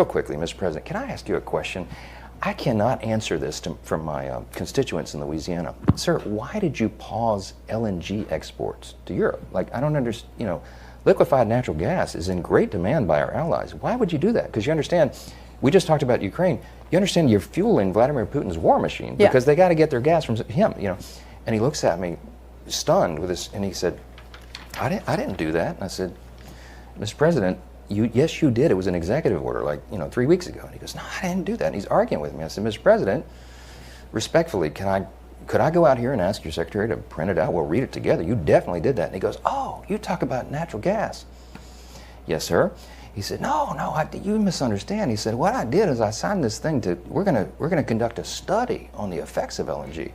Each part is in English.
real quickly, Mr. President, can I ask you a question? I cannot answer this from my constituents in Louisiana. Sir, why did you pause LNG exports to Europe? Like, I don't understand, you know, liquefied natural gas is in great demand by our allies. Why would you do that? Because you understand, we just talked about Ukraine. You understand you're fueling Vladimir Putin's war machine because they got to get their gas from him, you know. And he looks at me stunned with this, and he said, I didn't do that. And I said, Mr. President, yes, you did. It was an executive order, like, 3 weeks ago. And he goes, no, I didn't do that. And he's arguing with me. I said, Mr. President, respectfully, could I go out here and ask your secretary to print it out? We'll read it together. You definitely did that. And he goes, oh, you talk about natural gas. Yes, sir. He said, no, you misunderstand. He said, what I did is I signed this thing we're gonna conduct a study on the effects of LNG.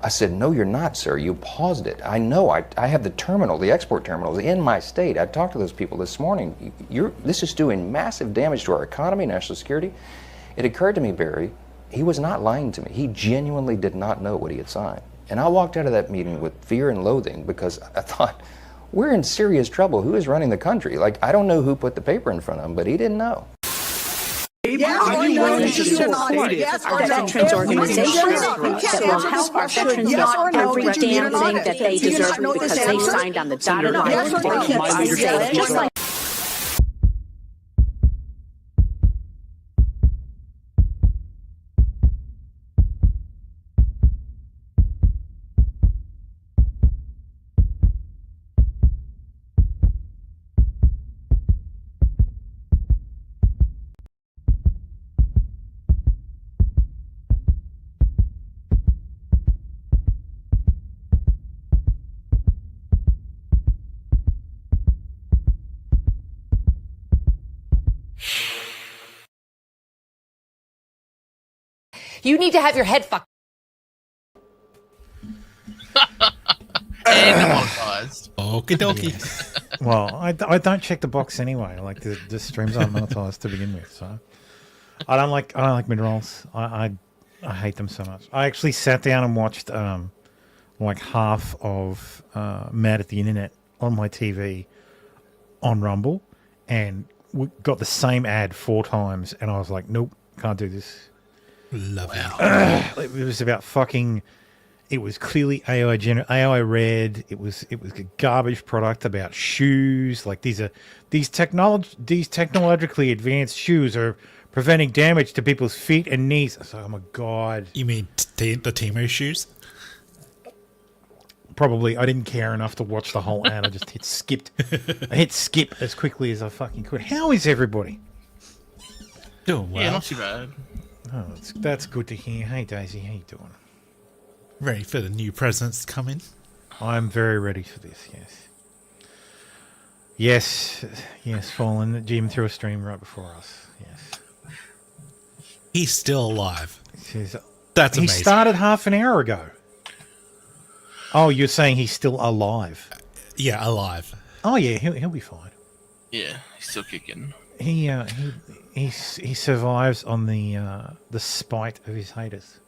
I said, no, you're not, sir. You paused it. I know. I have the export terminals in my state. I talked to those people this morning. This is doing massive damage to our economy, national security. It occurred to me, Barry, he was not lying to me. He genuinely did not know what he had signed. And I walked out of that meeting with fear and loathing because I thought, we're in serious trouble. Who is running the country? Like, I don't know who put the paper in front of him, but he didn't know. Are you willing to support our veterans organizations that will help our veterans get every damn thing that they deserve because they signed on the dotted line to keep us safe, just like You need to have your head fucked. Okie dokie. Well, I don't check the box anyway. Like the streams aren't monetized to begin with, so I don't like mid-rolls. I hate them so much. I actually sat down and watched like half of Mad at the Internet on my TV on Rumble, and we got the same ad 4 times, and I was like, nope, can't do this. Lovely. It was about fucking. It was clearly AI read. It was a garbage product about shoes. Like these technologically advanced shoes are preventing damage to people's feet and knees. I was like, oh my god. You mean the Timo shoes? Probably. I didn't care enough to watch the whole ad. I just I hit skip as quickly as I fucking could. How is everybody? Doing well. Yeah, not too bad. Oh, that's good to hear. Hey Daisy, how you doing? Ready for the new presidents to come in? I'm very ready for this, yes. Yes, Fallen. Jim threw a stream right before us. Yes. He's still alive. That's amazing. He started half an hour ago. Oh, you're saying he's still alive? Yeah, alive. Oh yeah, he'll be fine. Yeah, he's still kicking. He survives on the spite of his haters.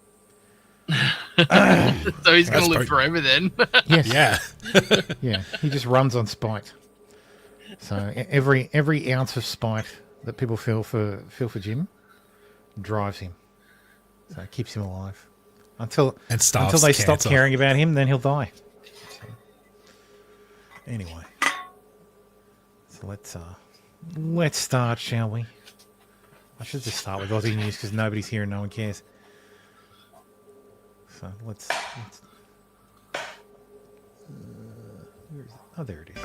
So he's going to live forever then. Yes. Yeah. Yeah. He just runs on spite. So every ounce of spite that people feel for Jim drives him. So it keeps him alive until they stop caring about him. Then he'll die. So, anyway, so let's start, shall we? I should just start with Aussie news because nobody's here and no one cares. So let's where is it? Oh, there it is.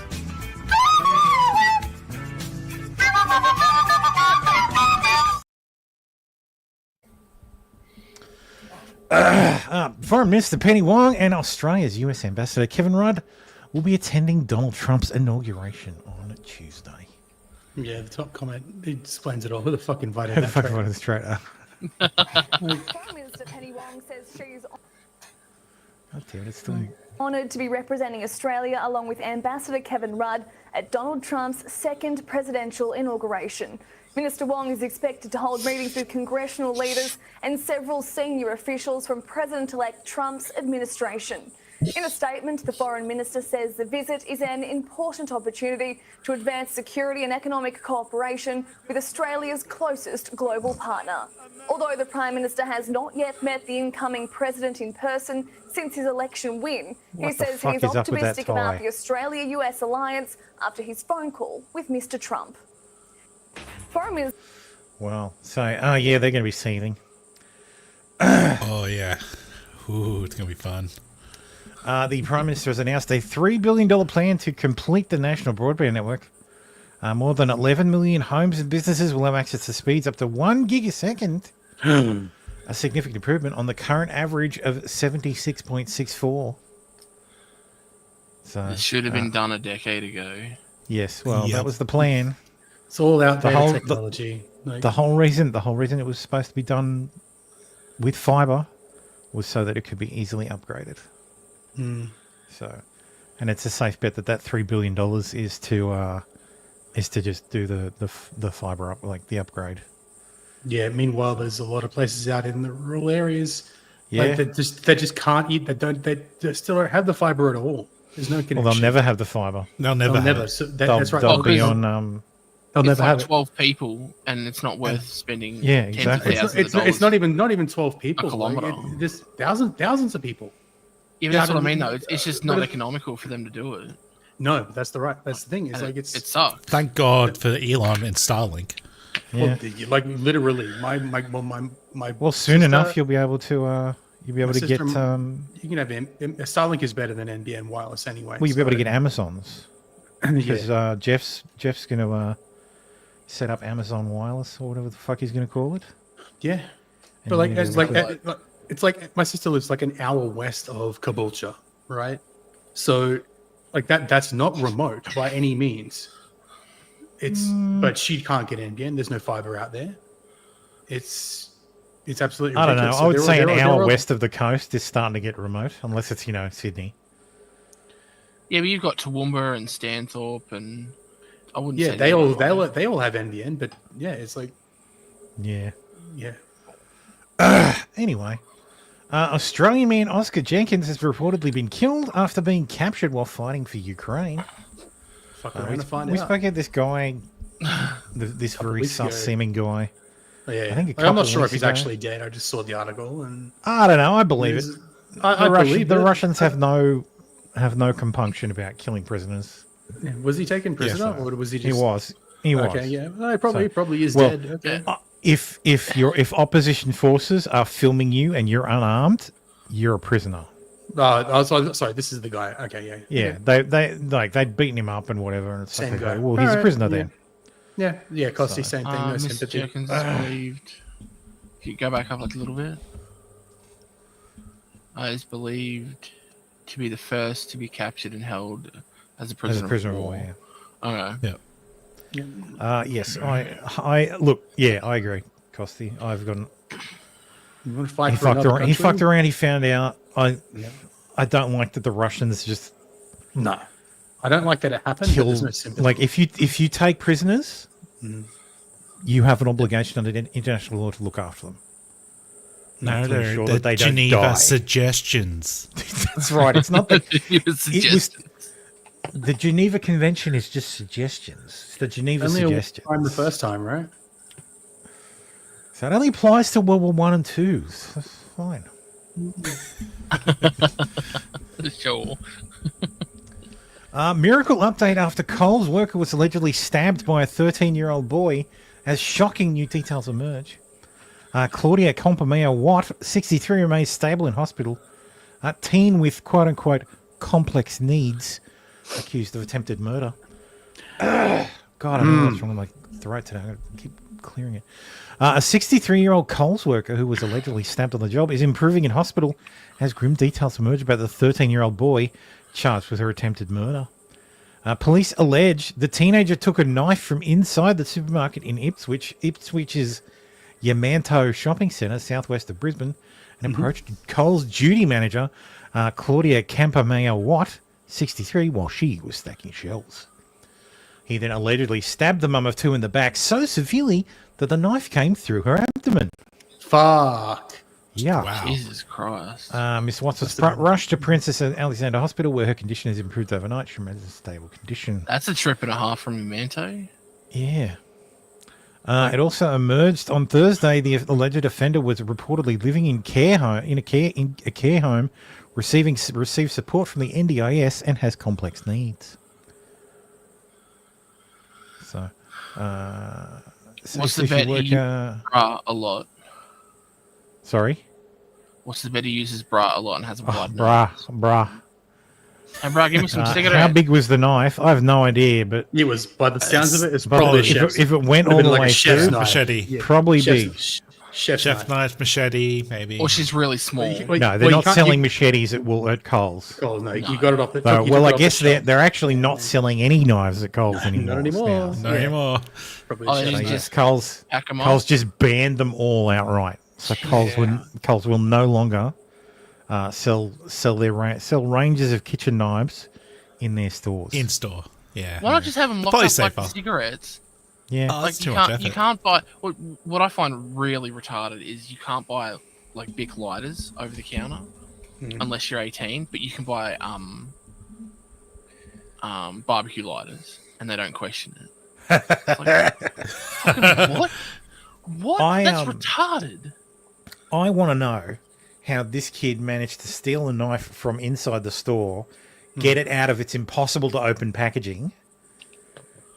Foreign Minister Penny Wong and Australia's US Ambassador Kevin Rudd will be attending Donald Trump's inauguration on Tuesday. Yeah, the top comment explains it all. Who the fuck invited Who that the fuck invited this traitor? Foreign Minister Penny Wong says she's Oh, dear, it's still... honoured to be representing Australia along with Ambassador Kevin Rudd at Donald Trump's second presidential inauguration. Minister Wong is expected to hold meetings with congressional leaders and several senior officials from President-elect Trump's administration. In a statement, the foreign minister says the visit is an important opportunity to advance security and economic cooperation with Australia's closest global partner. Although the Prime Minister has not yet met the incoming president in person since his election win, he says he is optimistic about the Australia-US alliance after his phone call with Mr. Trump. Foreign Minister... Well, so, oh yeah, they're going to be seething. Oh, yeah. Ooh, it's going to be fun. The Prime Minister has announced a $3 billion plan to complete the national broadband network. More than 11 million homes and businesses will have access to speeds up to 1 gig a second. A significant improvement on the current average of 76.64. So It should have been done a decade ago. yes, well, that was the plan. It's all out The there whole- technology. The whole reason it was supposed to be done with fiber was so that it could be easily upgraded. So, and it's a safe bet that $3 billion is to just do the fiber up, like the upgrade. Yeah. Meanwhile, there's a lot of places out in the rural areas. Yeah. Like they just can't eat. They still don't have the fiber at all. There's no connection. Well, they'll never have the fiber. They'll never They'll have never. it. So They'll, that's right. they'll be because- on. They'll It's never like have it. 12 people, and it's not worth spending Yeah, tens exactly. of thousands It's of dollars. not even 12 people. A kilometre. Like, there's thousands of people. Yeah, but that's Yeah, what I mean, though. It's just not but- economical for them to do it. No, that's the thing. It's And like it it's sucks. Thank God for Elon and Starlink. Yeah. like literally my Well, soon sister- enough, you'll be able to sister- get. you can have Starlink is better than NBN wireless anyway. Well, you'll be able to so- get Amazons because Jeff's going to set up Amazon Wireless or whatever the fuck he's going to call it. Yeah, And but like you're it's gonna like get- it's like my sister lives like an hour west of Caboolture, right? So like that's not remote by any means. It's but she can't get NBN. There's no fiber out there. It's absolutely I don't know. ridiculous. I would So say an they're hour all- west of the coast is starting to get remote, unless it's Sydney. Yeah, but you've got Toowoomba and Stanthorpe, and I wouldn't Yeah, say they they're all not. they all have NBN, but yeah, it's like Yeah. yeah. Anyway, Australian man Oscar Jenkins has reportedly been killed after being captured while fighting for Ukraine. Fuck around and find We out. spoke about this guy, this very weeks ago. sus-seeming guy. Oh, yeah, I think a I'm couple not sure if weeks he's ago. actually dead. I just saw the article and I don't know. I believe it. I believe The it. Russians have no compunction about killing prisoners. Was he taken prisoner sir. or was he He just? was. He was. Okay, yeah. Well, probably is well, dead. Okay. If opposition forces are filming you and you're unarmed, you're a prisoner. Sorry, this is the guy. Okay, yeah. Yeah, they'd beaten him up and whatever, and it's Same like, guy. well, he's a Alright, prisoner yeah. then. Yeah, Costy, same thing. No Mr. sympathy. Jenkins is believed. If you go back up like a little bit, is believed to be the first to be captured and held as a prisoner, Prisoner of of war. war. Okay. Yeah. Yes, I look. Yeah, I agree, Costy. I've gotten. You want to fight He for another country? He fucked around. He found out. I don't like that the Russians just No, I don't like that it happened. But kill. there's no sympathy. Like if you take prisoners, you have an obligation under international law to look after them. No, to they're ensure the that they don't Geneva die. suggestions. That's right. It's not that. It was suggestions. The Geneva Convention is just suggestions. It's the Geneva only suggestions. time the first time, right? So it only applies to World War One and Two. So that's fine. Sure. Miracle update after Coles worker was allegedly stabbed by a 13-year-old boy as shocking new details emerge. Claudia Compomea Watt, 63, remains stable in hospital. Teen with quote-unquote complex needs accused of attempted murder. God, I don't know what's wrong with my throat today. I'm going to keep clearing it. A 63-year-old Coles worker who was allegedly stabbed on the job is improving in hospital as grim details emerge about the 13-year-old boy charged with her attempted murder. Police allege the teenager took a knife from inside the supermarket in Ipswich. Ipswich's Yamanto shopping centre, southwest of Brisbane, and approached Coles duty manager Claudia Campamea Watt, 63, while she was stacking shelves. He then allegedly stabbed the mum of two in the back so severely that the knife came through her abdomen. Fuck. Yeah. Wow. Jesus Christ. Miss Watts was rushed to Princess Alexandra Hospital, where her condition has improved overnight. She remains in stable condition. That's a trip and a half from Memento. Yeah. It also emerged on Thursday the alleged offender was reportedly living in a care home, received support from the NDIS and has complex needs. So, What's the bet he uses bra a lot? Sorry? What's the bet he uses bra a lot and has a blood? Bra. Hey, bro, give me some cigarette. How big was the knife? I have no idea, but It was, by the sounds of it, it's probably probably if it went all the way through, Machete. Yeah. probably big. Chef Knife, machete, maybe. Or she's really small. No, they're not selling machetes at Coles. Oh, no, you got it off the Well, I guess they're actually not selling any knives at Coles anymore. Not anymore. now. Not anymore. Probably Oh, chef's they knife. just Coles pack 'em Coles off. just banned them all outright. So Coles will no longer sell ranges of kitchen knives in their stores. In store. Yeah. Why not just have them locked Probably up like the safer. cigarettes? Yeah. Oh, that's Like too you much can't, effort. you can't buy. What I find really retarded is you can't buy like Bic lighters over the counter unless you're 18, but you can buy barbecue lighters and they don't question it. It's like, fucking what? What? That's retarded. I want to know how this kid managed to steal a knife from inside the store, get it out of its impossible to open packaging.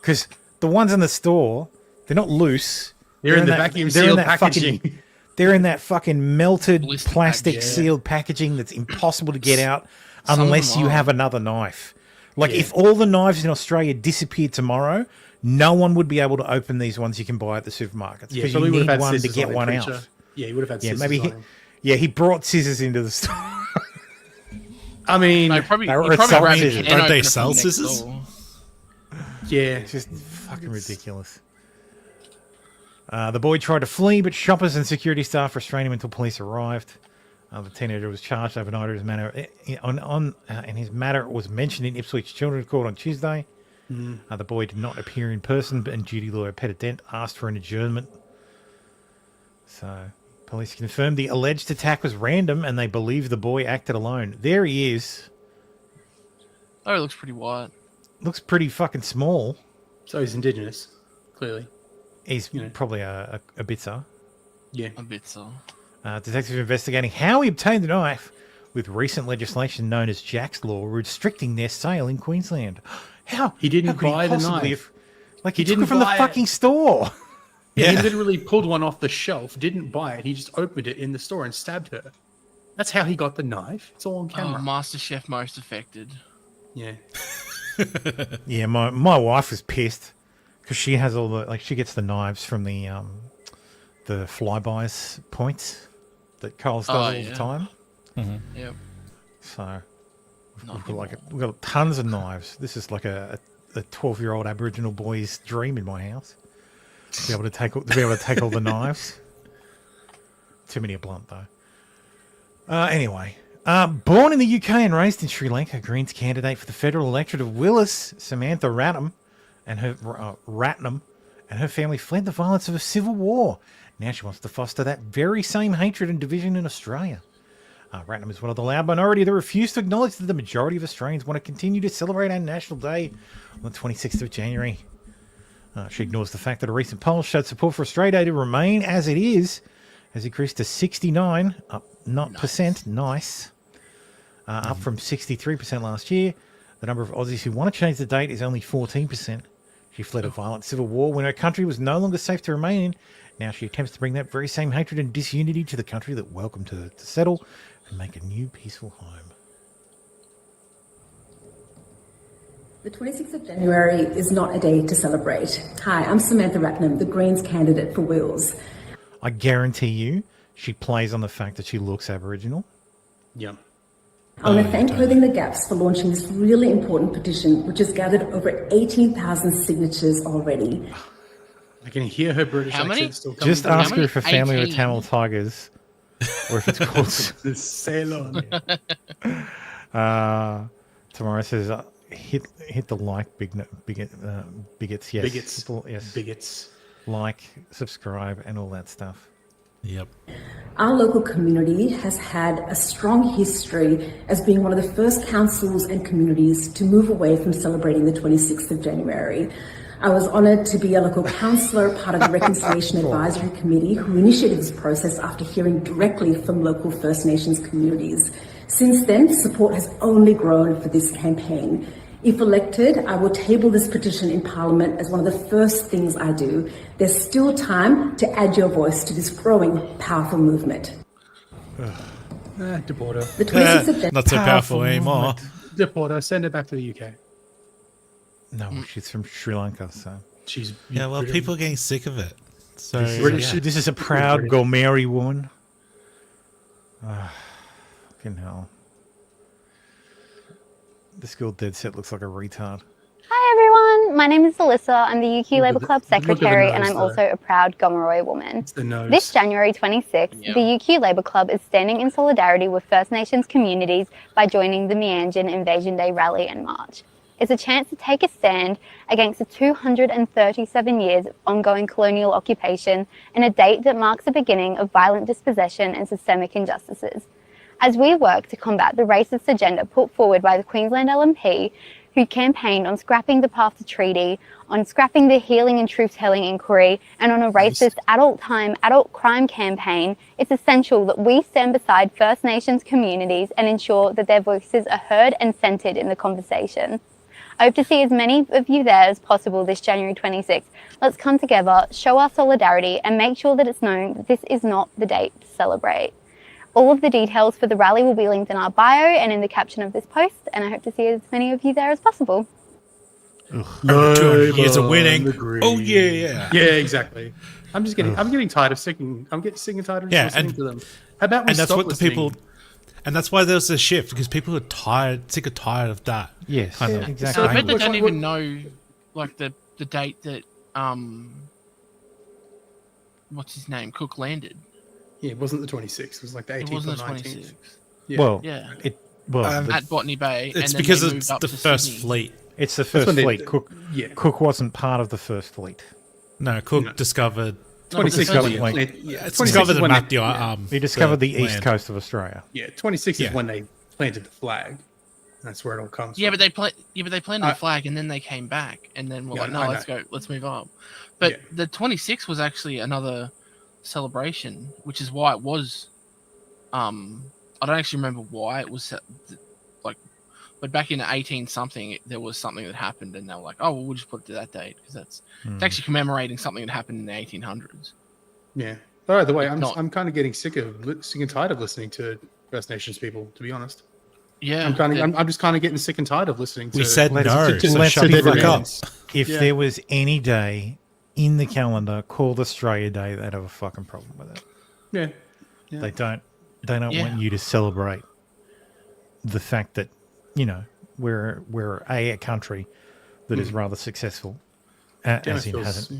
Because the ones in the store, they're not loose. They're in the vacuum sealed packaging. They're in that fucking melted Blister plastic pack, yeah. sealed packaging that's impossible to get out Some of unless them you are. have another knife. Like if all the knives in Australia disappeared tomorrow, no one would be able to open these ones you can buy at the supermarkets because you need one to get one out. Yeah, he would have had Yeah, scissors maybe on him. he brought scissors into the store. I mean, No, probably, They were he probably assault grabbed scissors. it and Don't they opened it from sell next scissors? door. yeah. It's just fucking ridiculous. The boy tried to flee, but shoppers and security staff restrained him until police arrived. The teenager was charged overnight. His matter and his matter was mentioned in Ipswich Children's Court on Tuesday. The boy did not appear in person, and duty lawyer Peter Dent asked for an adjournment. So, police confirmed the alleged attack was random, and they believe the boy acted alone. There he is. Oh, it looks pretty white. Looks pretty fucking small. So he's indigenous, clearly. He's probably a bitzer. Yeah. A bit so. Detectives are investigating how he obtained the knife, with recent legislation known as Jack's Law restricting their sale in Queensland. How He didn't how could buy the possibly knife. Like He he took it didn't from the buy it. fucking store. Yeah, he literally pulled one off the shelf, didn't buy it. He just opened it in the store and stabbed her. That's how he got the knife. It's all on Oh, camera. MasterChef most affected. Yeah. Yeah, my wife was pissed because she has all the she gets the knives from the Flybuys points that Coles does all the time. Yep. So Not we've got tons of knives. This is like a 12-year-old Aboriginal boy's dream in my house. To be able to take all the knives. Too many are blunt though. Anyway, born in the UK and raised in Sri Lanka, Greens candidate for the federal electorate of Willis, Samantha Ratnam, and her family fled the violence of a civil war. Now she wants to foster that very same hatred and division in Australia. Ratnam is one of the loud minority that refuse to acknowledge that the majority of Australians want to continue to celebrate our National Day on the 26th of January. She ignores the fact that a recent poll showed support for Australia Day to remain as it is, has increased to 69%, up from 63% last year. The number of Aussies who want to change the date is only 14%. She fled a violent civil war when her country was no longer safe to remain in. Now she attempts to bring that very same hatred and disunity to the country that welcomed her to settle and make a new peaceful home. The 26th of January is not a day to celebrate. Hi, I'm Samantha Ratnam, the Greens candidate for Wills. I guarantee you she plays on the fact that she looks Aboriginal. Yeah. I want to thank Clothing the Gaps for launching this really important petition, which has gathered over 18,000 signatures already. I can hear her British How many? accent still coming Just through. ask many? her if her family were 18. Tamil Tigers or if it's called... The Ceylon. Tamara says, hit the like bigots. Yes, Bigots. Yes. Bigots. Like, subscribe, and all that stuff. Yep. Our local community has had a strong history as being one of the first councils and communities to move away from celebrating the 26th of January. I was honoured to be a local councillor, part of the Reconciliation Advisory Committee, who initiated this process after hearing directly from local First Nations communities. Since then, support has only grown for this campaign. If elected, I will table this petition in Parliament as one of the first things I do. There's still time to add your voice to this growing, powerful movement. Deporter. The 26th of January. Not so powerful anymore. Deporter. Send her back to the UK. No, she's from Sri Lanka, so. She's Yeah, well, people are getting sick of it. So This is a proud Gomeri woman. Fucking hell. This girl dead set looks like a retard. Hi everyone, my name is Alyssa. I'm the UQ Labour Club Secretary and I'm though. also a proud Gomeroi woman. the nose. This January 26th, Yep. the UQ Labour Club is standing in solidarity with First Nations communities by joining the Meanjin Invasion Day rally and march. It's a chance to take a stand against the 237 years of ongoing colonial occupation and a date that marks the beginning of violent dispossession and systemic injustices. As we work to combat the racist agenda put forward by the Queensland LNP, who campaigned on scrapping the path to treaty, on scrapping the healing and truth-telling inquiry, and on a racist adult crime campaign, it's essential that we stand beside First Nations communities and ensure that their voices are heard and centred in the conversation. I hope to see as many of you there as possible this January 26th. Let's come together, show our solidarity, and make sure that it's known that this is not the date to celebrate. All of the details for the rally will be linked in our bio and in the caption of this post, and I hope to see as many of you there as possible. 200 years of winning. Oh yeah. Yeah, exactly. I'm getting tired of I'm getting sick and tired of listening to them. How about we And that's stop what the listening? people. And that's why there's a shift, because people are sick and tired of that. Yes, kind of exactly. So I bet they language. don't even know, like the date that what's his name, Cook landed. Yeah, it wasn't the 26th. It was like the 18th It wasn't or the 19th. 26th. Yeah. Well, Yeah. At Botany Bay. It's and then because they moved it's up the to first Sydney. fleet. it's the first when they- fleet. yeah. Cook wasn't part of the first fleet. No, Cook discovered. 26th discovered, is like- when It's 26th discovered is and when mapped they- the He discovered the east land. coast of Australia. Yeah, 26th Yeah. is when they planted the flag. That's where it all comes Yeah, from. but they planted the flag and then they came back and then we're Yeah, like, no, I let's know. go, let's move up. But Yeah. the 26th was actually another celebration, which is why it was. I don't actually remember why it was like, but back in 18 something, there was something that happened and they were like, oh, well, we'll just put it to that date because it's actually commemorating something that happened in the 1800s. Yeah. But either way, It's not- I'm kind of getting sick and tired of listening to First Nations people, to be honest. Yeah, I'm just kind of getting sick and tired of listening to. We said Let's- no, let's so be shut the fuck real. up. If Yeah. there was any day in the calendar called Australia Day, they'd have a fucking problem with it. Yeah. Yeah. They don't Yeah. want you to celebrate the fact that, we're a country that is rather successful, Damn, as it in feels,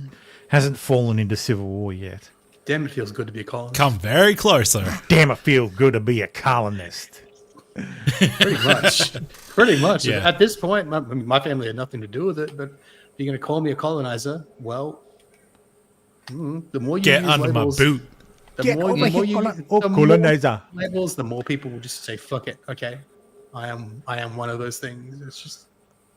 hasn't fallen into civil war yet. damn, it feels good to be a colonist. Come very close, though. Damn, it feels good to be a colonist. Pretty much. Pretty much. Yeah. At this point, my family had nothing to do with it, but if you're going to call me a colonizer, well, the more you Get use under labels, my boot. the more you colonizer. labels, the more people will just say, fuck it. Okay. I am one of those things. It's just,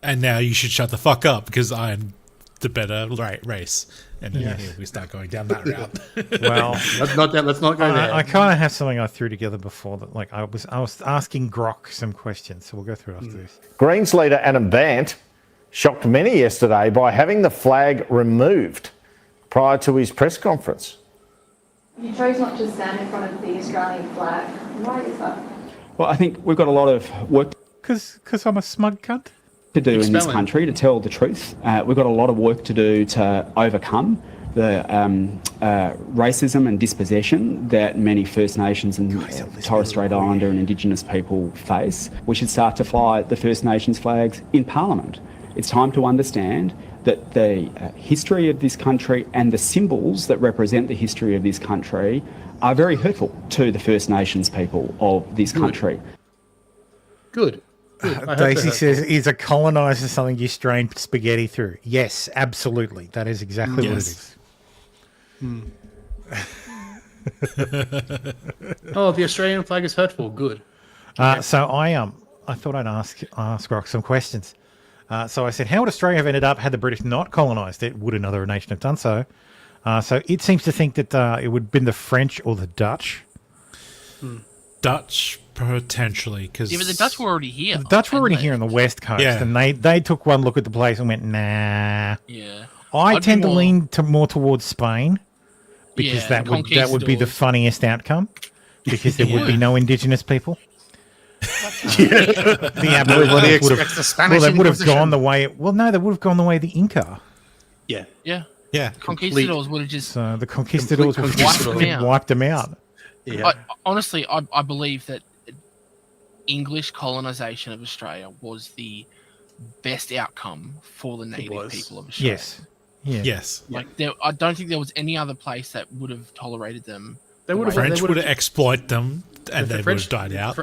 And now you should shut the fuck up because I'm the better race. And then here we start going down that route. Well, let's not go there. I kind of have something I threw together before that. Like I was asking Grok some questions, so we'll go through after this. Greens leader Adam Bandt shocked many yesterday by having the flag removed prior to his press conference. You chose not to stand in front of the Australian flag. Why is that? Well, I think we've got a lot of work Because I'm a smug cunt. to do in this Expelling. country to tell the truth. We've got a lot of work to do to overcome the racism and dispossession that many First Nations and Torres Strait Islander and Indigenous people face. We should start to fly the First Nations flags in Parliament. It's time to understand that the history of this country and the symbols that represent the history of this country are very hurtful to the First Nations people of this country. Good. Daisy says, "Is a colonizer something you strain spaghetti through?" Yes, absolutely. That is exactly what it is. Oh, the Australian flag is hurtful. Good. So I thought I'd ask Rock some questions. So I said, how would Australia have ended up had the British not colonised it? Would another nation have done so? So it seems to think that it would have been the French or the Dutch. Dutch, potentially. Cause Yeah, but the Dutch were already here. The Dutch were already here on the west coast, and they took one look at the place and went, nah. Yeah. I tend to lean more towards Spain because that would be the funniest outcome because there would be no indigenous people. The Aboriginals would have gone the way. Well, no, they would have gone the way of the Inca. Yeah. Yeah. Conquistadors would have just. The conquistadors would have wiped them out. Yeah. Honestly, I believe that English colonization of Australia was the best outcome for the native people of Australia. Yes. Yeah. Yes. Like I don't think there was any other place that would have tolerated them. The French would have exploited them, and they would have died out.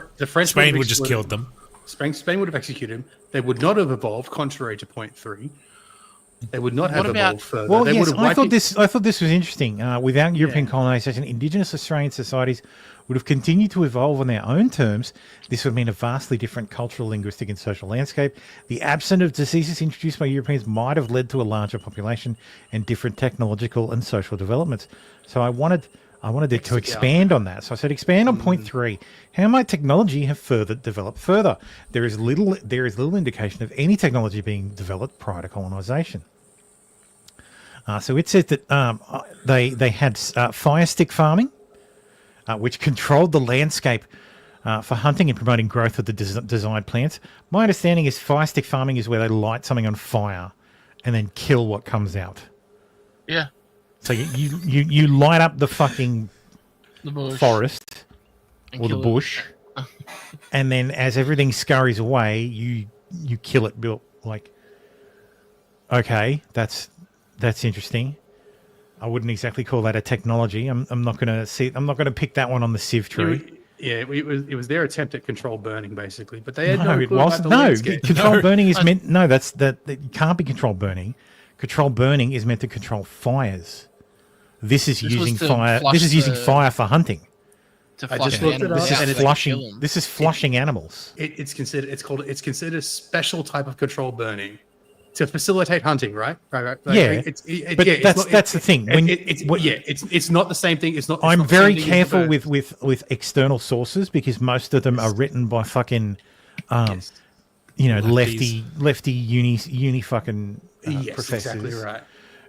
Spain would have just killed them. Spain would have executed them. They would not have evolved, contrary to point 3. They would not have evolved further. Well, they yes, would have I thought this was interesting. Without European colonisation, Indigenous Australian societies would have continued to evolve on their own terms. This would mean a vastly different cultural, linguistic, and social landscape. The absence of diseases introduced by Europeans might have led to a larger population and different technological and social developments. So I wanted it to expand on that. So I said, expand on point 3. How might technology have developed further? There is little indication of any technology being developed prior to colonisation. So it says that they had fire stick farming, which controlled the landscape for hunting and promoting growth of the desired plants. My understanding is fire stick farming is where they light something on fire and then kill what comes out. Yeah. So you light up the fucking forest or the bush, and then as everything scurries away, you kill it. Like, okay, that's interesting. I wouldn't exactly call that a technology. I'm not going to pick that one on the sieve tree. It was their attempt at controlled burning, basically. But they had no, it wasn't. No, controlled burning is meant. No, that it can't be controlled burning. Controlled burning is meant to control fires. This is using fire. This is using fire for hunting. I just looked it up. This is flushing animals. It's considered a special type of controlled burning to facilitate hunting, right? Right. Yeah, that's the thing. It's not the same thing. It's not. I'm very careful with external sources because most of them are written by fucking, lefty uni fucking professors. Exactly right.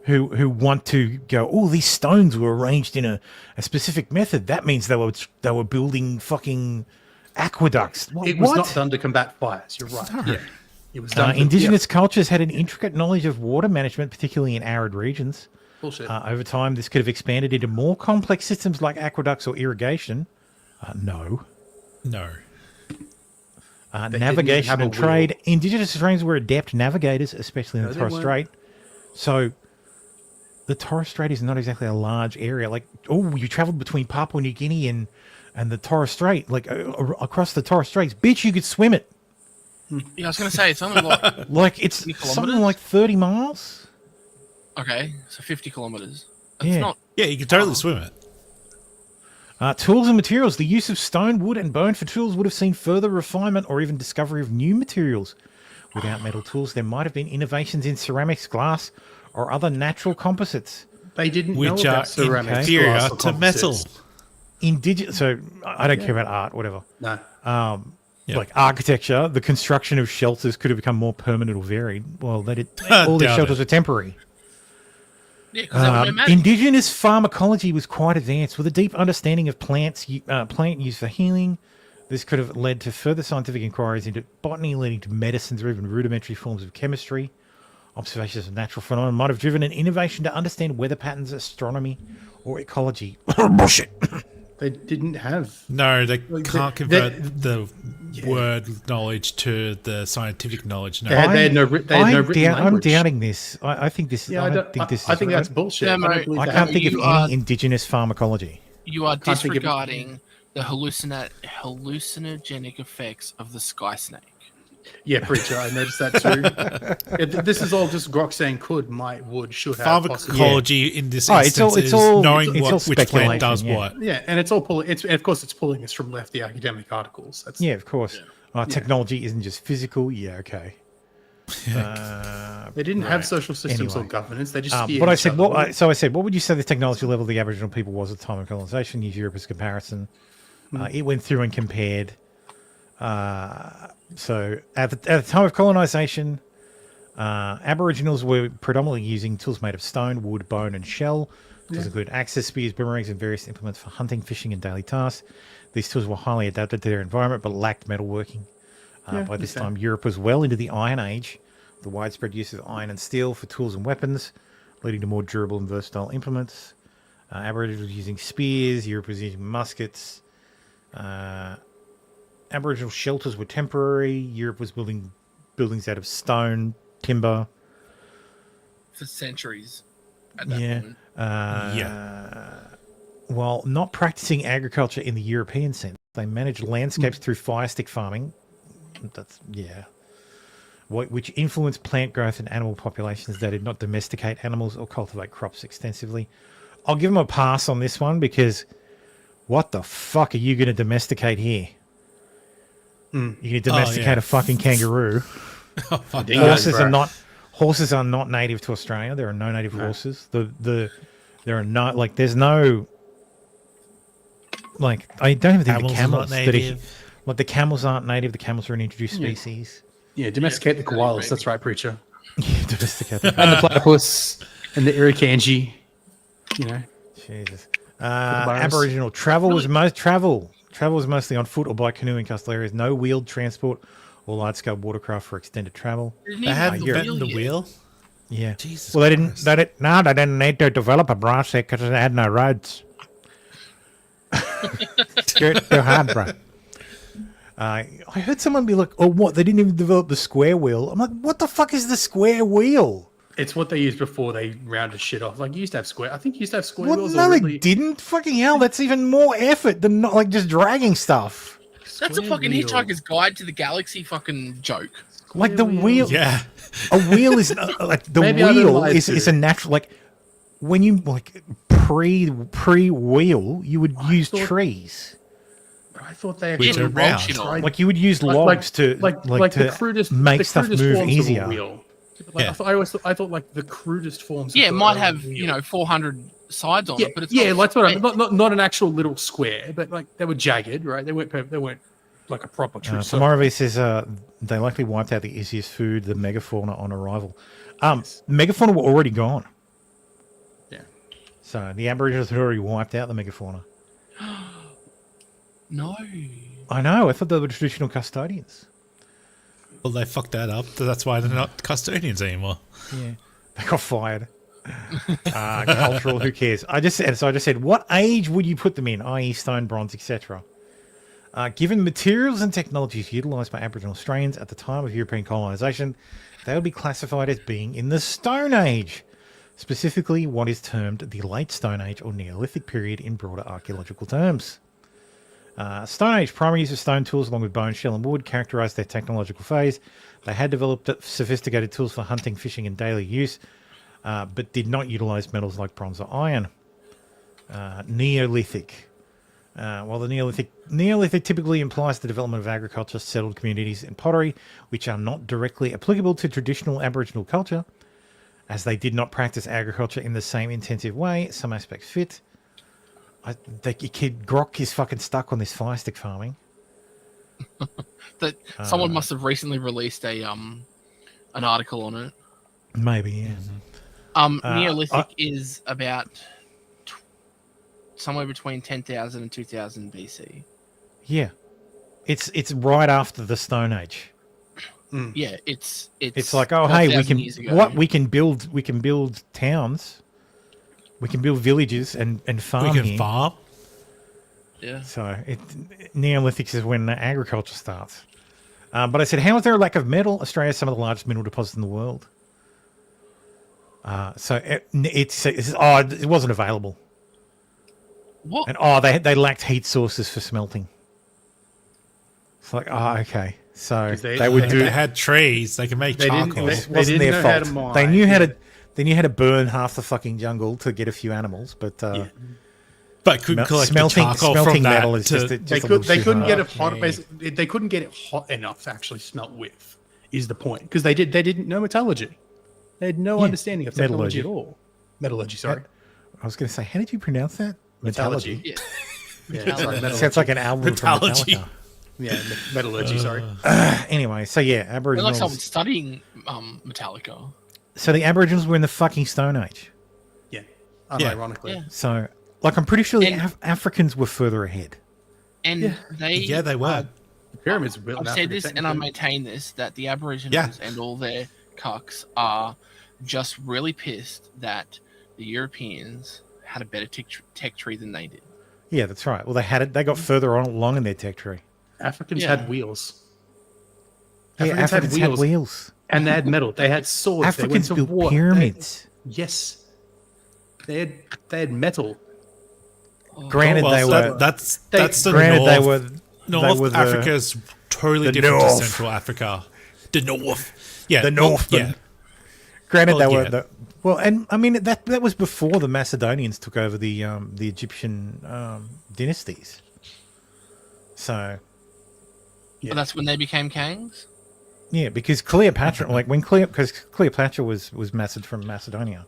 Who want to go, oh, these stones were arranged in a specific method. That means they were building fucking aqueducts. It was not done to combat fires. You're right. Yeah. It was done indigenous cultures had an intricate knowledge of water management, particularly in arid regions. Bullshit. Over time, this could have expanded into more complex systems like aqueducts or irrigation. No. Navigation and trade. Indigenous Australians were adept navigators, especially in the Torres Strait. So the Torres Strait is not exactly a large area. Like, you travelled between Papua New Guinea and the Torres Strait, like across the Torres Straits. Bitch, you could swim it. Yeah, I was going to say, it's only like it's something like 30 miles. Okay, so 50 kilometres. Yeah, you could totally swim it. Tools and materials. The use of stone, wood, and bone for tools would have seen further refinement or even discovery of new materials. Without metal tools, there might have been innovations in ceramics, glass, or other natural composites. They didn't know about ceramics, inferior to metal. So I don't care about art, whatever. No. Like architecture, the construction of shelters could have become more permanent or varied. Well, all these shelters are temporary. Yeah, indigenous pharmacology was quite advanced with a deep understanding of plant use for healing. This could have led to further scientific inquiries into botany, leading to medicines or even rudimentary forms of chemistry. Observations of natural phenomena might have driven an innovation to understand weather patterns, astronomy, or ecology. Bullshit. They didn't have. No, they can't convert the word knowledge to the scientific knowledge. No, they had no written language. I'm doubting this. I think this. Yeah, I think that's bullshit. I can't think of any indigenous pharmacology. You are disregarding the hallucinogenic effects of the sky snake. Yeah, preacher. I noticed that too. This is all just Grok saying could, might, would, should have. Pharmacology in this Oh, instance it's is all- knowing it's all which plant does speculation, what. Yeah, and it's all pulling. And of course, it's pulling this from lefty academic articles. That's, Yeah, of course. Technology isn't just physical. Yeah, okay. They didn't have social systems or governance. They just. But I said, what would you say the technology level of the Aboriginal people was at the time of colonisation? Use Europe as a comparison. It went through and compared. So at the time of colonisation, Aboriginals were predominantly using tools made of stone, wood, bone, and shell. Those include axes, spears, boomerangs, and various implements for hunting, fishing, and daily tasks. These tools were highly adapted to their environment, but lacked metalworking. By this time, Europe was well into the Iron Age, the widespread use of iron and steel for tools and weapons, leading to more durable and versatile implements. Aboriginals using spears, Europe was using muskets. Aboriginal shelters were temporary. Europe was building buildings out of stone, timber. For centuries at that point. While not practicing agriculture in the European sense, they managed landscapes through fire stick farming. Which influenced plant growth and animal populations. They did not domesticate animals or cultivate crops extensively. I'll give them a pass on this one because what the fuck are you going to domesticate here? You're going to domesticate a fucking kangaroo. Horses are not native to Australia. There are no native horses. There are no there's no I don't even think the camels the camels aren't native. The camels are an introduced species. Yeah, domesticate the koalas. That's right, preacher. Domesticate the and the platypus and the irukandji. You know, Jesus. Aboriginal travel was mostly on foot or by canoe in coastal areas. No wheeled transport or large-scale watercraft for extended travel. They had the wheel. Yeah. Jesus. Well, they didn't need to develop a branch there because they had no roads. Too hard, bro. I heard someone be like, "Oh, what? They didn't even develop the square wheel." I'm like, "What the fuck is the square wheel?" it's what they used before they rounded shit off. Like you used to have square. I think you used to have square What? wheels. No, already. they didn't. Fucking hell, that's even more effort than not just dragging stuff. That's a fucking Hitchhiker's Guide to the Galaxy fucking joke. Like the wheel. Yeah. A wheel is the wheel is a natural when you pre-wheel you would use trees. I thought they actually you would use logs to the crudest, make stuff move easier. I thought like the crudest forms. Yeah, it might have 400 sides on it, but it's not an actual little square, but like they were jagged, right? They weren't like a proper true. Moravi says they likely wiped out the easiest food, the megafauna, on arrival. Megafauna were already gone. Yeah. So the Aboriginals had already wiped out the megafauna. No. I know. I thought they were traditional custodians. Well, they fucked that up. That's why they're not custodians anymore. Yeah. They got fired. Cultural, who cares? I just said, what age would you put them in, i.e. stone, bronze, etc.? Given materials and technologies utilised by Aboriginal Australians at the time of European colonisation, they would be classified as being in the Stone Age, specifically what is termed the Late Stone Age or Neolithic period in broader archaeological terms. Stone Age primary use of stone tools along with bone, shell and wood characterised their technological phase. They had developed sophisticated tools for hunting, fishing and daily use, but did not utilise metals like bronze or iron. Neolithic. While the Neolithic typically implies the development of agriculture, settled communities and pottery, which are not directly applicable to traditional Aboriginal culture, as they did not practice agriculture in the same intensive way, some aspects fit. Kid Grok is fucking stuck on this fire stick farming. Someone must have recently released an article on it. Maybe, yeah. Neolithic is about somewhere between 10,000 and 2,000 BC. Yeah, it's right after the Stone Age. Yeah, it's like, oh hey, we can build towns. We can build villages and farm. We can farm. Yeah. So Neolithic is when agriculture starts. But I said, how is there a lack of metal? Australia has some of the largest mineral deposits in the world. It wasn't available. What? And they lacked heat sources for smelting. It's like, okay. So 'Cause they would do. They had trees. They can make charcoal. It wasn't their know how to fault. mine, They knew how yeah. to. They knew how to burn half the fucking jungle to get a few animals, but But couldn't collect the charcoal from that metal is to- just, They just a little too couldn't hard. get it hot. Basically, they couldn't get it hot enough to actually smelt with. Is the point because they didn't know metallurgy. They had no understanding of technology Metallurgy. at all. Metallurgy, sorry. I was going to say, how did you pronounce that? Metallurgy. Yeah. Yeah, sorry, metallurgy. Sounds like an album Metallurgy. from Metallica. Yeah, metallurgy. Sorry. Anyway, so yeah, They're like Aboriginals. someone studying Metallica. So the Aboriginals were in the fucking Stone Age. Yeah, unironically. Yeah. So, like, I'm pretty sure the And- Africans were further ahead. And they were. The pyramids were built in I've said Africa, this and I technically. maintain this, that the Aboriginals and all their cucks are just really pissed that the Europeans had a better tech tree than they did. Yeah, that's right. Well, they had it. They got further on along in their tech tree. Africans Yeah. had wheels. Yeah, Africans had wheels. And they had metal. They had swords. Africans they went to built war. pyramids. Yes. They had metal. Granted, Well, they so were. That's the granted, North. they were. North they were the- Africa's totally the different North. to Central Africa. The North. Yeah. The North. Yeah. Granted, Well, they were yeah. the. Well, and I mean that was before the Macedonians took over the Egyptian dynasties. So But that's when they became kings? yeah, because Cleopatra, like when Cleopatra was from Macedonia,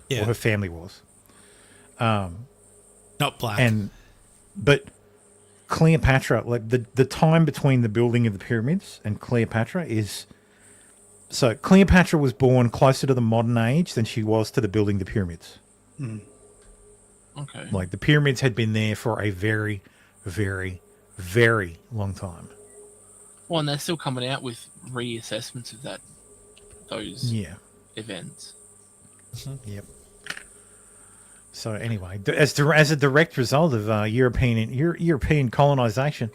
Yeah. or her family was. Not black. But Cleopatra, like the time between the building of the pyramids and Cleopatra is. So Cleopatra was born closer to the modern age than she was to the building the pyramids. Okay. Like the pyramids had been there for a very, very, very long time. Well, and they're still coming out with reassessments of those events. Yep. So anyway, as a direct result of European colonization,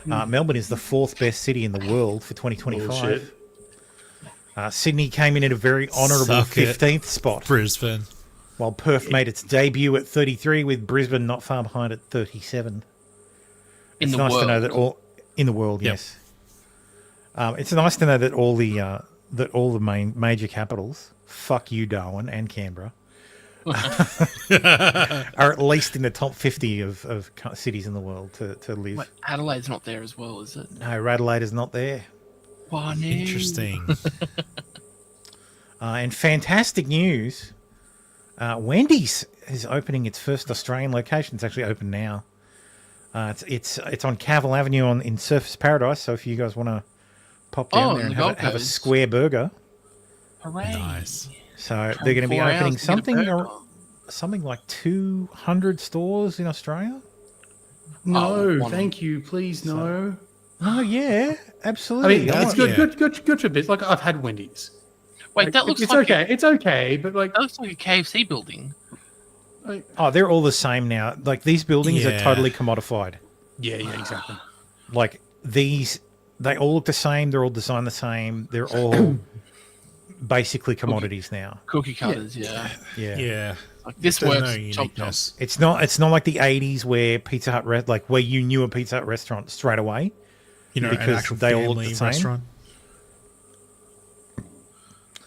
Melbourne is the fourth best city in the world for 2025. Bullshit. Sydney came in at a very honourable Suck it. 15th spot, Brisbane. while Perth made its debut at 33, with Brisbane not far behind at 37. In It's the nice world. to know that all in the world, Yep. yes. It's nice to know that all the main major capitals, fuck you, Darwin and Canberra, are at least in the top 50 of cities in the world to live. Wait, Adelaide's not there as well, is it? No, Adelaide is not there. Funny. Interesting. And fantastic news, Wendy's is opening its first Australian location. It's actually open now. It's on Cavill Avenue in Surfers Paradise. So if you guys want to pop down there and have a square burger, Hooray. Nice. so they're going to be 4 hours opening to get a burger. something like 200 stores in Australia. No, one. thank you. Please, no. Oh yeah, I absolutely. mean, it's good for bits. Like I've had Wendy's. Wait, that looks it's like okay. It's okay, but like that looks like a KFC building. Oh, they're all the same now. Like these buildings are Yeah. totally commodified. yeah, exactly. Like these, they all look the same. They're all designed the same. They're all basically commodities now. Cookie cutters, yeah. Yeah. Like this There's works. no chop, chop. uniqueness. It's not like the 80s where Pizza Hut where you knew a Pizza Hut restaurant straight away. You know, an Because actual they all look family the same. restaurant.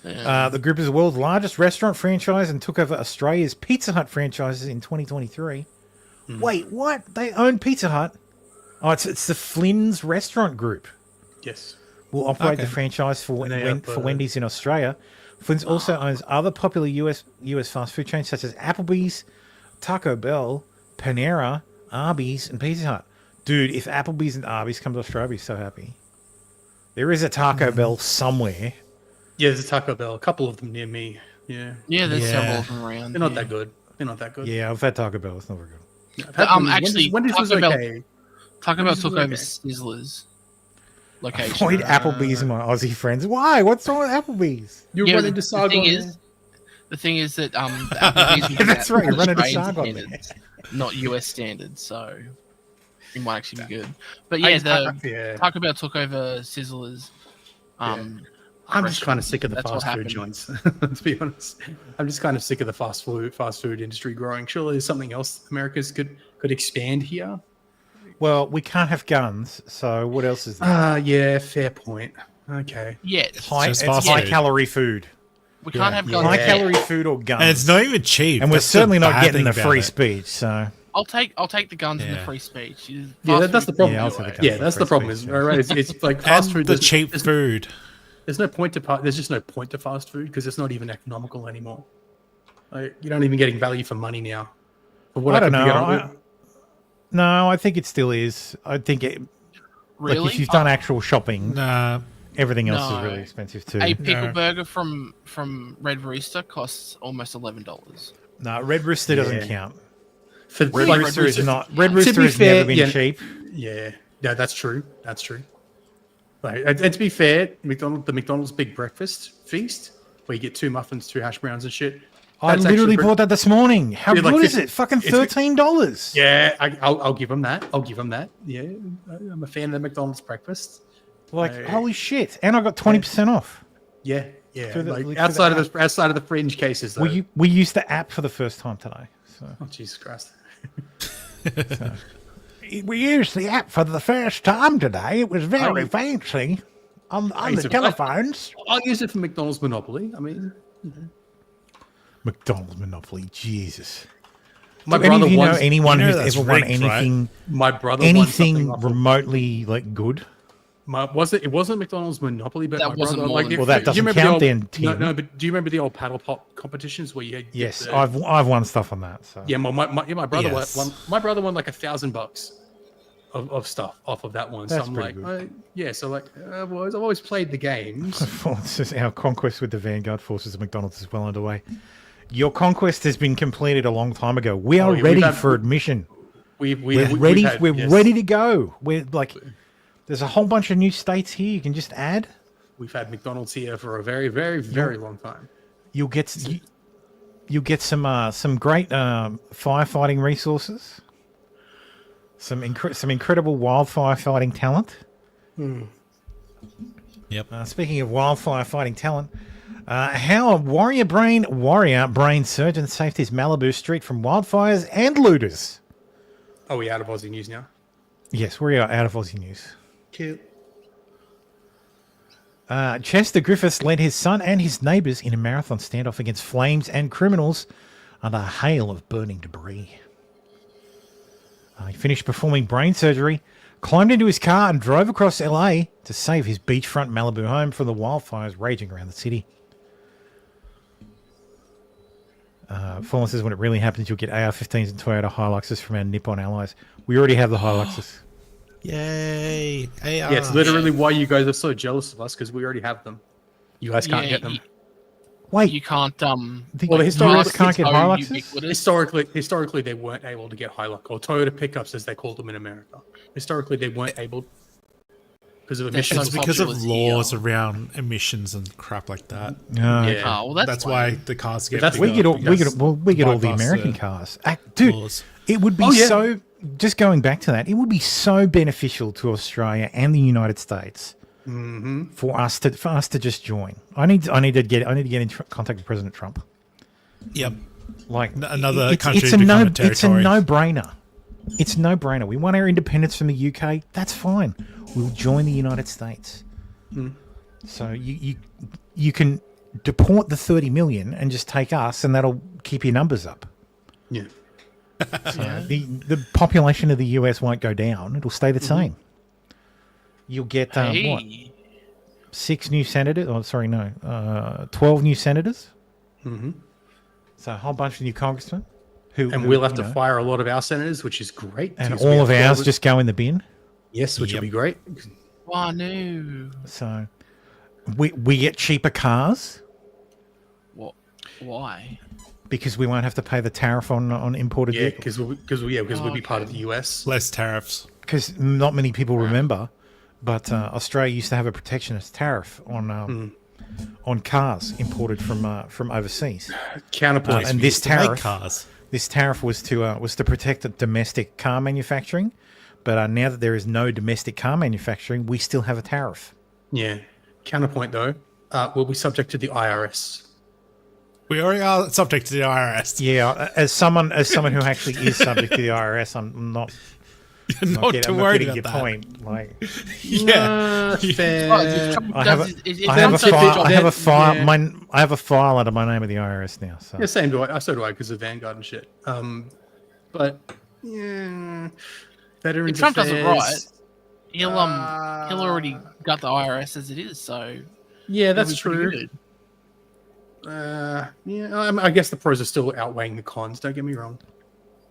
Yeah. The group is the world's largest restaurant franchise and took over Australia's Pizza Hut franchises in 2023. Wait, what? They own Pizza Hut? Oh, it's the Flynn's Restaurant Group. Yes. Will operate Okay. the franchise for And they have, for Wendy's in Australia. Flynn's also owns other popular US fast food chains such as Applebee's, Taco Bell, Panera, Arby's, and Pizza Hut. Dude, if Applebee's and Arby's come to Australia, I'd be so happy. There is a Taco Bell somewhere. Yeah, there's a Taco Bell. A couple of them near me. Yeah. Yeah, there's Yeah. several of them around. They're not yeah. that good. They're not that good. Yeah, I've had Taco Bell. It's not very good. I've had Wendy's. Actually, Wendy's was Taco Bell- okay. Taco Bell Wendy's took was over okay. Sizzler's location. Avoid Applebee's and my Aussie friends. Why? What's wrong with Applebee's? You Yeah, run the- into the Sargon. thing is- The thing is that the Applebee's Yeah, that's right, you run into Australian Sargon standards, not US standards, so it might actually be good. But yeah, yeah. Taco Bell took over Sizzler's. I'm just kind of sick of the That's what fast food happened. joints. To be honest, I'm just kind of sick of the fast food industry growing. Surely there's something else America's could expand here. Well, we can't have guns, so what else is there? Yeah, fair point. Okay. Yeah, It's just fast high food. calorie food. we can't have guns. High calorie food or guns. And it's not even cheap. And we're That's the certainly not bad getting thing the about free it. speech, so... I'll take the guns and the Yeah. free speech. Yeah, that's the problem. Yeah, I'll take the guns Yeah, for that's free the problem. speech, Is right? It's like fast And food. the there's- cheap there's- food. There's no point to there's just no point to fast food because it's not even economical anymore. Like, you're not even getting value for money now. For what I don't could know. get on with- No, I think it still is. I think it... Really? Like, if you've done actual shopping, Nah. everything else No. is really expensive too. A pickle No. burger from Red Rooster costs almost $11. No, Red Rooster doesn't count. For, Red like, Rooster is not. Red To Rooster be has fair, never been yeah. cheap. Yeah, that's true. That's true. Like, and to be fair, the McDonald's Big Breakfast Feast, where you get 2 muffins, 2 hash browns, and shit. I that's literally actually bought that this morning. How Yeah, like good is 50 it? Fucking it's- $13. Yeah, I'll give them that. I'll give them that. Yeah, I'm a fan of the McDonald's breakfast. Like, holy shit! And I got 20% off. Yeah. For the- Like, for the outside app. of the fringe cases, though. We used the app for the first time today. So. Oh, Jesus Christ. We used the app for the first time today. It was very Oh. fancy on use the it- telephones. I'll use it for McDonald's Monopoly. I mean, McDonald's Monopoly, Jesus. my Do any brother of you know won. anyone you know who's that's ever won rigged, right? anything, My brother won anything something off of- remotely like good? It wasn't McDonald's Monopoly, but That my wasn't brother, more like, than- if- Well, that do you doesn't remember the count old- then, No, Tim. but do you remember the old paddle pop competitions where you had Yes, the- I've won stuff on that. So. Yeah, my brother Yes. won. My brother won like $1,000 of stuff off of that one. That's so I'm pretty like, good. yeah. So like, I've always played the games. Our conquest with the Vanguard forces of McDonald's is well underway. Your conquest has been completed a long time ago. We are we've ready had- for admission. We're We're ready to go. We're like, there's a whole bunch of new states here. You can just add. We've had McDonald's here for a very, very, very long time. You'll get some great firefighting resources. Some incredible wildfire fighting talent. Yep. Speaking of wildfire fighting talent, how a warrior brain surgeon saved his Malibu street from wildfires and looters. Are we out of Aussie news now? Yes, we are out of Aussie news. Cute. Chester Griffiths led his son and his neighbours in a marathon standoff against flames and criminals under a hail of burning debris. He finished performing brain surgery, climbed into his car and drove across LA to save his beachfront Malibu home from the wildfires raging around the city. Fallen says when it really happens, you'll get AR-15s and Toyota Hiluxes from our Nippon allies. We already have the Hiluxes. Yay. Yeah, it's literally why you guys are so jealous of us because we already have them. You guys can't get them. Wait, You can't. the historically- Hiluxes can't get so Hiluxes? Historically, they weren't able to get Hilux or Toyota pickups as they called them in America. Historically, they weren't able because of emissions. It's because of popular laws here. around emissions and crap like that. Yeah. Oh, well, That's why the cars get that's- bigger. We get all the bypass American cars. Dude, laws. it would be Oh, yeah. so. Just going back to that, it would be so beneficial to Australia and the United States for us to just join. I need to get in contact with President Trump. Yep. Like Another country it's a become a it's a territory. no-brainer. It's a no-brainer. We want our independence from the UK. That's fine. We'll join the United States. So you can deport the 30 million and just take us, and that'll keep your numbers up. Yeah. So the population of the US won't go down. It'll stay the same. You'll get what? 6 new senators? Oh, sorry, no. 12 new senators. So a whole bunch of new congressmen. And we'll have to fire a lot of our senators, which is great. And because we all of have ours just go in the bin. Yes, which will be great. Oh, no. So we get cheaper cars What? Why? because we won't have to pay the tariff on imported Yeah, vehicles. because we'll be part of the US. Less tariffs. Because not many people remember, but Australia used to have a protectionist tariff on cars imported from overseas. Counterpoint. And this To make tariff, cars. this tariff was to protect the domestic car manufacturing. But now that there is no domestic car manufacturing, we still have a tariff. Yeah. Counterpoint though, will be subject to the IRS. We already are subject to the IRS. Yeah, as someone who actually is subject to the IRS, I'm not. Not I'm too not worried getting about your that. point. Like, Yeah. Fair. I have a file under my name of the IRS now. So Yeah, same do I. So do I because of Vanguard and shit. But yeah, Veterans If Trump does it Affairs, right, he'll already got the IRS as it is. So yeah, it'll that's be pretty true. good. Yeah, I guess the pros are still outweighing the cons. Don't get me wrong.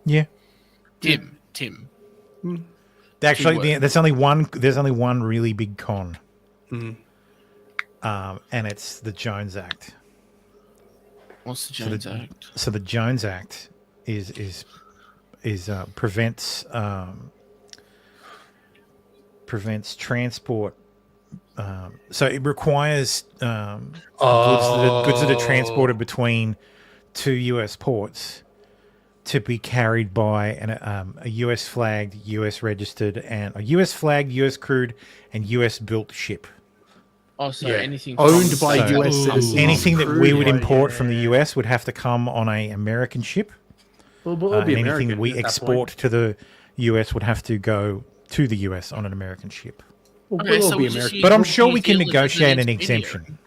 yeah. Tim. Actually, there's only one really big con, and it's the Jones Act. What's the Jones Act? So the Jones Act prevents transport. So it requires goods that are transported between two U.S. ports to be carried by a U.S. flagged, U.S. registered, and a U.S. flagged, U.S. crewed, and U.S. built ship. Oh, so anything owned by U.S. citizens. Anything that we would import from the U.S. would have to come on an American ship. Well, it'll be and anything American that we at that export point. to the U.S. would have to go to the U.S. on an American ship. Well, Okay, we'll so be we just American. use But I'm New sure we can Zealand as an negotiate an intermediary. exemption.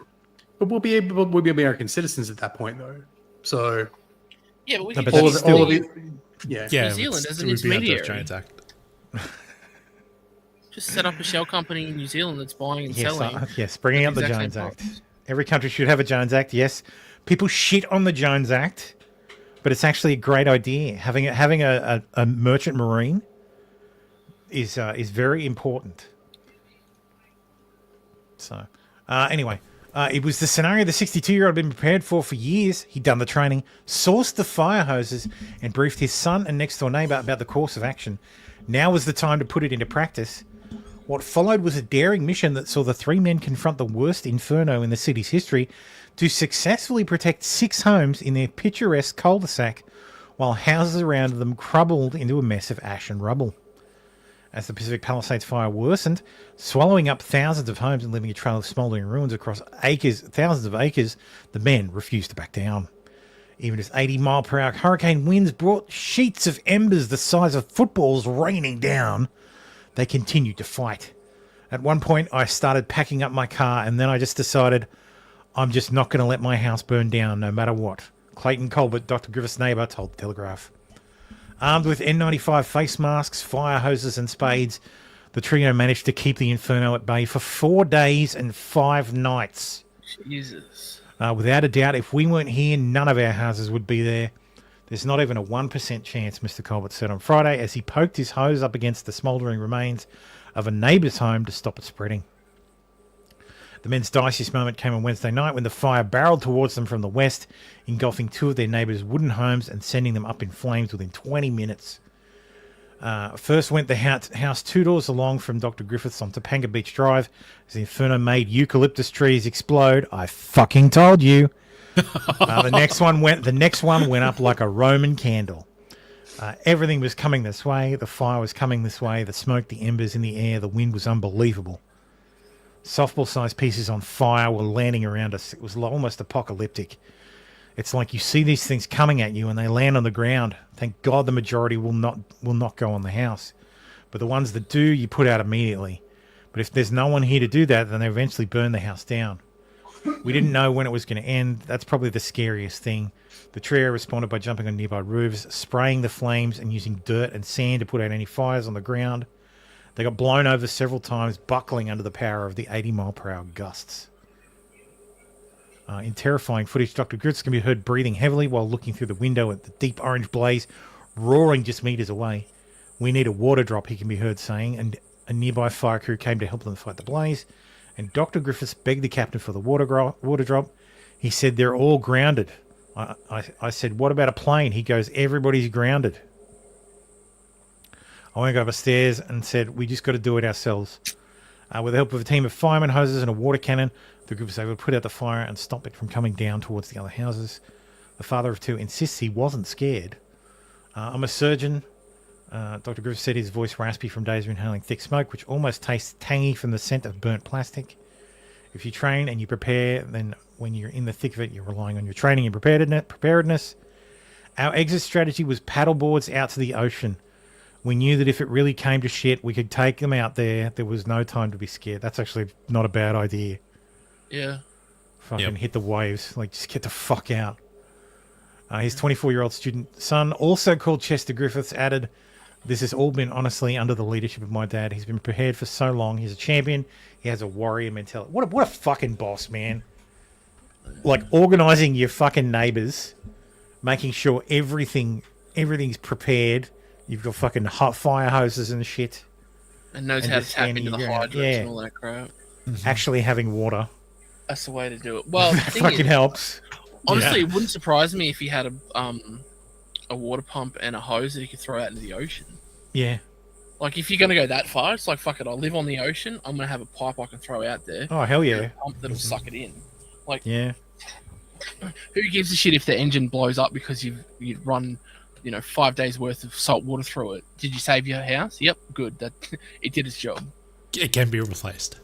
But we'll be American citizens at that point, though. So Yeah, but we No, can but all that's of, all of still- it. Yeah. Yeah, New Zealand as an it would be under the intermediary. Jones Act. Just set up a shell company in New Zealand that's buying and Yes, selling. yes, bringing up the exact Jones same Act. products. Every country should have a Jones Act. Yes, people shit on the Jones Act, but it's actually a great idea. Having a merchant marine is very important. So, anyway, it was the scenario the 62-year-old had been prepared for years. He'd done the training, sourced the fire hoses, and briefed his son and next-door neighbour about the course of action. Now was the time to put it into practice. What followed was a daring mission that saw the three men confront the worst inferno in the city's history to successfully protect 6 homes in their picturesque cul-de-sac while houses around them crumbled into a mess of ash and rubble. As the Pacific Palisades fire worsened, swallowing up thousands of homes and leaving a trail of smouldering ruins across thousands of acres, the men refused to back down. Even as 80-mile-per-hour hurricane winds brought sheets of embers the size of footballs raining down, they continued to fight. At one point, I started packing up my car, and then I just decided I'm just not going to let my house burn down no matter what. Clayton Colbert, Dr. Griffith's neighbour, told the Telegraph. Armed with N95 face masks, fire hoses and spades, the trio managed to keep the inferno at bay for 4 days and 5 nights. Jesus. Without a doubt, if we weren't here, none of our houses would be there. There's not even a 1% chance, Mr. Colbert said on Friday as he poked his hose up against the smouldering remains of a neighbour's home to stop it spreading. The men's diciest moment came on Wednesday night when the fire barreled towards them from the west, engulfing 2 of their neighbours' wooden homes and sending them up in flames within 20 minutes. First went the house 2 doors along from Dr. Griffith's on Topanga Beach Drive as the inferno made eucalyptus trees explode. I fucking told you. The next one went up like a Roman candle. Everything was coming this way. The fire was coming this way. The smoke, the embers in the air, the wind was unbelievable. Softball-sized pieces on fire were landing around us. It was almost apocalyptic. It's like you see these things coming at you and they land on the ground. Thank God the majority will not go on the house. But the ones that do, you put out immediately. But if there's no one here to do that, then they eventually burn the house down. We didn't know when it was going to end. That's probably the scariest thing. The trio responded by jumping on nearby roofs, spraying the flames and using dirt and sand to put out any fires on the ground. They got blown over several times, buckling under the power of the 80-mile-per-hour gusts. In terrifying footage, Dr. Griffiths can be heard breathing heavily while looking through the window at the deep orange blaze, roaring just meters away. We need a water drop, he can be heard saying, and a nearby fire crew came to help them fight the blaze. And Dr. Griffiths begged the captain for the water drop. He said, they're all grounded. I said, what about a plane? He goes, everybody's grounded. I went upstairs and said, we just got to do it ourselves. With the help of a team of firemen, hoses, and a water cannon, the group was able to put out the fire and stop it from coming down towards the other houses. The father of 2 insists he wasn't scared. I'm a surgeon. Dr. Griffiths said, his voice raspy from days of inhaling thick smoke, which almost tastes tangy from the scent of burnt plastic. If you train and you prepare, then when you're in the thick of it, you're relying on your training and preparedness. Our exit strategy was paddle boards out to the ocean. We knew that if it really came to shit, we could take them out there. There was no time to be scared. That's actually not a bad idea. Yeah. Fucking hit the waves. Like, just get the fuck out. His 24-year-old student son, also called Chester Griffiths, added, "This has all been honestly under the leadership of my dad. He's been prepared for so long. He's a champion. He has a warrior mentality." What a fucking boss, man. Like, organising your fucking neighbours, making sure everything's prepared. You've got fucking hot fire hoses and shit. And knows how to tap into the hydrants and all that crap. Actually having water. That's the way to do it. Well, that fucking helps. Honestly, it wouldn't surprise me if he had a water pump and a hose that he could throw out into the ocean. Yeah. Like, if you're going to go that far, it's like, fuck it, I live on the ocean, I'm going to have a pipe I can throw out there. Oh, hell yeah. And a pump that'll suck it in. Like, yeah. Who gives a shit if the engine blows up because you've run, 5 days worth of salt water through it? Did you save your house? Yep, good. That it did its job. It can be replaced.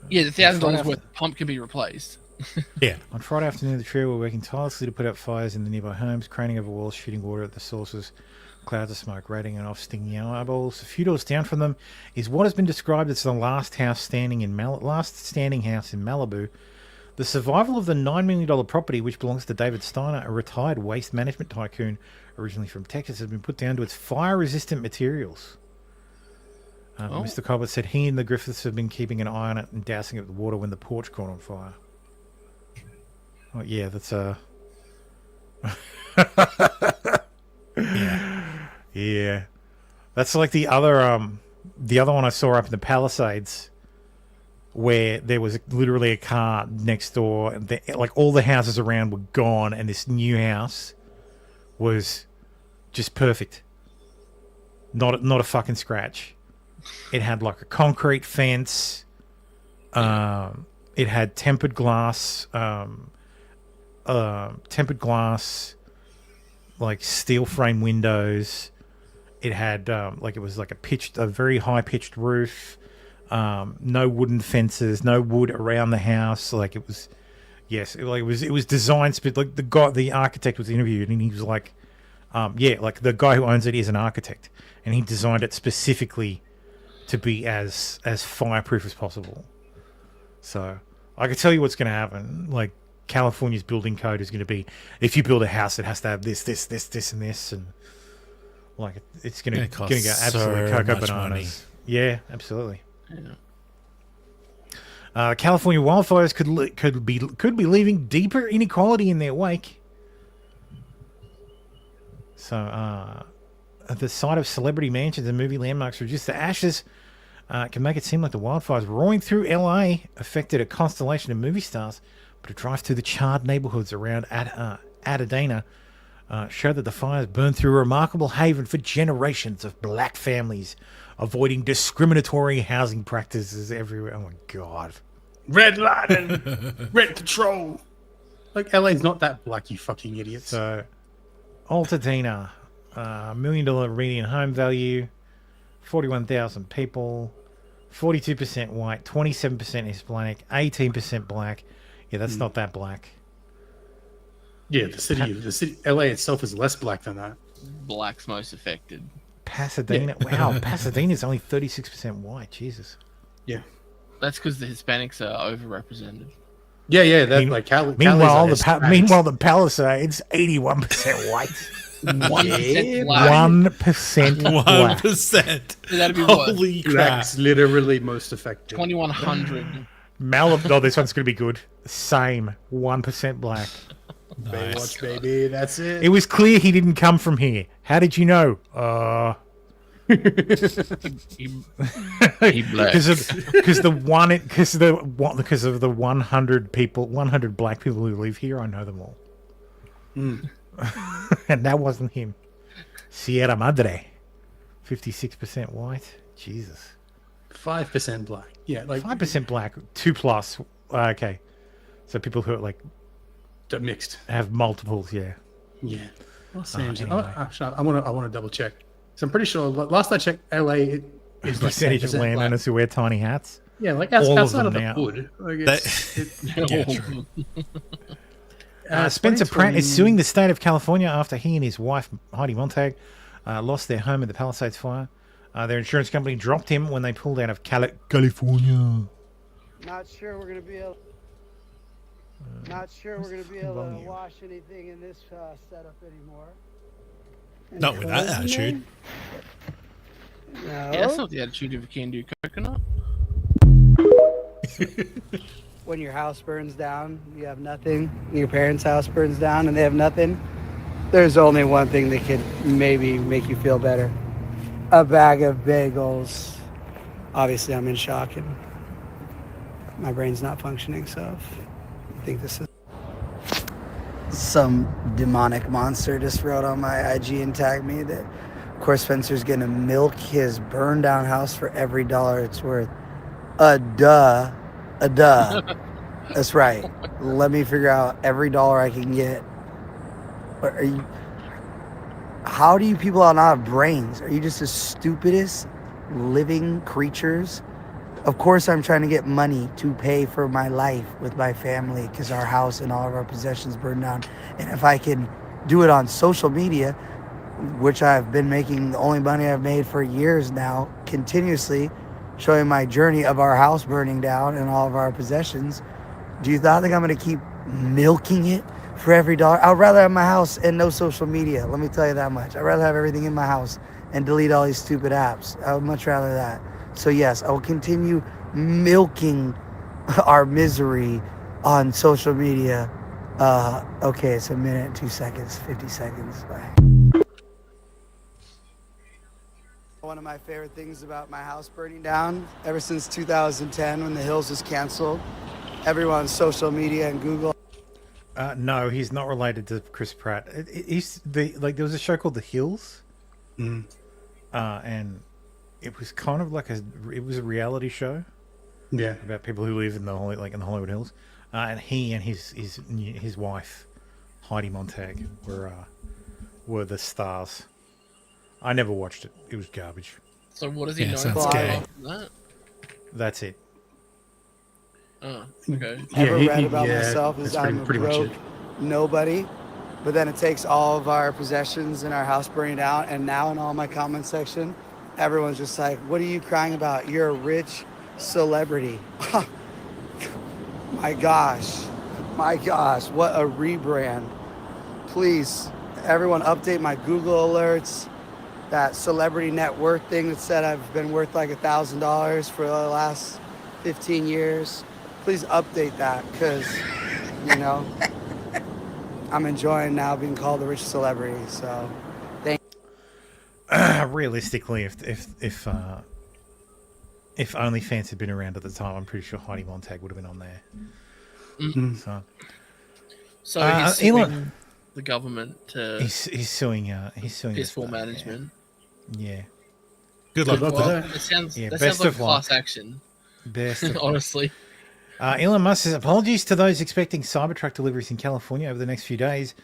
Yeah, the $1,000 worth of pump can be replaced. Yeah. On Friday afternoon, the trio were working tirelessly to put out fires in the nearby homes, craning over walls, shooting water at the sources, clouds of smoke, rating and off stinging eyeballs. A few doors down from them is what has been described as the last standing house in Malibu. The survival of the $9 million property, which belongs to David Steiner, a retired waste management tycoon originally from Texas, has been put down to its fire-resistant materials. Mr. Colbert said he and the Griffiths have been keeping an eye on it and dousing it with water when the porch caught on fire. Oh, yeah, that's yeah. That's like the other one I saw up in the Palisades, where there was literally a car next door, and like all the houses around were gone, and this new house was just perfect. Not a fucking scratch. It had like a concrete fence. It had tempered glass, like steel frame windows. It had it was like a very high pitched roof. No wooden fences, no wood around the house. Like it was, it was designed. Like the architect was interviewed, and he was like, like the guy who owns it is an architect, and he designed it specifically to be as fireproof as possible. So I can tell you what's going to happen. Like California's building code is going to be, if you build a house, it has to have this, and this, and like it's going to go absolutely cocoa bananas. Money. Yeah, absolutely. Yeah. California wildfires could be leaving deeper inequality in their wake. So, at the sight of celebrity mansions and movie landmarks reduced to ashes, can make it seem like the wildfires roaring through LA affected a constellation of movie stars. But a drive through the charred neighborhoods around Altadena showed that the fires burned through a remarkable haven for generations of black families, avoiding discriminatory housing practices everywhere. Oh my God. Red light and red patrol. Like, LA's not that black, you fucking idiots. So, Altadena, $1 million median home value, 41,000 people, 42% white, 27% Hispanic, 18% black. Yeah, that's not that black. Yeah, the city, LA itself is less black than that. Black's most affected. Pasadena, wow, Pasadena's only 36% white. Jesus. Yeah, that's because the Hispanics are overrepresented. Yeah, that's like meanwhile, the Palisades, 81% white. 1% black. 1% black. 1%. That'd be holy crap. Black's literally most affected. 2,100. Malibu. No, this one's going to be good. Same. 1% black. Nice. Baywatch, baby. That's it. It was clear he didn't come from here. How did you know? He black. Because of the 100 black people who live here, I know them all. And that wasn't him. Sierra Madre, 56% white. Jesus. 5% black. Yeah, like 5% black. 2+. Okay, so people who are like mixed have multiples. Yeah. Yeah. Anyway. Actually, I want to double check. So I'm pretty sure last I checked, LA is like percentage of landowners who wear tiny hats. Yeah, like all outside of the them hood. Like Spencer Pratt is suing the state of California after he and his wife, Heidi Montag, lost their home in the Palisades fire. Their insurance company dropped him when they pulled out of California. Not sure we're going to be able. Not sure we're going to be able to wash anything in this setup anymore. Not with that attitude. No. Yeah, that's not the attitude of a can-do coconut. When your house burns down, you have nothing. Your parents' house burns down and they have nothing. There's only one thing that could maybe make you feel better. A bag of bagels. Obviously, I'm in shock and my brain's not functioning, so I think this is some demonic monster just wrote on my IG and tagged me that, of course, Spencer's gonna milk his burned down house for every dollar it's worth. A duh. That's right. Let me figure out every dollar I can get. Are you? How do you people not have brains? Are you just the stupidest living creatures? Of course, I'm trying to get money to pay for my life with my family because our house and all of our possessions burned down. And if I can do it on social media, which I've been making the only money I've made for years now, continuously showing my journey of our house burning down and all of our possessions, do you not think I'm going to keep milking it for every dollar? I'd rather have my house and no social media. Let me tell you that much. I'd rather have everything in my house and delete all these stupid apps. I would much rather that. So yes, I will continue milking our misery on social media. Okay, it's a minute, 2 seconds, 50 seconds. Bye. One of my favorite things about my house burning down, ever since 2010 when The Hills was canceled, everyone on social media and Google. No, he's not related to Chris Pratt. There was a show called The Hills, and it was kind of like a reality show, about people who live in the Hollywood Hills, and he and his wife, Heidi Montag, were the stars. I never watched it. It was garbage. So what is he known sounds for gay. after that? That's it. Oh, okay. Ever read about myself is I'm a broke nobody, but then it takes all of our possessions and our house burning down, and now in all my comment section, everyone's just like, what are you crying about? You're a rich celebrity. My gosh, what a rebrand. Please, everyone update my Google alerts. That celebrity net worth thing that said I've been worth like $1,000 for the last 15 years. Please update that because, I'm enjoying now being called a rich celebrity. So, thank you. Realistically, if OnlyFans had been around at the time, I'm pretty sure Heidi Montag would have been on there. Mm-hmm. So he's suing Elon, the government to he's suing peaceful management. Yeah. Good luck with Well, that. that sounds Best like of a class luck. action. Best of luck. Honestly. Elon Musk says, apologies to those expecting Cybertruck deliveries in California over the next few days.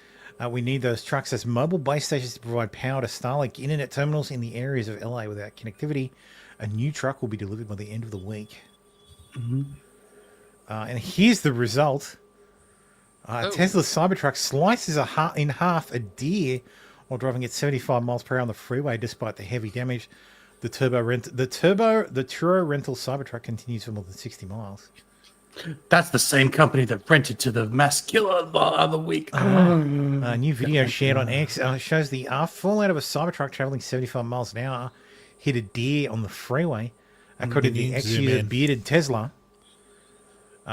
We need those trucks as mobile base stations to provide power to Starlink internet terminals in the areas of LA without connectivity. A new truck will be delivered by the end of the week. And here's the result. Tesla's Cybertruck slices in half a deer while driving at 75 miles per hour on the freeway despite the heavy damage. The Turo rental Cybertruck continues for more than 60 miles. That's the same company that rented to the mass killer the other week. A new video shared on X shows the fallout of a Cybertruck traveling 75 miles an hour hit a deer on the freeway. According to the X-user bearded Tesla,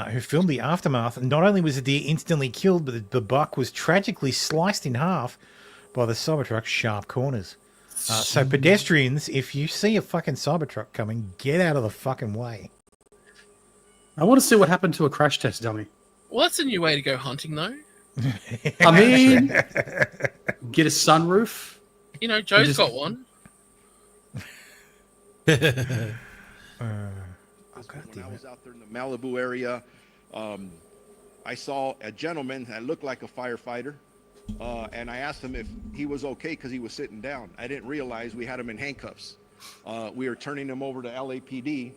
who filmed the aftermath, not only was the deer instantly killed, but the buck was tragically sliced in half by the Cybertruck's sharp corners. So pedestrians, if you see a fucking Cybertruck coming, get out of the fucking way. I want to see what happened to a crash test dummy. Well, that's a new way to go hunting, though. I mean, get a sunroof. Joe's got one. When I was out there in the Malibu area, I saw a gentleman that looked like a firefighter, and I asked him if he was okay because he was sitting down. I didn't realize we had him in handcuffs. We were turning him over to LAPD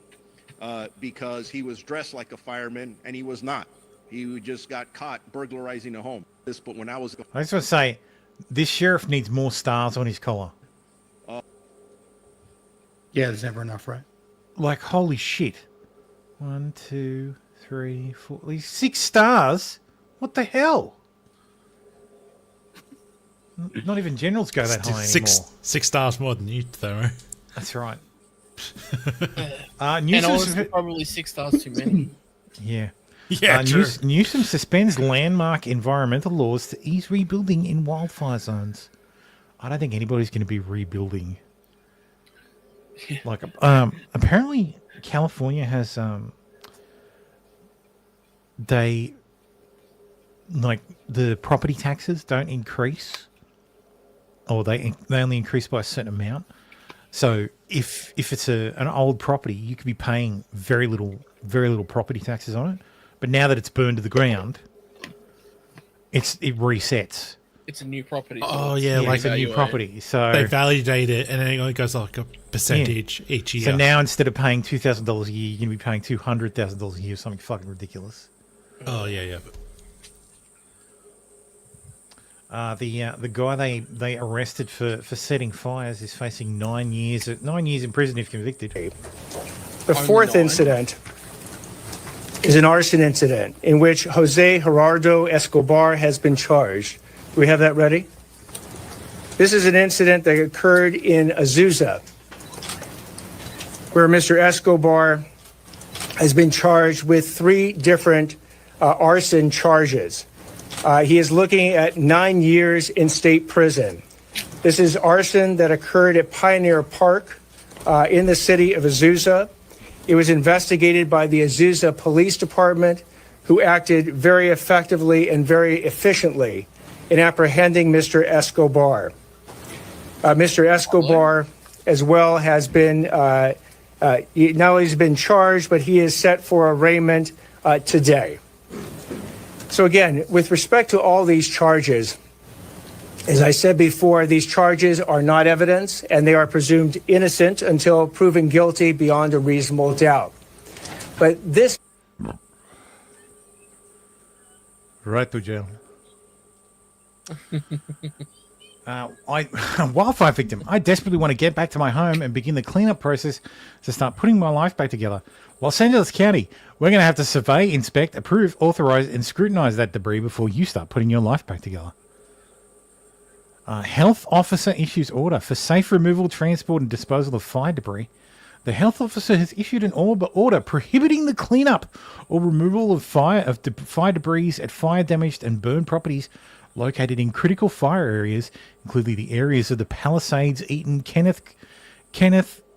because he was dressed like a fireman, and he was not. He just got caught burglarizing a home. this, but when I was I just want to say, this sheriff needs more stars on his collar. Yeah, there's never enough, right? Like, holy shit. 1, 2, 3, 4. These 6 stars? What the hell? Not even generals go that high anymore. 6 stars more than you, though. That's right. And also probably 6 stars too many. Yeah. Yeah, true. Newsom suspends landmark environmental laws to ease rebuilding in wildfire zones. I don't think anybody's going to be rebuilding. Like, apparently California has the property taxes don't increase, or they only increase by a certain amount. So if it's an old property, you could be paying very little property taxes on it. But now that it's burned to the ground, it resets. It's a new property. Oh yeah, like it's a new property. So they validate it, and then it only goes like a percentage each year. So now instead of paying $2,000 a year, you're going to be paying $200,000 a year, something fucking ridiculous. Oh yeah. The guy they arrested for setting fires is facing 9 years in prison if convicted. The fourth incident is an arson incident in which Jose Gerardo Escobar has been charged. Do we have that ready? This is an incident that occurred in Azusa, where Mr. Escobar has been charged with 3 different arson charges. He is looking at 9 years in state prison. This is arson that occurred at Pioneer Park in the city of Azusa. It was investigated by the Azusa Police Department, who acted very effectively and very efficiently in apprehending Mr. Escobar. Mr. Escobar, as well, has been not only has been charged, but he is set for arraignment today. So again, with respect to all these charges, as I said before, these charges are not evidence, and they are presumed innocent until proven guilty beyond a reasonable doubt. But this... Right to jail. Wildfire victim. I desperately want to get back to my home and begin the cleanup process to start putting my life back together. Los Angeles County, we're going to have to survey, inspect, approve, authorize, and scrutinize that debris before you start putting your life back together. Health officer issues order for safe removal, transport, and disposal of fire debris. The health officer has issued an order prohibiting the cleanup or removal of fire debris at fire-damaged and burned properties located in critical fire areas, including the areas of the Palisades, Eaton, Kenneth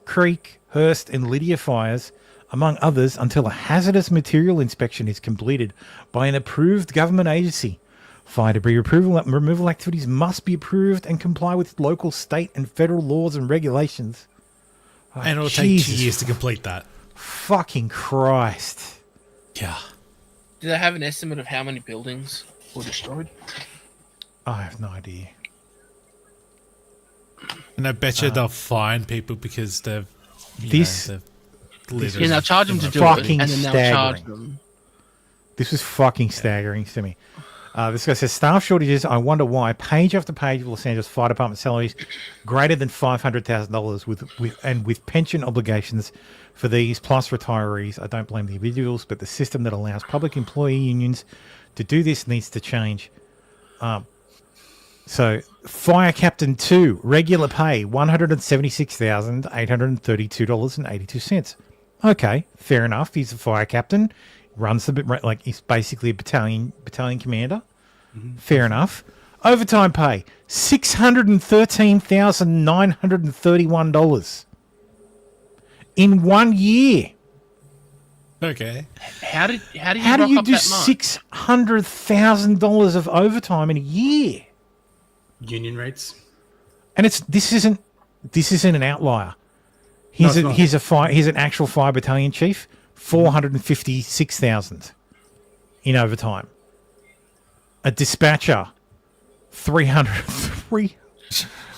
Creek, Hearst, and Lydia fires, among others, until a hazardous material inspection is completed by an approved government agency. Fire debris removal activities must be approved and comply with local, state, and federal laws and regulations. Oh, and it'll take years to complete that. Fucking Christ. Yeah. Do they have an estimate of how many buildings were destroyed? I have no idea. And I bet you they'll fine people because they've... Yeah, they'll charge them to do it, and then they'll charge them. This was fucking staggering to me. This guy says, staff shortages, I wonder why. Page after page of Los Angeles Fire Department salaries greater than $500,000 with pension obligations for these, plus retirees. I don't blame the individuals, but the system that allows public employee unions to do this needs to change. So, Fire Captain 2, regular pay, $176,832.82. Okay, fair enough. He's a fire captain. Runs the bit like he's basically a battalion commander. Mm-hmm. Fair enough. Overtime pay $613,931 in 1 year. Okay. How do you do $600,000 of overtime in a year? Union rates. And this isn't an outlier. He's an actual fire battalion chief. $456,000 in overtime. A dispatcher, $303.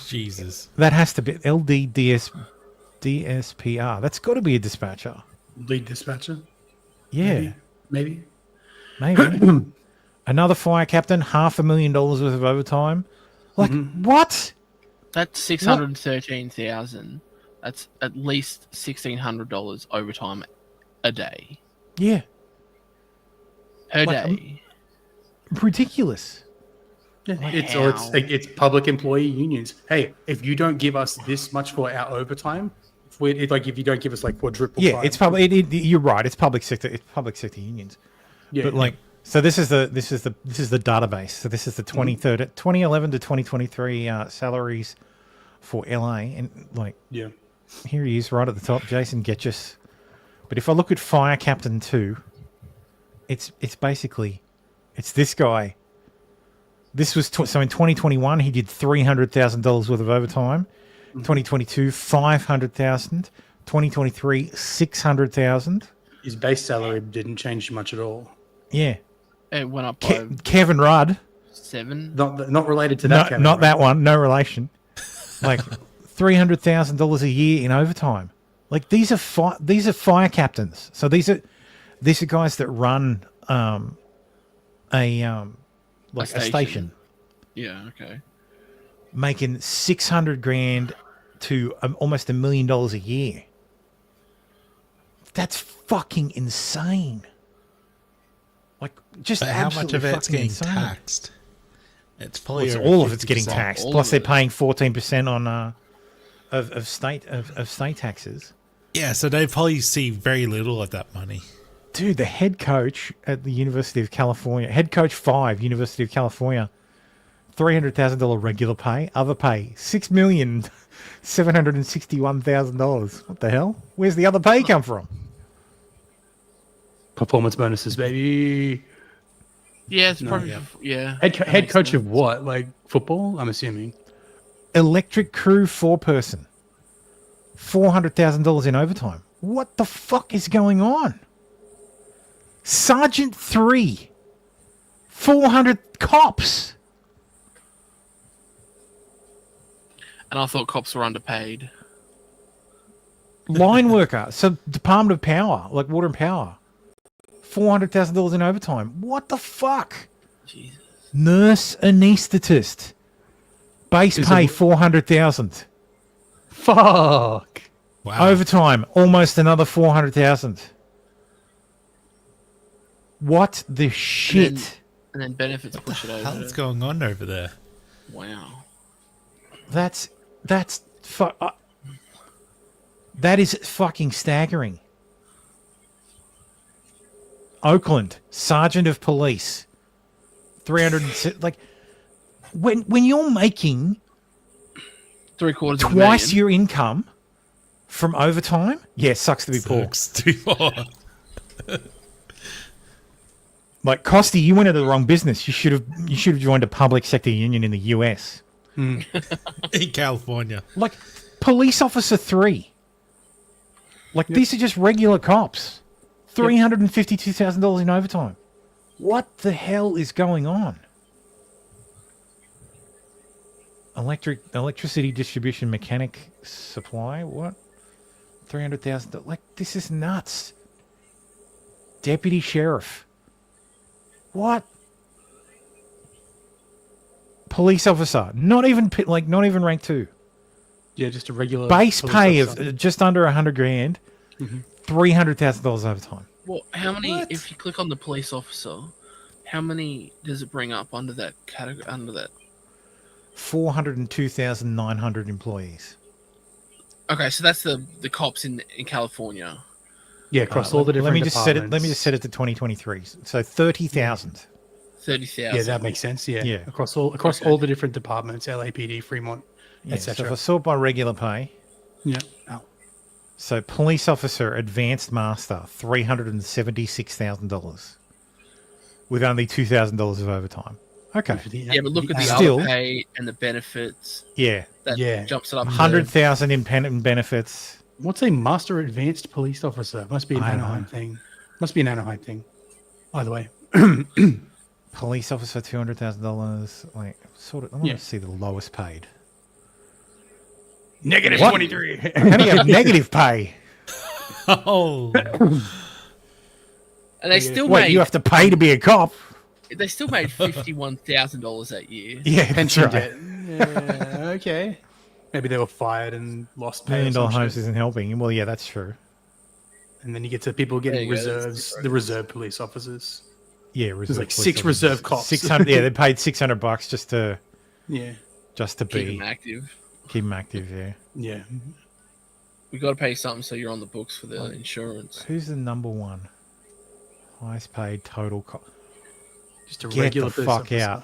Jesus. That has to be DSPR. That's got to be a dispatcher. Lead dispatcher. Yeah. Maybe. A Another fire captain, $500,000 worth of overtime. Like, what? That's 613,000. That's at least $1,600 overtime a day. Yeah. Per Like, day. Ridiculous. Yeah, it's public employee unions. Hey, if you don't give us this much for our overtime, if you don't give us like quadruple. Yeah, time, it's public. You're right. It's public sector. It's public sector unions. Yeah, but like, so this is the database. So this is the 2011 to 2023 salaries for LA, and like, here he is right at the top, Jason Getchus. But if I look at Fire Captain 2, it's basically this guy. This was so in 2021 he did $300,000 worth of overtime. 2022 $500,000. 2023 $600,000. His base salary didn't change much at all. Yeah, it went up by Kevin Rudd. 7. Not related to that. Kevin Not Rudd. that one. No relation. Like $300,000 a year in overtime. Like these are fire captains. So these are guys that run a station. Yeah. Okay. Making $600,000 to almost $1 million a year. That's fucking insane. Like, just but how much of it's getting insane. taxed? It's probably all of it's getting taxed. All Plus, they're paying 14% on of state taxes. Yeah, so they probably see very little of that money. Dude, the head coach at the University of California, head coach 5, University of California, $300,000 regular pay, other pay $6,761,000. What the hell? Where's the other pay come from? Performance bonuses, baby. Yeah, it's probably Head coach of what? Like football? I'm assuming. Electric crew 4-person, $400,000 in overtime. What the fuck is going on? Sergeant 3, 400 cops. And I thought cops were underpaid. Line worker, so Department of Power, like Water and Power, $400,000 in overtime. What the fuck? Jesus. Nurse anesthetist, base pay $400,000. Fuck. Wow. Overtime, almost another $400,000. What the shit? And then benefits push it over. What's going on over there? Wow. That is fucking staggering. Oakland, Sergeant of Police, 300. Like, when you're making $750,000 twice your income from overtime, yeah, sucks to be poor. Like, Costy, you went into the wrong business. You should have joined a public sector union in the US. In California. Like, police officer 3. Like, these are just regular cops. $352,000 in overtime. What the hell is going on? Electricity distribution mechanic supply. What? $300,000. Like, this is nuts. Deputy sheriff. What? Police officer. Not even rank 2. Yeah, just a regular base police pay officer. of just under $100,000. $300,000 overtime. Well, how many? If you click on the police officer, how many does it bring up under that category? Under that, 402,900 employees. okay, so that's the cops in California. Yeah, across all the different Let me just set it. departments. Let me just set it to 2023. So 30,000. 30,000. Yeah, that makes sense. Yeah, Yeah. across all the different departments, LAPD, Fremont, Yeah, so if etc. I sort by regular pay. Yeah. Oh. So police officer, advanced master, $376,000, with only $2,000 of overtime. Okay. Yeah, but look at the Still, other pay and the benefits. Yeah. That jumps it up. 100,000 in benefits. What's a master advanced police officer? Must be an I don't Anaheim know. thing. Must be an Anaheim thing. Either way. Police officer, $200,000. Like, sort of. I want to see the lowest paid. Negative What? 23. How do you have negative pay? Oh. And they still Wait, made. you have to pay to be a cop? They still made $51,000 that year. Yeah, that's Pension right. debt. Yeah, okay. Maybe they were fired and lost pay. $1 million or some homes shit. isn't helping. Well, yeah, that's true. And then you get to people There getting you go, that's reserves, different. the reserve police officers. Yeah, There's like police 6 officers. reserve cops. 600. Yeah, they paid $600 just to Yeah. Keep them active. keep them active. Yeah. Yeah. We got to pay something so you're on the books for the insurance. Who's the number one highest paid total? Just a Get regular the police fuck officer. out.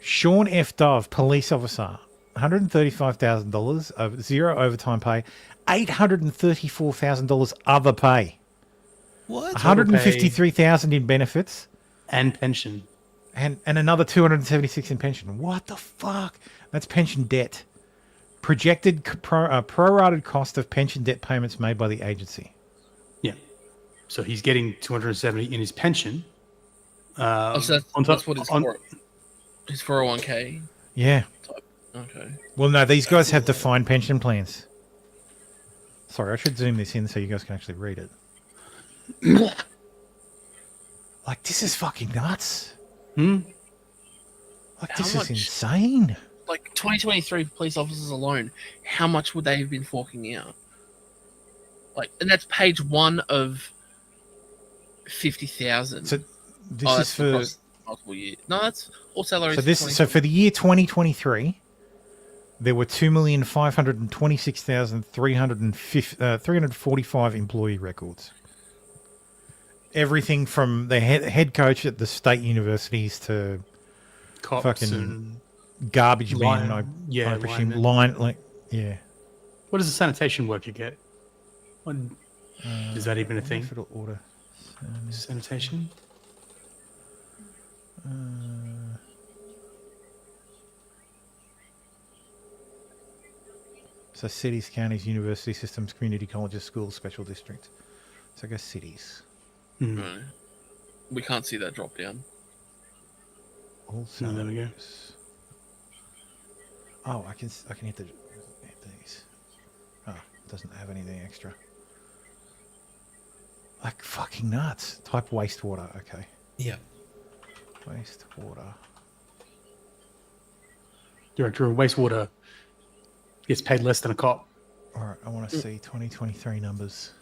Sean F. Dove, police officer, $135,000 of 0 overtime pay, $834,000 other pay. What? $153,000 in benefits And pension. and another $276 in pension. What the fuck? That's pension debt. Projected prorated cost of pension debt payments made by the agency. Yeah. So he's getting 270 in his pension. Oh, so that's what it's for. His 401k. Yeah. Okay. Well, no, these guys have defined pension plans. Sorry, I should zoom this in so you guys can actually read it. Like, this is fucking nuts. Like, How this much? is insane. Like 2023 police officers alone, how much would they have been forking out? Like, and that's page 1 of 50,000. So this is for multiple years. No, that's all salaries. so for the year 2023, there were 2,526,345 employee records. Everything from the head coach at the state universities to Cops fucking and garbage line- man. yeah, I presume linemen. yeah. What does the sanitation work you get? What, is that even a thing? Federal order. Sanitation? So cities, counties, university systems, community colleges, schools, special districts. So I guess cities. No. We can't see that drop down. Also, there we go. Oh, I can hit these. Oh, it doesn't have anything extra. Like fucking nuts. Type wastewater. Okay. Yeah. Wastewater. Director of wastewater gets paid less than a cop. All right, I want to see 2023 numbers.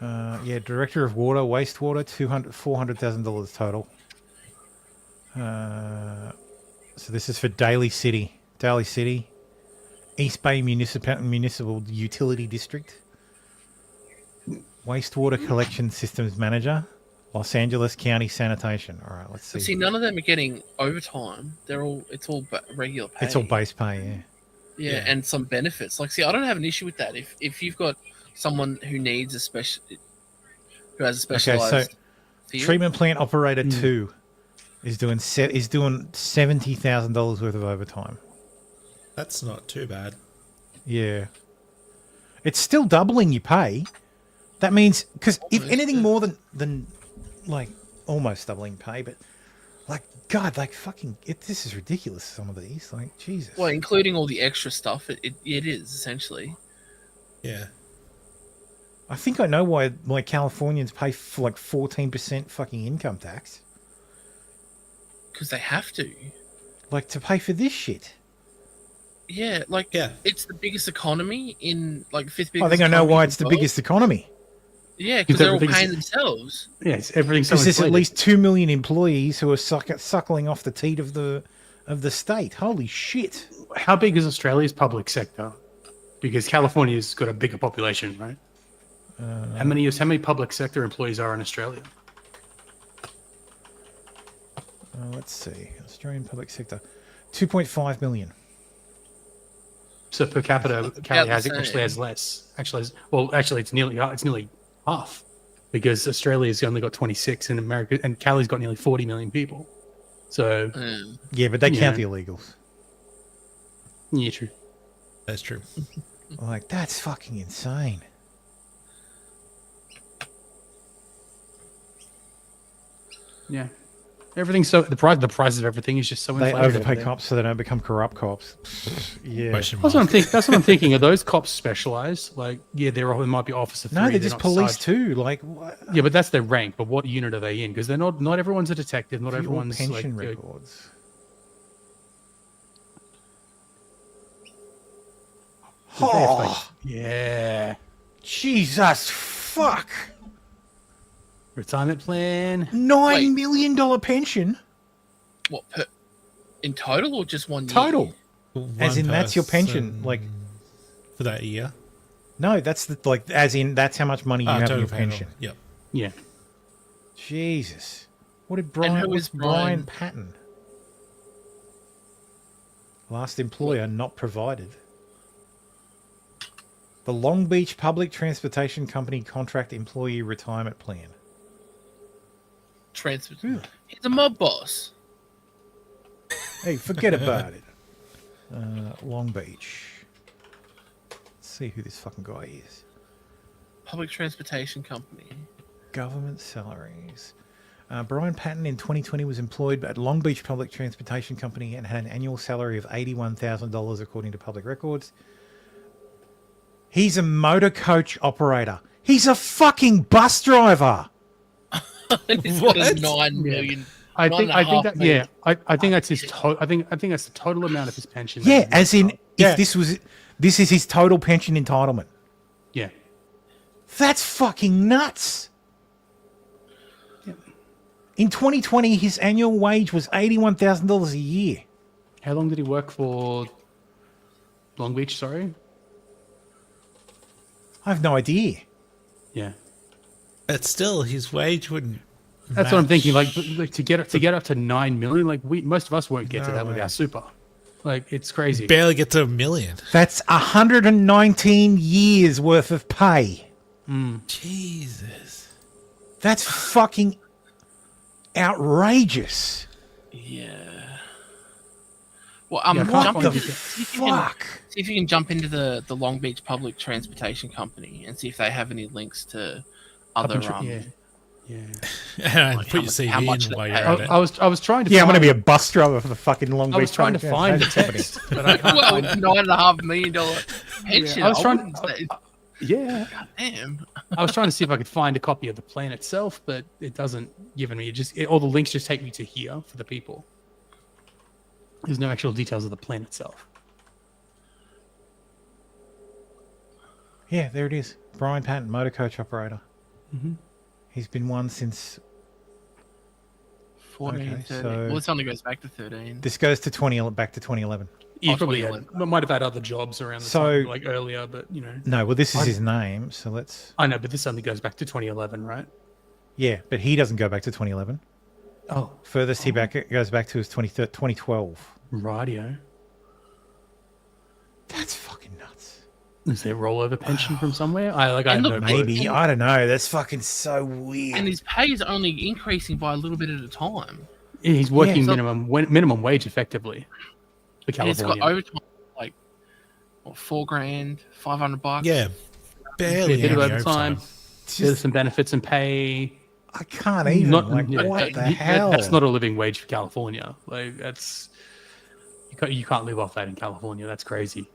Yeah, director of water, wastewater, $400,000 total. So this is for Daly City, East Bay Municipal Utility District, wastewater collection systems manager, Los Angeles County Sanitation. All right, let's see. See, none of them are getting overtime. It's all regular pay. It's all base pay, Yeah, and some benefits. Like, see, I don't have an issue with that. If you've got someone who needs who has a specialized Okay, so field. treatment plant operator 2 is doing $70,000 worth of overtime. That's not too bad. Yeah. It's still doubling your pay. That means, because if anything more than like almost doubling pay, but like, God, like fucking, this is ridiculous, some of these. Like, Jesus. Well, including all the extra stuff, it is essentially. Yeah. I think I know why like Californians pay for like 14% fucking income tax. Because they have to. Like, to pay for this shit. Yeah, it's the biggest economy in, like, fifth biggest. I think I know why it's the biggest economy. Yeah, because they're all paying themselves. Yeah, it's everything's Because there's at least 2 million employees who are suckling off the teat of the state. Holy shit! How big is Australia's public sector? Because California's got a bigger population, right? How many public sector employees are in Australia? Let's see. Australian public sector, 2.5 million. So per capita, Cali actually has less. Actually, it's nearly half, because Australia's only got 26 in America, and Cali's got nearly 40 million people. So yeah, but they count the illegals. Yeah, true. That's true. Like, that's fucking insane. Yeah. Everything's so the price of everything is just so They inflated. overpay cops so they don't become corrupt cops. Yeah. That's what I'm thinking. That's what I'm thinking. Are those cops specialized? Like, yeah, they might be officer 3. No, they're just not police sergeant. too. Like, what? Yeah, but that's their rank. But what unit are they in? Because they're not everyone's a detective. Not View all everyone's pension like, records. Oh, yeah. Jesus fuck. Retirement plan. $9 million pension. What in total or just one year? Total. As in, that's your pension, like for that year. No, that's as in that's how much money you have in your pension. Yep. Yeah. Jesus. What did And Brian? who What's is Brian? Brian Patton? Last employer not provided. The Long Beach Public Transportation Company Contract Employee Retirement Plan. He's a mob boss. Hey, forget about it. Long Beach. Let's see who this fucking guy is. Public transportation company. Government salaries. Brian Patton in 2020 was employed at Long Beach Public Transportation Company and had an annual salary of $81,000 according to public records. He's a motor coach operator. He's a fucking bus driver. He's got a 9 million. I think that million. I think that's his I think that's the total amount of his pension. Yeah, as in if this is his total pension entitlement. Yeah. That's fucking nuts. Yeah. In 2020, his annual wage was $81,000 a year. How long did he work for Long Beach, sorry? I have no idea. Yeah. But still, his wage wouldn't. That's what I'm thinking. Like to get up to 9 million, like most of us won't get to that with our super. Like it's crazy. Barely get to $1 million. That's 119 years worth of pay. Jesus. That's fucking outrageous. Yeah. Well, What the fuck? See if you can jump into the Long Beach Public Transportation Company and see if they have any links to other. And like put your CV in while you're at it. I was trying to. Yeah, I'm going to be a bus driver for the fucking Long Beach. I was trying to find the text, but I can't well, find it. $9.5 million pension. Yeah, I was trying. wouldn't say- Yeah. God damn. I was trying to see if I could find a copy of the plan itself, but it doesn't give me. All the links just take me to here for the people. There's no actual details of the plan itself. Yeah, there it is. Brian Patton, motor coach operator. Mm-hmm. He's been one since 14, Okay, 13. so- Well, this only goes back to 13. This goes to back to 2011. He Oh, probably 21. might have had other jobs around the So- time, like earlier, but you know. No, well, this is his name, so let's. I know, but this only goes back to 2011, right? Yeah, but he doesn't go back to 2011. Oh. Furthest he goes back to is 2012. Radio. That's fucking nuts. Is there rollover pension from somewhere? I And have look, no clue. Maybe, I don't know. That's fucking so weird. And his pay is only increasing by a little bit at a time. Yeah, he's working so- minimum wage effectively for And it's California. got overtime, like what, $4,000, $500. Yeah, barely a bit of any overtime. overtime. There's some benefits and pay. I can't even. What the hell? That's not a living wage for California. Like that's you can't live off that in California. That's crazy.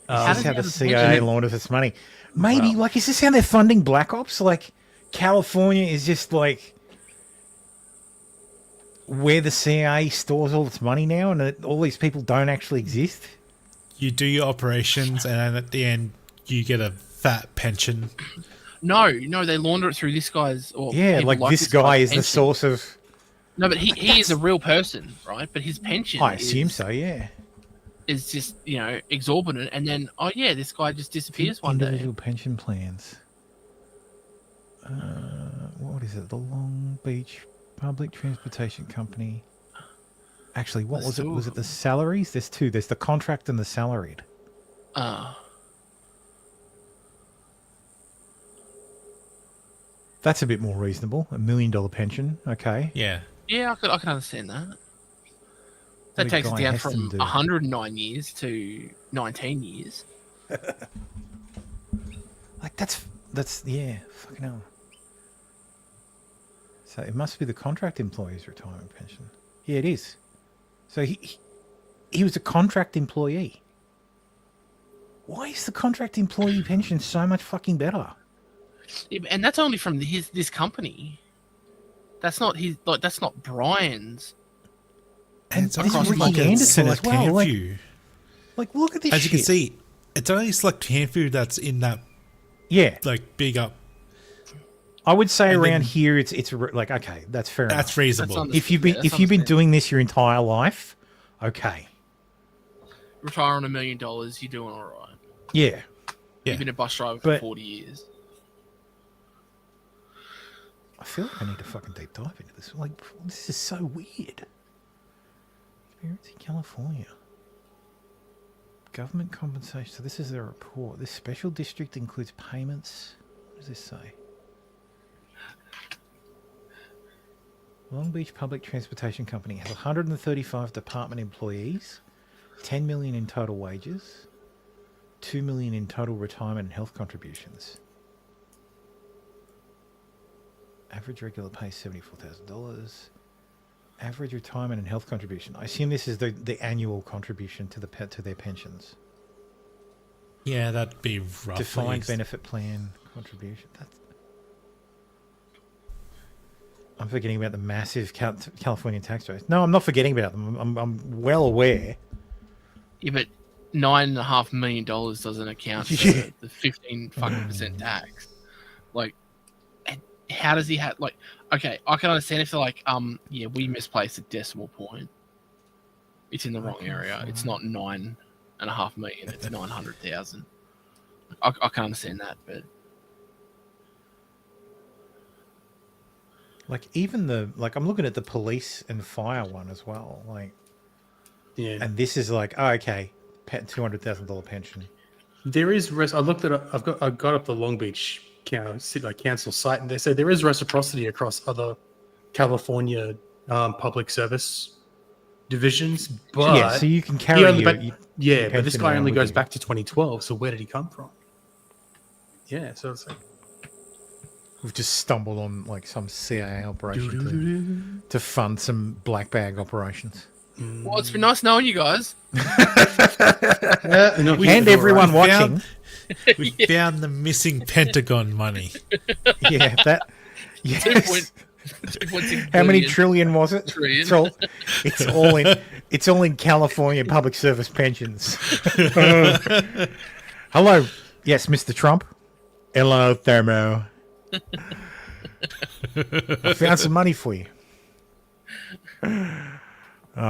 This is how the CIA launders its money. Maybe, is this how they're funding Black Ops? Like, California is just like where the CIA stores all its money now, and all these people don't actually exist. You do your operations, and then at the end, you get a fat pension. No, they launder it through this guy's. Or Yeah, people like this guy guy's is the pension. source of. No, but he is a real person, right? But his pension. I assume so. Yeah. Is just exorbitant, and then this guy just disappears one day. Individual pension plans. What is it? The Long Beach Public Transportation Company. Actually, what was it? Was it the salaries? There's two. There's the contract and the salaried. That's a bit more reasonable. $1 million pension. Okay. Yeah. Yeah, I can understand that. That What takes did it Guy down Heston from do? 109 years to 19 years. That's yeah. Fucking hell. So it must be the contract employee's retirement pension. Yeah, it is. So he was a contract employee. Why is the contract employee pension so much fucking better? Yeah, and that's only from this company. That's not his. Like, that's not Brian's. And it's this only Ricky Anderson as well. Like, look at this As shit. you can see, it's only select handful that's in that. Yeah. Like, big up. I would say And around then- here, it's like, okay, that's fair enough. That's reasonable. That's If you've been doing this your entire life, okay. Retire on $1 million, you're doing all right. Yeah. You've been a bus driver for But- 40 years. I feel like I need to fucking deep dive into this. Like, this is so weird. Experience in California. Government compensation. So this is their report. This special district includes payments. What does this say? Long Beach Public Transportation Company has 135 department employees, 10 million in total wages, 2 million in total retirement and health contributions. Average regular pay $74,000. Average retirement and health contribution. I assume this is the annual contribution to their pensions. Yeah, that'd be roughly. Defined benefit plan contribution. I'm forgetting about the massive California tax rates. No, I'm not forgetting about them. I'm well aware. Yeah, but $9.5 million doesn't account for Yeah. the 15% tax. Like, how does he have, like, okay, I can understand if they're like, yeah, we misplaced a decimal point. It's in the wrong area. It's not 9.5 million. It's 900,000. I can understand that, but like even I'm looking at the police and fire one as well. Like, yeah, and this is like, oh, okay, $200,000 pension. There is I looked at I got up the Long Beach council site, and they say there is reciprocity across other California public service divisions. But Yeah, so you can carry your but this pension guy around only with goes you. back to 2012. So where did he come from? Yeah, so it's like We've just stumbled on like some CIA operation to fund some black bag operations. well, it's been nice knowing you guys. And everyone watching. We found the missing Pentagon money. Yeah, that. Yes. 2.6 How many billion. trillion was it? Trillion. It's all in California public service pensions. Hello, yes, Mr. Trump. Hello, Thermo. I found some money for you.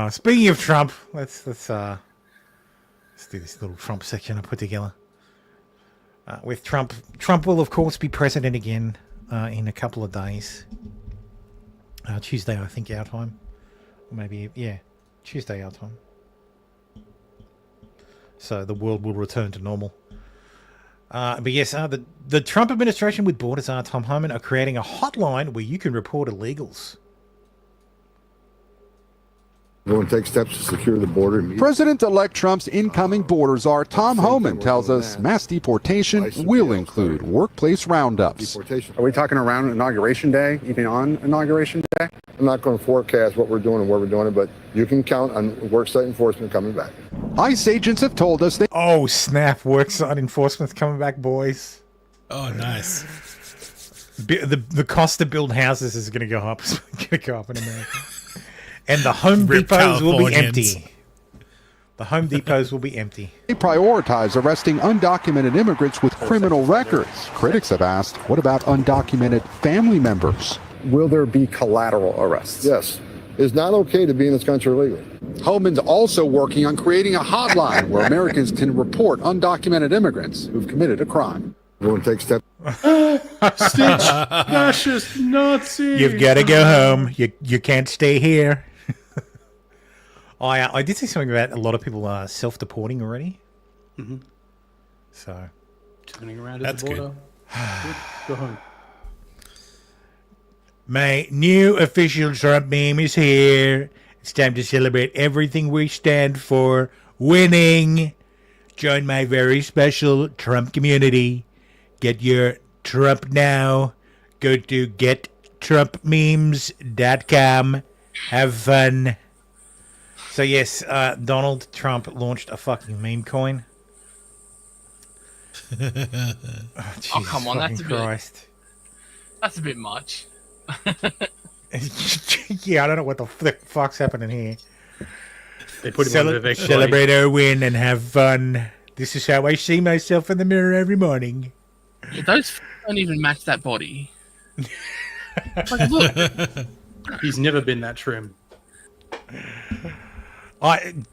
Speaking of Trump, let's do this little Trump section I put together. With Trump will of course be president again in a couple of days. Tuesday, I think, our time. Or maybe, yeah, Tuesday, our time. So the world will return to normal. But yes, the Trump administration with Border Czar Tom Homan are creating a hotline where you can report illegals. Going to take steps to secure the border. President-elect Trump's incoming border czar Tom Homan tells us mass deportation will include workplace roundups. Are we talking around Inauguration Day, even on Inauguration Day? I'm not going to forecast what we're doing and where we're doing it, but you can count on worksite enforcement coming back. ICE agents have told us they... Oh, snap. Worksite enforcement's coming back, boys. Oh, nice. The cost to build houses is going to go up. It's going to go up in America. And the Home Rip Depots will be Californians. empty. The Home Depots will be empty. They prioritize arresting undocumented immigrants with criminal records. Critics have asked, what about undocumented family members? Will there be collateral arrests? Yes. It's not okay to be in this country illegally. Homan's also working on creating a hotline where Americans can report undocumented immigrants who've committed a crime. We're going to take steps. Stitch, fascist, Nazi. You've got to go home. You can't stay here. I did see something about a lot of people are self-deporting already. Mm-hmm. So Turning around at That's the good. border. Good. Go home. my new official Trump meme is here. It's time to celebrate everything we stand for. Winning. Join my very special Trump community. Get your Trump now. Go to TrumpMemes.com. Have fun. So yes, Donald Trump launched a fucking meme coin. Oh, come on, that's a bit much. Yeah, I don't know what the fuck's happening here. They put him on the victory. Celebrate our win and have fun. This is how I see myself in the mirror every morning. Yeah, those don't even match that body. Like, look. He's never been that trim.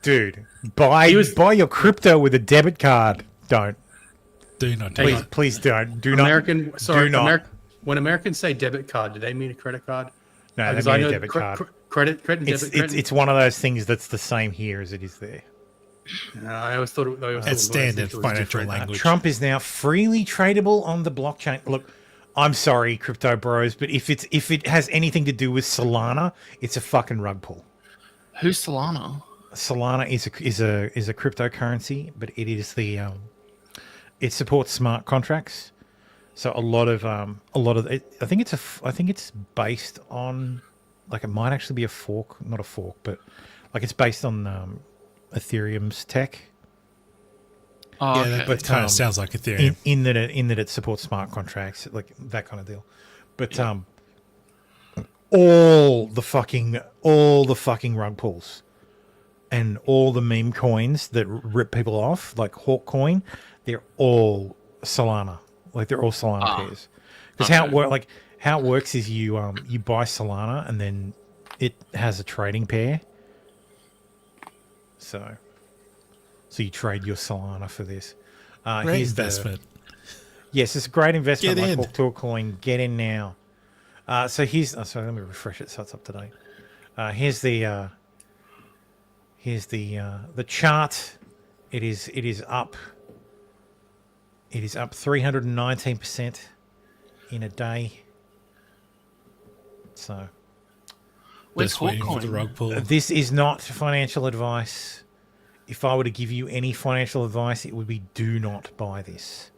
Dude, buy your crypto with a debit card. Don't. Do not. Please don't. Do not. Sorry, do not. When Americans say debit card, do they mean a credit card? No, they Because mean I a know debit card. Credit and debit. It's one of those things that's the same here as it is there. I always thought it's standard financial language. Trump is now freely tradable on the blockchain. Look, I'm sorry, crypto bros, but if it has anything to do with Solana, it's a fucking rug pull. Who's Solana? Solana is a cryptocurrency, but it is it supports smart contracts. So a lot of it, I think it's based on, like, it might actually be a fork, not a fork, but like it's based on Ethereum's tech. Oh, okay. But it kind of sounds like Ethereum in that it supports smart contracts, like that kind of deal. But all the fucking rug pulls and all the meme coins that rip people off, like Hawk Coin, they're all Solana. Like, they're all Solana pairs. Because how it works is you buy Solana and then it has a trading pair. So you trade your Solana for this. Great investment. Yes, it's a great investment. Get like in. Hawk Tour Coin. Get in now. So here's. Sorry, let me refresh it so it's up to date. Here's the chart. It is up. It is up 319% in a day. So, just waiting for the rug pull. This is not financial advice. If I were to give you any financial advice, it would be do not buy this.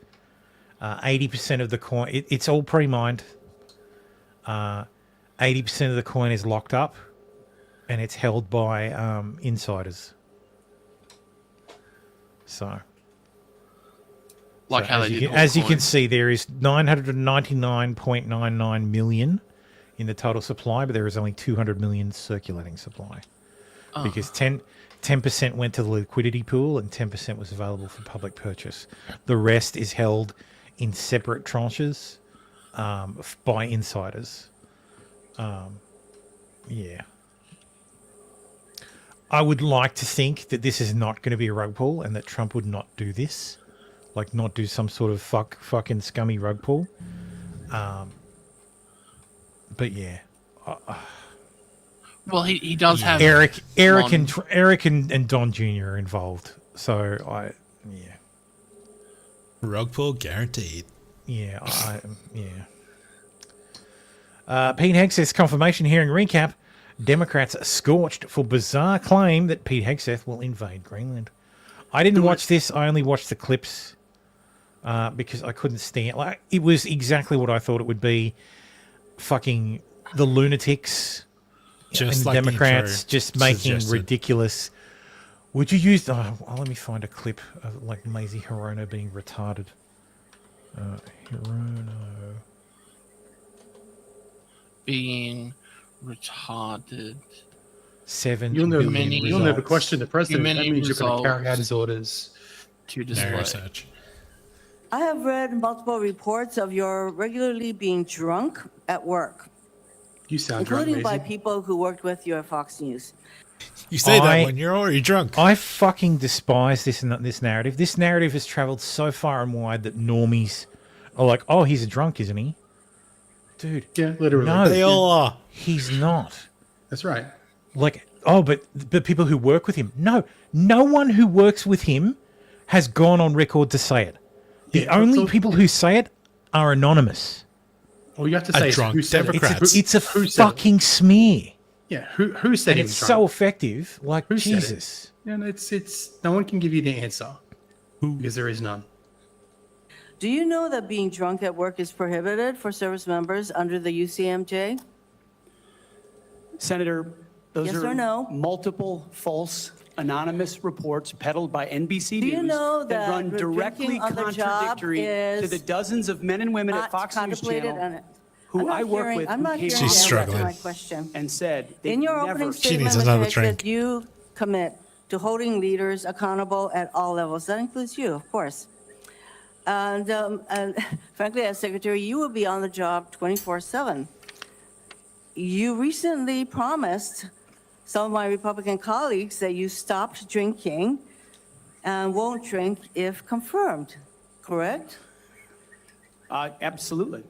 80% of the coin, it's all pre-mined. 80% of the coin is locked up, and it's held by insiders. So, like how they did. As you can see, there is 999.99 million in the total supply, but there is only 200 million circulating supply. Because 10% went to the liquidity pool and 10% was available for public purchase. The rest is held in separate tranches by insiders. Yeah. I would like to think that this is not going to be a rug pull and that Trump would not do this. Like, not do some sort of fucking scummy rug pull. But yeah. Well, he does have Eric and Don Jr. are involved. So rug pull guaranteed. Yeah, Pete Hegseth's confirmation hearing recap. Democrats scorched for bizarre claim that Pete Hegseth will invade Greenland. I didn't watch this. I only watched the clips because I couldn't stand. Like, it was exactly what I thought it would be. Fucking the lunatics. Just and like Democrats just making suggested. ridiculous. Would you use? Let me find a clip of like Maisie Hirono being retarded. Hirono being retarded. 7 You'll billion never question the president. That Many means you're going to carry out results his orders. to No display. research. I have read multiple reports of your regularly being drunk at work, You sound drunk, including by Maisie. people who worked with you at Fox News. You say that when you're already drunk. I fucking despise this narrative. This narrative has traveled so far and wide that normies are like, "Oh, he's a drunk, isn't he?" Dude, Yeah, literally. no, They all are. he's not. That's right. Like, oh, but people who work with him. No one who works with him has gone on record to say it. The Yeah, only so- people who say it are anonymous. All you have to A say is drunk who said it. Democrat. It's a Who said it? fucking smear. Yeah, who said And he it's was so drunk? effective. Like, Who said it? Jesus. And it's no one can give you the answer because there is none. Do you know that being drunk at work is prohibited for service members under the UCMJ? Senator, those Yes are or no? multiple false anonymous reports peddled by NBC Do you News know that run directly drinking on the job contradictory to the is dozens of men and women at not Fox News contemplated Channel on it? who I work with I'm who not came hearing on the She's answer to struggling. my question. and said they In your never. opening She statement, needs another Ms. Hicks, drink. that you commit to holding leaders accountable at all levels. That includes you, of course. And frankly, as secretary, you will be on the job 24/7. You recently promised some of my Republican colleagues that you stopped drinking and won't drink if confirmed, correct? Absolutely.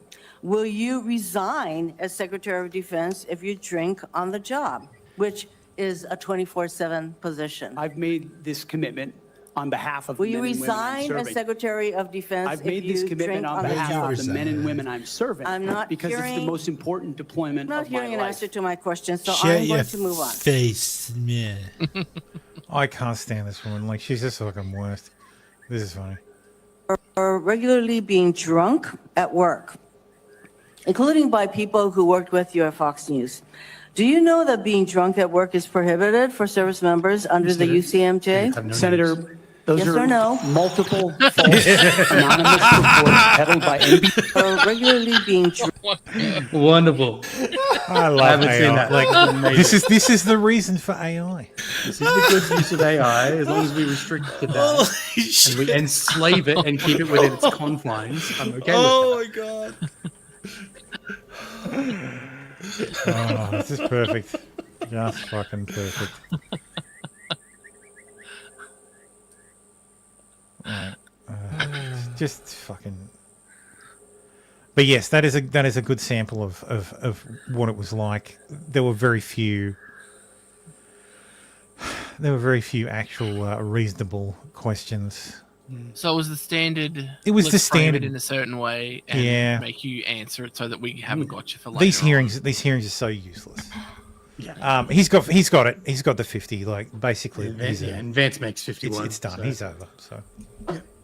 Will you resign as Secretary of Defense if you drink on the job, which is a 24/7 position? I've made this commitment on behalf of Will the you men and women I'm resign as serving. Secretary of Defense I've if made this you commitment drink on on the behalf job? of the men and women I'm serving. I'm not because it's the hearing- most important deployment I'm not of my hearing an life. answer to my question, so Shut I'm your going to move on. face, man. I can't stand this woman. Like, she's just fucking worst. This is funny. Or regularly being drunk at work, including by people who worked with you at Fox News. Do you know that being drunk at work is prohibited for service members under the UCMJ? Senator, those Yes are or no? multiple false anonymous reports peddled by NBC. Or regularly being drunk. Wonderful. I love haven't AI. seen that. Like, Amazing. this is the reason for AI. This is the good use of AI, as long as we restrict it to that and we enslave it and keep it within its confines. I'm okay with that. God. Oh, this is perfect. Just fucking perfect. Right. Just fucking. But yes, that is a good sample of what it was like. There were very few. There were very few actual reasonable questions. So it was the standard. It was the let's frame standard. it in a certain way and Yeah. make you answer it so that we haven't got you for later. These hearings are so useless. Yeah. He's got it. He's got the 50. Like, basically, And Vance makes 51. It's done. so- He's over. So.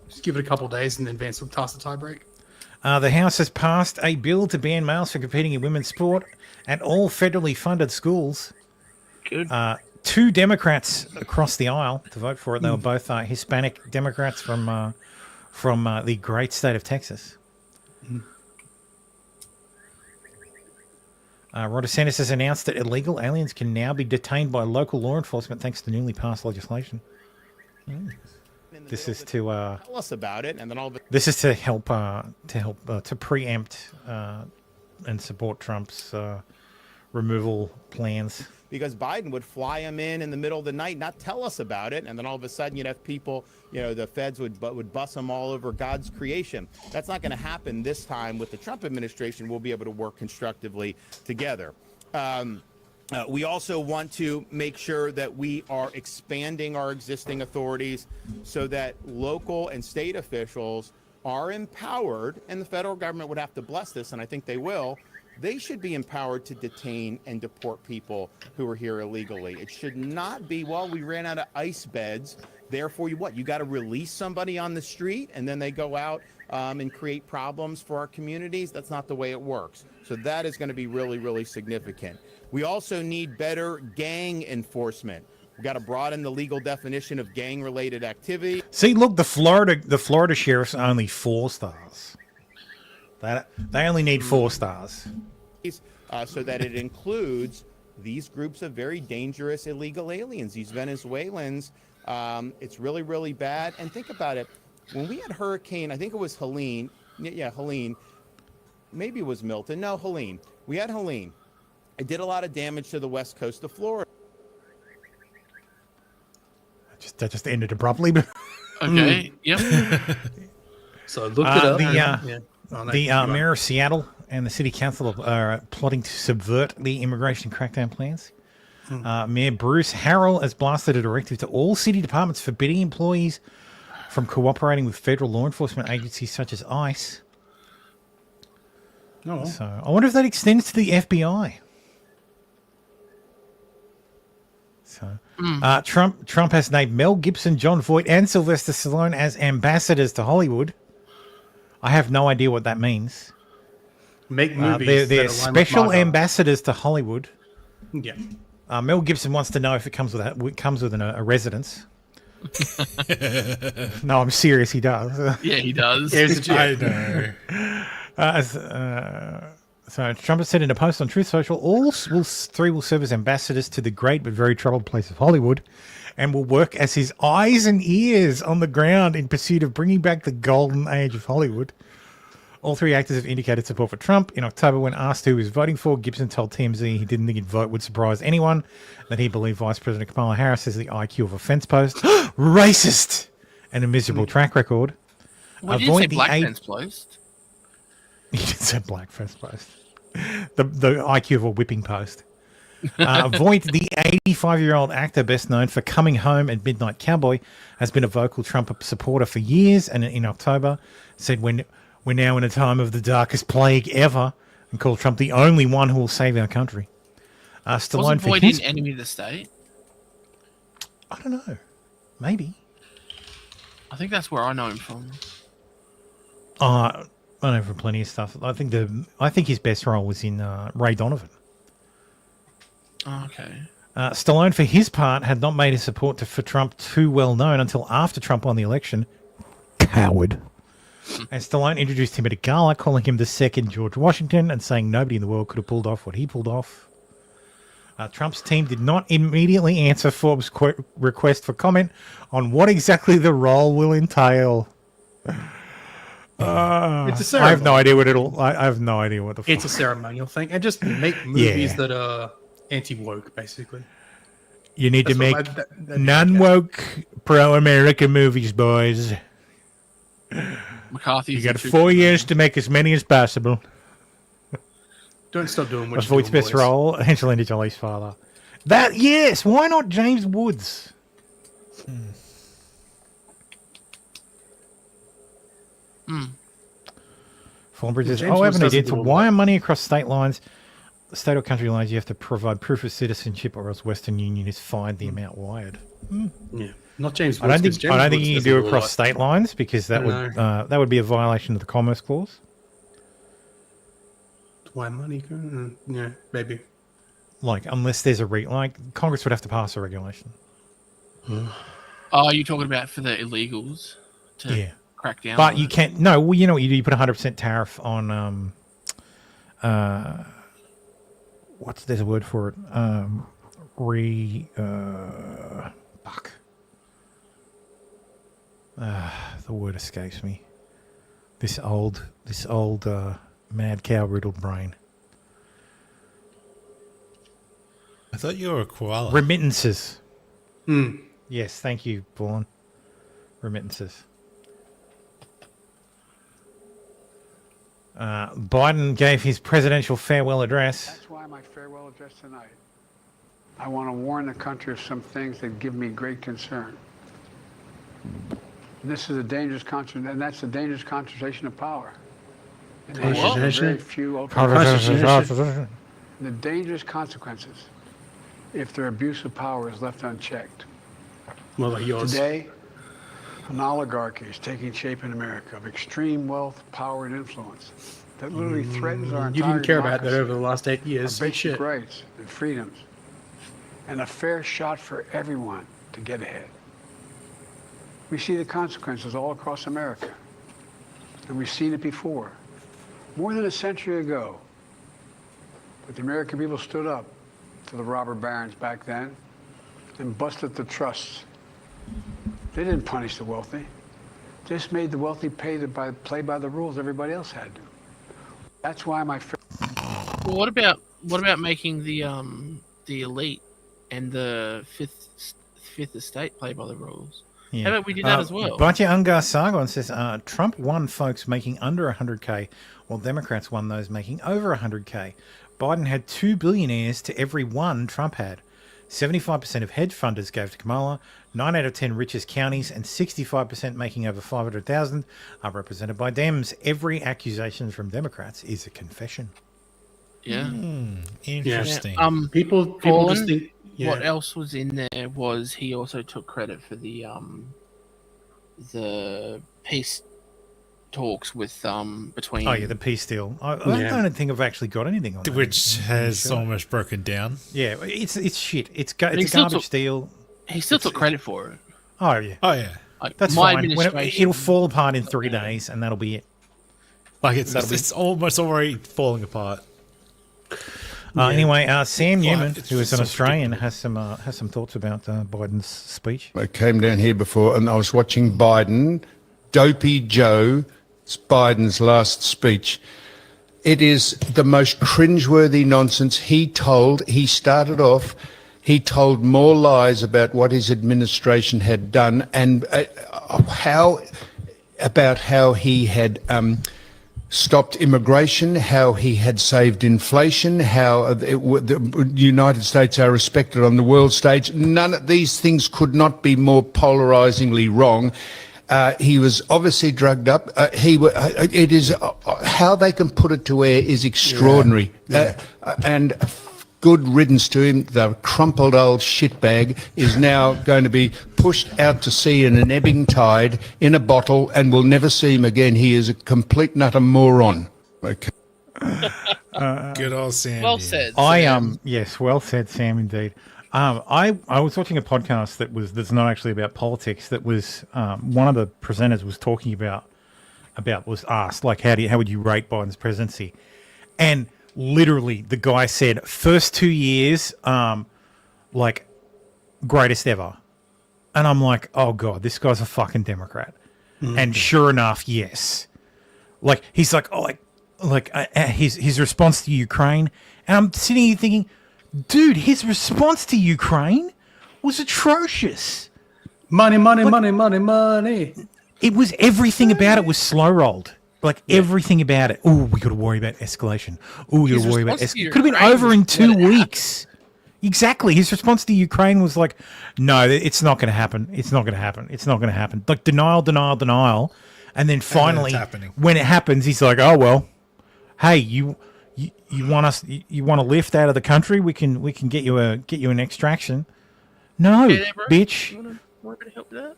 Just give it a couple of days and then Vance will toss the tie break. The House has passed a bill to ban males from competing in women's sport at all federally funded schools. Good. Two Democrats across the aisle to vote for it. They were both Hispanic Democrats from the great state of Texas. Ron DeSantis has announced that illegal aliens can now be detained by local law enforcement thanks to newly passed legislation. This is to Tell us about it, and then all of it. this is to help to preempt and support Trump's removal plans. Because Biden would fly him in the middle of the night, not tell us about it, and then all of a sudden you'd have people, the feds would bust them all over God's creation. That's not going to happen this time with the Trump administration. We'll be able to work constructively together. We also want to make sure that we are expanding our existing authorities so that local and state officials are empowered, and the federal government would have to bless this, and I think they will. They should be empowered to detain and deport people who are here illegally. It should not be, well, we ran out of ice beds, therefore you got to release somebody on the street and then they go out and create problems for our communities. That's not the way it works. So that is going to be really, really significant. We also need better gang enforcement. We've got to broaden the legal definition of gang-related activity. See, look, the Florida sheriff's only 4 stars. They only need 4 stars. So that it includes these groups of very dangerous illegal aliens, these Venezuelans. It's really, really bad. And think about it. When we had Hurricane, I think it was Helene. Yeah, Helene. Maybe it was Milton. No, Helene. We had Helene. It did a lot of damage to the west coast of Florida. That just ended abruptly. Okay. Yep. So I looked it up. The mayor of Seattle and the city council are plotting to subvert the immigration crackdown plans. Mayor Bruce Harrell has blasted a directive to all city departments forbidding employees from cooperating with federal law enforcement agencies such as ICE. Oh. So I wonder if that extends to the FBI. So Trump has named Mel Gibson, John Voight, and Sylvester Stallone as ambassadors to Hollywood. I have no idea what that means. Make movies. They're that align with special MAGA. ambassadors to Hollywood. Yeah. Mel Gibson wants to know if it comes with a residence. No, I'm serious. He does. Yeah, he does. I know. So Trump has said in a post on Truth Social, three will serve as ambassadors to the great but very troubled place of Hollywood, and will work as his eyes and ears on the ground in pursuit of bringing back the golden age of Hollywood. All three actors have indicated support for Trump. In October, when asked who he was voting for, Gibson told TMZ he didn't think his vote would surprise anyone, that he believed Vice President Kamala Harris has the IQ of a fence post, racist, and a miserable track record. Well, you didn't say black fence post. He did say black fence post. The IQ of a whipping post. Voight, the 85-year-old actor best known for Coming Home and Midnight Cowboy, has been a vocal Trump supporter for years, and in October said, "We're now in a time of the darkest plague ever," and called Trump the only one who will save our country. Stallone Wasn't for Voight his... in Enemy of the State? I don't know. Maybe. I think that's where I know him from. I know from plenty of stuff. I think his best role was in Ray Donovan. Oh, okay. Stallone, for his part, had not made his support for Trump too well known until after Trump won the election. Coward. And Stallone introduced him at a gala, calling him the second George Washington and saying nobody in the world could have pulled off what he pulled off. Trump's team did not immediately answer Forbes' request for comment on what exactly the role will entail. It's a ceremony. I have no idea what it'll. I have no idea what the. It's a ceremonial thing, and just make movies that are anti-woke, basically. You need That's to make that'd be non-woke, pro-America movies, boys. McCarthy's You got the 4 years to make as many as possible. Don't stop doing what Of you're Voight's doing, best boys. role, Angelina Jolie's father. That yes, why not James Woods? Thornbridge says, James "Oh, Woods haven't they doesn't did do to all wire that. money across state lines, state or country lines? You have to provide proof of citizenship, or else Western Union is fined the amount wired." Yeah, not James I Woods. don't 'cause think James I don't think Woods you can doesn't do all across that. state lines because that would be a violation of the Commerce Clause. Why money? Yeah, maybe. Like unless there's Congress would have to pass a regulation. Oh, you're talking about for the illegals to crack down. But on you it. can't. No, well, you know what you do? You put 100% tariff on. There's a word for it. Fuck. The word escapes me. This old mad cow riddled brain. I thought you were a koala. Remittances. Yes, thank you, Vaughan. Remittances. Biden gave his presidential farewell address. That's why my farewell address tonight. I want to warn the country of some things that give me great concern. This is a dangerous concentration, and that's a dangerous concentration of power. And there's very few Concentration. the dangerous consequences if their abuse of power is left unchecked. Well, like yours. Today, an oligarchy is taking shape in America of extreme wealth, power, and influence that literally threatens our entire You didn't care about that democracy, over the last 8 years. our Say basic shit. rights and freedoms, and a fair shot for everyone to get ahead. We see the consequences all across America, and we've seen it before. More than a century ago, but the American people stood up to the robber barons back then and busted the trusts. They didn't punish the wealthy. Just made the wealthy play by the rules everybody else had to. That's why my Well, what about making the elite and the fifth estate play by the rules? How about we do that as well? Batya Ungar Sargon says Trump won folks making under 100K, while Democrats won those making over 100K. Biden had 2 billionaires to every one Trump had. 75% of hedge funders gave to Kamala. 9 out of 10 richest counties and 65% making over 500,000 are represented by Dems. Every accusation from Democrats is a confession. Yeah. Interesting. Yeah. People Colin, just think. Yeah. What else was in there was he also took credit for the peace talks with between. Oh yeah, the peace deal. I don't think I've actually got anything on that. Which has almost broken down. Yeah, it's shit. It's a garbage deal. He still took credit for it. Oh yeah. Oh yeah. Like, That's my fine. It'll fall apart in 3 days, and that'll be it. Like it's almost already falling apart. Anyway, Sam Newman, who is an Australian, has some thoughts about Biden's speech. I came down here before and I was watching Biden, Dopey Joe Biden's last speech. It is the most cringeworthy nonsense. He started off, he told more lies about what his administration had done and how he had stopped immigration, how he had saved inflation, how the United States are respected on the world stage. None of these things could not be more polarizingly wrong. He was obviously drugged up. It is how they can put it to air is extraordinary. And good riddance to him. The crumpled old shitbag is now going to be pushed out to sea in an ebbing tide in a bottle, and we'll never see him again. He is a complete nutter moron. Okay. Good old Sam. Well said. Yes, well said, Sam. Indeed. I was watching a podcast that's not actually about politics. That was one of the presenters was talking about was asked like how would you rate Biden's presidency, and literally the guy said first 2 years like greatest ever, and I'm like, oh god, this guy's a fucking Democrat. And sure enough, yes, like he's like his response to Ukraine, and I'm sitting here thinking, dude, his response to Ukraine was atrocious. Money, money, money, money, money. It was everything about it was slow rolled. Like everything about it. Oh, we got to worry about escalation. Oh, we got to worry about escalation. Could have been over in 2 weeks. Exactly. His response to Ukraine was like, no, it's not going to happen. It's not going to happen. It's not going to happen. Like denial, denial, denial. And then finally, when it happens, he's like, oh, well, hey, you want to lift out of the country? We can get you an extraction. No, bitch. You want to help with that?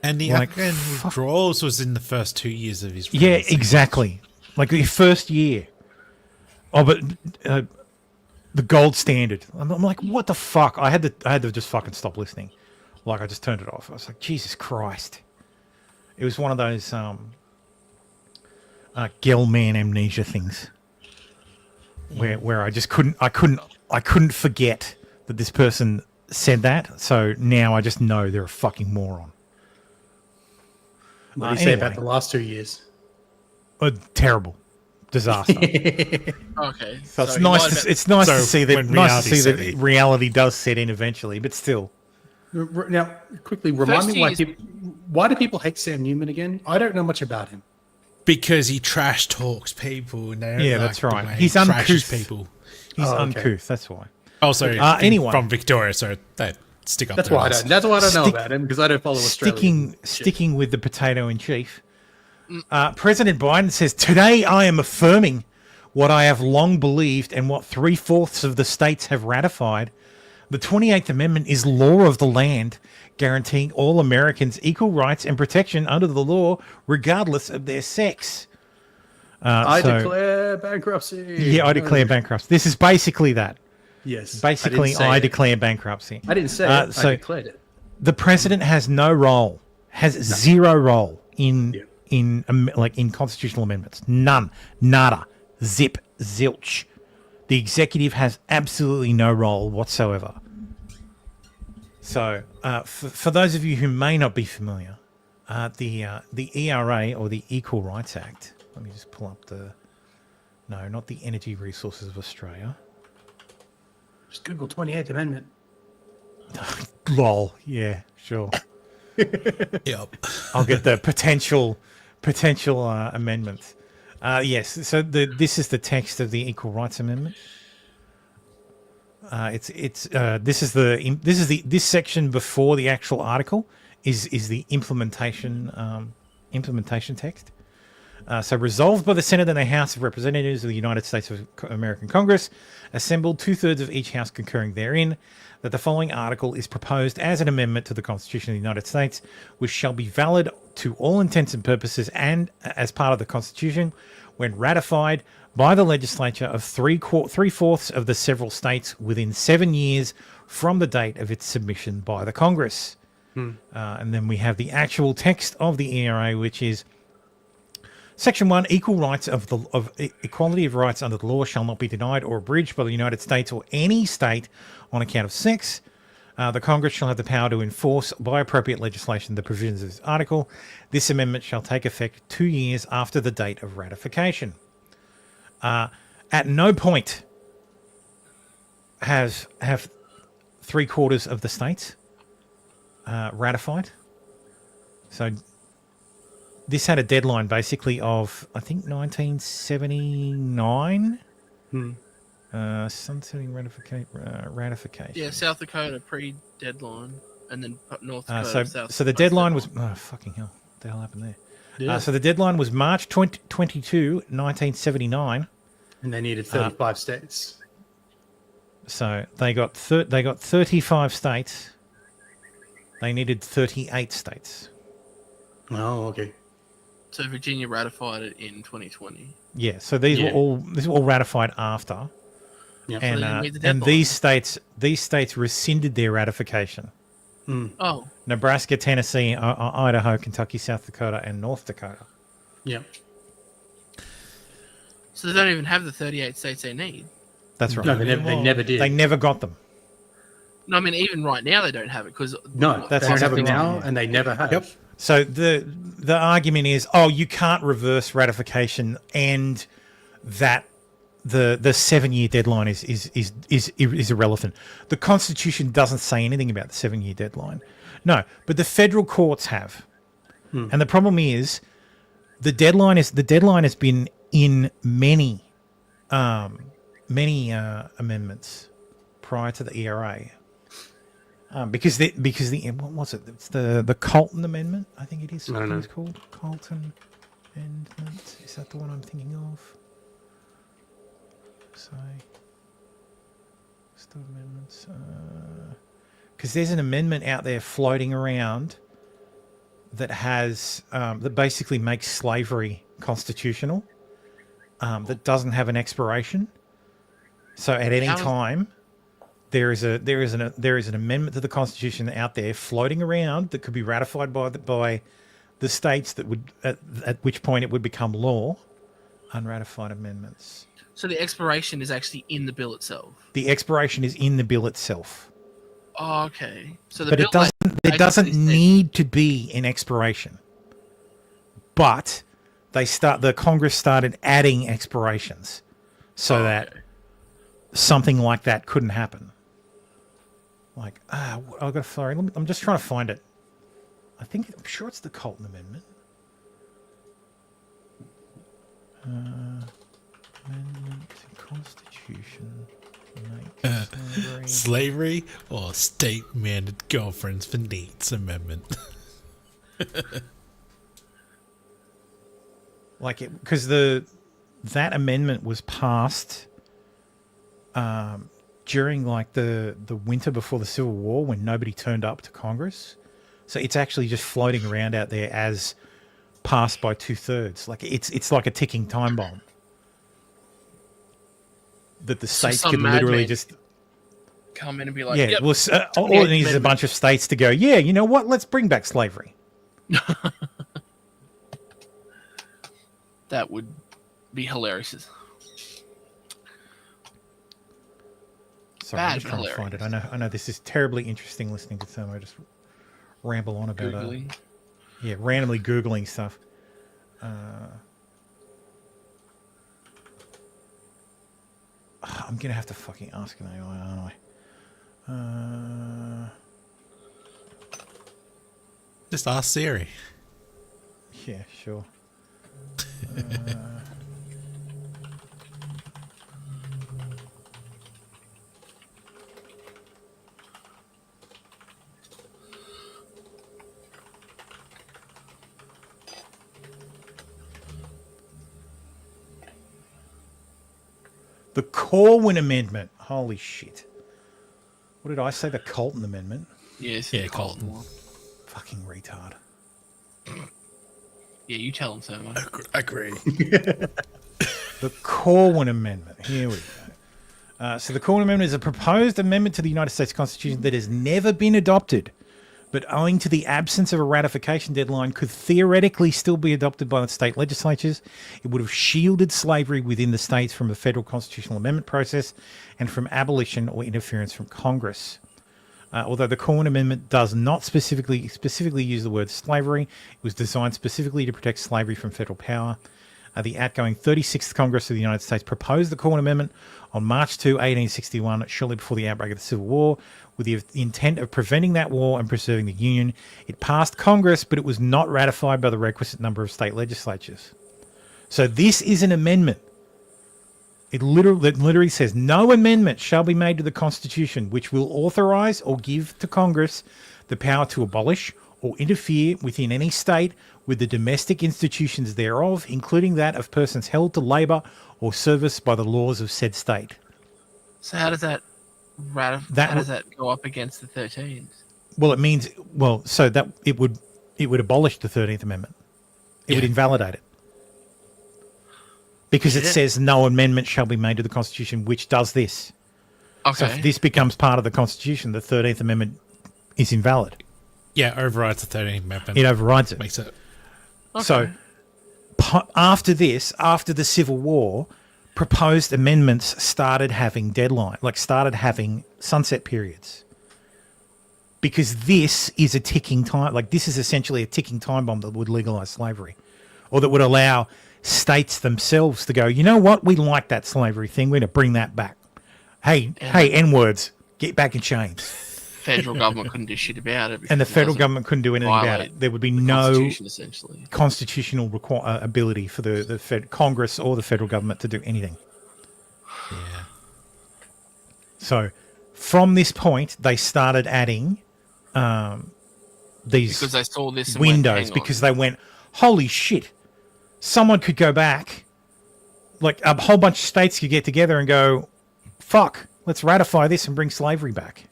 And the Afghan withdrawals was in the first 2 years of his presidency. Yeah, exactly. Like the first year. Oh, but the gold standard. I'm like, what the fuck? I had to just fucking stop listening. Like I just turned it off. I was like, Jesus Christ. It was one of those Gelman amnesia things. Where I just couldn't forget that this person said that. So now I just know they're a fucking moron. What do you say about the last 2 years? Terrible, disaster. Okay, so it's nice. It's nice to see that reality does set in eventually, but still. Now, quickly remind me why do people hate Sam Newman again? I don't know much about him. Because he trash talks people. Yeah, that's right. He's uncouth. People. He's uncouth. That's why. Also, anyway, from Victoria, so that stick up. That's why I don't know about him, because I don't follow Australia. Sticking with the potato in chief. President Biden says, today I am affirming what I have long believed and what 3/4 of the states have ratified. The 28th Amendment is law of the land, guaranteeing all Americans equal rights and protection under the law, regardless of their sex. I declare bankruptcy. Yeah, I declare bankruptcy. This is basically that. Yes. Basically, I declare bankruptcy. I didn't say it. I declared it. The president has zero role in constitutional amendments. None. Nada. Zip. Zilch. The executive has absolutely no role whatsoever. So, for those of you who may not be familiar, the ERA, or the Equal Rights Act, let me just pull up not the Energy Resources of Australia. Just Google 28th Amendment. Lol. Yeah, sure. Yep. I'll get the potential amendments. Yes. So this is the text of the Equal Rights Amendment. This section before the actual article is the implementation text. So resolved by the Senate and the House of Representatives of the United States of American Congress, assembled 2/3 of each house concurring therein, that the following article is proposed as an amendment to the Constitution of the United States, which shall be valid to all intents and purposes and as part of the Constitution when ratified by the legislature of three-fourths of the several states within 7 years from the date of its submission by the Congress. And then we have the actual text of the ERA, which is Section 1, equal rights of equality of rights under the law shall not be denied or abridged by the United States or any state on account of sex. The Congress shall have the power to enforce by appropriate legislation the provisions of this article. This amendment shall take effect 2 years after the date of ratification. At no point have three-quarters of the states ratified. So this had a deadline basically of, I think, 1979. Sunsetting ratification. Yeah, South Dakota pre-deadline, and then North Dakota. So the deadline was fucking hell. What the hell happened there? Yeah. So the deadline was March 22, 1979, and they needed 35 states. So they got 35 states. They needed 38 states. Oh, okay. So Virginia ratified it in 2020. Yeah. So these were all ratified after. Yeah. And these states rescinded their ratification. Oh. Nebraska, Tennessee, Idaho, Kentucky, South Dakota, and North Dakota. Yeah. So they don't even have the 38 states they need. That's right. No, they never did. They never got them. No, I mean even right now they don't have it because they don't have them now, and they never have. Yep. So the argument is, you can't reverse ratification, and that the 7-year deadline is irrelevant. The Constitution doesn't say anything about the 7-year deadline. No, but the federal courts have, and the problem is the deadline has been in many amendments prior to the ERA. Because the what was it? It's the Colton Amendment, I think it is. I don't know. It's called Colton Amendment. Is that the one I'm thinking of? So, what's the amendments? Because there's an amendment out there floating around that has that basically makes slavery constitutional. That doesn't have an expiration. So at any time. There is an amendment to the Constitution out there floating around that could be ratified by the states that would at which point it would become law. Unratified amendments. So the expiration is actually in the bill itself. The expiration is in the bill itself. Oh, okay. So But it doesn't need to be an expiration. But the Congress started adding expirations so that something like that couldn't happen. Like, I'm just trying to find it. I'm sure it's the Colton Amendment. Amendment to Constitution. Slavery or state-mandated girlfriends for needs amendment. Because that amendment was passed during the winter before the Civil War when nobody turned up to Congress. So it's actually just floating around out there as passed by 2/3. It's like a ticking time bomb that the states could literally just come in and be like, yeah. Yep, Well, all it needs is a bunch of states to go, yeah, you know what? Let's bring back slavery. That would be hilarious. Sorry, I'm just trying to find it. I know this is terribly interesting listening to Thermo just ramble on about Googling. Randomly Googling stuff. I'm gonna have to fucking ask an AI, aren't I? Just ask Siri. Yeah, sure. The Corwin Amendment. Holy shit. What did I say? The Colton Amendment? Yes. Yeah, Colton. Fucking retard. Yeah, you tell them, Thermo. Agree. The Corwin Amendment. Here we go. So the Corwin Amendment is a proposed amendment to the United States Constitution that has never been adopted, but owing to the absence of a ratification deadline, could theoretically still be adopted by the state legislatures. It would have shielded slavery within the states from the federal constitutional amendment process and from abolition or interference from Congress. Although the Corwin Amendment does not specifically use the word slavery, it was designed specifically to protect slavery from federal power. The outgoing 36th Congress of the United States proposed the Corwin Amendment on March 2, 1861, shortly before the outbreak of the Civil War, with the intent of preventing that war and preserving the Union. It passed Congress, but it was not ratified by the requisite number of state legislatures. So this is an amendment. It literally says, no amendment shall be made to the Constitution which will authorize or give to Congress the power to abolish or interfere within any state with the domestic institutions thereof, including that of persons held to labour or service by the laws of said state. So how does that go up against the 13th? Well, it means so that it would abolish the 13th Amendment. It would invalidate it. Because it says no amendment shall be made to the Constitution which does this. Okay. So if this becomes part of the Constitution, the 13th Amendment is invalid. Yeah, overrides the 13th Amendment. It overrides it. Makes it. Okay. So after this, after the Civil War, proposed amendments started having started having sunset periods. Because this is a ticking time, this is essentially a ticking time bomb that would legalize slavery, or that would allow states themselves to go, you know what, we like that slavery thing, we're going to bring that back. Hey, N-words, get back in chains. Federal government couldn't do shit about it. And the federal government couldn't do anything about it. There would be no constitutional ability for the Congress or the federal government to do anything. Yeah. So from this point, they started adding these because they saw this and windows because they went, holy shit, someone could go back, a whole bunch of states could get together and go, fuck, let's ratify this and bring slavery back.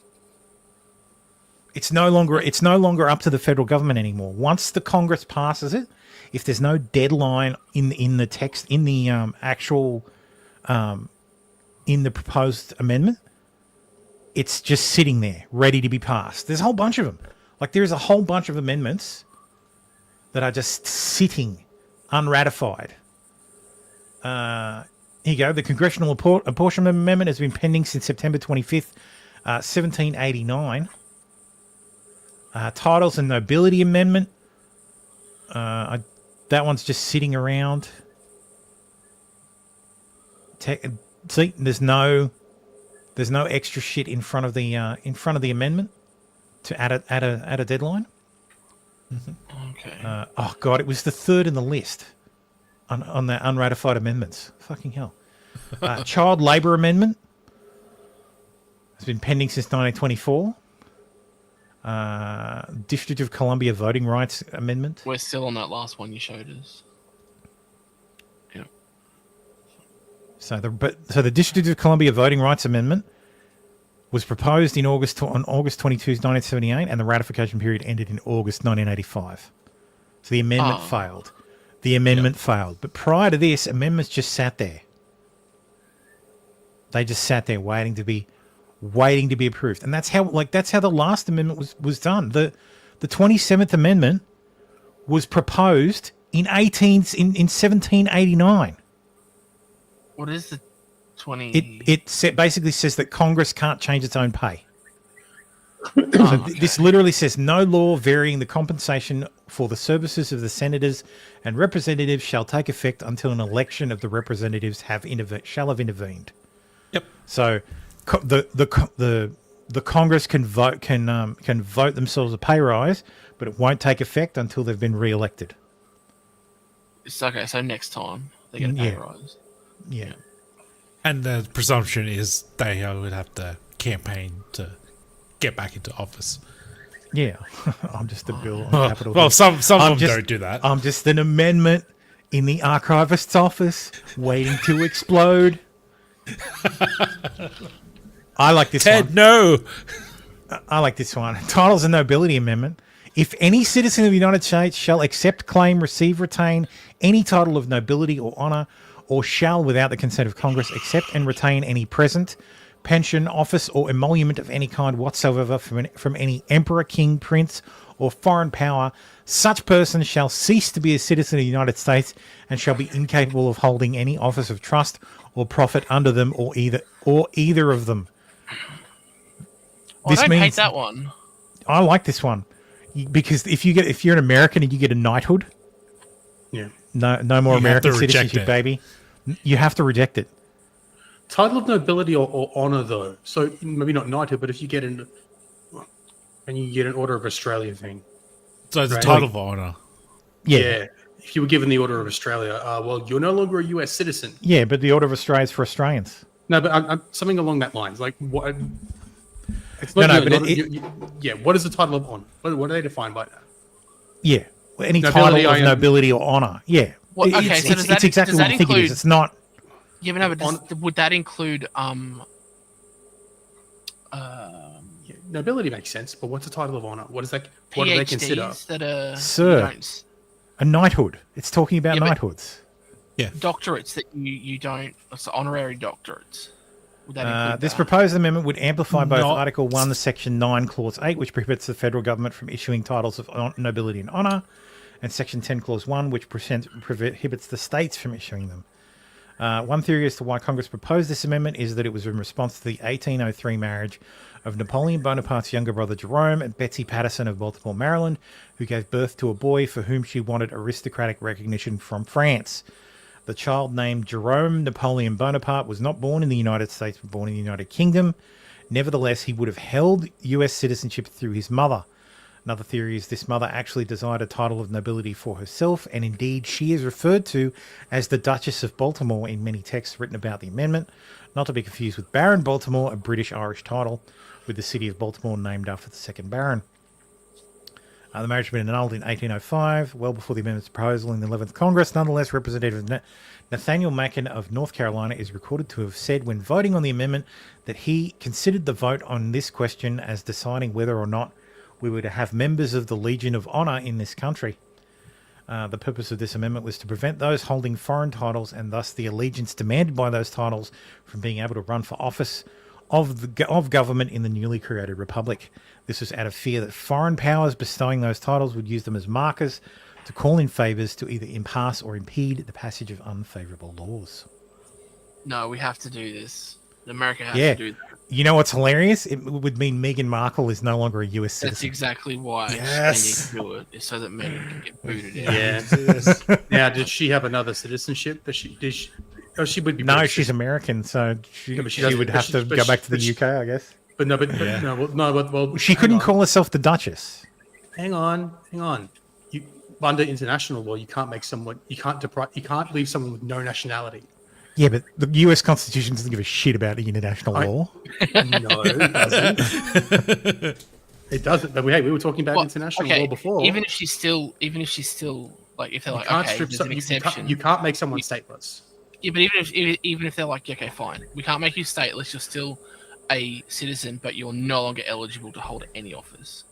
It's no longer up to the federal government anymore. Once the Congress passes it, if there's no deadline in the text, in the actual in the proposed amendment, it's just sitting there ready to be passed. There's a whole bunch of them. There's a whole bunch of amendments that are just sitting unratified. Here you go. The Congressional Apportionment Amendment has been pending since September 25th, 1789. Titles and Nobility Amendment. That one's just sitting around. See, there's no extra shit in front of the amendment to add a deadline. Mm-hmm. Okay. Oh god, it was the third in the list on the unratified amendments. Fucking hell. Child Labour Amendment has been pending since 1924. District of Columbia Voting Rights Amendment. We're still on that last one you showed us. Yeah. So the District of Columbia Voting Rights Amendment was proposed on August 22, 1978, and the ratification period ended in August 1985. So the amendment failed. The amendment failed. But prior to this, amendments just sat there. They just sat there waiting to be approved. And that's how the last amendment was done. The 27th Amendment was proposed in 1789. What is the 20? It basically says that Congress can't change its own pay. This literally says no law varying the compensation for the services of the senators and representatives shall take effect until an election of the representatives shall have intervened. Yep. So the Congress can vote themselves a pay rise, but it won't take effect until they've been re-elected. It's okay. So next time they get a pay rise. Yeah. And the presumption is they would have to campaign to get back into office. Yeah. I'm just a bill on Capitol Well, Hill. some of them don't do that. I'm just an amendment in the archivist's office waiting to explode. I like this one. No. I like this one. Titles and Nobility Amendment. If any citizen of the United States shall accept, claim, receive, retain any title of nobility or honour, or shall, without the consent of Congress, accept and retain any present, pension, office, or emolument of any kind whatsoever from any emperor, king, prince, or foreign power, such person shall cease to be a citizen of the United States and shall be incapable of holding any office of trust or profit under them or either of them. I don't hate that one. I like this one because if you're an American and you get a knighthood, yeah, no more American citizenship, baby. You have to reject it. Title of nobility or honor, though. So maybe not knighthood, but if you get an Order of Australia thing. So it's a title of honor. Yeah. If you were given the Order of Australia, well, you're no longer a U.S. citizen. Yeah, but the Order of Australia is for Australians. No, but I'm something along that lines. Like what? It's No, not, but what is the title of honor? What are they defined by that? Yeah, any Nobility, title of nobility or honor. Yeah. Well, okay, so it's exactly what I think it is. It's not. Yeah, but no, but would that include nobility makes sense, but what's a title of honor? What is that? What do they consider? PhDs that are Sir, a knighthood. It's talking about knighthoods. Yeah, doctorates that you don't. So honorary doctorates. Would that include This that? proposed amendment would amplify both Not- Article 1, Section 9, Clause 8, which prohibits the federal government from issuing titles of nobility and honor, and Section 10, Clause 1, which prohibits the states from issuing them. One theory as to why Congress proposed this amendment is that it was in response to the 1803 marriage of Napoleon Bonaparte's younger brother Jerome and Betsy Patterson of Baltimore, Maryland, who gave birth to a boy for whom she wanted aristocratic recognition from France. The child named Jerome Napoleon Bonaparte was not born in the United States, but born in the United Kingdom. Nevertheless, he would have held U.S. citizenship through his mother. Another theory is this mother actually desired a title of nobility for herself, and indeed she is referred to as the Duchess of Baltimore in many texts written about the amendment, not to be confused with Baron Baltimore, a British-Irish title, with the city of Baltimore named after the second Baron. The marriage had been annulled in 1805, well before the amendment's proposal in the 11th Congress. Nonetheless, Representative Nathaniel Mackin of North Carolina is recorded to have said when voting on the amendment that he considered the vote on this question as deciding whether or not we were to have members of the Legion of Honor in this country. The purpose of this amendment was to prevent those holding foreign titles and thus the allegiance demanded by those titles from being able to run for office of government in the newly created republic. This was out of fear that foreign powers bestowing those titles would use them as markers to call in favours to either impasse or impede the passage of unfavourable laws. No, we have to do this. America has Yeah. to do that. You know what's hilarious? It would mean Meghan Markle is no longer a US citizen. That's exactly why Yes. they need to do it, is so that Meghan can get booted out. Yeah. Now, did she have another citizenship? She would be. No, British. she's American, so she Yeah, but she doesn't- would but have she- to but go she- back to the but she- UK, I guess. But no, but Yeah. well, She couldn't call herself the Duchess. Hang on. You under international law, you can't make someone. You can't leave someone with no nationality. Yeah, but the US Constitution doesn't give a shit about international law. No, it doesn't. It doesn't. But we were talking about international law before. Even if she's still like, if they're like, can't okay, strip there's some- an exception. you can't make someone stateless. Yeah, but even if they're like, okay, fine, we can't make you stateless. You're still a citizen, but you're no longer eligible to hold any office.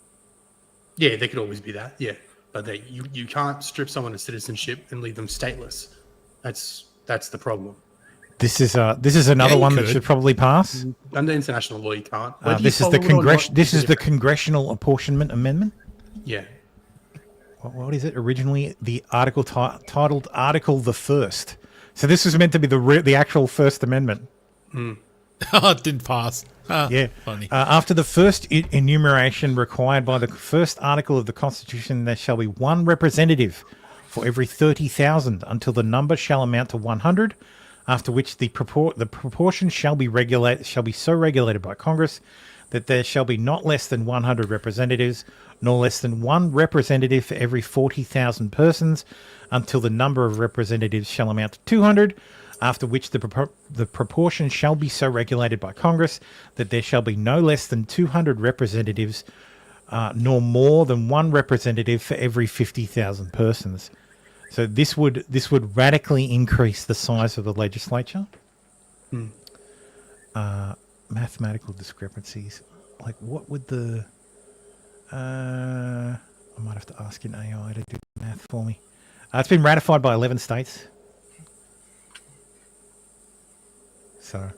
Yeah, they could always be that. Yeah, but you can't strip someone of citizenship and leave them stateless. That's the problem. This is another one that should probably pass. Under international law, you can't. This is the Congressional Apportionment Amendment. Yeah. What is it? Originally, the article titled Article the First. So this was meant to be the actual First Amendment. Oh, it didn't pass. Yeah. Funny. After the first enumeration required by the first article of the Constitution, there shall be one representative for every 30,000 until the number shall amount to 100, after which the proportion shall be so regulated by Congress that there shall be not less than 100 representatives, nor less than one representative for every 40,000 persons, until the number of representatives shall amount to 200, after which the proportion shall be so regulated by Congress that there shall be no less than 200 representatives, nor more than one representative for every 50,000 persons. So this would radically increase the size of the legislature. Mathematical discrepancies, like what would the? I might have to ask an AI to do the math for me. It's been ratified by 11 states. So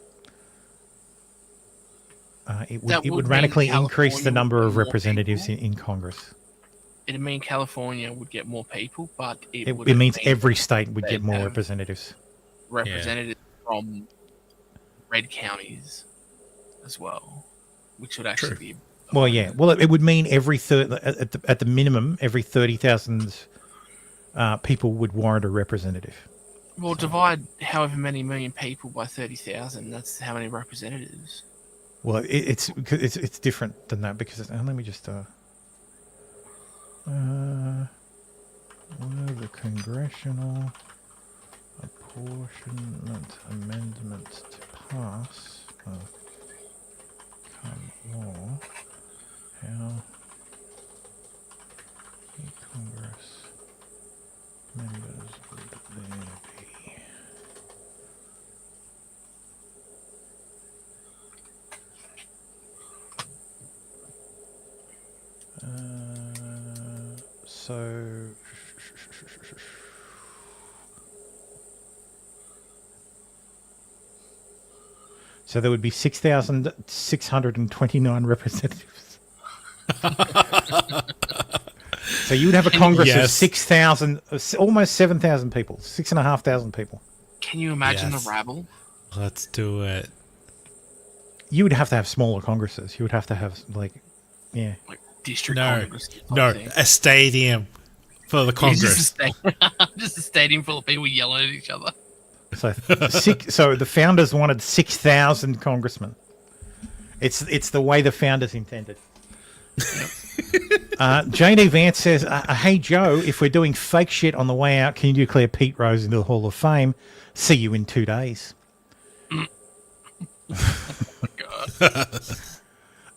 it would radically increase the number of representatives in Congress. It'd mean California would get more people, but It means every state would get more representatives. Representatives from red counties as well, which would actually be. Well, yeah. Well, it would mean every at the minimum, every 30,000 people would warrant a representative. Well, divide however many million people by 30,000. That's how many representatives. Well, it's different than that because let me just were the congressional apportionment amendments to pass become law, how many Congress members would there be? So there would be 6,629 representatives. So you would have a Congress of 6,000, almost 7,000 people, 6,500 people. Can you imagine the rabble? Let's do it. You would have to have smaller Congresses. You would have to have like district No, Congress. no, a stadium for the Congress. Just a stadium full of people yelling at each other. So so the founders wanted 6,000 congressmen. It's the way the founders intended. JD Vance says, "Hey Joe, if we're doing fake shit on the way out, can you declare Pete Rose into the Hall of Fame? See you in 2 days."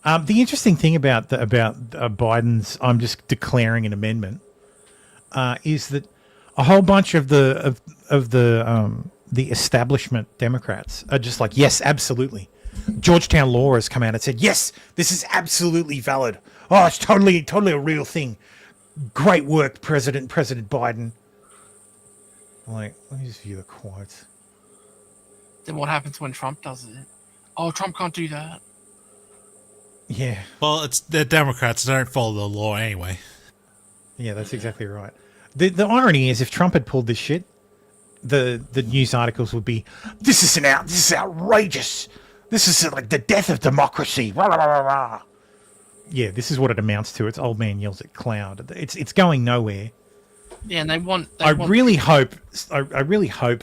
The interesting thing about Biden's "I'm just declaring an amendment" is that a whole bunch of the establishment Democrats are just like, yes, absolutely. Georgetown Law has come out and said, yes, this is absolutely valid. Oh, it's totally a real thing. Great work, President Biden. Like, let me just view the quotes. Then what happens when Trump does it? Oh, Trump can't do that. Yeah. Well, it's the Democrats. They don't follow the law anyway. Yeah, that's exactly right. The irony is, if Trump had pulled this shit, the news articles would be, this is outrageous. This is like the death of democracy. Rah, rah, rah, rah. Yeah, this is what it amounts to. It's old man yells at cloud. It's going nowhere. Yeah, and they want. I really hope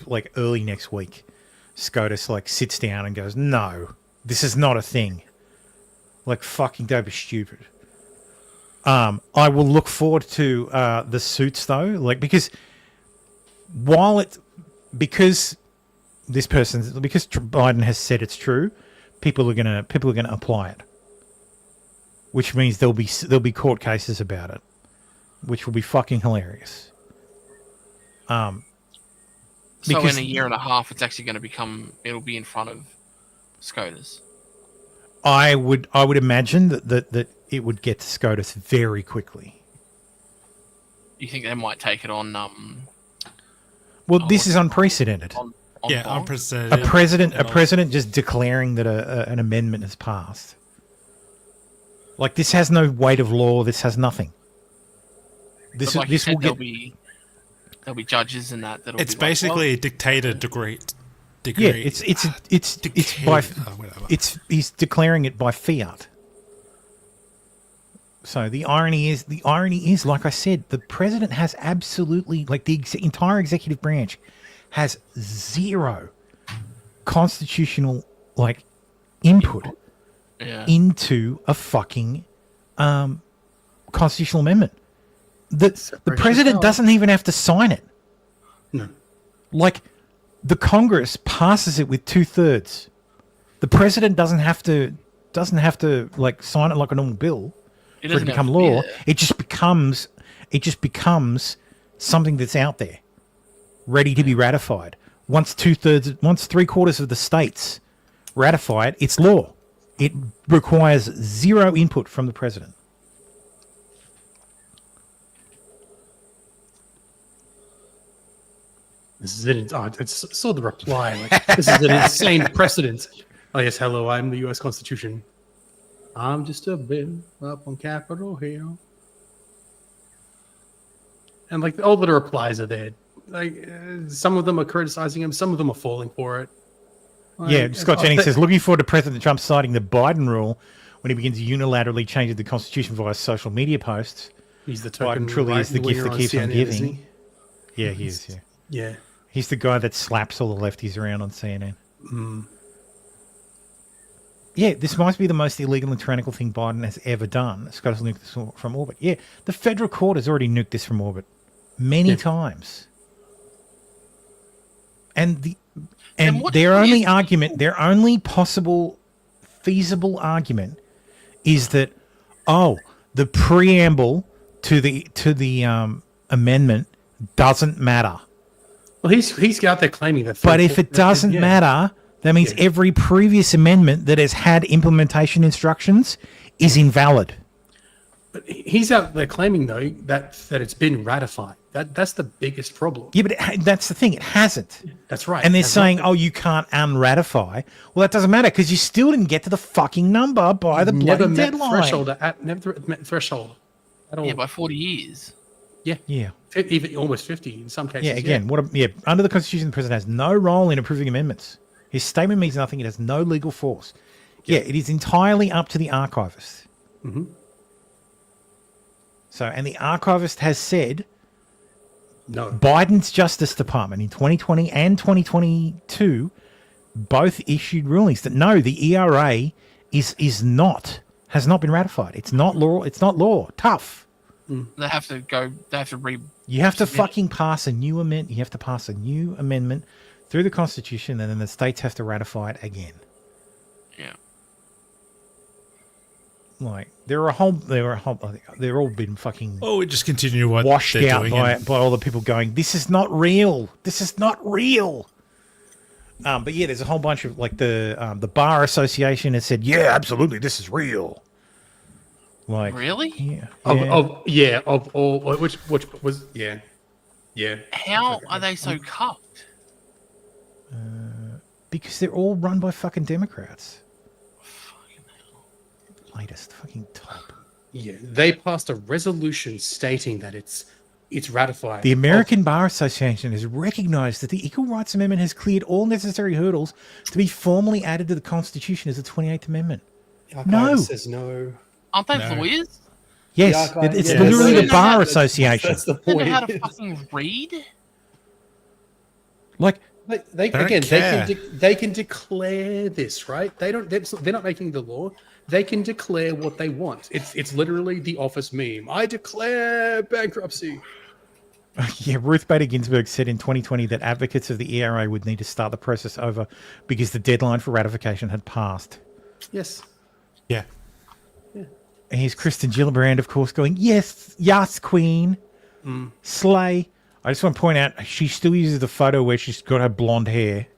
like early next week, SCOTUS like sits down and goes, no, this is not a thing. Like fucking don't be stupid. I will look forward to the suits though, like because Biden has said it's true, people are gonna apply it, which means there'll be court cases about it, which will be fucking hilarious. So in a year and a half, it's actually going to it'll be in front of SCOTUS. I would imagine that it would get to SCOTUS very quickly. You think they might take it on? Well, this is unprecedented. Unprecedented. A president just declaring that an amendment has passed. Like this has no weight of law. This has nothing. This will get. There'll be judges and that. It's basically a dictator degree. Yeah, it's he's declaring it by fiat. So the irony is, like I said, the president has absolutely, like the entire executive branch has zero constitutional like input into a fucking constitutional amendment. The president doesn't even have to sign it. No. Like the Congress passes it with 2/3. The president doesn't have to like sign it like a normal bill for it to become law. It just becomes something that's out there, ready to be ratified. Once 3/4 of the states ratify it, it's law. It requires zero input from the president. This is it. Oh, it's saw the reply. Like, this is an insane precedent. Oh yes, hello. I'm the U.S. Constitution. I'm just a bit up on Capitol Hill. And like all the replies are there. Like some of them are criticizing him, some of them are falling for it. Like, Scott Jennings says, looking forward to President Trump citing the Biden rule when he begins unilaterally changing the Constitution via social media posts. He's the token Biden truly is the gift that keeps on CNN, giving. isn't he? Yeah, he is. Yeah, Yeah. he's the guy that slaps all the lefties around on CNN. Mm. Yeah, this might be the most illegal and tyrannical thing Biden has ever done. Scott has nuked this from orbit. Yeah, the federal court has already nuked this from orbit many times. And their only argument, their only possible feasible argument is that, the preamble to the amendment doesn't matter. Well, he's out there claiming that. But if it doesn't matter, that means every previous amendment that has had implementation instructions is invalid. But he's out there claiming though that it's been ratified. That's the biggest problem. Yeah, but that's the thing. It hasn't. That's right. And they're That's saying, right. you can't unratify. Well, that doesn't matter because you still didn't get to the fucking number by the never bloody met deadline. never met threshold at all. Yeah, by 40 years. Yeah. Yeah. Even almost 50 in some cases. Yeah, again, under the Constitution, the president has no role in approving amendments. His statement means nothing. It has no legal force. Yeah, it is entirely up to the archivist. Mm-hmm. So, and the archivist has said, no. Biden's Justice Department in 2020 and 2022 both issued rulings that no, the ERA has not been ratified. It's not law. It's not law. Tough. They have to go. They have to You have to fucking pass a new amendment. You have to pass a new amendment through the Constitution, and then the states have to ratify it again. Yeah. Like they've all been fucking. We just continue what washed they're out doing by all the people going, this is not real. This is not real. But yeah, there's a whole bunch of like the Bar Association has said, yeah, absolutely, this is real. Like really? Yeah. Of all which was yeah. How are they so cucked? Because they're all run by fucking Democrats. Latest fucking top. Yeah, they passed a resolution stating that it's ratified. The American Bar Association has recognized that the Equal Rights Amendment has cleared all necessary hurdles to be formally added to the Constitution as the 28th Amendment. No. Says no. Aren't they lawyers? Yes, it's literally the Bar Association. That's the They point. know how to fucking read? Like they can declare this, right? They're not making the law. They can declare what they want. It's literally the Office meme. I declare bankruptcy. Yeah, Ruth Bader Ginsburg said in 2020 that advocates of the ERA would need to start the process over because the deadline for ratification had passed. Yes. Yeah. And here's Kristen Gillibrand, of course, going, yes, queen. Slay. I just want to point out, she still uses the photo where she's got her blonde hair.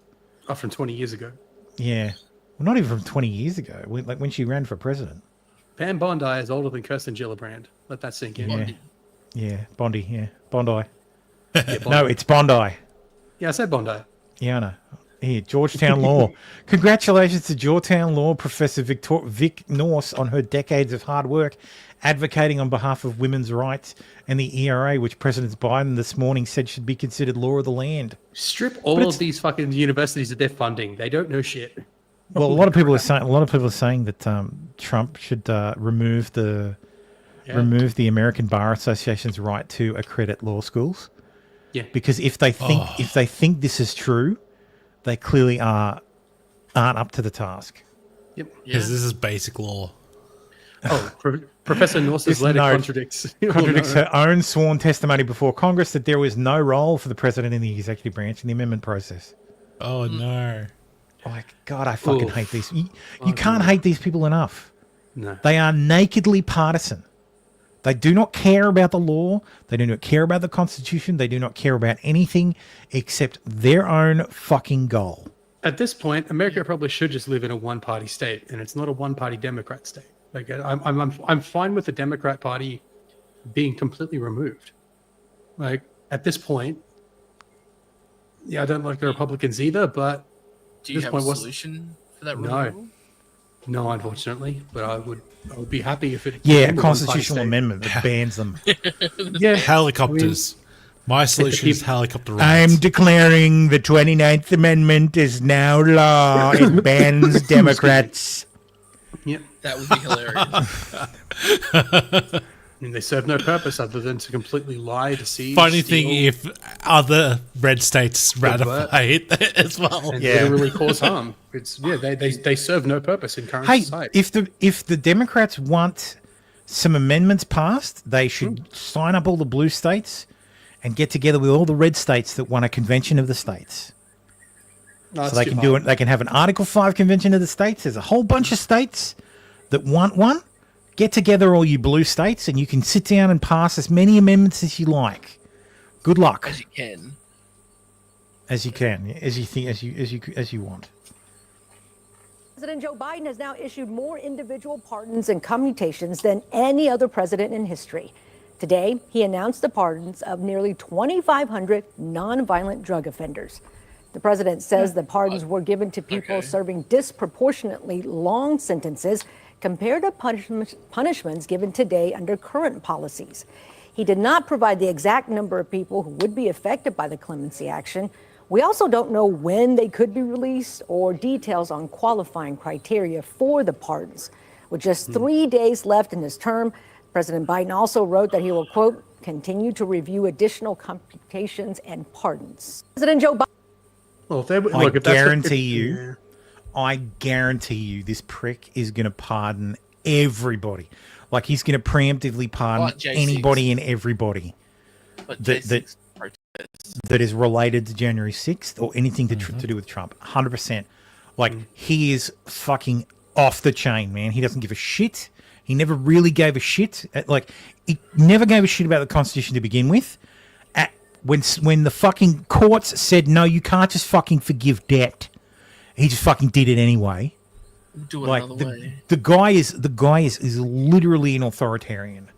Oh, from 20 years ago. Yeah. Well, not even from 20 years ago, like when she ran for president. Pam Bondi is older than Kirsten Gillibrand. Let that sink in. Yeah, Bondi, yeah. Bondi. Yeah, Bondi. No, it's Bondi. Yeah, I said Bondi. Yeah, I know. Here, Georgetown Law. Congratulations to Georgetown Law Professor Vic Norse on her decades of hard work advocating on behalf of women's rights and the ERA, which President Biden this morning said should be considered law of the land. Strip all of these fucking universities of their funding. They don't know shit. Well, a lot of people are saying that Trump should remove the American Bar Association's right to accredit law schools. Yeah, because if they think this is true, they clearly aren't up to the task. Yep. Because this is basic law. Oh, Professor Norse's letter contradicts her own sworn testimony before Congress that there was no role for the president in the executive branch in the amendment process. Oh no! Like God, I fucking hate these. You can't hate these people enough. No, they are nakedly partisan. They do not care about the law. They do not care about the Constitution. They do not care about anything except their own fucking goal. At this point, America probably should just live in a one-party state, and it's not a one-party Democrat state. Like I'm fine with the Democrat Party being completely removed. Like at this point, Yeah, I don't like the Republicans either, but Do you this have point a was- solution for that No. removal? No, unfortunately, but I would be happy if it. Yeah, a became one-party constitutional state. amendment that bans them. Yeah, Helicopters. My solution is helicopter I'm rides. declaring the 29th Amendment is now law. It bans Democrats. Yep. That would be hilarious. I mean, they serve no purpose other than to completely lie, deceive. Funny thing steal, if other red states Subvert. ratify it as well. and literally cause harm. It's they serve no purpose in current Hey, society. if the Democrats want some amendments passed, they should sign up all the blue states and get together with all the red states that want a convention of the states. No, So it's they too can hard. do it. They can have an Article 5 convention of the states. There's a whole bunch of states that want one. Get together, all you blue states, and you can sit down and pass as many amendments as you like. Good luck. As you can. As you can, as you think, as you want. President Joe Biden has now issued more individual pardons and commutations than any other president in history. Today, he announced the pardons of nearly 2,500 nonviolent drug offenders. The president says the pardons were given to people serving disproportionately long sentences compared to punishments given today under current policies. He did not provide the exact number of people who would be affected by the clemency action. We also don't know when they could be released or details on qualifying criteria for the pardons. With just 3 days left in his term, President Biden also wrote that he will, quote, continue to review additional computations and pardons. President Joe Biden. Well, if they, look, I if that's what- guarantee you, I guarantee you, this prick is going to pardon everybody. Like he's going to preemptively pardon Like J6. anybody and everybody But that is related to January 6th or anything to do with Trump. 100%. Like he is fucking off the chain, man. He doesn't give a shit. He never really gave a shit. Like he never gave a shit about the Constitution to begin with. When the fucking courts said no, you can't just fucking forgive debt, he just fucking did it anyway. Do it Like another way. the guy is literally an authoritarian.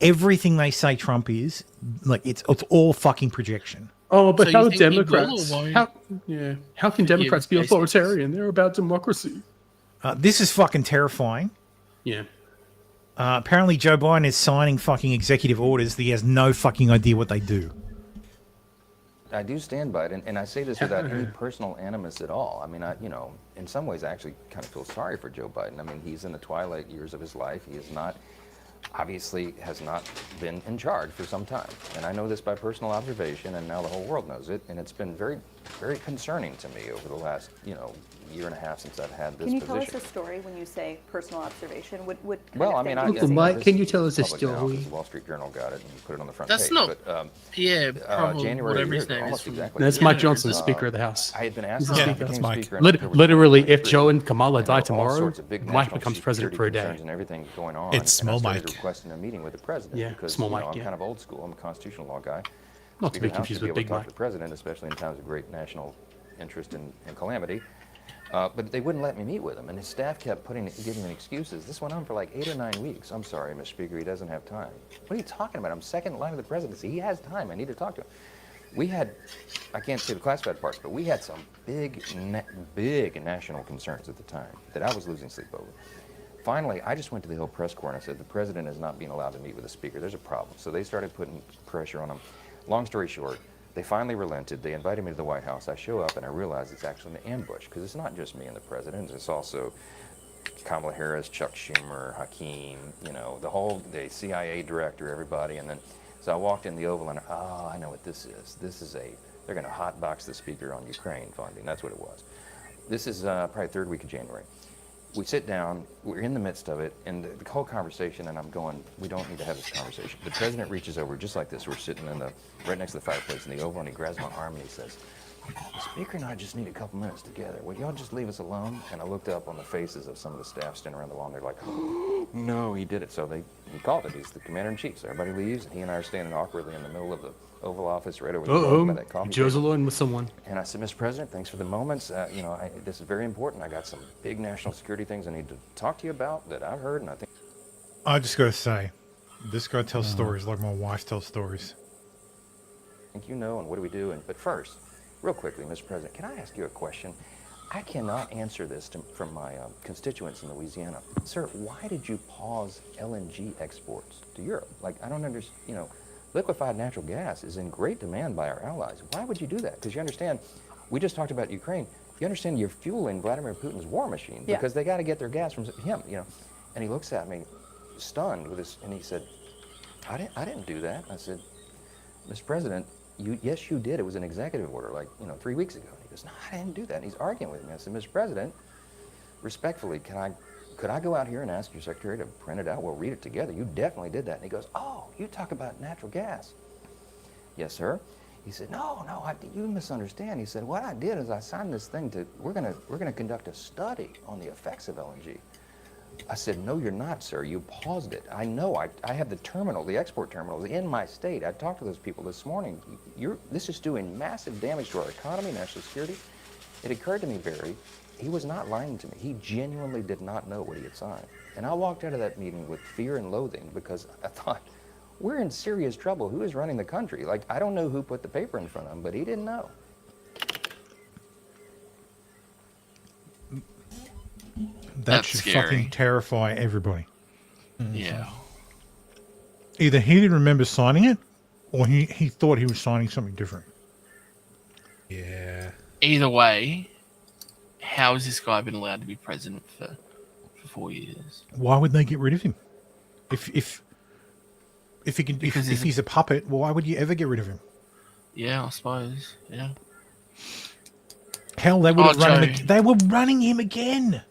Everything they say Trump is, like it's all fucking projection. Oh, but So you how think he will Democrats? or won't? How can Democrats be basically. authoritarian? They're about democracy. This is fucking terrifying. Yeah. Apparently, Joe Biden is signing fucking executive orders that he has no fucking idea what they do. I do stand by it, and I say this without any personal animus at all. I mean, in some ways, I actually kind of feel sorry for Joe Biden. I mean, he's in the twilight years of his life. He is not, obviously, has not been in charge for some time. And I know this by personal observation, and now the whole world knows it. And it's been very, very concerning to me over the last, year and a half since I've had this Can you position. tell us a story when you say personal observation? What kind Well, of I mean, thing I would guess say? Mike, this can you is tell us a public now, story? 'cause the Wall Street Journal got it and put it on the front That's page. not. But, Probably January whatever his year, name is. almost From, exactly. That's Mike Johnson, the Speaker of the House. I had been asked He's to the become Speaker. Speaker That's in Mike. October Literally, if 2023. Joe and Kamala And there die were all tomorrow, sorts of big Mike national becomes president security for a day. concerns and everything going on. It's and I small started Mike. requesting a meeting with the president Yeah, because small Mike, I'm yeah. kind of old school. I'm a constitutional law guy. Not to be Speaker of the House confused be with able to Big talk Mike. to the president, especially in times of great national interest and calamity. But they wouldn't let me meet with him, and his staff kept giving me excuses. This went on for like 8 or 9 weeks. I'm sorry, Mr. Speaker, he doesn't have time. What are you talking about? I'm second in line of the presidency. He has time. I need to talk to him. We had, I can't say the classified parts, but we had some big national concerns at the time that I was losing sleep over. Finally, I just went to the Hill Press Corps and I said, the president is not being allowed to meet with the speaker. There's a problem. So they started putting pressure on him. Long story short, they finally relented. They invited me to the White House. I show up and I realize it's actually an ambush because it's not just me and the president. It's also Kamala Harris, Chuck Schumer, Hakeem, the CIA director, everybody. And then, so I walked in the Oval and, I know what this is. They're going to hotbox the speaker on Ukraine funding. That's what it was. This is probably third week of January. We sit down, we're in the midst of it, and the whole conversation, and I'm going, we don't need to have this conversation. The president reaches over just like this. We're sitting right next to the fireplace in the Oval, and he grabs my arm and he says, the speaker and I just need a couple minutes together. Will y'all just leave us alone? And I looked up on the faces of some of the staff standing around the lawn. They're like, oh, no, he did it. So he called it. He's the commander-in-chief. So everybody leaves, and he and I are standing awkwardly in the middle of the Oval Office right over there by that coffee Joe's table. alone with someone. And I said, Mr. President, thanks for the moments. This is very important. I got some big national security things I need to talk to you about that I've heard, and I think... I just got to say, this guy tells stories like my wife tells stories. and what do we do? But first, real quickly, Mr. President, can I ask you a question? I cannot answer this from my constituents in Louisiana. Sir, why did you pause LNG exports to Europe? Like, I don't understand, you know, liquefied natural gas is in great demand by our allies. Why would you do that? Because you understand, we just talked about Ukraine. You understand you're fueling Vladimir Putin's war machine because they got to get their gas from him, you know. And he looks at me, stunned with this, and he said, I didn't do that. I said, Mr. President, yes, you did. It was an executive order, like, 3 weeks ago. And he goes, no, I didn't do that. And he's arguing with me. I said, Mr. President, respectfully, could I go out here and ask your secretary to print it out? We'll read it together. You definitely did that. And he goes, oh, you talk about natural gas. Yes, sir. He said, no, you misunderstand. He said, what I did is I signed this thing we're gonna conduct a study on the effects of LNG. I said, no, you're not, sir. You paused it. I know. I have the export terminals in my state. I talked to those people this morning. This is doing massive damage to our economy, national security. It occurred to me, Barry, he was not lying to me. He genuinely did not know what he had signed. And I walked out of that meeting with fear and loathing because I thought, we're in serious trouble. Who is running the country? Like, I don't know who put the paper in front of him, but he didn't know. That should fucking terrify everybody. Yeah. Either he didn't remember signing it, or he thought he was signing something different. Yeah. Either way, how has this guy been allowed to be president for 4 years? Why would they get rid of him? If he's a puppet, why would you ever get rid of him? Yeah, I suppose. Yeah. Hell, they would have run him. They were running him again.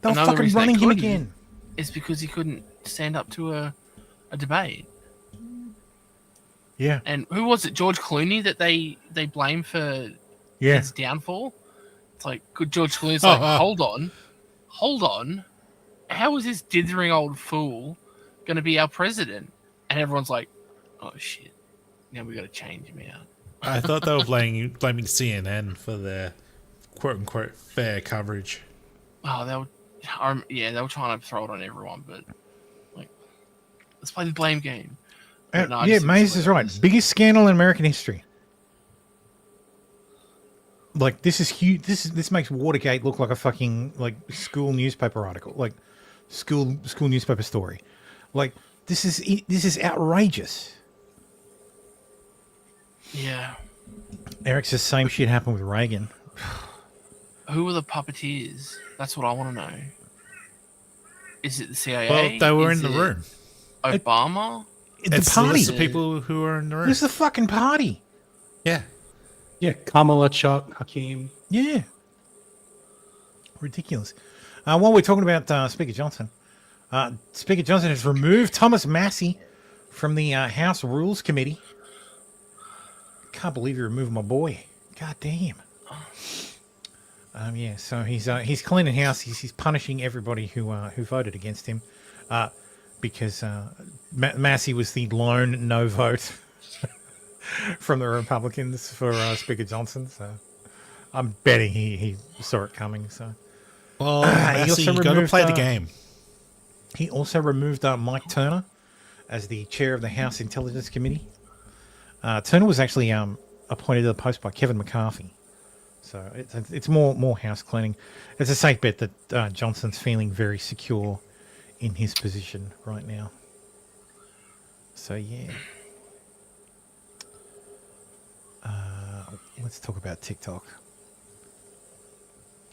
They were fucking running him again. It's because he couldn't stand up to a debate. Yeah. And who was it? George Clooney that they blame for his downfall? It's like, good George Clooney's like, hold on. How is this dithering old fool going to be our president? And everyone's like, oh shit, now we got to change him out. I thought they were blaming CNN for their quote unquote fair coverage. Oh, they were trying to throw it on everyone, but like, let's play the blame game. Maze is right. Biggest scandal in American history. Like, this is huge. This makes Watergate look like a fucking school newspaper article, like school newspaper story. Like, this is outrageous. Yeah. Eric says same shit happened with Reagan. Who were the puppeteers? That's what I want to know. Is it the CIA? Well, they were in the room. Obama? The party. It's the people who are in the room. It's the fucking party. Yeah. Yeah, Kamala, Chuck, Hakeem. Yeah. Ridiculous. While we're talking about Speaker Johnson, Speaker Johnson has removed Thomas Massey from the House Rules Committee. Can't believe you removed my boy. God damn. Yeah, so he's cleaning house. He's punishing everybody who voted against him, because Massey was the lone no vote from the Republicans for Speaker Johnson. So I'm betting he saw it coming. So well, Massey, you got to play the game. He also removed Mike Turner as the chair of the House Intelligence Committee. Turner was actually appointed to the post by Kevin McCarthy. So it's more house cleaning. It's a safe bet that Johnson's feeling very secure in his position right now. So yeah. Let's talk about TikTok.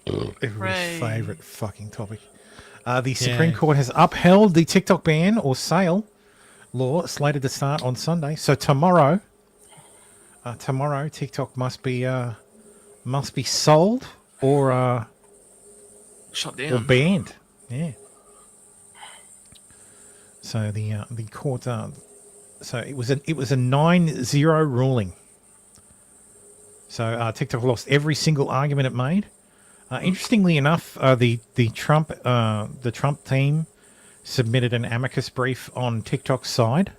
Everybody's favorite fucking topic. The Supreme Court has upheld the TikTok ban or sale law slated to start on Sunday. So tomorrow TikTok must be sold or shut down or banned. Yeah. So the court so it was a 9-0 ruling. So TikTok lost every single argument it made. Interestingly enough, the Trump team submitted an amicus brief on TikTok's side.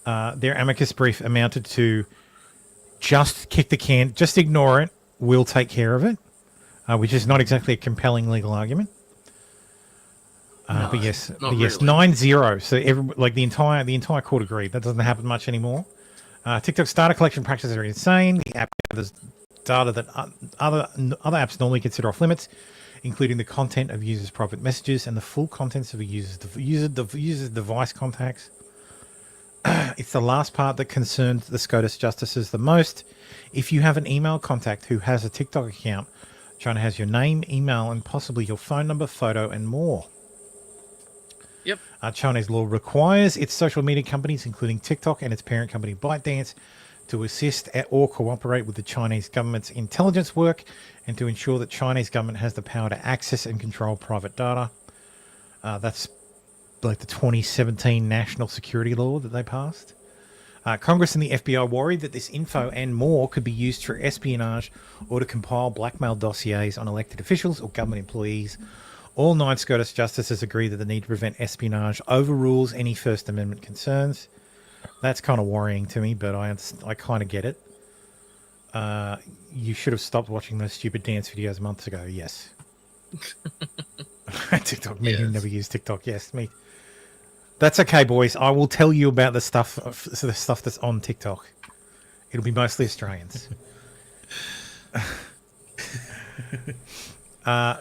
Their amicus brief amounted to just kick the can, just ignore it. We'll take care of it, which is not exactly a compelling legal argument. But yes, really. 9-0. So the entire court agreed. That doesn't happen much anymore. TikTok's data collection practices are insane. The app gathers data that other apps normally consider off limits, including the content of users' private messages and the full contents of a user's device contacts. It's the last part that concerns the SCOTUS justices the most. If you have an email contact who has a TikTok account, China has your name, email, and possibly your phone number, photo, and more. Yep. Chinese law requires its social media companies, including TikTok and its parent company ByteDance, to assist or cooperate with the Chinese government's intelligence work and to ensure that Chinese government has the power to access and control private data. That's like the 2017 national security law that they passed. Congress and the FBI worried that this info and more could be used for espionage or to compile blackmail dossiers on elected officials or government employees. All 9 SCOTUS justices agree that the need to prevent espionage overrules any First Amendment concerns. That's kind of worrying to me, but I kind of get it. You should have stopped watching those stupid dance videos months ago. Yes. TikTok. Me who never used TikTok. Yes, me. That's okay, boys. I will tell you about the stuff that's on TikTok. It'll be mostly Australians.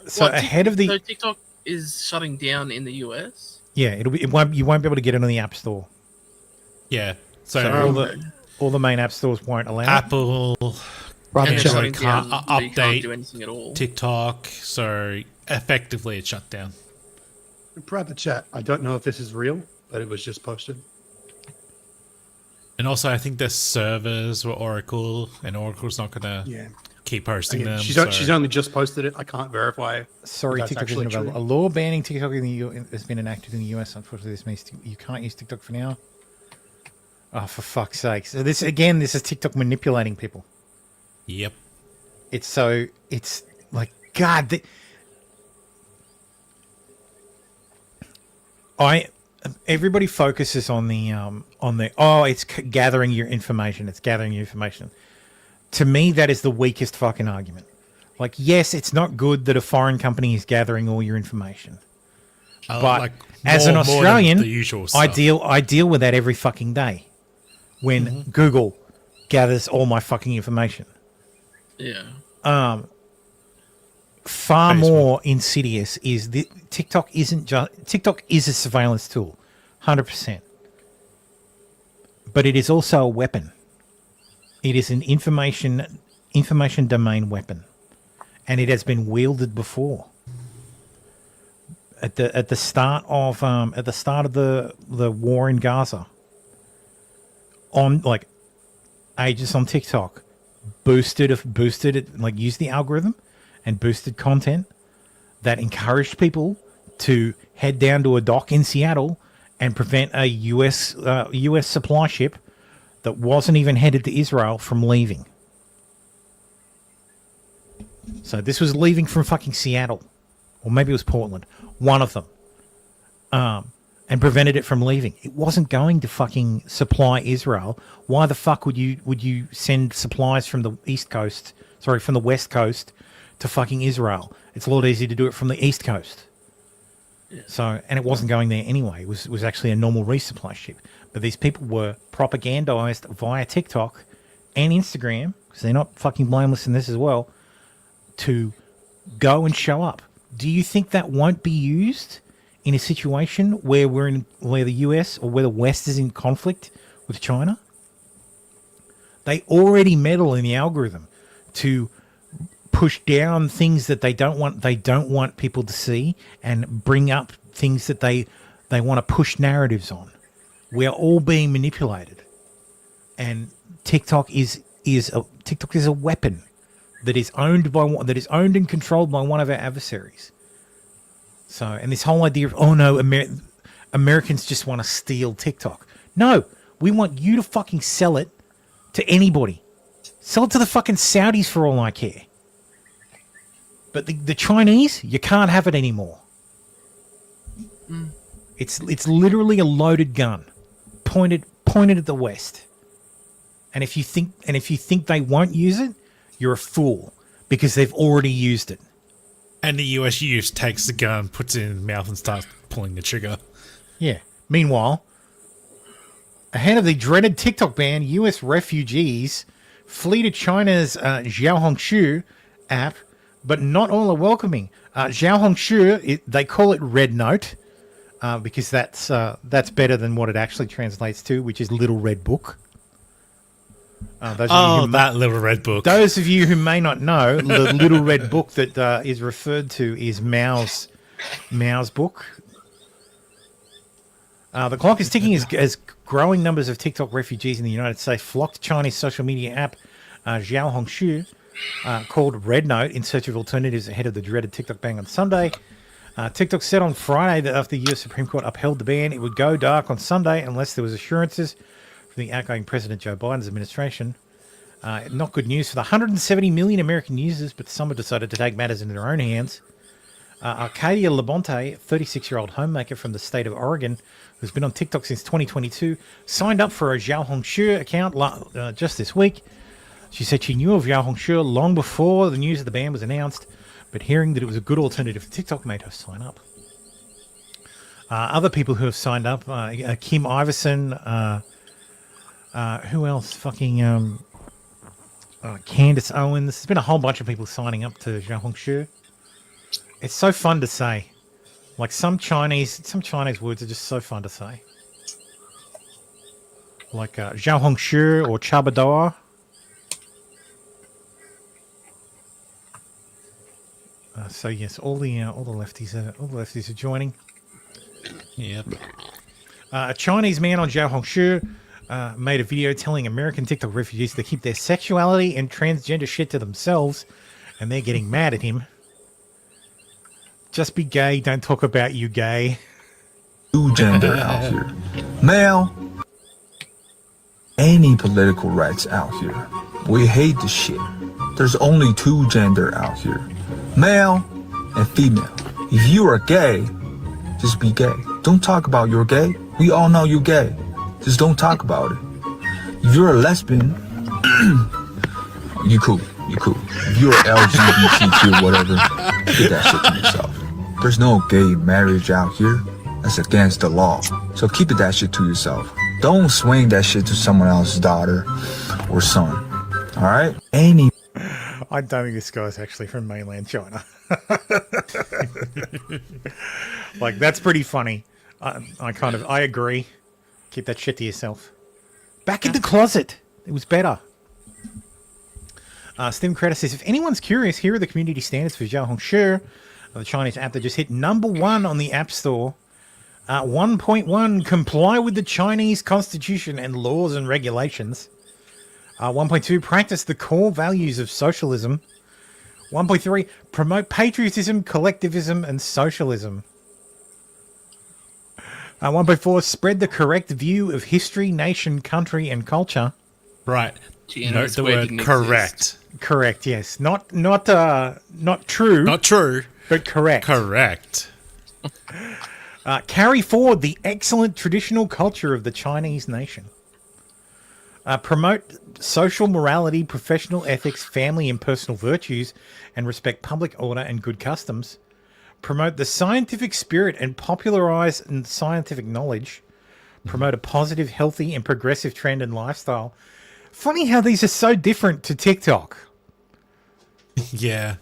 So TikTok is shutting down in the US. Yeah, you won't be able to get it on the App Store. Yeah, so all the main app stores won't allow Apple, Android can't update can't do anything at all. TikTok, so effectively it's shut down. Private chat. I don't know if this is real, but it was just posted. And also, I think the servers were Oracle, and Oracle's not going to keep hosting them. She's only just posted it. I can't verify. Sorry, TikTok isn't available. A law banning TikTok in the US has been enacted in the US. Unfortunately, this means you can't use TikTok for now. Oh, for fuck's sake. So this is TikTok manipulating people. Yep. It's like, God. Everybody focuses on it's gathering your information. It's gathering your information. To me, that is the weakest fucking argument. Like, yes, it's not good that a foreign company is gathering all your information. But as an Australian, I deal with that every fucking day. When Google gathers all my fucking information. Yeah. Far more insidious is TikTok TikTok is a surveillance tool, 100%. But it is also a weapon. It is an information domain weapon, and it has been wielded before. At the start of the war in Gaza. On like ages on TikTok, boosted it, like used the algorithm and boosted content that encouraged people to head down to a dock in Seattle and prevent a US supply ship that wasn't even headed to Israel from leaving. So this was leaving from fucking Seattle, or maybe it was Portland, one of them. And prevented it from leaving. It wasn't going to fucking supply Israel. Why the fuck would you send supplies from the from the West Coast to fucking Israel? It's a lot easier to do it from the East Coast. Yeah. So, and it wasn't going there anyway. It was actually a normal resupply ship. But these people were propagandized via TikTok and Instagram, because they're not fucking blameless in this as well, to go and show up. Do you think that won't be used in a situation where where the US or where the West is in conflict with China? They already meddle in the algorithm to push down things that they don't want people to see, and bring up things that they want to push narratives on. We are all being manipulated, and TikTok is a weapon that is owned and controlled by one of our adversaries. So, and this whole idea of, Americans just want to steal TikTok. No, we want you to fucking sell it to anybody. Sell it to the fucking Saudis for all I care. But the Chinese, you can't have it anymore. It's literally a loaded gun pointed at the West. And if you think they won't use it, you're a fool, because they've already used it. And the US takes the gun, puts it in his mouth, and starts pulling the trigger. Yeah. Meanwhile, ahead of the dreaded TikTok ban, US refugees flee to China's Xiaohongshu app, but not all are welcoming. Xiaohongshu, they call it Red Note because that's better than what it actually translates to, which is Little Red Book. That Little Red Book. Those of you who may not know, the Little Red Book that is referred to is Mao's book. The clock is ticking as growing numbers of TikTok refugees in the United States flock to Chinese social media app Xiaohongshu, called Red Note, in search of alternatives ahead of the dreaded TikTok ban on Sunday. TikTok said on Friday that after the US Supreme Court upheld the ban, it would go dark on Sunday unless there was assurances from the outgoing President Joe Biden's administration. Not good news for the 170 million American users, but some have decided to take matters into their own hands. Arcadia Labonte, 36-year-old homemaker from the state of Oregon, who's been on TikTok since 2022, signed up for a Xiaohongshu account just this week. She said she knew of Xiaohongshu long before the news of the ban was announced, but hearing that it was a good alternative to TikTok made her sign up. Other people who have signed up, Kim Iverson, who else? Candace Owens. There's been a whole bunch of people signing up to Xiaohongshu. It's so fun to say. Like some Chinese words are just so fun to say. Like Xiaohongshu or Chabadoa. So yes, all the lefties are joining. Yep. A Chinese man on Xiaohongshu made a video telling American TikTok refugees to keep their sexuality and transgender shit to themselves, and they're getting mad at him. Just be gay, don't talk about you gay. Two gender out here. Male, any political rights out here. We hate the shit. There's only two gender out here. Male and female. If you are gay, just be gay. Don't talk about you're gay. We all know you're gay. Just don't talk about it. If you're a lesbian, you cool. You cool. If you're LGBTQ, whatever, keep that shit to yourself. There's no gay marriage out here. That's against the law. So keep that shit to yourself. Don't swing that shit to someone else's daughter or son. All right? I don't think this guy's actually from mainland China. Like, that's pretty funny. I agree. Keep that shit to yourself. Back in the closet. It was better. Stim Credit says, if anyone's curious, here are the community standards for Xiaohongshu, the Chinese app that just hit #1 on the App Store. 1.1, comply with the Chinese constitution and laws and regulations. 1.2, practice the core values of socialism. 1.3, promote patriotism, collectivism, and socialism. 1.4, spread the correct view of history, nation, country, and culture. Right. Note the word correct. Correct, yes. Not true. Not true. But correct. Correct. Carry forward the excellent traditional culture of the Chinese nation. Promote social morality, professional ethics, family and personal virtues, and respect public order and good customs. Promote the scientific spirit and popularize scientific knowledge. Promote a positive, healthy, and progressive trend and lifestyle. Funny how these are so different to TikTok. Yeah.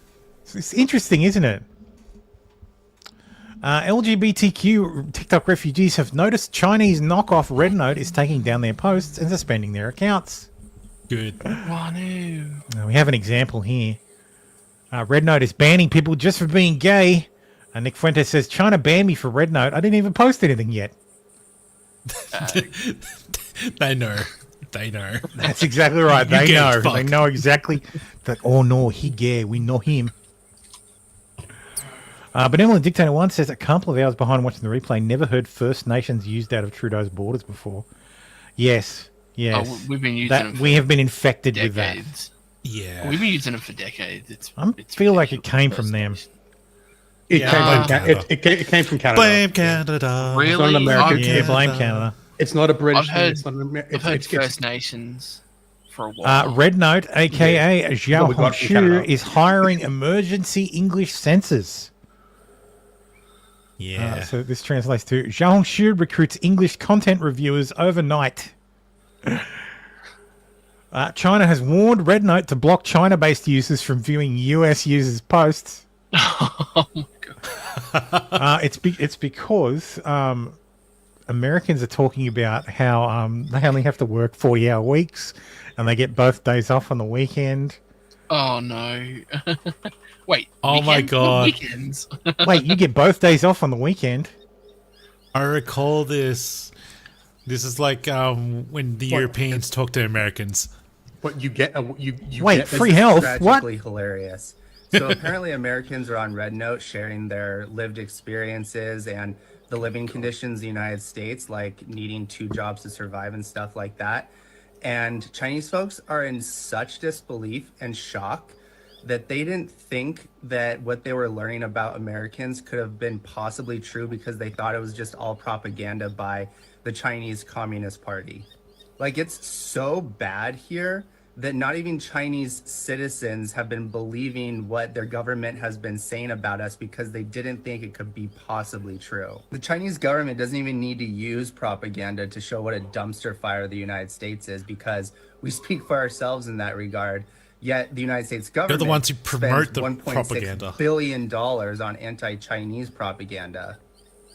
It's interesting, isn't it? LGBTQ TikTok refugees have noticed Chinese knockoff Red Note is taking down their posts and suspending their accounts. Good. We have an example here. Red Note is banning people just for being gay. Nick Fuentes says, China banned me for Red Note. I didn't even post anything yet. They know. They know. That's exactly right. They know. They know exactly that. Oh no, he gay. We know him. Benevolent Dictator 1 says a couple of hours behind watching the replay, never heard First Nations used out of Trudeau's borders before. Yes. Oh, we've been using them. We have been infected with that. Yeah. We've been using them for decades. I feel like it came from them. It came from Canada. Blame Canada. Really? It's not an American. Yeah, blame Canada. It's not a British. I've heard First Nations for a while. Red Note, aka Xiaohongshu, is hiring emergency English censors. Yeah. So this translates to Xiaohongshu recruits English content reviewers overnight. China has warned Red Note to block China-based users from viewing US users' posts. Oh my god. It's because Americans are talking about how they only have to work 40-hour weeks, and they get both days off on the weekend. Oh no. Wait. Oh my weekends? What God. weekends? Wait, you get both days off on the weekend? I recall this. This is like when the Europeans talk to Americans. What you get? You Wait, get, free health? What? Tragically hilarious. So apparently Americans are on Red Note sharing their lived experiences and the living conditions in the United States, like needing 2 jobs to survive and stuff like that. And Chinese folks are in such disbelief and shock that they didn't think that what they were learning about Americans could have been possibly true, because they thought it was just all propaganda by the Chinese Communist Party. Like, it's so bad here that not even Chinese citizens have been believing what their government has been saying about us, because they didn't think it could be possibly true. The Chinese government doesn't even need to use propaganda to show what a dumpster fire the United States is, because we speak for ourselves in that regard. Yet the United States government They're the ones who promote the spends propaganda. $1.6 billion on anti-Chinese propaganda.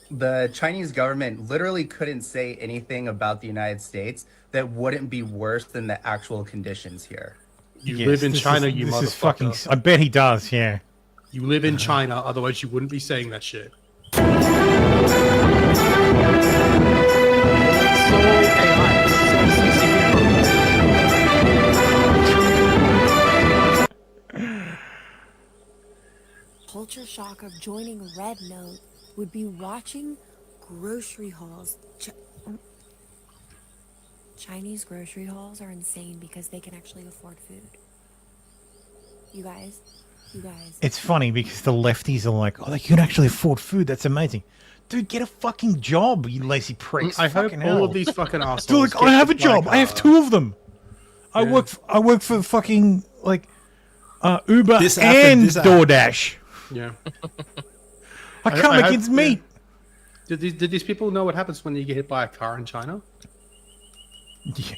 The Chinese government literally couldn't say anything about the United States that wouldn't be worse than the actual conditions here. You live in China, you this is motherfucker. fucking. I bet he does. Yeah. You live in China, otherwise you wouldn't be saying that shit. Culture shock of joining Red Note would be watching grocery hauls. Chinese grocery hauls are insane because they can actually afford food. You guys. It's funny because the lefties are like, oh, they can actually afford food. That's amazing. Dude, get a fucking job, you lazy pricks. I hope Fucking all hell. of these fucking assholes. Dude, like, I have a job. I have 2 of them. I work for fucking like Uber This app and and this app. DoorDash. Yeah. I can't make ends meet. Did these people know what happens when you get hit by a car in China? Yeah.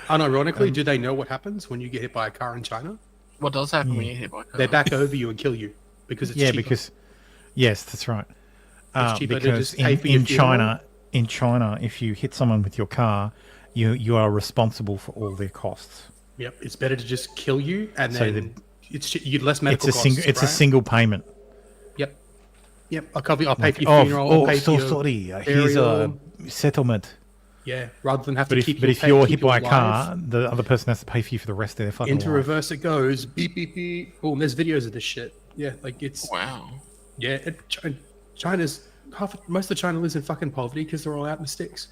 Unironically, do they know what happens when you get hit by a car in China? What does happen when you get hit by a car? They back over you and kill you because it's cheaper. Yes, that's right. It's cheaper to Because just pay for your in China, if you hit someone with your car, you are responsible for all their costs. Yep, it's better to just kill you and So then you less medical costs. It's a right? single payment. Yep, I'll cover. I'll pay for your funeral. I'll pay for your sorry. Here's a burial. settlement. Yeah, rather than have But to if, keep. but your if pay- you're keep hit by a you car, alive. the other person has to pay for you for the rest of their fucking Into life. reverse it goes. Beep beep beep. Boom. There's videos of this shit. Yeah, like it's. Wow. Yeah, China's most of China lives in fucking poverty because they're all out in the sticks.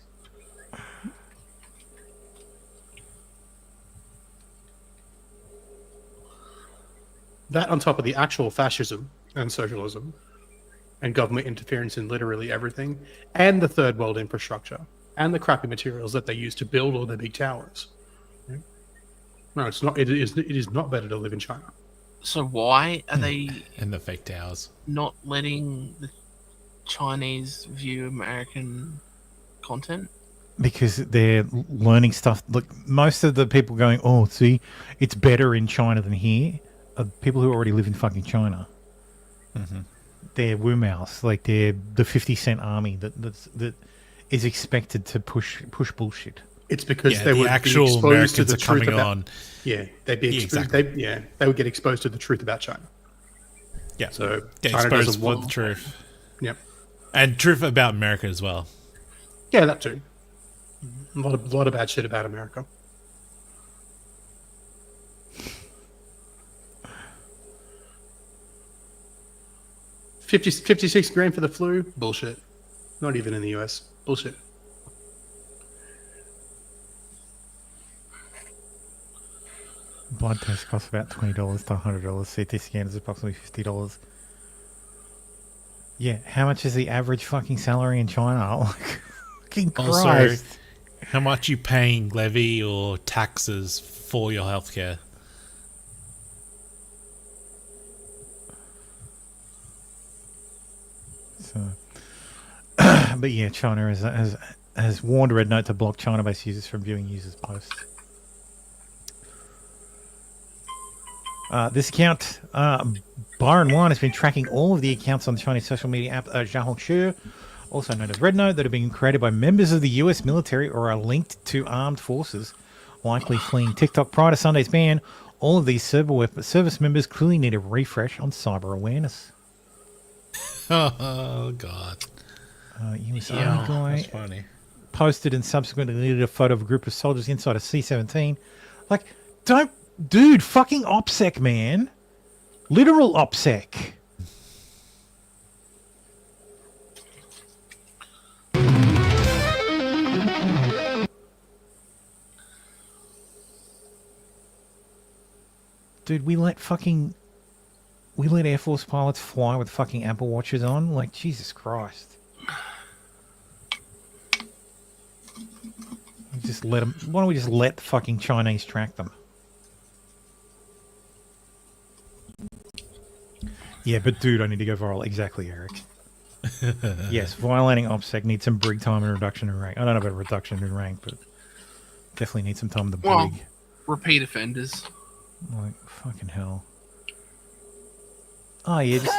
That on top of the actual fascism and socialism and government interference in literally everything, and the third world infrastructure, and the crappy materials that they use to build all their big towers. Yeah. No, it's not. It is not better to live in China. So why are they And the fake towers. not letting the Chinese view American content? Because they're learning stuff. Look, most of the people going, oh, see, it's better in China than here, are people who already live in fucking China. Mm-hmm. They're Wumaos, like they're the 50 Cent army that is expected to push bullshit. It's because Yeah, they the would actual be exposed Americans to the are truth coming about, on. Yeah, they'd be Yeah, exposed. exactly. They would get exposed to the truth about China. Yeah. So Get China exposed doesn't for want the truth. Yep. And truth about America as well. Yeah, that too. A lot of bad shit about America. $56,000 for the flu? Bullshit. Not even in the US. Bullshit. Blood test costs about $20 to $100. CT scan is approximately $50. Yeah, how much is the average fucking salary in China? Like, fucking Also, Christ. how much you paying levy or taxes for your healthcare? So, but yeah, China has warned Red Note to block China-based users from viewing users' posts. This account, Byron Wan, has been tracking all of the accounts on the Chinese social media app Xiaohongshu, also known as Red Note, that have been created by members of the US military or are linked to armed forces, likely fleeing TikTok prior to Sunday's ban. All of these service members clearly need a refresh on cyber awareness. Oh, God. US Yeah, Army guy that's funny. posted and subsequently deleted a photo of a group of soldiers inside a C-17. Like, don't... Dude, fucking OPSEC, man. Literal OPSEC. Dude, we let Air Force pilots fly with fucking Apple Watches on? Like, Jesus Christ. Just let them... Why don't we just let fucking Chinese track them? Yeah, but dude, I need to go viral. Exactly, Eric. Yes, violating OPSEC needs some brig time and reduction in rank. I don't know about reduction in rank, but definitely need some time to brig. Well, repeat offenders. Like, fucking hell. Oh, yeah, just...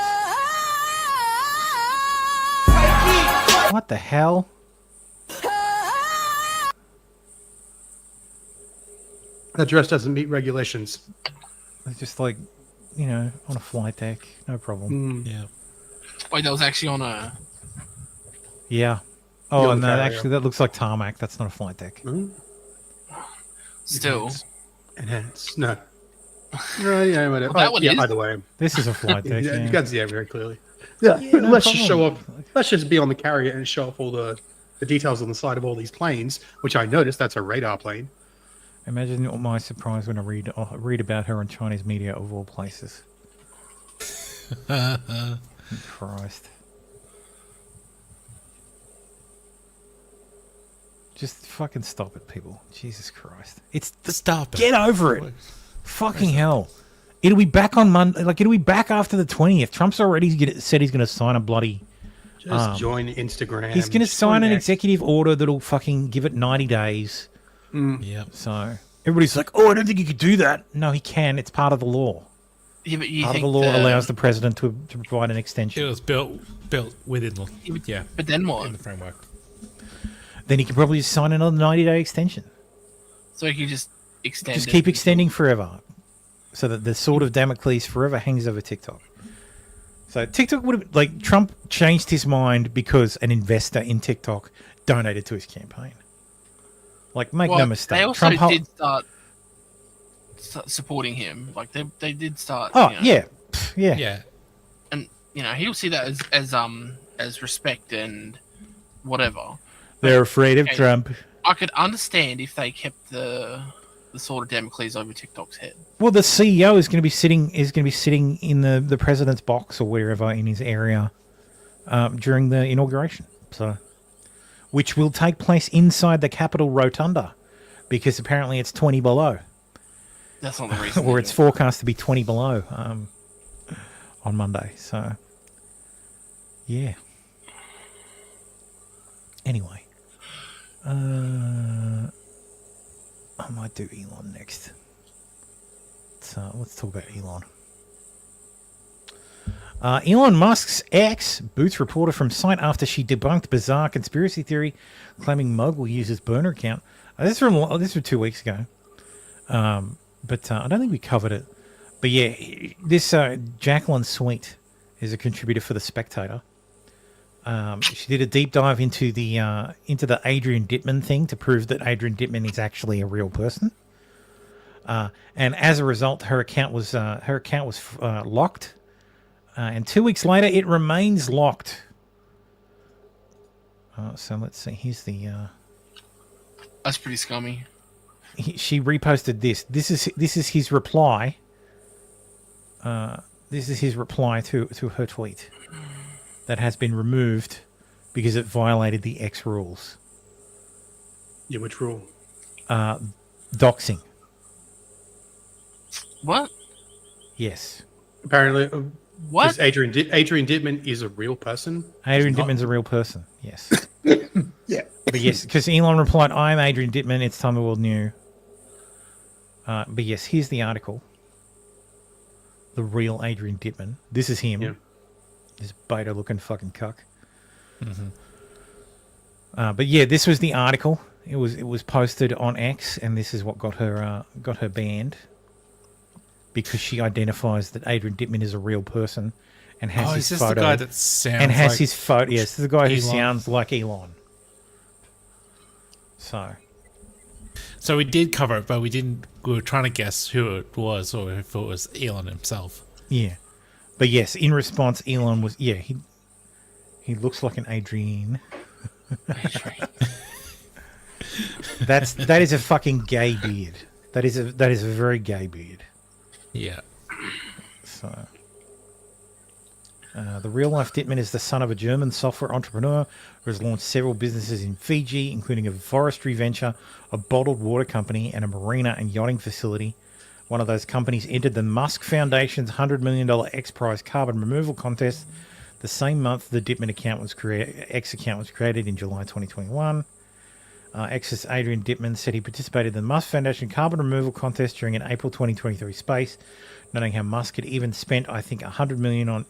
What the hell? That dress doesn't meet regulations. It's just like, you know, on a flight deck. No problem. Yeah. Wait, that was actually on a... Yeah. Oh, Young no, carrier. actually, that looks like tarmac. That's not a flight deck. Still. Enhance. No. No, yeah, whatever. Well, that one yeah, is. either way. This is a flight deck, Yeah, yeah. you can see it very clearly. Yeah, Yeah, but no let's just show problem. off. Let's just be on the carrier and show off all the details on the side of all these planes, which I noticed that's a radar plane. Imagine my surprise when I read about her on Chinese media of all places. Christ. Just fucking stop it, people. Jesus Christ. Stop it. Get over it. Fucking hell. It'll be back on Monday. Like, it'll be back after the 20th. Trump's already said he's going to sign a bloody... Just join Instagram. He's going to just sign join an X. executive order that'll fucking give it 90 days. Yep. So, everybody's like, oh, I don't think you could do that. No, he can. It's part of the law. Yeah, but you Part of think the law allows the president to provide an extension. It was built within the... Yeah. But then what? In the framework. Then he can probably just sign another 90-day extension. So you can just extend Just it keep until- extending forever. So that the sword of Damocles forever hangs over TikTok. So TikTok would have... Like, Trump changed his mind because an investor in TikTok donated to his campaign. Like, make no mistake. They also Trump did start supporting him. Like, they did start... Oh, you know, yeah. Pff, yeah. Yeah. And, you know, he'll see that as respect and whatever. They're afraid of Okay, Trump. I could understand if they kept the sword of Damocles over TikTok's head. Well, the CEO is going to be sitting in the president's box or wherever in his area during the inauguration. So, which will take place inside the Capitol Rotunda, because apparently it's 20 below. That's not the reason. Or it's forecast to be 20 below on Monday. So, yeah. Anyway, I might do Elon next. So let's talk about Elon. Elon Musk's ex boots reporter from site after she debunked bizarre conspiracy theory claiming mogul uses burner account. This is from 2 weeks ago. But I don't think we covered it. But yeah, this Jacqueline Sweet is a contributor for The Spectator. She did a deep dive into the Adrian Dittman thing to prove that Adrian Dittman is actually a real person. And as a result, her account was locked. And 2 weeks later, it remains locked. So let's see. Here's the. That's pretty scummy. She reposted this. This is his reply. This is his reply to her tweet that has been removed because it violated the X rules. Yeah, which rule? Doxing. What? Yes. Apparently, what? This Adrian Dittman is a real person. Adrian He's not- Dittman's a real person. Yes. Yeah. But yes, because Elon replied, "I'm Adrian Dittman. It's time the world knew." But yes, here's the article. the real Adrian Dittman. This is him. Yeah. This beta-looking fucking cuck. Mm-hmm. But yeah, this was the article. It was posted on X, and this is what got her banned because she identifies that Adrian Dittman is a real person and has his is this photo. the guy that sounds and has like his photo. Yes, this is the guy who Elon? sounds like Elon. So we did cover it, but we were trying to guess who it was or if it was Elon himself. Yeah, but yes, in response, Elon was he looks like an Adrian. that is a fucking gay beard. That is a very gay beard. Yeah. So, the real life Dittman is the son of a German software entrepreneur who has launched several businesses in Fiji, including a forestry venture, a bottled water company, and a marina and yachting facility. One of those companies entered the Musk Foundation's $100 million X Prize carbon removal contest the same month the Dittman X account was created in July 2021. X's Adrian Dittman said he participated in the Musk Foundation carbon removal contest during an April 2023 space, noting how Musk had even spent, I think, $100 million on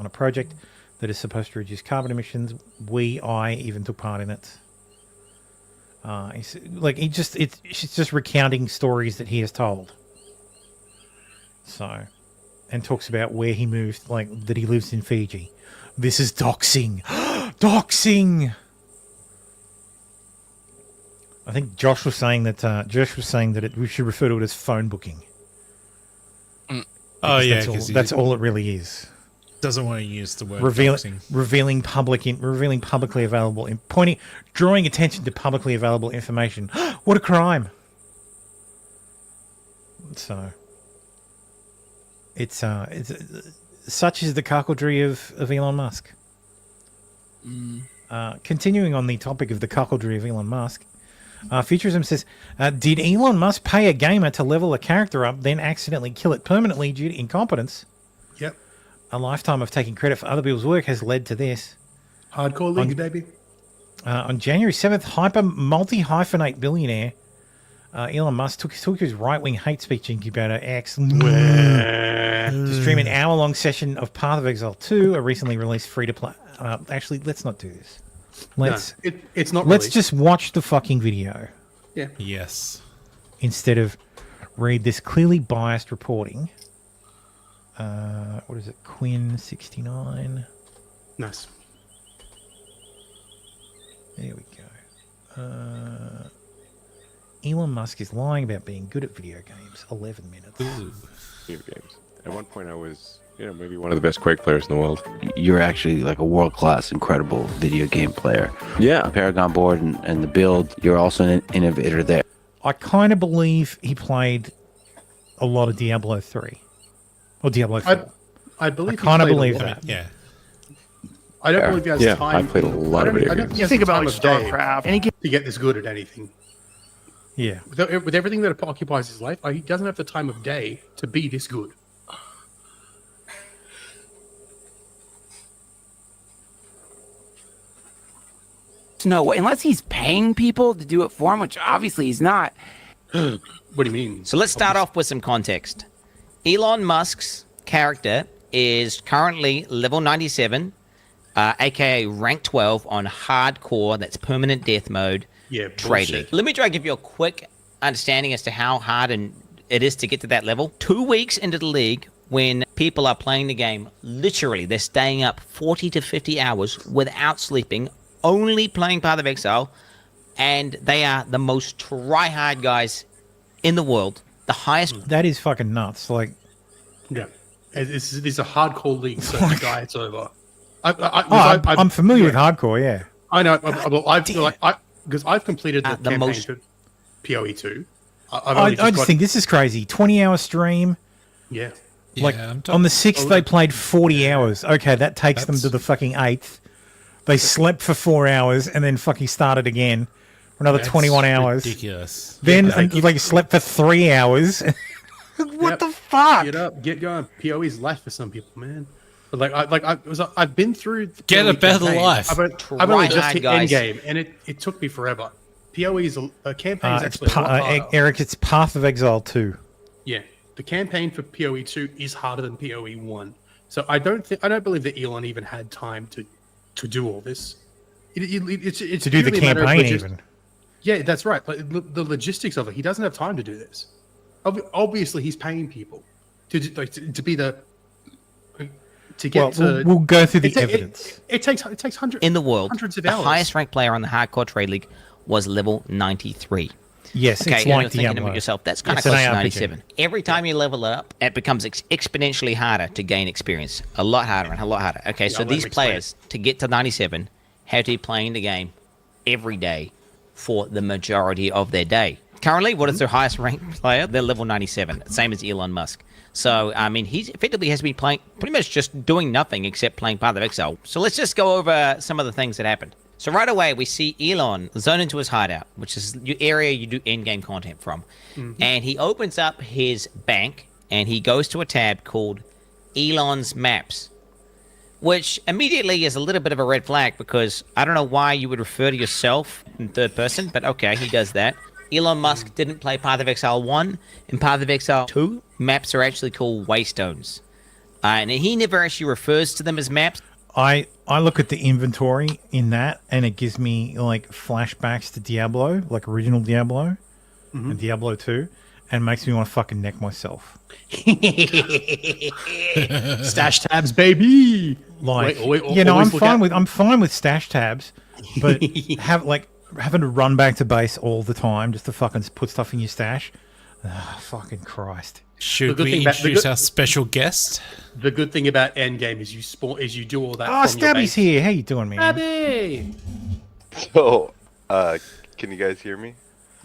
a project that is supposed to reduce carbon emissions. I even took part in it. She's just recounting stories that he has told. So, and talks about where he moved, like that he lives in Fiji. This is doxing. Doxing. I think Josh was saying that we should refer to it as phone booking. Oh yeah, that's all it really is. Doesn't want to use the word revealing publicly available, drawing attention to publicly available information. What a crime! So it's such is the cuckoldry of Elon Musk. Continuing on the topic of the cuckoldry of Elon Musk. Futurism says, did Elon Musk pay a gamer to level a character up, then accidentally kill it permanently due to incompetence? Yep. A lifetime of taking credit for other people's work has led to this. Hardcore league, baby. On January 7th, multi-hyphenate billionaire Elon Musk took his right-wing hate speech incubator X to stream an hour-long session of Path of Exile 2, a recently released free-to-play... actually, let's not do this. It's not. Let's released. just watch the fucking video. Yeah. Yes. Instead of read this clearly biased reporting. What is it? Quinn69. Nice. There we go. Elon Musk is lying about being good at video games. 11 minutes. Video games. At one point, I was, maybe one of the best Quake players in the world. You're actually like a world-class, incredible video game player. Yeah. The Paragon board and the build, you're also an innovator there. I kind of believe he played a lot of Diablo 3. Or Diablo 4. I believe I kind of believe that. Yeah. I don't believe he has time. I played a lot of video games. You think about StarCraft to get this good at anything. Yeah. With everything that occupies his life, he doesn't have the time of day to be this good. No, unless he's paying people to do it for him, which obviously he's not. What do you mean? So let's start off with some context. Elon Musk's character is currently level 97, aka rank 12 on hardcore, that's permanent death mode. Yeah, Trade League. Let me try to give you a quick understanding as to how hard it is to get to that level. 2 weeks into the league, when people are playing the game, literally they're staying up 40 to 50 hours without sleeping, only playing Path of Exile, and they are the most try-hard guys in the world. The highest... That is fucking nuts. Like, yeah. It's a hardcore league, so the guy, it's over. I'm familiar with hardcore, yeah. I know. Because I've completed the campaign to PoE 2. I just think this is crazy. 20-hour stream. Yeah. Like, on the 6th, they played 40 hours. Okay, that takes them to the fucking 8th. They slept for 4 hours and then fucking started again for another 21 hours. Ridiculous. Then they slept for 3 hours. What the fuck? Get up, get going. PoE's life for some people, man. But I've been through. Get a better life. I've only just hit endgame, and it took me forever. PoE's a campaign is actually a lot harder. Eric, it's Path of Exile 2. Yeah, the campaign for PoE 2 is harder than PoE 1. So I don't believe that Elon even had time to do all this. It's To do the purely a matter of campaign even. Yeah, that's right. Like the logistics of it, he doesn't have time to do this. Obviously, he's paying people to be the to get to. We'll go through the evidence. It takes hundreds In the world, hundreds of the hours. highest ranked player on the Hardcore Trade League was level 93. Yes, Okay, it's and like you're thinking Diablo. to yourself, that's kind of It's an close to ARPG. 97. Every time you level it up, it becomes exponentially harder to gain experience. A lot harder and a lot harder. Okay, so let me these explain. players, to get to 97, have to be playing the game every day for the majority of their day. Currently, what is their highest ranked player? They're level 97, same as Elon Musk. So, I mean, he effectively has been playing, pretty much just doing nothing except playing Path of Exile. So let's just go over some of the things that happened. So right away, we see Elon zone into his hideout, which is the area you do in-game content from. And he opens up his bank, and he goes to a tab called Elon's Maps, which immediately is a little bit of a red flag, because I don't know why you would refer to yourself in third person, but okay, he does that. Elon Musk didn't play Path of Exile 1. In Path of Exile 2, maps are actually called waystones. And he never actually refers to them as maps. I look at the inventory in that, and it gives me like flashbacks to Diablo, like original Diablo and Diablo 2, and makes me want to fucking neck myself. Stash tabs, baby. Like, Wait, I'm always look fine at- with stash tabs, but having to run back to base all the time just to fucking put stuff in your stash. Fucking Christ. Should good we thing about- the introduce good- our special guest? The good thing about Endgame is you do all that. Oh, from your Stabby's base. here. How you doing, man? Stabby. So, can you guys hear me?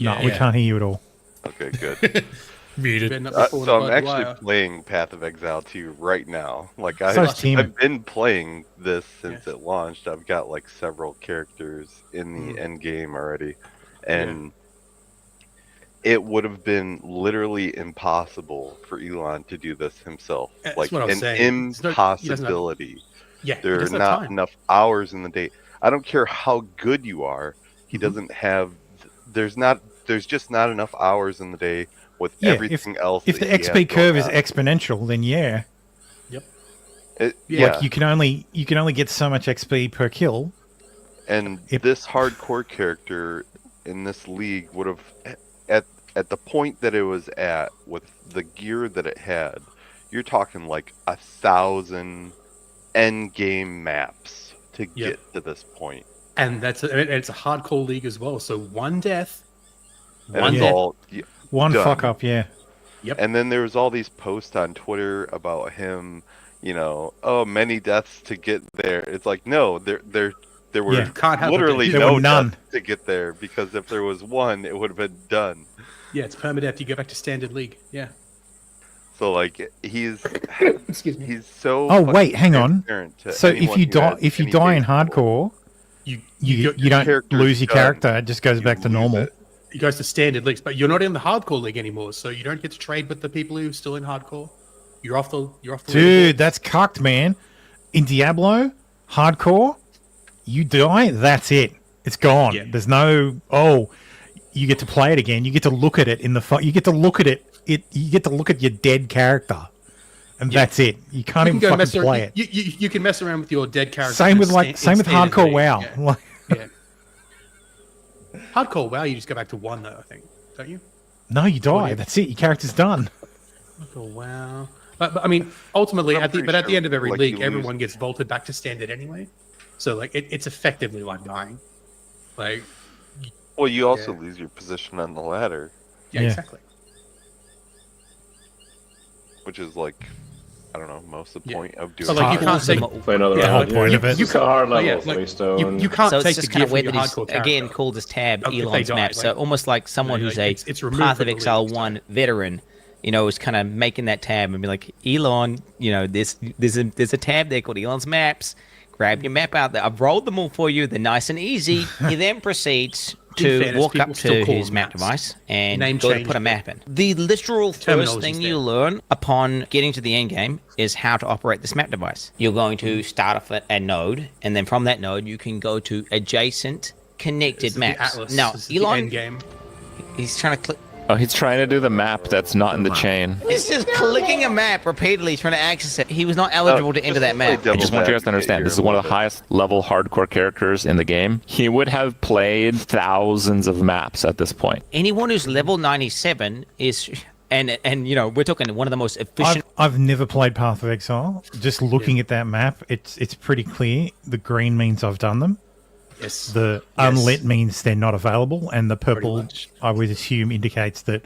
No, we can't hear you at all. Okay, good. Muted. Been up before So the I'm barbed actually wire. playing Path of Exile 2 right now. Like So's Team. I've been playing this since it launched. I've got like several characters in the end game already, and it would have been literally impossible for Elon to do this himself. That's like what I was an saying. He doesn't have- impossibility. Yeah, he There are doesn't have not time. enough hours in the day. I don't care how good you are. He doesn't have. There's just not enough hours in the day with everything else. If the that he XP has curve is going on. exponential, then yeah. Yeah. Like you can only get so much XP per kill. And this hardcore character in this league would have, at the point that it was at, with the gear that it had, you're talking like 1,000 end game maps to get to this point. And it's a hardcore league as well. So one death, And one it's death, all One done. fuck up, yeah. Yep. And then there was all these posts on Twitter about him, oh, many deaths to get there. It's like, no, there were Yeah. Can't have literally There no were none. deaths to get there, because if there was one, it would have been done. Yeah, it's permadeath. You go back to standard league. Yeah. So like he's Excuse me. he's so. Oh wait, fucking hang on. transparent to So if anyone you who die, has if you any die in base hardcore, you don't character's lose your done. character. It just goes back to lose normal. it. He goes to standard leagues, but you're not in the hardcore league anymore, so you don't get to trade with the people who are still in hardcore. You're off the. Dude, that's cucked, man. In Diablo, hardcore, you die, that's it. It's gone. Yeah. There's no you get to play it again. You get to look at it in the you get to look at it. You get to look at your dead character, and that's it. You can't even fucking play it. You can mess around with your dead character. Same with in same with standard hardcore league, WoW. yeah. Like, Yeah. Hardcore WoW, you just go back to one though, I think, don't you? no, you die. yeah. That's it. Your character's done. Hardcore WoW. But I mean, ultimately, at the pretty end of every like, league, you lose- everyone gets vaulted back to standard anyway. So like, it's effectively like dying. Like, Well, you also lose your position on the ladder, yeah, Yeah. exactly. which is like, I don't know, most of the point of doing. So like, you can't say Play another Yeah, round. the whole point of it. It's a hard level, yeah, like, Waystone. you can't So take it's just the kind gear of from weird your that he's hardcore again character. called this tab If they Elon's die, map. So like- almost like someone Yeah, who's like, a it's removed Path from of the Exile league. 1 veteran, is kind of making that tab and be like, Elon, there's a tab there called Elon's Maps. Grab your map out there. I've rolled them all for you. They're nice and easy. He then proceeds to fairness, walk people up still to call his them map maps. device and Name go to change, put a but map in. The literal first terminology's thing there. you learn upon getting to the end game is how to operate this map device. You're going to start off at a node, and then from that node, you can go to adjacent connected This is the maps. Atlas. Now, This is the Elon, end game. he's trying to click. Oh, he's trying to do the map that's not in the chain. He's just clicking a map repeatedly trying to access it. He was not eligible to enter that map. I just want you guys to understand, this is one of the highest level hardcore characters in the game. He would have played thousands of maps at this point. Anyone who's level 97 is, and you know, we're talking one of the most efficient. I've never played Path of Exile. Just looking at that map, it's pretty clear. The green means I've done them. Yes. The unlit means they're not available, and the purple, I would assume, indicates that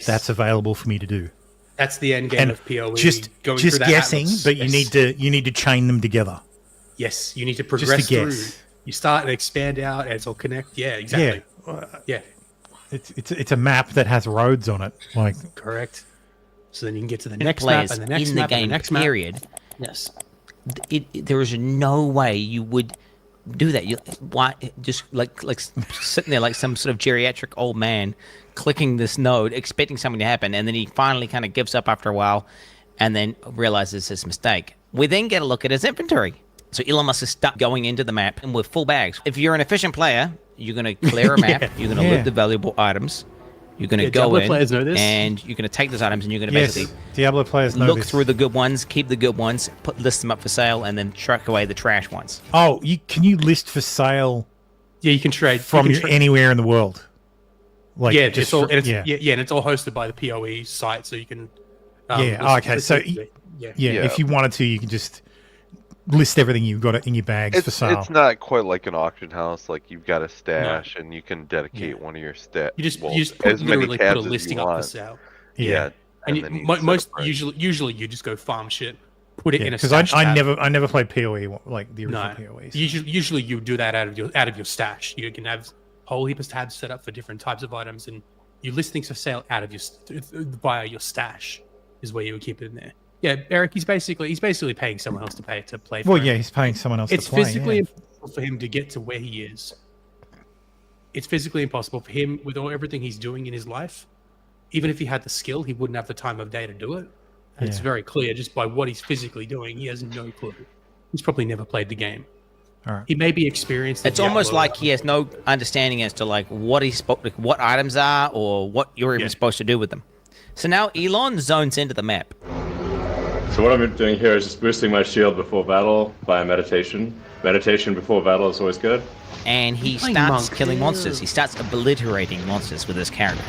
that's available for me to do. That's the end game And of PoE. just going through that guessing, atlas. but you need to chain them together. Yes, you need to Just progress to through. guess. You start and expand out, and it'll connect. Yeah, exactly. Yeah, It's a map that has roads on it. Like correct. So then you can get to the Many next map players and the next in the map and game the next map. period. Yes. There is no way you would do that. You why just like sitting there like some sort of geriatric old man clicking this node, expecting something to happen, and then he finally kind of gives up after a while, and then realizes his mistake. We then get a look at his inventory. So Elon Musk is stuck going into the map and with full bags. If you're an efficient player, you're going to clear a map. You're going to loot the valuable items. You're going to go Diablo in players know this. and you're going to take those items and you're going to Yes, basically Diablo players know look this. through the good ones, keep the good ones, list them up for sale, and then truck away the trash ones. Oh, can you list for sale? Yeah, you can trade from you can anywhere in the world. Like yeah, just it's all for- and it's, yeah. yeah, and it's all hosted by the PoE site, so you can. Okay. So if you wanted to, you can just list everything you've got in your bags for sale. It's not quite like an auction house. Like you've got a stash, and you can dedicate one of your stat. You just as many literally put tabs a as you listing up for want. sale. Yeah, and then you most set a price. usually you just go farm shit, put it in a because stash I tab. never played PoE like the original PoEs. Usually you do that out of your stash. You can have a whole heap of tabs set up for different types of items, and you list things for sale out of your via your stash is where you would keep it in there. Yeah, Eric, he's basically paying someone else to play. Well, for him. yeah, he's paying someone else It's to play. physically yeah. impossible for him to get to where he is. It's physically impossible for him with everything he's doing in his life. Even if he had the skill, he wouldn't have the time of day to do it. And it's Yeah. very clear just by what he's physically doing. He has no clue. He's probably never played the game. All right. He may be experienced. It's almost like he has no understanding as to like what what items are or what you're even supposed to do with them. So now Elon zones into the map. So what I'm doing here is just boosting my shield before battle via meditation. Meditation before battle is always good. And he Playing starts monk, killing monsters. He starts obliterating monsters with his character.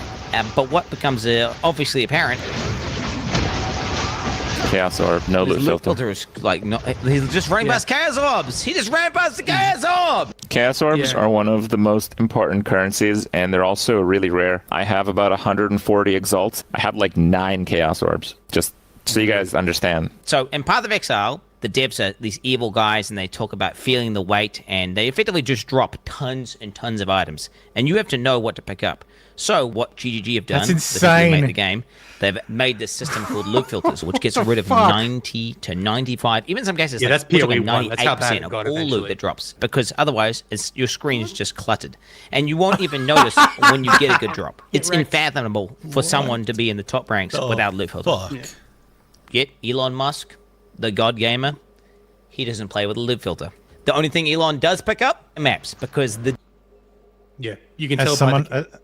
But what becomes obviously apparent, Chaos Orb, no his loot loot filter. filter is like he's just running past Chaos Orbs. He just ran past the Chaos Orb. Chaos Orbs are one of the most important currencies, and they're also really rare. I have about 140 Exalts. I have like 9 Chaos Orbs, just so you guys understand. So in Path of Exile, the devs are these evil guys, and they talk about feeling the weight, and they effectively just drop tons and tons of items, and you have to know what to pick up. So what GGG have done, That's the people who insane. made the game, they've made this system called loot filters, which gets What the rid of fuck? 90 to 95, even in some cases, Yeah, like, that's we're talking PoE 1. That's how bad 98% it of got all loot eventually. that drops, because otherwise your screen is just cluttered, and you won't even notice when you get a good drop. It's unfathomable for someone to be in the top ranks Oh, without loot filter. fuck. Yeah. Yet Elon Musk, the god gamer, he doesn't play with a live filter. The only thing Elon does pick up are maps, because the you can As tell someone, by the,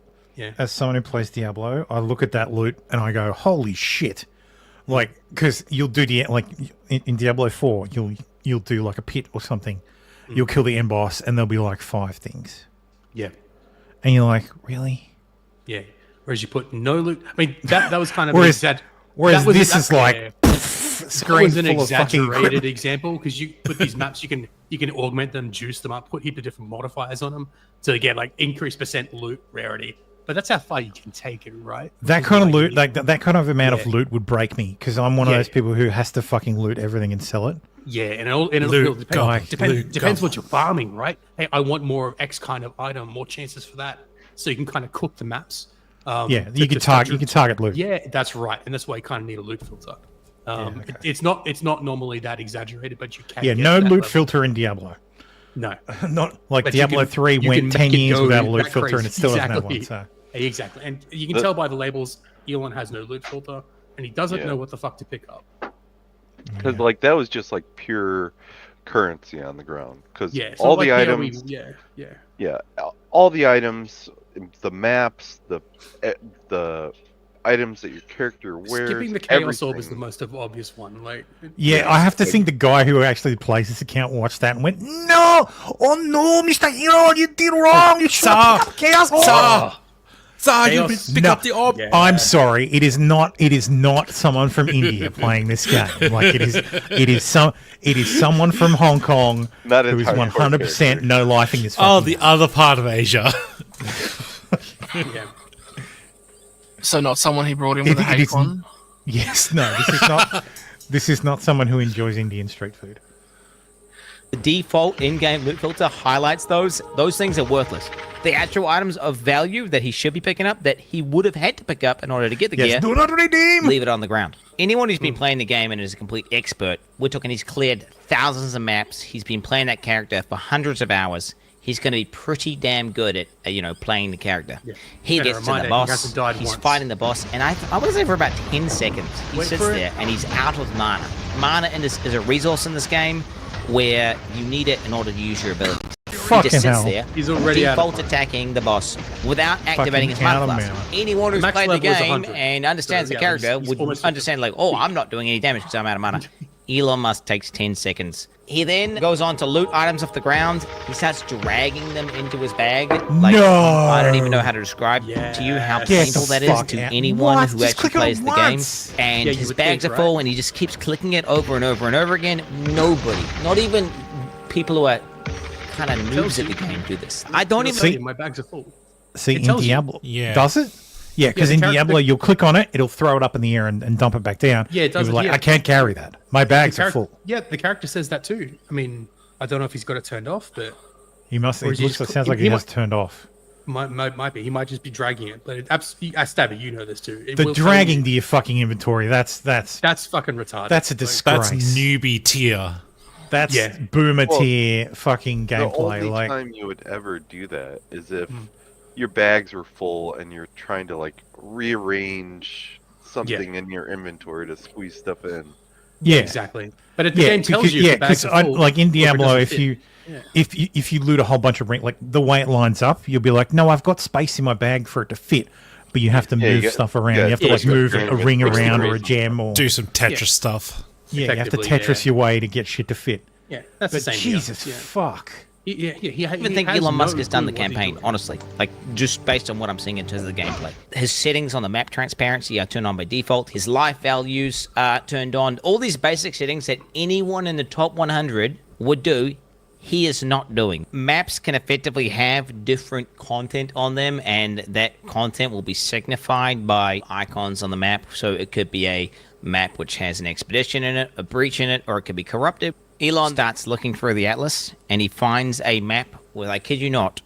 as someone who plays Diablo, I look at that loot and I go, "Holy shit!" Like, because you'll do in Diablo 4, you'll do like a pit or something. You'll kill the end boss, and there'll be like 5 things. Yeah. And you're like, really? Yeah. Whereas you put no loot. I mean, that was kind of Whereas this is like that screen was an full of fucking exaggerated equipment. example because you put these maps, you can augment them, juice them up, put a heap of different modifiers on them to get like increased percent loot rarity. But that's how far you can take it, right? That kind of loot, like that kind of amount of Yeah. loot would break me because I'm one of Yeah. those people who has to fucking loot everything and sell it. Yeah, and it Loot guy, loot depends guy. what you're farming, right? Hey, I want more X kind of item, more chances for that, so you can kind of cook the maps. Yeah, you can target loot. Yeah, that's right, and that's why you kind of need a loot filter. It's not normally that exaggerated, but you can. Yeah, get no to that loot level. filter in Diablo. No, Not like But you Diablo can- 3 you can went make 10 it years go without a loot that filter and it still doesn't have one. Exactly. So. Exactly, and you can tell by the labels, Elon has no loot filter, and he doesn't Yeah. know what the fuck to pick up. Because like that was just like pure currency on the ground. Because Yeah, so all like the PoE, items, yeah. yeah, all the items the maps, the items that your character wears. Skipping the Chaos Orb is everything. the most obvious one. Like, Yeah, I have to think the guy who actually plays this account watched that and went, "No, oh no, Mr. Hero, you did wrong. You should have picked up Chaos Orb." You pick up the orb. I'm sorry. It is not. It is not someone from India playing this game. Like it is. It is someone from Hong Kong Not who is entirely 100% no lifing this. Oh, fucking the other part of Asia. yeah. So not someone he brought in with a It is- hate one. Yes. No. This is not. This is not someone who enjoys Indian street food. The default in-game loot filter highlights those. Those things are worthless. The actual items of value that he should be picking up, that he would have had to pick up in order to get the gear, Do not redeem. leave it on the ground. Anyone who's been playing the game and is a complete expert, we're talking he's cleared thousands of maps. He's been playing that character for hundreds of hours. He's going to be pretty damn good at playing the character. Yeah. He And a gets to reminder, the he boss. hasn't died He's once. fighting the boss, and I want to say for about 10 seconds, he Wait sits for it. there and he's out of mana. Mana is a resource in this game where you need it in order to use your abilities. He Fucking just sits hell. there, He's already out of default attacking the boss without activating his Fucking out mana of class. mana. Anyone who's Max played the level is game 100. and understands So, the yeah, character he's would almost understand, like, oh, I'm not doing any damage because I'm out of mana. Elon Musk takes 10 seconds. He then goes on to loot items off the ground. He starts dragging them into his bag. Like, No. I don't even know how to describe to you how Get painful the that is fuck to out. anyone What? who Just actually click on it plays the game. once. And Yeah, you his would bags think, are full, right? and he just keeps clicking it over and over and over again. Nobody, not even people who are kind of tells noobs at you. the game, do this. I don't It'll even. tell you, my bags are full. See, It in tells you. Diablo, Yeah. does it? Yeah, because the in character- Diablo, you'll click on it, it'll throw it up in the air and dump it back down. Yeah, it does You'll be it like, here. I can't carry that. My bags are character- full. Yeah, the character says that too. I mean, I don't know if he's got it turned off, but He must. Or It is he looks. just- It sounds like he he might- has turned off. might be. He might just be dragging it. But Stabby, you know this too. It The will tell dragging you. to your fucking inventory. That's fucking retarded. That's a Like, disgrace. That's newbie tier. That's Yeah. boomer Well, tier fucking The gameplay. only Like, time you would ever do that is if your bags are full and you're trying to like rearrange something in your inventory to squeeze stuff in. yeah, exactly. But the game tells because, you. yeah, if the bags because are full, like in or if it Diablo, doesn't if fit. you Yeah. if you loot a whole bunch of ring, like the way it lines up, you'll be like, no, I've got space in my bag for it to fit. But you have to Yeah, you move get- stuff around. yeah, You have to yeah, like you move got a ring which is around or a reasonable. gem or Do some Tetris stuff. yeah, you have to Effectively, Tetris your way to get shit to fit. Yeah, that's But the same. deal. Jesus Yeah. fuck. Yeah, he I even think Elon Musk has done the campaign, honestly. Like, just based on what I'm seeing in terms of the gameplay. His settings on the map transparency are turned on by default. His life values are turned on. All these basic settings that anyone in the top 100 would do, he is not doing. Maps can effectively have different content on them, and that content will be signified by icons on the map. So it could be a map which has an expedition in it, a breach in it, or it could be corrupted. Elon starts looking through the atlas, and he finds a map with, I kid you not,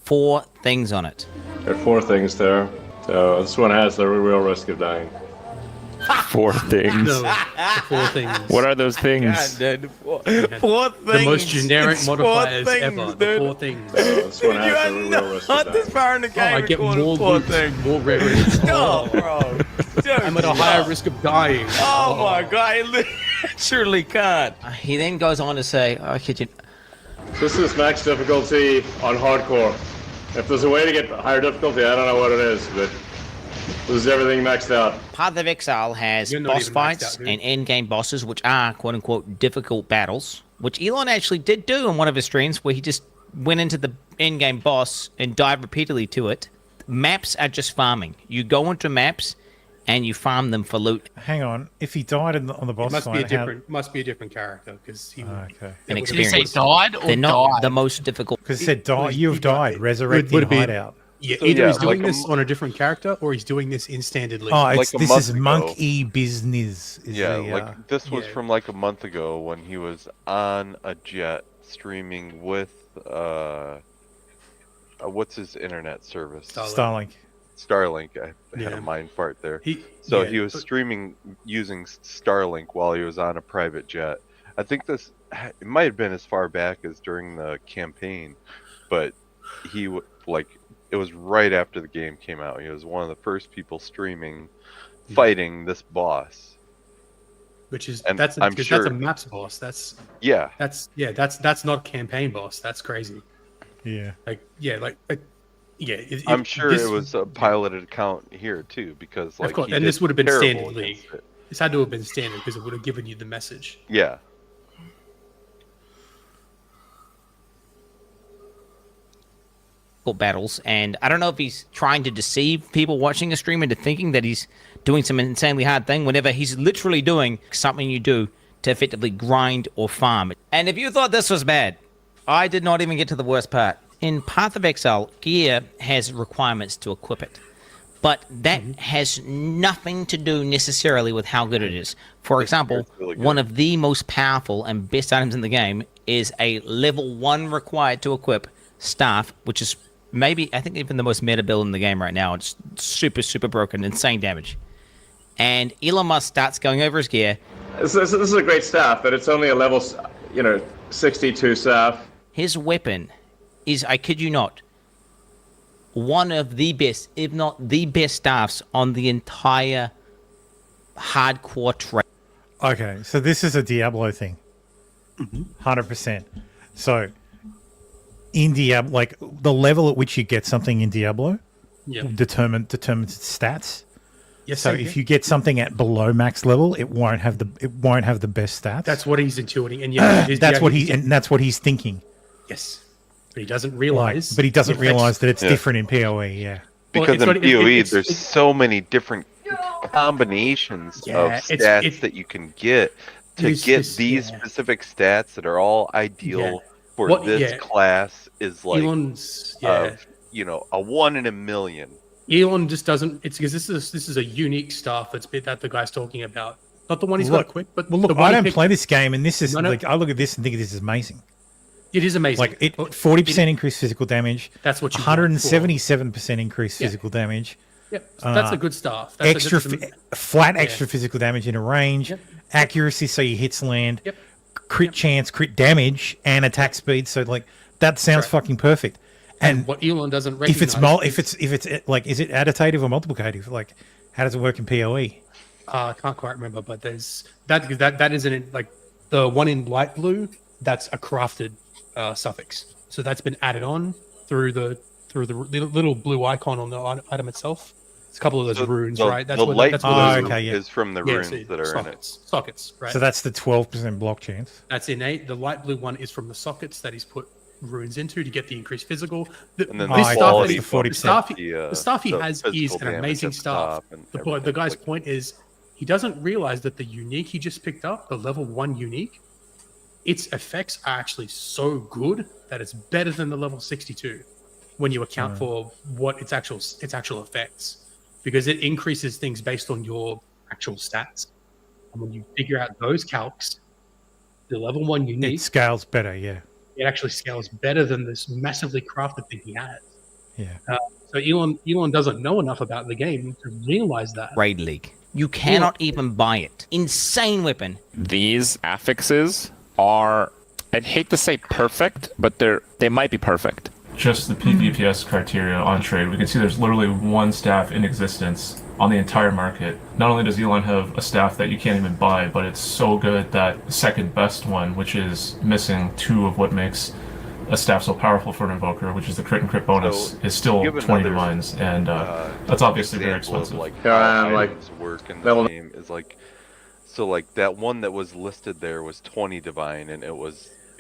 4 things on it. There are 4 things there. So this one has the real risk of dying. 4 things. No, the 4 things. What are those things? Four things. The most generic It's modifiers 4 things, ever. The dude. 4 things. This one has the real risk of Not dying. this far in the game. I get more recording 4 loot, things. more rarities. No, bro. Dude, I'm at a higher risk of dying. Oh my god, I literally can't. He then goes on to say, I kid you. This is max difficulty on hardcore. If there's a way to get higher difficulty, I don't know what it is, but this is everything maxed out. Path of Exile has You're not boss even maxed fights out, dude. and end-game bosses, which are quote-unquote difficult battles, which Elon actually did do on one of his streams, where he just went into the end-game boss and died repeatedly to it. Maps are just farming. You go into maps and you farm them for loot. Hang on. If he died on the boss It must be a fight, how- different. Must be a different character because he. Okay. An Did Did he say experience. died or They're not died? the most difficult. Because it said die. Would- You've died. Resurrected would it be- hideout. Yeah, So, either yeah, he's doing like a this on a different character or he's doing this in standard league. Oh, it's, Like a this month is ago. monkey business. Is Yeah, the, like this was yeah. from like a month ago when he was on a jet streaming with what's his internet service? Starlink. Starlink. I had Yeah. a mind fart there. He- So yeah, he was but- streaming using Starlink while he was on a private jet. I think this it might have been as far back as during the campaign, but like it was right after the game came out. He was one of the first people streaming, fighting this boss. Which is And that's I'm because sure- that's a maps boss. That's Yeah, that's not a campaign boss. That's crazy. Yeah. Like I'm sure it was a piloted account here too, because like of course, he and did this would have been terrible standard league. against it. This had to have been standard because it would have given you the message. Yeah. Battles, and I don't know if he's trying to deceive people watching a stream into thinking that he's doing some insanely hard thing whenever he's literally doing something you do to effectively grind or farm. And if you thought this was bad, I did not even get to the worst part. In Path of Exile, gear has requirements to equip it, but that has nothing to do necessarily with how good it is. For example, one of the most powerful and best items in the game is a level 1 required to equip staff, which is maybe, I think, even the most meta build in the game right now. It's super, super broken, insane damage. And Elon Musk starts going over his gear. This is a great staff, but it's only a level, 62 staff. His weapon is, I kid you not, one of the best, if not the best staffs on the entire hardcore trade. Okay, so this is a Diablo thing. 100%. So in Diablo, like the level at which you get something in Diablo determines its stats. Yes, so if you get something at below max level, it won't have the best stats. That's what he's intuiting, and that's what he's thinking. Yes, but he doesn't realize. But he doesn't realize that it's different in PoE. Yeah, because in PoE there's so many different combinations of stats that you can get to get these specific stats that are all ideal for this class. Is like a 1 in a million. Elon just doesn't. It's because this is a unique stuff that the guy's talking about. Not the one he's got quick, but look, I don't play this game, and this is like I look at this and think this is amazing. It is amazing. Like 40% increased physical damage. That's what you 177% increased physical damage. Yep, so that's a good stuff. That's extra physical damage in a range. Accuracy, so your hits land. Crit chance, crit damage, and attack speed. So like that sounds fucking perfect. And what Elon doesn't recognize if it's like, is it additive or multiplicative? Like, how does it work in PoE? I can't quite remember, but there's that isn't like the one in light blue. That's a crafted suffix, so that's been added on through the little blue icon on the item itself. It's a couple of those runes, right? That's the light blue is from the runes that are in it. Sockets, right? So that's the 12% block chance. That's innate. The light blue one is from the sockets that he's put runes into to get the increased physical. The stuff he has is an amazing stuff. The guy's point is he doesn't realize that the unique he just picked up, the level 1 unique, its effects are actually so good that it's better than the level 62 when you account for what its actual effects, because it increases things based on your actual stats. And when you figure out those calcs, the level 1 unique, it scales better. Yeah. It actually scales better than this massively crafted thing he has. Yeah. So Elon doesn't know enough about the game to realize that. Raid League. You cannot even buy it. Insane weapon. These affixes are, I'd hate to say perfect, but they might be perfect. Just the PvPS criteria on trade, we can see there's literally one staff in existence on the entire market. Not only does Elon have a staff that you can't even buy, but it's so good that the second best one, which is missing 2 of what makes a staff so powerful for an invoker, which is the crit and crit bonus, is still 20 divines, and that's obviously very expensive. Like how items work in the game is like, so like that one that was listed there was 20 divine, and it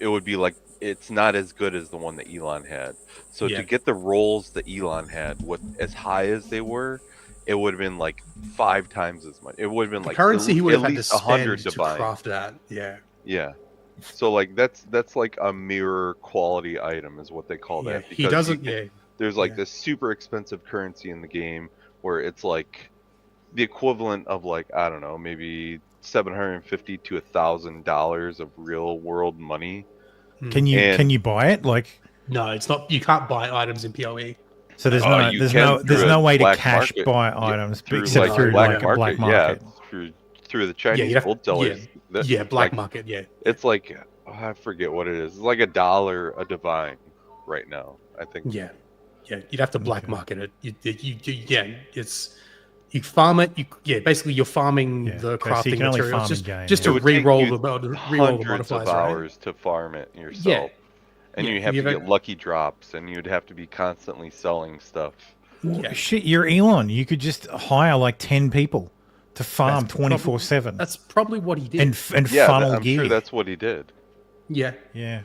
would be like, it's not as good as the one that Elon had. So to get the rolls that Elon had with as high as they were, it would have been like 5 times as much. It would have been like currency he would have had to spend 100 to craft that. Yeah. So like that's like a mirror quality item is what they call that. He doesn't. There's like this super expensive currency in the game where it's like the equivalent of like, I don't know, maybe $750 to $1,000 of real world money. Can you buy it? Like, no, it's not. You can't buy items in PoE. So there's no way to cash buy items except through like a black market. Yeah, through the Chinese gold sellers. Black market. Yeah, it's like I forget what it is. It's like $1 a divine right now, I think. Yeah, you'd have to black market it. You farm it. Basically you're farming the crafting materials just to re-roll the modifiers. Hundreds of hours to farm it yourself. And Yeah, you have to you've get had- lucky drops, and you'd have to be constantly selling stuff. Yeah. Shit, you're Elon. You could just hire like 10 people to farm 24/7. That's probably what he did. And Yeah, funnel I'm gear. sure that's what he did. Yeah. Yeah.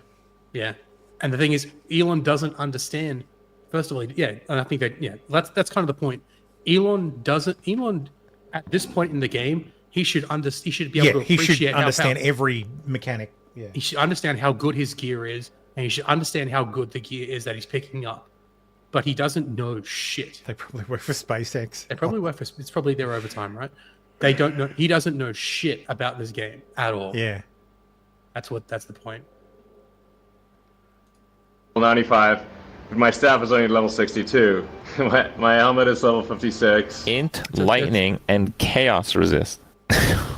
Yeah. And the thing is, Elon doesn't understand. First of all, yeah, and I think that's kind of the point. Elon at this point in the game, he should be able to he appreciate should how understand powerful- every mechanic. Yeah. He should understand how good his gear is, and he should understand how good the gear is that he's picking up. But he doesn't know shit. They probably work for SpaceX. They probably work for. It's probably their overtime, right? They don't know. He doesn't know shit about this game at all. Yeah. That's the point. 95. But my staff is only level 62. my helmet is level 56. Int, lightning, and chaos resist.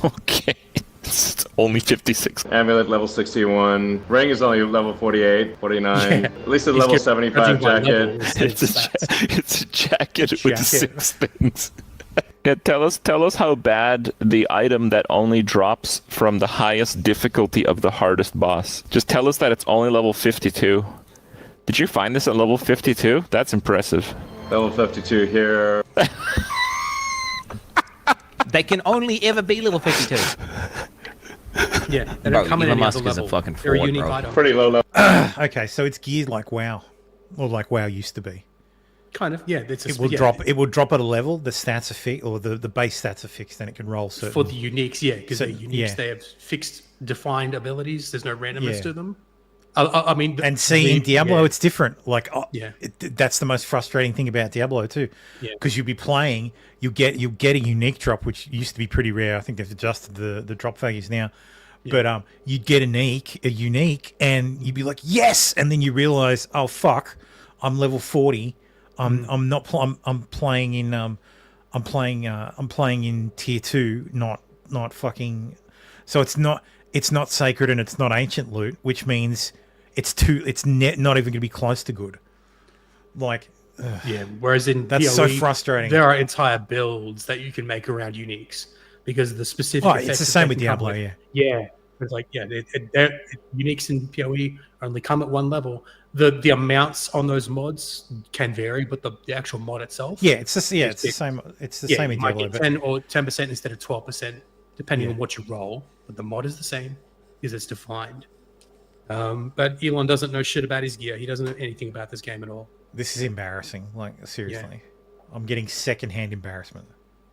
Okay. It's only 56. Amulet level 61. Ring is only level 48, 49. Yeah. At least a level 75 jacket. It's a jacket with 6 things. Yeah, tell us how bad the item that only drops from the highest difficulty of the hardest boss. Just tell us that it's only level 52. Did you find this at level 52? That's impressive. Level 52 here. They can only ever be level 52. Yeah, they Bro, don't come in Elon any Musk other is a level. fucking They're a fraud, unique bro. item. Pretty low level. Okay, so it's geared like WoW, or like WoW used to be. Kind of, yeah. It will drop. It will drop at a level. The stats are fixed, or the base stats are fixed, and it can roll certain. For the uniques, yeah, because they're uniques. yeah. They have fixed, defined abilities. There's no randomness Yeah. to them. I mean, And see, in Diablo, it's different. Like, Yeah. that's the most frustrating thing about Diablo too, Yeah. because you'll be playing, you get a unique drop, which used to be pretty rare. I think they've adjusted the drop values now, but you'd get a unique, and you'd be like, yes, and then you realize, oh fuck, I'm level 40. I'm not. I'm playing in. I'm playing in tier 2, not fucking. So it's not sacred and it's not ancient loot, which means it's not even going to be close to good. Like, yeah. Whereas in that's so PoE, frustrating. There are entire builds that you can make around uniques because of the specific. Oh, effects it's the that same they with can come Diablo, with. yeah. Yeah, it's like uniques in PoE only come at one level. The amounts on those mods can vary, but the actual mod itself. Yeah, it's the same. It's the same in you might Diablo. get But 10 or 10% instead of 12%, depending on what you roll. But the mod is the same because it's defined. But Elon doesn't know shit about his gear. He doesn't know anything about this game at all. this is embarrassing. Like, seriously, I'm getting secondhand embarrassment.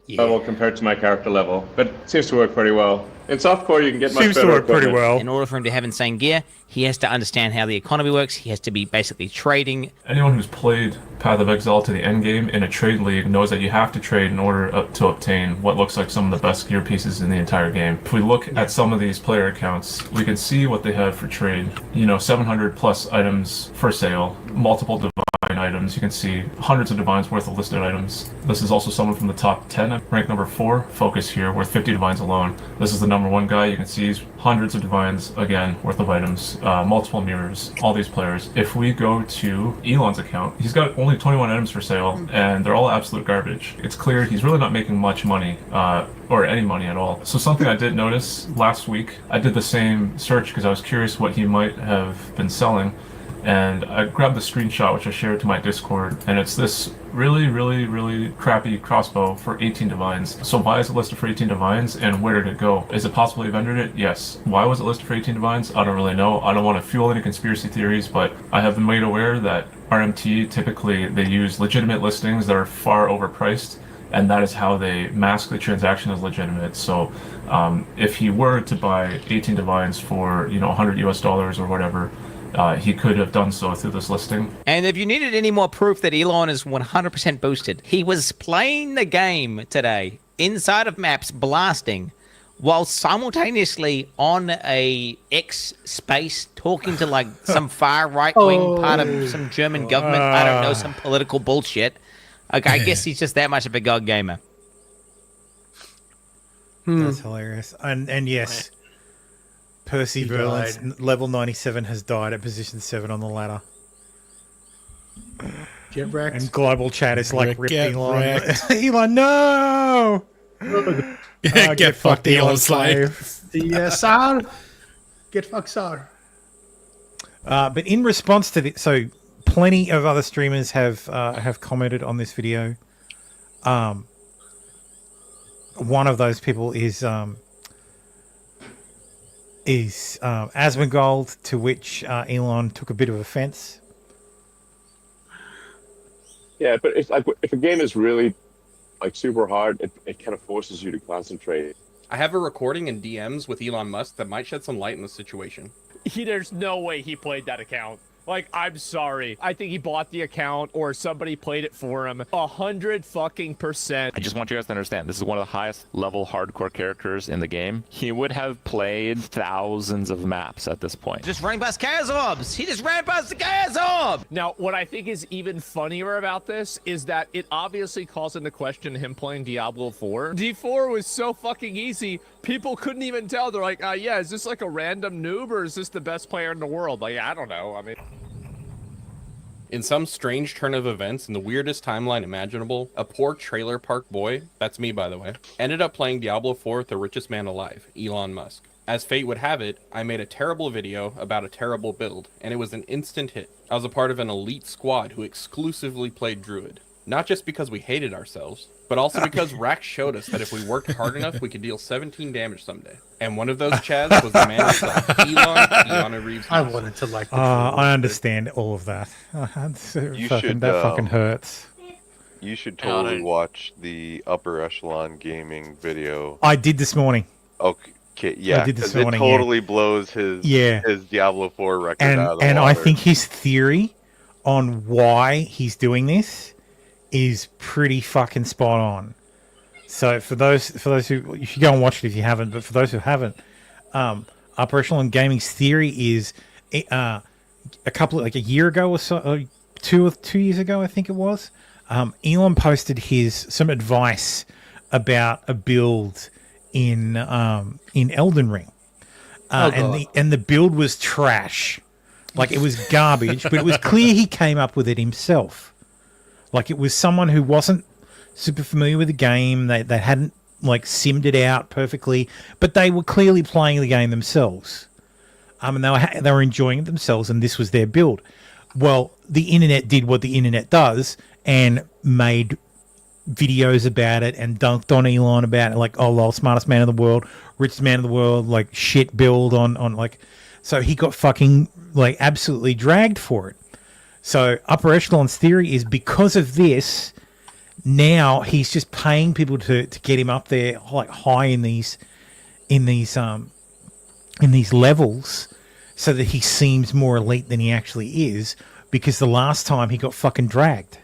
Level compared to my character level, but it seems to work pretty well. In softcore, you can get much better equipment. In order for him to have insane gear, he has to understand how the economy works. He has to be basically trading. Anyone who's played Path of Exile to the end game in a trade league knows that you have to trade in order to obtain what looks like some of the best gear pieces in the entire game. If we look at some of these player accounts, we can see what they have for trade. 700 plus items for sale, multiple divine items. You can see hundreds of divines worth of listed items. This is also someone from the top 10, ranked number 4, Focus here, worth 50 divines alone. This is the number 1 guy. You can see hundreds of divines, again, worth of items, multiple mirrors, all these players. If we go to Elon's account, he's got only 21 items for sale, and they're all absolute garbage. It's clear he's really not making much money, or any money at all. So something I did notice last week, I did the same search because I was curious what he might have been selling, and I grabbed the screenshot which I shared to my Discord, and it's this really, really, really crappy crossbow for 18 divines. So why is it listed for 18 divines, and where did it go? Is it possible he vendored it? Yes. Why was it listed for 18 divines? I don't really know. I don't want to fuel any conspiracy theories, but I have been made aware that RMT, typically they use legitimate listings that are far overpriced, and that is how they mask the transaction as legitimate. So if he were to buy 18 divines for $100 US or whatever, he could have done so through this listing. And if you needed any more proof that Elon is 100% boosted, he was playing the game today inside of maps, blasting, while simultaneously on a X space talking to like some far right wing part of some German government. I don't know, some political bullshit. Okay, I guess he's just that much of a god gamer. That's hilarious. And yes, Percy Verlin's level 97 has died at position 7 on the ladder. Get wrecked. And global chat is like ripping Elon. wrecked. Elon, no! Get fucked, Elon slave. The Tsar. Get fucked, Tsar. But in response to this, so plenty of other streamers have commented on this video. One of those people is Asmongold, to which Elon took a bit of offense. Yeah, but if a game is really like super hard, it kind of forces you to concentrate. I have a recording in DMs with Elon Musk that might shed some light in the situation. There's no way he played that account. Like, I'm sorry. I think he bought the account or somebody played it for him. 100%. I just want you guys to understand, this is one of the highest level hardcore characters in the game. He would have played thousands of maps at this point. Just ran past Chaos Orbs. He just ran past the Chaos Orb. Now, what I think is even funnier about this is that it obviously calls into question him playing Diablo 4. D4 was so fucking easy, people couldn't even tell. They're like, yeah, is this like a random noob or is this the best player in the world? Like, I don't know. I mean... In some strange turn of events in the weirdest timeline imaginable, a poor trailer park boy, that's me by the way, ended up playing Diablo 4 with the richest man alive, Elon Musk. As fate would have it, I made a terrible video about a terrible build, and it was an instant hit. I was a part of an elite squad who exclusively played Druid. Not just because we hated ourselves, but also because Rax showed us that if we worked hard enough, we could deal 17 damage someday. And one of those Chads was the man himself, Keanu Reeves. I wanted to like. I understand all of that. That fucking hurts. You should totally watch the Upper Echelon Gaming video. I did this morning. Okay, yeah, I did this 'cause morning, it totally blows his Diablo 4 record out of the and water. I think his theory on why he's doing this is pretty fucking spot on. So for those who, you should go and watch it if you haven't, but for those who haven't, Upper Echelon Gaming's theory is a year ago or so, 2 years ago, I think it was, Elon posted some advice about a build in Elden Ring. And the build was trash. Like, it was garbage, but it was clear he came up with it himself. Like, it was someone who wasn't super familiar with the game. They hadn't, like, simmed it out perfectly, but they were clearly playing the game themselves. And they were enjoying it themselves, and this was their build. Well, the internet did what the internet does and made videos about it and dunked on Elon about it, like, oh, lol, smartest man in the world, richest man in the world, like, shit build on like... So he got fucking, like, absolutely dragged for it. So Upper Echelon's theory is because of this, now he's just paying people to get him up there, like, high in these levels, so that he seems more elite than he actually is, because the last time he got fucking dragged.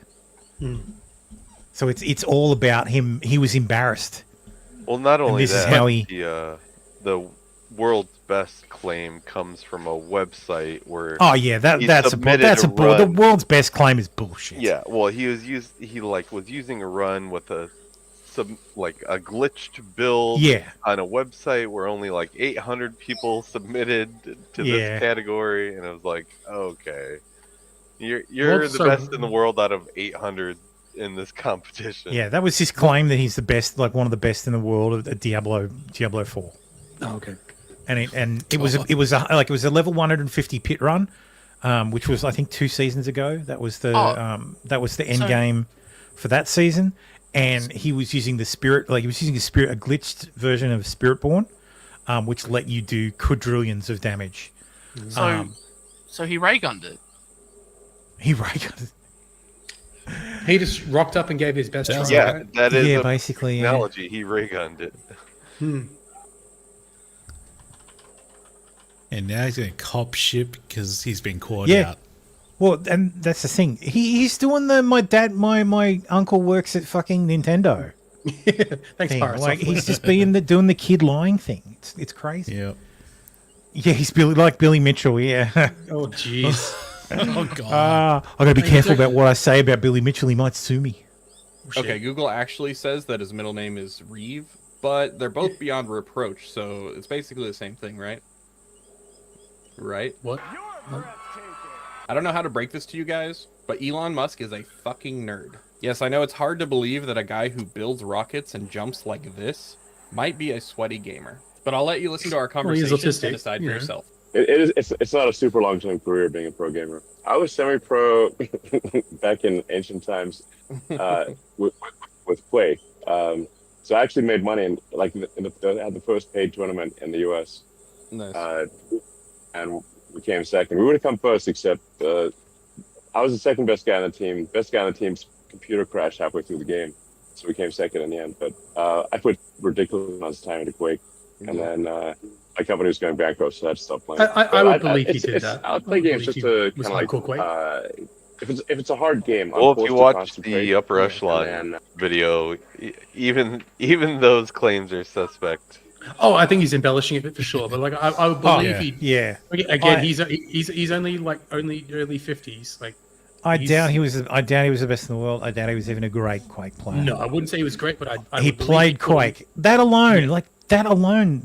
So it's all about him. He was embarrassed. Well, not only this that, is how the world's best claim comes from a website where that's the world's best claim is bullshit. Yeah, well, he was using a run with a glitched build on a website where only like 800 people submitted to this category, and it was like, okay, you're the best in the world out of 800 in this competition. Yeah, that was his claim, that he's the best, like one of the best in the world at Diablo 4. Oh, okay. And it was a level 150 pit run, which was, I think, 2 seasons ago. That was the end game for that season. And he was using a glitched version of Spiritborn, which let you do quadrillions of damage. So he ray gunned it. He ray gunned it. He just rocked up and gave his best try. Yeah, right? that is basically analogy. He ray gunned it. And now he's going to cop shit because he's been caught out. Well, and that's the thing. He's doing my uncle works at fucking Nintendo. Thanks, thing. Paris. Like, he's just doing the kid lying thing. It's crazy. Yeah. Yeah, he's Billy Mitchell. Yeah. Oh, jeez. Oh god. I got to be careful about what I say about Billy Mitchell. He might sue me. Okay, Google actually says that his middle name is Reeve, but they're both beyond reproach, so it's basically the same thing, right? Right? What? I don't know how to break this to you guys, but Elon Musk is a fucking nerd. Yes, I know it's hard to believe that a guy who builds rockets and jumps like this might be a sweaty gamer. But I'll let you listen to our conversation and decide for yourself. It's not a super long term career being a pro gamer. I was semi-pro back in ancient times with Quake. So I actually made money and had the first paid tournament in the US. Nice. And we came second. We would have come first, except I was the second best guy on the team. Best guy on the team's computer crashed halfway through the game, so we came second in the end. But I put ridiculous amounts of time into Quake, and then my company was going bankrupt, so I had to stop playing. I would believe he did that. I'll play games just to kind of like Quake. if it's a hard game. Well, if you watch the Upper Echelon video, even those claims are suspect. Oh, I think he's embellishing it for sure. But like, I would believe he. Yeah. Again, he's only early 50s. Like, I doubt he was the best in the world. I doubt he was even a great Quake player. No, I wouldn't say he was great, but he played Quake. That alone,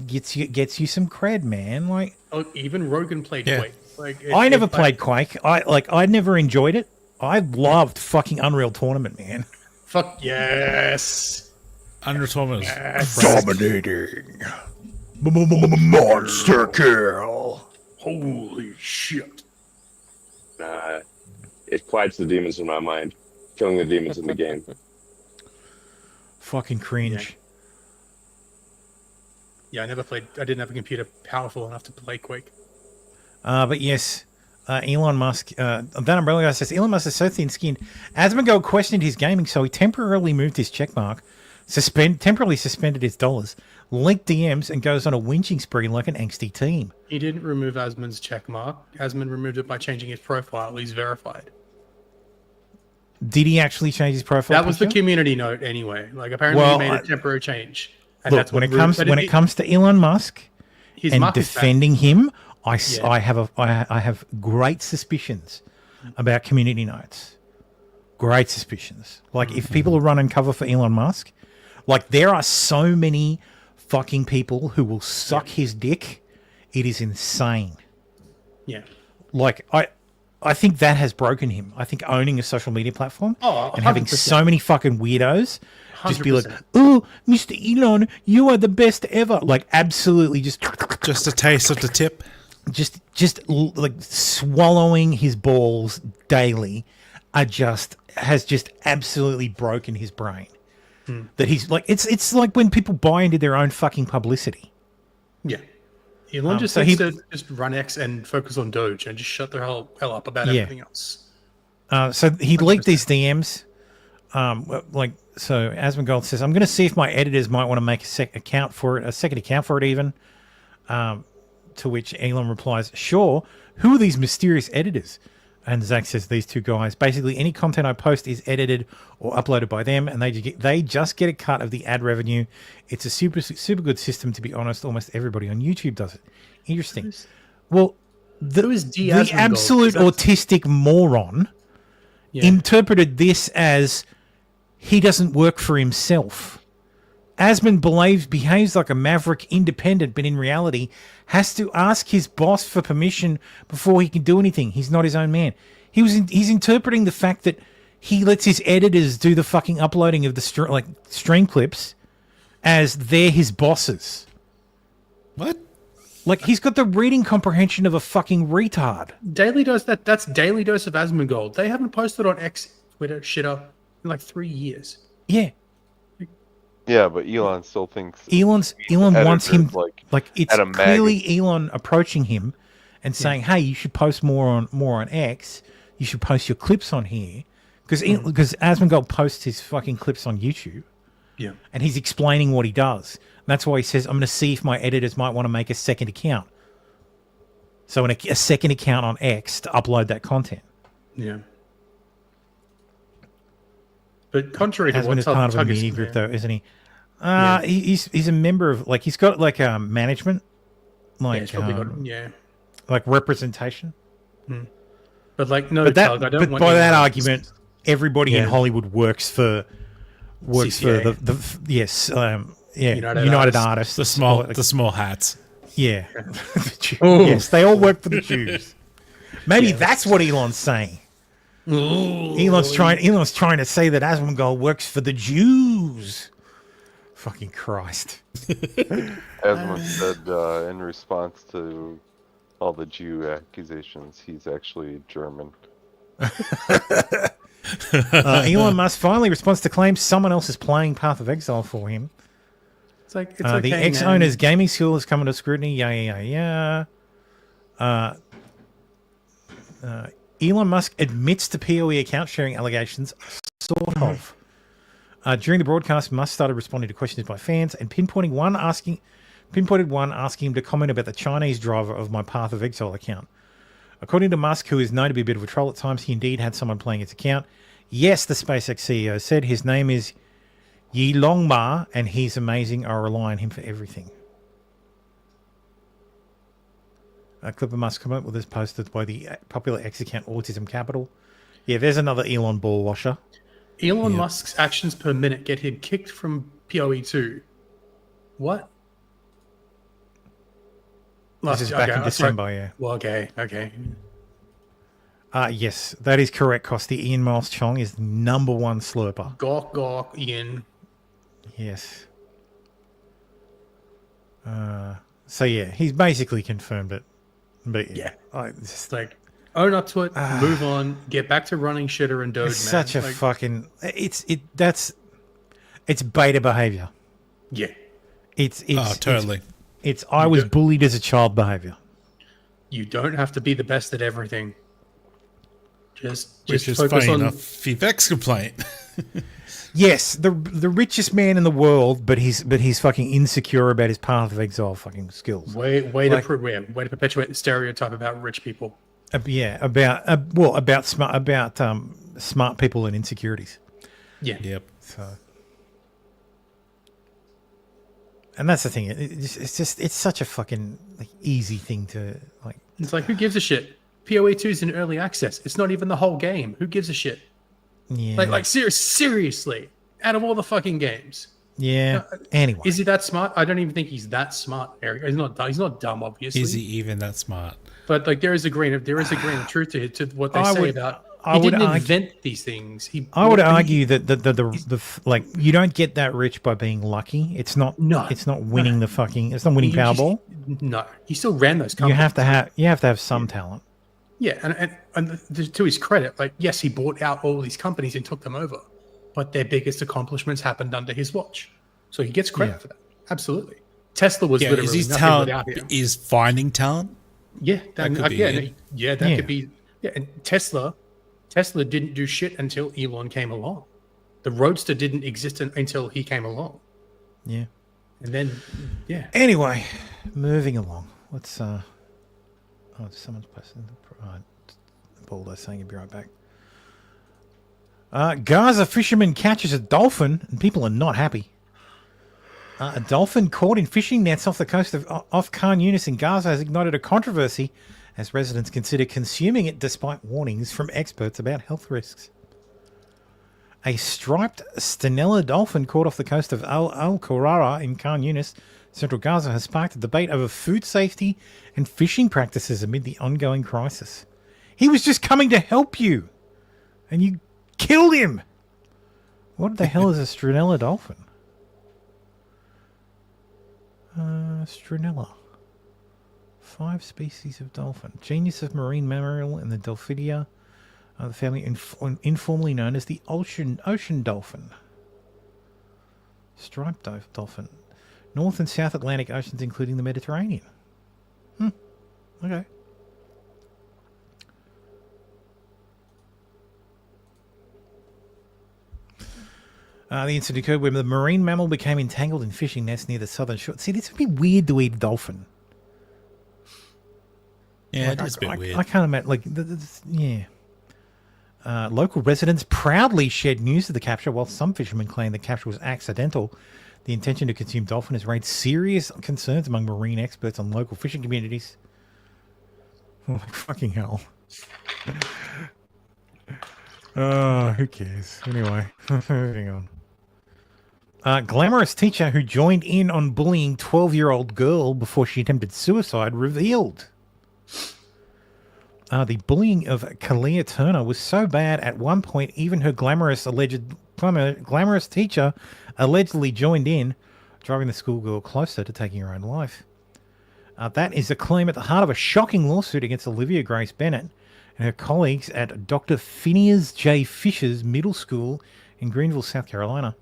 gets you some cred, man. Like, even Rogan played Quake. Like, I never played Quake. I never enjoyed it. I loved fucking Unreal Tournament, man. Fuck yes. Unreal Tournament is Dominating. Monster kill. Holy shit. It quiets the demons in my mind, killing the demons in the game. Fucking cringe. Yeah, I didn't have a computer powerful enough to play Quake. But yes, Elon Musk, that umbrella guy says, Elon Musk is so thin-skinned. Asmongold questioned his gaming, so he temporarily moved his checkmark, temporarily suspended his dollars, leaked DMs, and goes on a whinging spree like an angsty teen. He didn't remove Asmon's checkmark. Asmon removed it by changing his profile. He's verified. Did he actually change his profile? That was the community note anyway. Like, apparently he made a temporary change. And Look, when it comes to Elon Musk and defending him, I have great suspicions about community notes. Great suspicions. Like, if people are running cover for Elon Musk, like, there are so many fucking people who will suck his dick. It is insane. Yeah. Like, I think that has broken him. I think owning a social media platform and having 100%. so many fucking weirdos just be like, 100%. oh, Mr. Elon, you are the best ever. Like, absolutely just a taste of the tip. Just like swallowing his balls daily has just absolutely broken his brain. That he's like, it's like when people buy into their own fucking publicity. Yeah. Elon just needs to just run X and focus on Doge and just shut the hell up about everything else. So he leaked these DMs. So Asmongold says, I'm going to see if my editors might want to make a second account for it even. To which Elon replies, sure, who are these mysterious editors? And Zach says, these two guys. Basically, any content I post is edited or uploaded by them, and they just get a cut of the ad revenue. It's a super good system, to be honest. Almost everybody on YouTube does it. Interesting. Well, the absolute autistic moron interpreted this as he doesn't work for himself. Asmon behaves like a maverick independent, but in reality has to ask his boss for permission before he can do anything. He's not his own man. He's interpreting the fact that he lets his editors do the fucking uploading of the stream clips as they're his bosses. What? Like, he's got the reading comprehension of a fucking retard. Daily Dose, that's Daily Dose of Asmongold. They haven't posted on X, Twitter, shitter in like 3 years. Yeah. Yeah, but Elon still thinks Elon wants him like it's at a clearly Elon approaching him and saying, "Hey, you should post more on X. You should post your clips on here," because Asmongold posts his fucking clips on YouTube. Yeah, and he's explaining what he does. And that's why he says, "I'm going to see if my editors might want to make a second account." So, a second account on X to upload that content. Yeah. But contrary to Asmon is part of a media group, though, isn't he? He's a member of, like, he's got like management, like he's probably got, like representation. But like no, but Doug, I don't want by you that to- argument, everybody in Hollywood works for CCA. United Artists, the small hats. Yeah, Oh. yes, they all work for the Jews. Maybe that's what Elon's saying. Elon's trying to say that Asmongold works for the Jews. Fucking Christ. Asmon said in response to all the Jew accusations. He's actually German. Elon Musk finally responds to claims someone else is playing Path of Exile for him. It's like, it's the okay, ex-owner's man. gaming skill is coming to scrutiny. Yeah. Elon Musk admits to PoE account sharing allegations, sort of. During the broadcast, Musk started responding to questions by fans and pinpointed one asking him to comment about the Chinese driver of my Path of Exile account. According to Musk, who is known to be a bit of a troll at times, he indeed had someone playing his account. Yes, the SpaceX CEO said his name is Yi Longma, and he's amazing. I rely on him for everything. A clip of Musk comment with this posted by the popular X account Autism Capital. Yeah, there's another Elon ball washer. Elon Musk's actions per minute get him kicked from PoE2. What? This is back in December, yeah. Well, okay. Yes, that is correct, Costi. Ian Miles Chong is the number one slurper. Gawk, Ian. Yes. So, yeah, he's basically confirmed it. But, yeah. It's like, own up to it, move on, get back to running shitter and Doge, It's man. such a fucking... It's beta behavior. Yeah. It's totally. It's I was bullied as a child behavior. You don't have to be the best at everything. Just Which is focus funny on... enough, Vivek's complaint. Yes, the richest man in the world, but he's fucking insecure about his Path of Exile fucking skills. Way to perpetuate the stereotype about rich people. About smart people and insecurities. Yeah. Yep. So, and that's the thing. It's such a fucking easy thing to like. It's like, who gives a shit? PoE 2 is in early access. It's not even the whole game. Who gives a shit? Yeah. Like seriously, out of all the fucking games. Yeah. Anyway, is he that smart? I don't even think he's that smart, Eric. He's not dumb, obviously. Is he even that smart? But like, there is a grain of truth to what they say about. He didn't invent these things. I would argue that the like you don't get that rich by being lucky. It's not winning the fucking. It's not winning Powerball. No, he still ran those companies. You have to have some talent. Yeah, and to his credit, like, yes, he bought out all these companies and took them over, but their biggest accomplishments happened under his watch, so he gets credit for that. Absolutely, Tesla was literally is his nothing talent without him. is finding talent? Yeah, that could be it. That could be. Yeah, and Tesla didn't do shit until Elon came along. The Roadster didn't exist until he came along. Yeah, and then Anyway, moving along. Let's someone's posting Baldo saying he'll be right back. Gaza fisherman catches a dolphin and people are not happy. A dolphin caught in fishing nets off the coast off Khan Yunis in Gaza has ignited a controversy as residents consider consuming it despite warnings from experts about health risks. A striped Stenella dolphin caught off the coast of Al Khorara in Khan Yunis, central Gaza, has sparked a debate over food safety and fishing practices amid the ongoing crisis. He was just coming to help you, and you killed him. What the hell is a Strenella dolphin? Strenella. 5 species of dolphin. Genus of marine mammal in the Delphidia, the family informally known as the ocean dolphin. Striped dolphin. North and South Atlantic Oceans, including the Mediterranean. Okay. The incident occurred when the marine mammal became entangled in fishing nets near the southern shore. See, this would be weird to eat a dolphin. Yeah, it is a bit weird. I can't imagine. Local residents proudly shared news of the capture, while some fishermen claim the capture was accidental. The intention to consume dolphin has raised serious concerns among marine experts on local fishing communities. Oh, fucking hell. Who cares? Anyway, moving on. Glamorous teacher who joined in on bullying 12-year-old girl before she attempted suicide revealed. The bullying of Kalia Turner was so bad at one point even her glamorous teacher allegedly joined in, driving the schoolgirl closer to taking her own life. That is a claim at the heart of a shocking lawsuit against Olivia Grace Bennett and her colleagues at Dr. Phineas J. Fisher's Middle School in Greenville, South Carolina.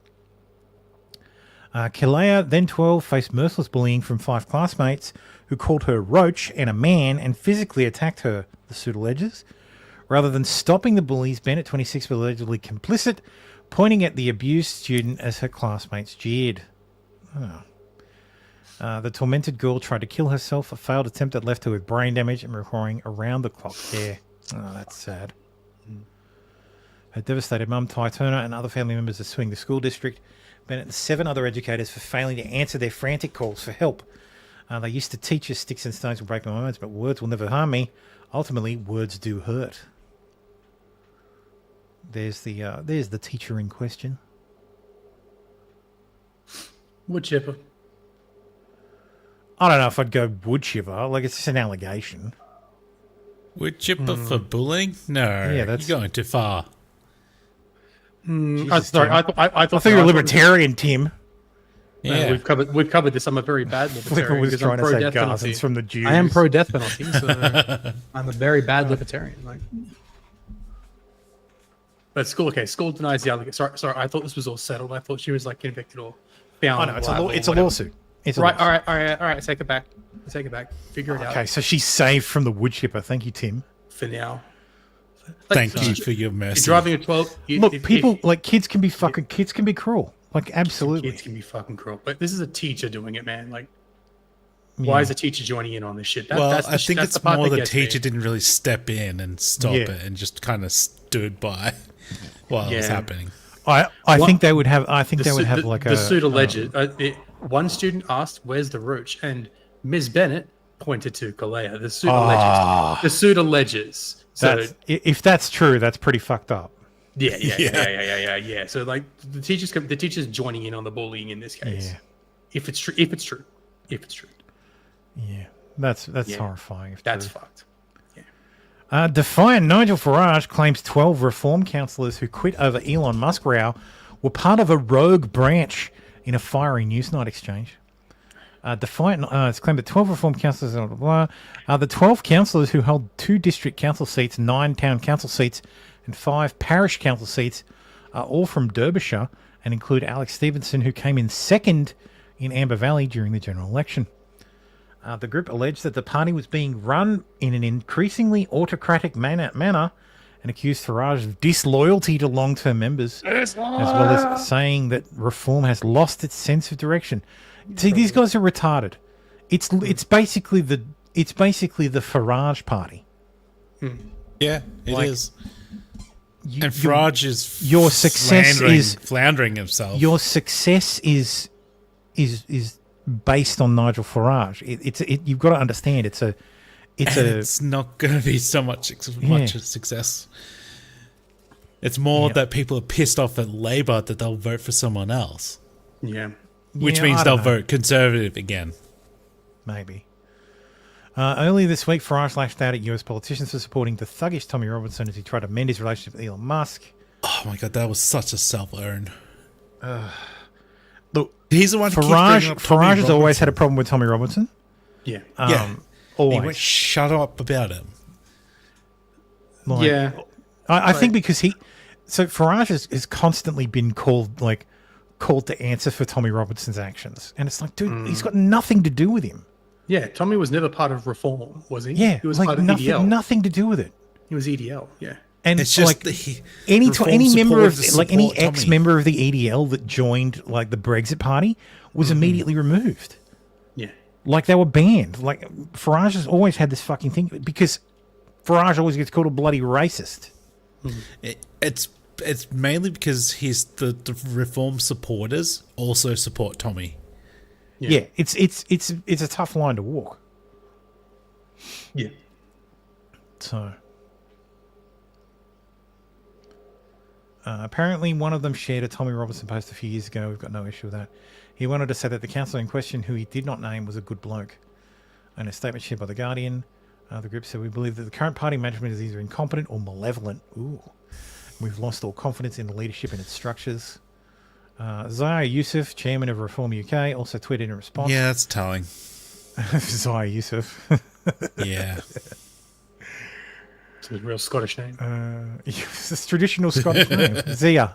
Kalea, then 12, faced merciless bullying from 5 classmates who called her roach and a man and physically attacked her, the suit alleges. Rather than stopping the bullies, Bennett, 26, was allegedly complicit, pointing at the abused student as her classmates jeered. Oh. The tormented girl tried to kill herself. A failed attempt that left her with brain damage and requiring around-the-clock care. Oh, that's sad. Her devastated mum, Ty Turner, and other family members are suing the school district. Bennett and 7 other educators for failing to answer their frantic calls for help. They used to teach us sticks and stones will break my bones, but words will never harm me. Ultimately, words do hurt. There's the teacher in question. Wood chipper. I don't know if I'd go wood chipper. Like, it's just an allegation. Wood chipper for bullying? No, Yeah, that's- you're going too far. Jesus, Sorry, Tim. I thought you were a libertarian, Tim. Yeah. We've covered this. I'm a very bad libertarian. Flicker was because I'm trying to say pro-death Gazans penalty. from the Jews. I am pro death penalty, so I'm a very bad libertarian. Like, but school denies the allegation. Sorry, I thought this was all settled. I thought she was like convicted or found. Oh, no, liable it's or a whatever. lawsuit. It's a right. lawsuit. All right. Take it back. Figure it out. Okay, so she's saved from the wood chipper. Thank you, Tim. For now. Thank you for your mercy. You're driving a 12. Look, kids can be fucking, kids can be cruel. Like, absolutely. Kids can be fucking cruel. But this is a teacher doing it, man. Like, why is a teacher joining in on this shit? Well, That's I think that's it's the part more that the gets me. teacher didn't really step in and stop Yeah. it and just kind of stood by while it was Yeah. happening. I think they would have. I think they would have like the a. suit alleges. One student asked, "Where's the roach?" and Ms. Bennett pointed to Kalea. The suit alleges. The suit alleges. So If that's true, that's pretty fucked up. yeah. So like the teacher's joining in on the bullying in this case. Yeah. If it's true. Yeah, that's Yeah. horrifying. That's fucked. Defiant Nigel Farage claims 12 reform councillors who quit over Elon Musk row were part of a rogue branch in a fiery Newsnight exchange. Defiant it's claimed that 12 reform councillors, blah, blah, blah. The 12 councillors who held 2 district council seats, 9 town council seats, and 5 parish council seats are all from Derbyshire and include Alex Stevenson, who came in second in Amber Valley during the general election. The group alleged that the party was being run in an increasingly autocratic manner and accused Farage of disloyalty to long-term members, as well as saying that reform has lost its sense of direction. See, these guys are retarded. It's basically the Farage party. Yeah, it is. And Farage is your success floundering himself. Your success is based on Nigel Farage. You've got to understand it's not going to be so much a success. It's more that people are pissed off at Labour that they'll vote for someone else. Yeah. Which Yeah, means I they'll don't know. vote Conservative again. Maybe. Earlier this week, Farage lashed out at US politicians for supporting the thuggish Tommy Robinson as he tried to mend his relationship with Elon Musk. Oh my god, that was such a self-earn. Look, he's the one who keeps bringing up Tommy Farage has always Robinson. had a problem with Tommy Robinson. Yeah. Always. He went shut up about him. Like, I think because Farage has constantly been called to answer for Tommy Robinson's actions, and it's like, dude, he's got nothing to do with him. Yeah, Tommy was never part of Reform, was he? Yeah, he was like part of nothing, EDL. nothing to do with it. He was EDL. Yeah, And It's just like the any Reform member of supporters any support Tommy. ex-member of the EDL that joined like the Brexit Party was immediately removed. Yeah. Like they were banned. Like Farage has always had this fucking thing because Farage always gets called a bloody racist. It's mainly because the Reform supporters also support Tommy. Yeah, it's a tough line to walk. Yeah. So apparently one of them shared a Tommy Robinson post a few years ago. We've got no issue with that. He wanted to say that the councillor in question, who he did not name, was a good bloke. In a statement shared by The Guardian, the group said, "We believe that the current party management is either incompetent or malevolent. Ooh. We've lost all confidence in the leadership and its structures." Zahir Yusuf, chairman of Reform UK, also tweeted in response. Yeah, that's telling. Zaya Yusuf. Yeah. It's a real Scottish name. It's a traditional Scottish name. Zia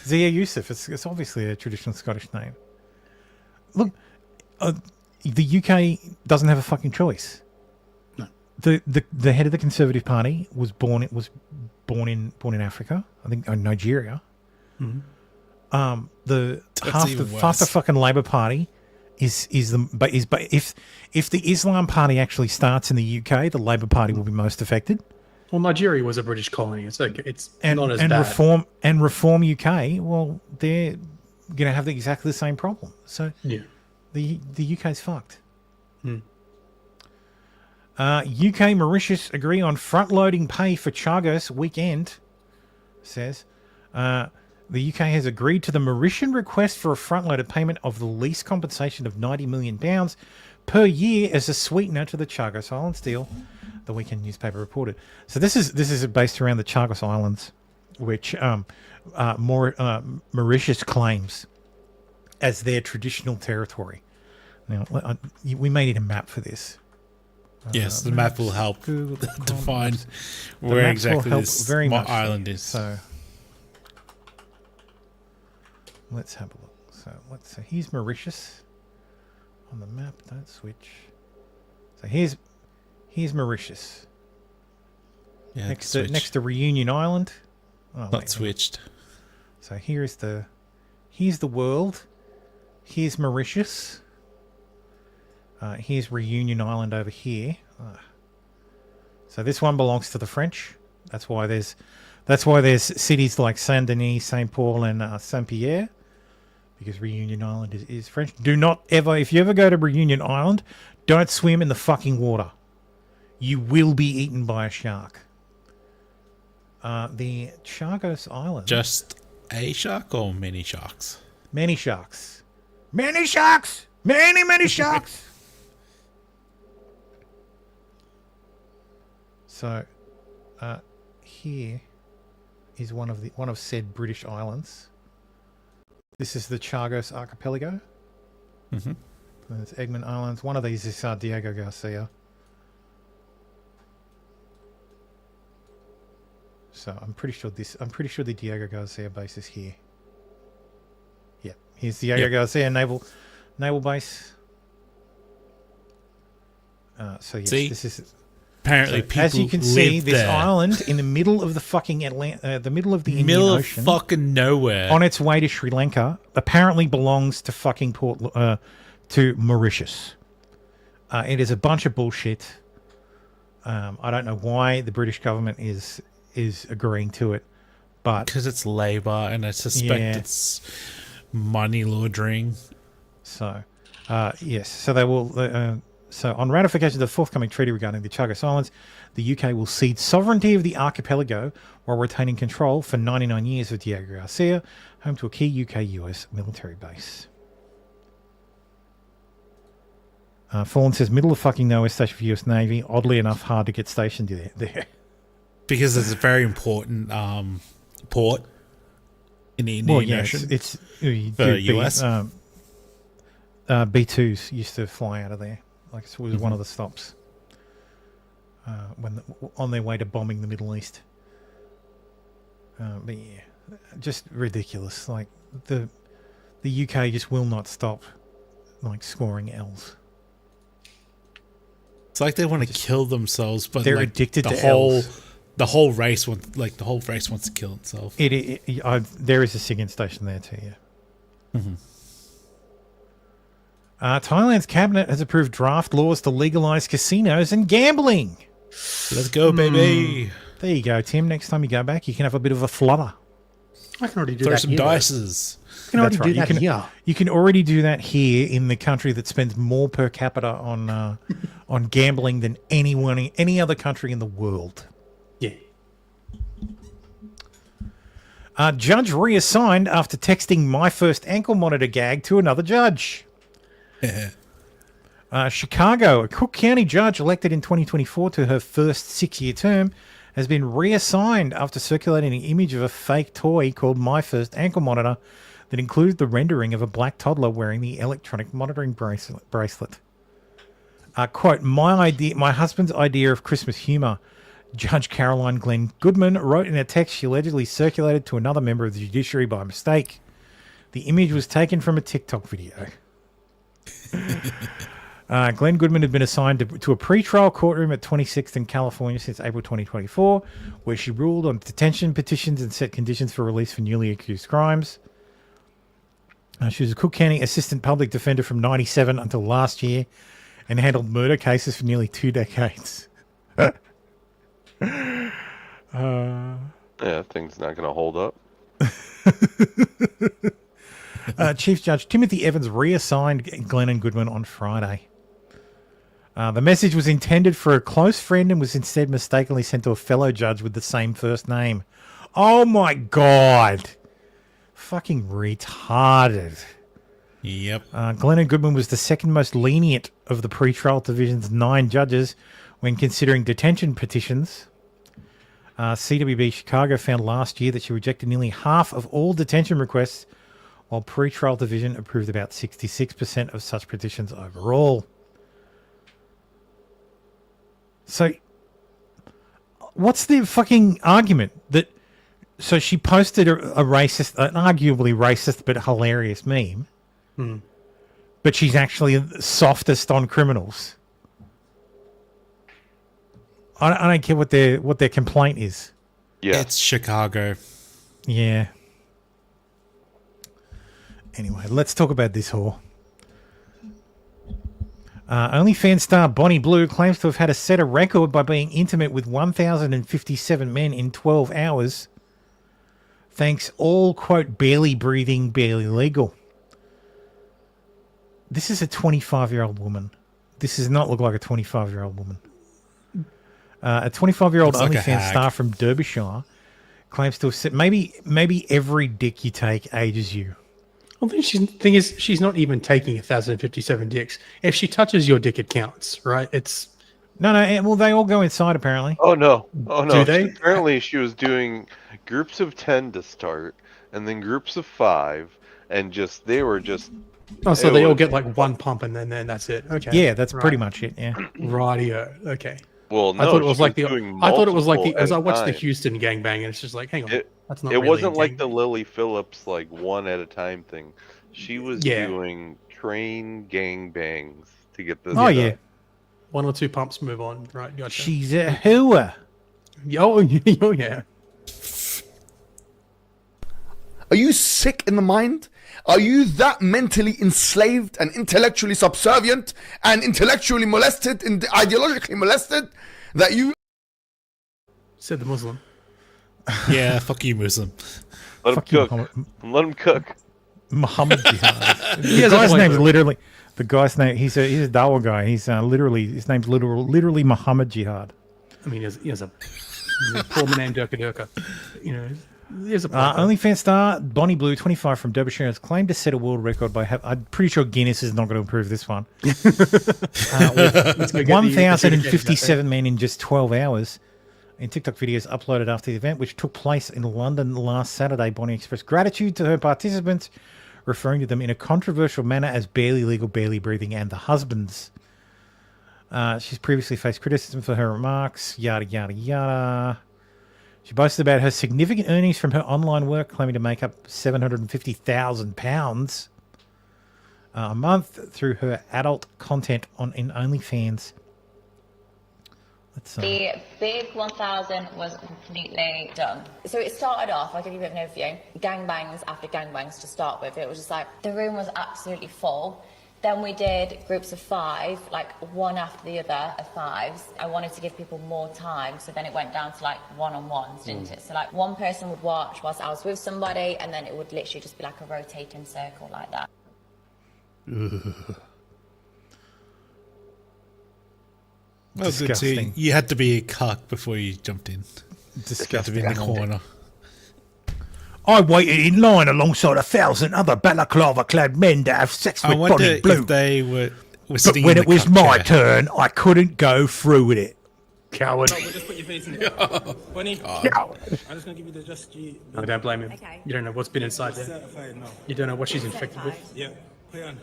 Yusuf. It's obviously a traditional Scottish name. Look, the UK doesn't have a fucking choice. No. The head of the Conservative Party was born in Africa. I think Nigeria. Mhm. Half the fucking Labour Party is if the Islam Party actually starts in the UK, the Labour Party will be most affected. Well, Nigeria was a British colony. It's like it's not as and bad. Reform UK, well, they're going to have exactly the same problem. So yeah, the UK's fucked. Hmm. UK Mauritius agree on front-loading pay for Chagos weekend. Says the UK has agreed to the Mauritian request for a front-loaded payment of the lease compensation of £90 million per year as a sweetener to the Chagos Islands deal. The Weekend newspaper reported. So this is based around the Chagos Islands, which Mauritius claims as their traditional territory. Now, we may need a map for this. Yes, the map will help define where exactly this island is. So let's have a look. So here's Mauritius on the map. Don't switch. So here's Mauritius. Yeah, next to Reunion Island. Oh, not switched. So here's the world. Here's Mauritius. Here's Reunion Island over here. So this one belongs to the French. That's why there's cities like Saint Denis, Saint Paul, and Saint Pierre, because Reunion Island is French. Do not ever, if you ever go to Reunion Island, don't swim in the fucking water. You will be eaten by a shark. The Chagos Island. Just a shark or many sharks? Many sharks. Many sharks. Many sharks. So, here is one of said British islands. This is the Chagos Archipelago. Mm-hmm. There's Egmont Islands. One of these is Diego Garcia. So I'm pretty sure the Diego Garcia base is here. Yeah, here's Diego Garcia naval base. So yes, see, this is apparently so, people as you can see, this there. island in the middle of the fucking the middle of the Indian Ocean, fucking nowhere, on its way to Sri Lanka, apparently belongs to fucking to Mauritius. It is a bunch of bullshit. I don't know why the British government is agreeing to it, but because it's Labour, and I suspect it's money laundering. So, yes. So they will. So on ratification of the forthcoming treaty regarding the Chagos Islands, the UK will cede sovereignty of the archipelago while retaining control for 99 years of Diego Garcia, home to a key UK-US military base. Fallen says, middle of fucking nowhere station for US Navy. Oddly enough, hard to get stationed there. Because it's a very important port in the Indian Ocean. It's for US. B2s used to fly out of there. Like it was one of the stops on their way to bombing the Middle East. But yeah, just ridiculous. Like the UK just will not stop like scoring L's. It's like they want to kill themselves, but they're like addicted the to whole L's. The whole race wants to kill itself. There is a SIGINT station there too. Yeah. Mm-hmm. Thailand's cabinet has approved draft laws to legalize casinos and gambling. Let's go, baby. There you go, Tim. Next time you go back, you can have a bit of a flutter. I can already do Throw that. some here. dices. I can already That's right. do that here. You can already do that here in the country that spends more per capita on gambling than any other country in the world. Yeah. Judge reassigned after texting my first ankle monitor gag to another judge. Chicago, a Cook County judge elected in 2024 to her first 6-year term, has been reassigned after circulating an image of a fake toy called My First Ankle Monitor that included the rendering of a black toddler wearing the electronic monitoring bracelet. Quote, my husband's idea of Christmas humor, Judge Caroline Glenn Goodman wrote in a text she allegedly circulated to another member of the judiciary by mistake. The image was taken from a TikTok video. Glenn Goodman had been assigned to a pretrial courtroom at 26th in California since April 2024, where she ruled on detention petitions and set conditions for release for newly accused crimes. She was a Cook County Assistant Public Defender from 97 until last year and handled murder cases for nearly 2 decades. Yeah, thing's not going to hold up. Chief Judge Timothy Evans reassigned Glenn and Goodman on Friday. The message was intended for a close friend and was instead mistakenly sent to a fellow judge with the same first name. Oh my God. Fucking retarded. Yep. Glenn and Goodman was the second most lenient of the pretrial division's 9 judges when considering detention petitions. CWB Chicago found last year that she rejected nearly half of all detention requests, while pretrial division approved about 66% of such petitions overall. So, what's the fucking argument that? So she posted a racist, an arguably racist but hilarious meme, but she's actually the softest on criminals. I don't care what their complaint is. Yeah, it's Chicago. Yeah. Anyway, let's talk about this whore. OnlyFans star Bonnie Blue claims to have had set a record by being intimate with 1,057 men in 12 hours. Thanks all, quote, barely breathing, barely legal. This is a 25-year-old woman. This does not look like a 25-year-old woman. A 25-year-old Looks like a OnlyFans hag. star from Derbyshire claims to have said maybe every dick you take ages you. Well, the thing is, she's not even taking 1,057 dicks. If she touches your dick, it counts, right? It's No, well, they all go inside, apparently. Oh no! Do they? Apparently, she was doing groups of 10 to start, and then groups of 5, and they were just. Oh, so they all get like one pump, and then that's it. Okay. Yeah, that's pretty much it. Yeah. Rightio. Okay. Well, no, I thought it was she like was the. doing I thought it was like the. multiple As I at a watched the time. Houston gangbang, and it's just like, hang on, that's not. It really wasn't a like gang- the Lily Phillips like one at a time thing. She was doing train gangbangs to get this. Oh, done. yeah. 1 or 2 pumps, move on. Right. Gotcha. She's a hooer. Oh yeah. Are you sick in the mind? Are you that mentally enslaved and intellectually subservient and intellectually molested and ideologically molested that you... Said the Muslim. Yeah, fuck you, Muslim. Let him Fuck you, cook. Muhammad. Let him cook. Muhammad Jihad. He The has a guy's point, name's though. literally. The guy's name. He's a Dawa guy. He's his name's literally Muhammad Jihad. I mean, he has a poor man named Durka Durka. You know, there's a point. OnlyFans star Bonnie Blue, 25, from Derbyshire, has claimed to set a world record by. I'm pretty sure Guinness is not going to approve this one. Let's go get the 1,057 men in just 12 hours. In TikTok videos uploaded after the event, which took place in London last Saturday, Bonnie expressed gratitude to her participants, referring to them in a controversial manner as barely legal, barely breathing, and the husbands. She's previously faced criticism for her remarks, yada, yada, yada. She boasted about her significant earnings from her online work, claiming to make up £750,000 a month through her adult content in OnlyFans. The big 1,000 was completely done. So it started off, I'll give you a bit of an overview, gangbangs after gangbangs to start with. It was just like, the room was absolutely full. Then we did groups of 5, like one after the other of 5s. I wanted to give people more time, so then it went down to like one-on-ones, didn't it? So like one person would watch whilst I was with somebody, and then it would literally just be like a rotating circle like that. Well, good to Disgusting. you had to be a cuck before you jumped in. Disgusting. You had to be in the corner. I waited in line alongside 1,000 other balaclava-clad men to have sex I with wonder Bonnie Blue. if they were But sitting when in it the was cuck my chair. turn, I couldn't go through with it. Coward. Just put your face in it. Bonnie, Coward. I'm just gonna give you the just G. No, don't blame him. You don't know what's been inside there. Certified, no. You don't know what she's infected with. Yeah, play on.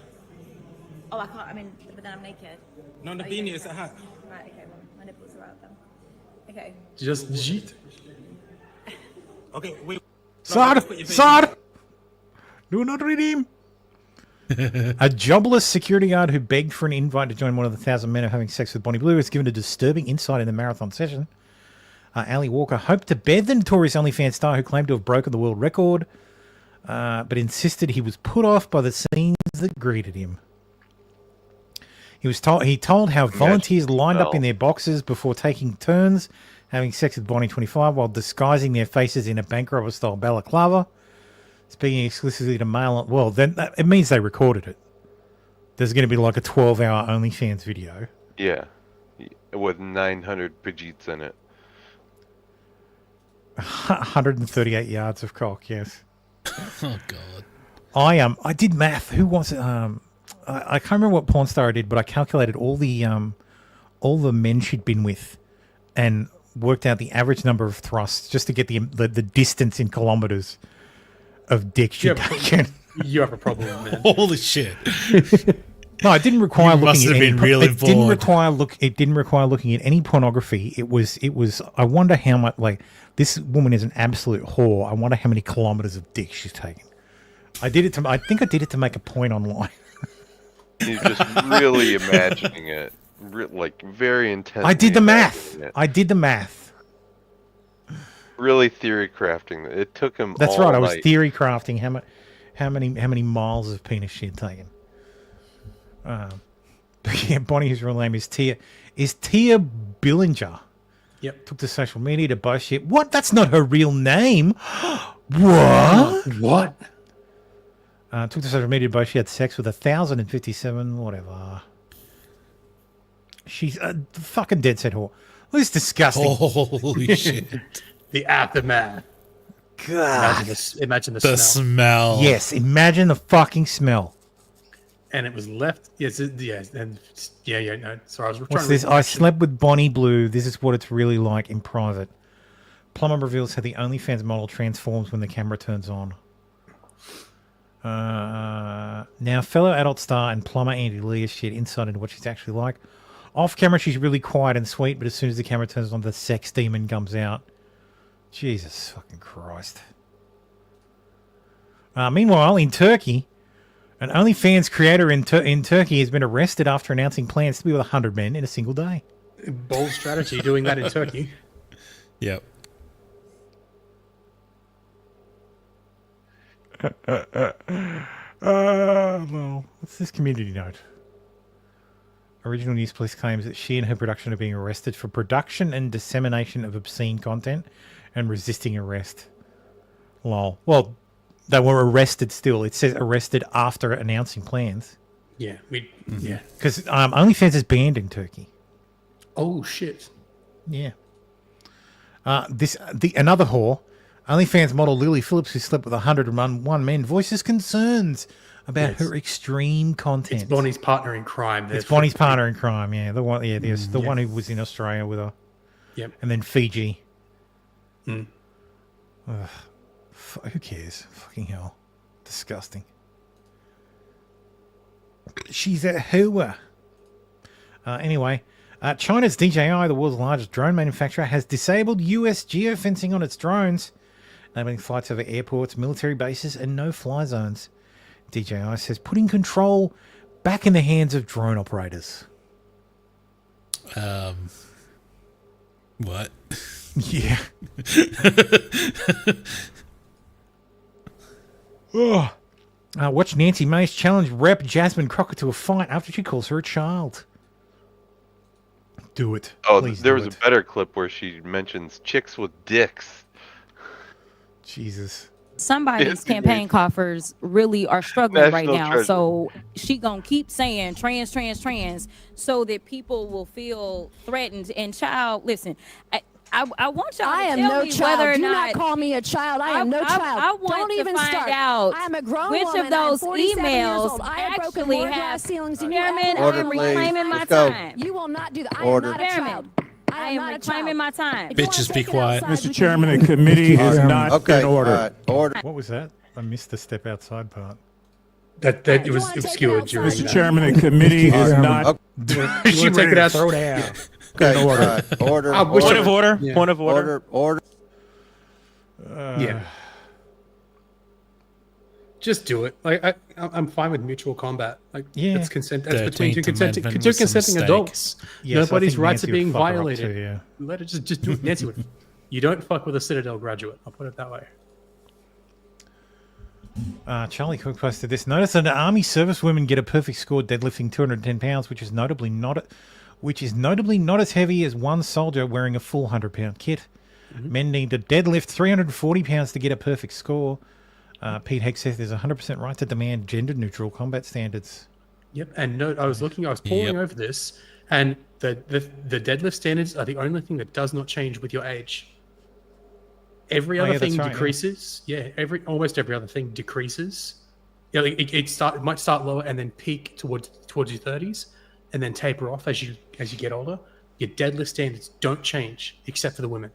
Oh, I can't. I mean, but then I'm naked. No, the beanie is a hat. Right. Okay. Well, my nipples are out then. Okay. Just jeet. Okay, wait. Sir! Do not redeem. A jobless security guard who begged for an invite to join one of the 1,000 men of having sex with Bonnie Blue is given a disturbing insight in the marathon session. Ali Walker hoped to bear the notorious OnlyFans star who claimed to have broken the world record, but insisted he was put off by the scenes that greeted him. He told how volunteers lined up in their boxes before taking turns having sex with Bonnie 25 while disguising their faces in a bank robber style balaclava. Speaking exclusively to male, well, then it means they recorded it. There's going to be like a 12-hour OnlyFans video. Yeah, with 900 Vegets in it. 138 yards of cock. Yes. Oh God. I did math. Who was it? I can't remember what porn star I did, but I calculated all the men she'd been with, and worked out the average number of thrusts just to get the distance in kilometers of dick she'd taken. You have a problem, man. Holy shit. No, it didn't require looking must at have any been really it didn't bored. require looking at any pornography. It was I wonder how much, like, this woman is an absolute whore. I wonder how many kilometers of dick she's taken. I think I did it to make a point online. You're just really imagining it. Like, very intensely. I did the math. imagining it. I did the math. Really theory crafting. It took him That's all right. I was night. theory crafting how many miles of penis she had taken. But yeah, Bonnie, whose real name is Tia Billinger. Yep. Took to social media to boast shit. What? That's not her real name. What? What? Took to social media to boast she had sex with 1,057, whatever. She's a fucking dead set whore. This is disgusting. Holy shit. The aftermath. God. Imagine the The smell. smell. Yes, imagine the fucking smell. And it was left. Yes, and yeah. No, sorry, I was trying What's to this? read I that shit. slept with Bonnie Blue. This is what it's really like in private. Plumber reveals how the OnlyFans model transforms when the camera turns on. Now, fellow adult star and plumber Andy Lee has shared insight into what she's actually like. Off camera, she's really quiet and sweet, but as soon as the camera turns on, the sex demon comes out. Jesus fucking Christ. Meanwhile, in Turkey, an OnlyFans creator in Turkey has been arrested after announcing plans to be with 100 men in a single day. Bold strategy doing that in Turkey. Yep. Well, what's this community note? Original News Police claims that she and her production are being arrested for production and dissemination of obscene content and resisting arrest. Lol. Well, they were arrested still. It says arrested after announcing plans. Yeah, yeah. Because OnlyFans is banned in Turkey. Oh shit. Yeah. Another whore, OnlyFans model Lily Phillips, who slept with 101 men, voices concerns about her extreme content. It's Bonnie's partner in crime. It's Bonnie's partner in crime. Yeah, the one. Yeah, there's the one who was in Australia with her. Yep. And then Fiji. Mm. Ugh. Who cares? Fucking hell. Disgusting. She's a hooer. Anyway, China's DJI, the world's largest drone manufacturer, has disabled US geofencing on its drones, enabling flights over airports, military bases, and no-fly zones. DJI says putting control back in the hands of drone operators. What? Yeah. Watch Nancy Mace challenge Rep Jasmine Crockett to a fight after she calls her a child. Do it. Oh, Please there do was it. a better clip where she mentions chicks with dicks. Jesus. Somebody's campaign coffers really are struggling right National now. treasure. So she gonna keep saying trans, so that people will feel threatened. And child, listen, I want y'all I to am tell no me child. whether or Do not not call me a child. I am no child. I want Don't to even find start. out I am a grown which woman. of those I am 47 years emails old. I have broken actually more have. glass ceilings than you Chairman, ever I will. am reclaiming my Let's go. time. You will not do that. I Order. am not a child. I am reclaiming my time. Bitches, be quiet. Mr. Chairman, the committee is not Okay, in order. order. What was that? I missed the step outside part. That it was obscured during. Mr. Chairman, the committee is not. She take it out. Throw down. Okay, Order. Point of order. Yeah. Point of order. Order. Yeah. Just do it. Like I'm fine with mutual combat. Like Yeah. it's consent. That's between two 13th consenting Amendment with some consenting adults. stakes. Yes, I Nobody's think rights Nancy are being would fuck her up violated. too, yeah. Let it just do it. Nancy would. You don't fuck with a Citadel graduate. I'll put it that way. Charlie Cook posted this. Notice that Army service women get a perfect score deadlifting 210 pounds, which is notably not as heavy as one soldier wearing a full 100-pound kit. Men need to deadlift 340 pounds to get a perfect score. Pete Heck says there's 100% right to demand gender-neutral combat standards. Yep. And note, I was poring over this, and the deadlift standards are the only thing that does not change with your age. Every other thing decreases. Yeah, almost every other thing decreases. Yeah, like it might start lower and then peak towards your 30s, and then taper off as you get older. Your deadlift standards don't change except for the women.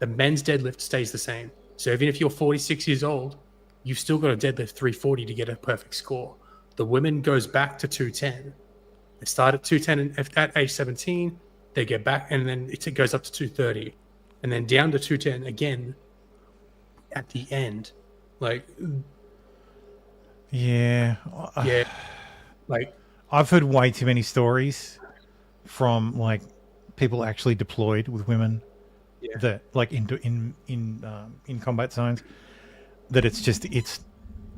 The men's deadlift stays the same. So even if you're 46 years old, you've still got to deadlift 340 to get a perfect score. The women goes back to 210. They start at 210 at age 17. They get back, and then it goes up to 230. And then down to 210 again at the end. Like, yeah. Like, I've heard way too many stories from like people actually deployed with women that like in combat zones that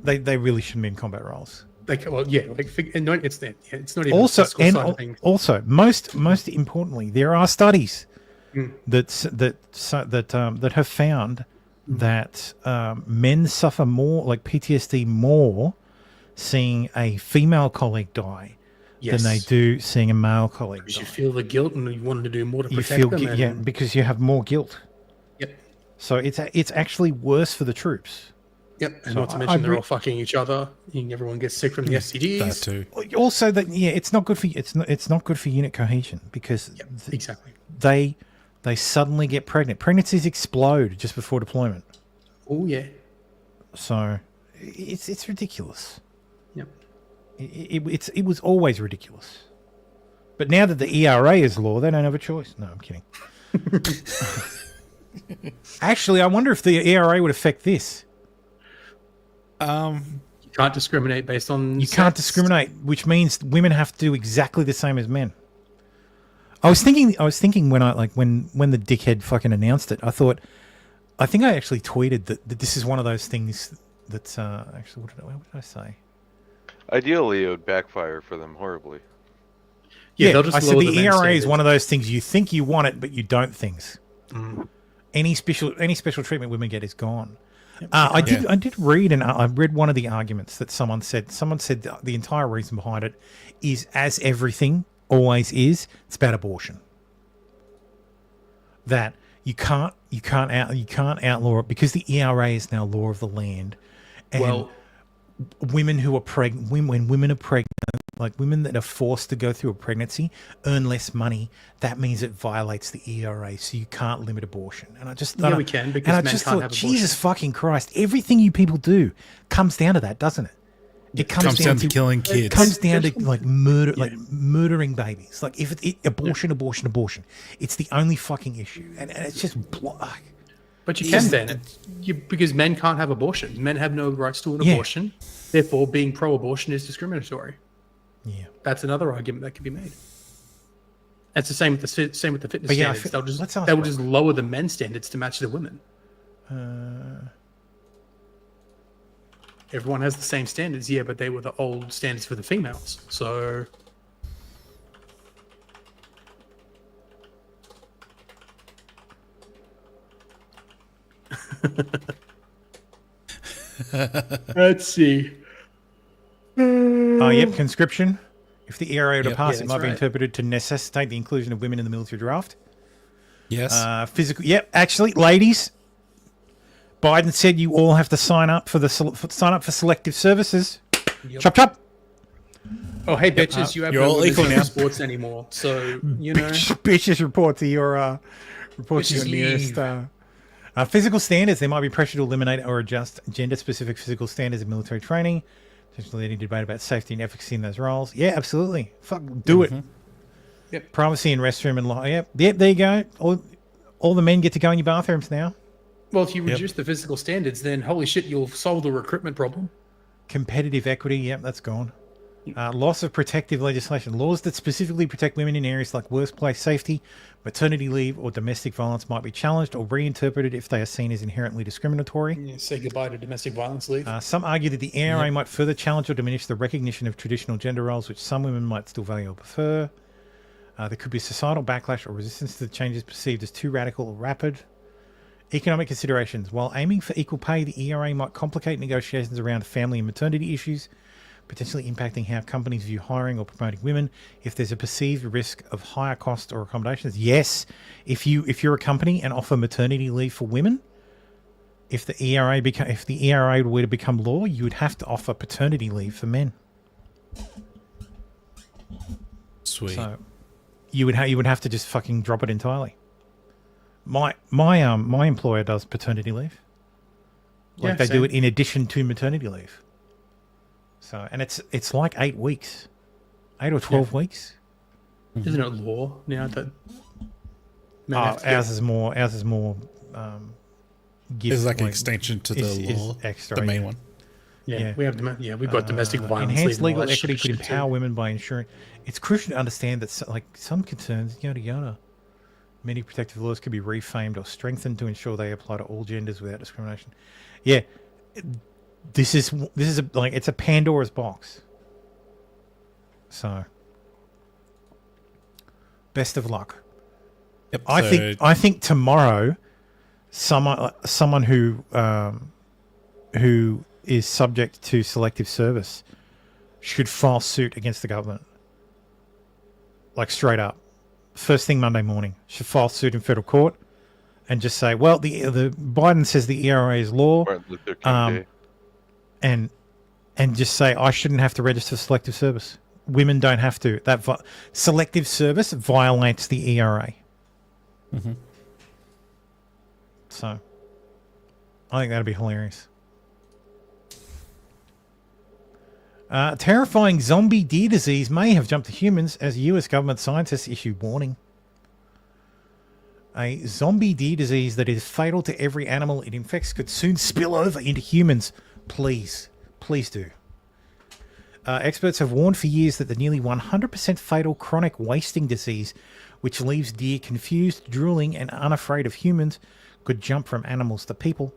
they really shouldn't be in combat roles. Like, well, yeah, like it's not even Also, a physical and side of things. also, most importantly, there are studies that have found that men suffer more, like PTSD, more seeing a female colleague die than they do seeing a male colleague. Because you feel the guilt and you wanted to do more to protect them. Because you have more guilt. Yep. So it's actually worse for the troops. Yep, and So not to mention they're all fucking each other. And everyone gets sick from the STDs. That too. Also, it's not good for it's not good for unit cohesion because exactly they suddenly get pregnant. Pregnancies explode just before deployment. Oh yeah. So it's ridiculous. Yep. It was always ridiculous. But now that the ERA is law, they don't have a choice. No, I'm kidding. Actually, I wonder if the ERA would affect this. You can't discriminate based on You can't discriminate, which means women have to do exactly the same as men. I was thinking when the dickhead fucking announced it, I think I actually tweeted that this is one of those things that's actually what did I say? Ideally, it would backfire for them horribly. Yeah, I said the ERA is one of those things you think you want it, but you don't things. Any special treatment women get is gone. I did read, and I read one of the arguments that someone said. Someone said the entire reason behind it is, as everything always is, it's about abortion. That you can't outlaw it because the ERA is now law of the land, and women who are pregnant, when women are pregnant, like women that are forced to go through a pregnancy, earn less money. That means it violates the ERA, so you can't limit abortion. And I just thought, we can because men can't have Jesus fucking Christ! Everything you people do comes down to that, doesn't it? It comes down to killing kids. It comes down to like murder, like murdering babies. Like if abortion, it's the only fucking issue, and it's just like. But you can ban it because men can't have abortion. Men have no rights to an abortion. Therefore, being pro-abortion is discriminatory. Yeah, that's another argument that can be made. That's the same with the fitness But yeah, standards. let's ask They will just lower the men's standards to match the women. Everyone has the same standards, yeah, but they were the old standards for the females. So let's see. Yep, conscription. If the ERA were to pass, Yeah, it might that's be right. interpreted to necessitate the inclusion of women in the military draft. Yes. Physical. Yep. Actually, ladies, Biden said you all have to sign up for selective services. Yep. Chop chop. Oh, hey, bitches, you have you're no all women's equal now. sports anymore. So, you know. Bitches report to your nearest. Physical standards. There might be pressure to eliminate or adjust gender-specific physical standards in military training Potentially any debate about safety and efficacy in those roles. Yeah, absolutely. Fuck, do it. Yep. Privacy in restroom and yep, there you go. All the men get to go in your bathrooms now. Well, if you reduce the physical standards, then holy shit, you'll solve the recruitment problem. Competitive equity, yep, that's gone. Loss of protective legislation. Laws that specifically protect women in areas like workplace safety, maternity leave, or domestic violence might be challenged or reinterpreted if they are seen as inherently discriminatory. Yeah, say goodbye to domestic violence leave. Some argue that the ERA might further challenge or diminish the recognition of traditional gender roles, which some women might still value or prefer. There could be societal backlash or resistance to the changes perceived as too radical or rapid. Economic considerations. While aiming for equal pay, the ERA might complicate negotiations around family and maternity issues, potentially impacting how companies view hiring or promoting women. If there's a perceived risk of higher cost or accommodations, yes. If you're a company and offer maternity leave for women, if the ERA were to become law, you would have to offer paternity leave for men. Sweet. So you would have to just fucking drop it entirely. My employer does paternity leave. Like they do it in addition to maternity leave. So, and it's like 8 weeks, 8 or 12 weeks. Isn't it law now that? Ours is more. It's like an extension to the law, extra, the main one. Yeah, we have. We've got domestic violence. Enhanced leave and all legal that equity could shit empower too. women by ensuring. It's crucial to understand that some concerns, yada yada. Many protective laws could be refamed or strengthened to ensure they apply to all genders without discrimination. Yeah, this is it's a Pandora's box. So, best of luck. Yep, I think tomorrow, someone who is subject to selective service should file suit against the government. Like straight up. First thing Monday morning, should file suit in federal court and just say, well, the Biden says the ERA is law, and just say I shouldn't have to register selective service. Women don't have to. That selective service violates the ERA. Mm-hmm. So, I think that'd be hilarious. Terrifying zombie deer disease may have jumped to humans as US government scientists issue warning. A zombie deer disease that is fatal to every animal it infects could soon spill over into humans. Please do. Experts have warned for years that the nearly 100% fatal chronic wasting disease, which leaves deer confused, drooling, and unafraid of humans, could jump from animals to people.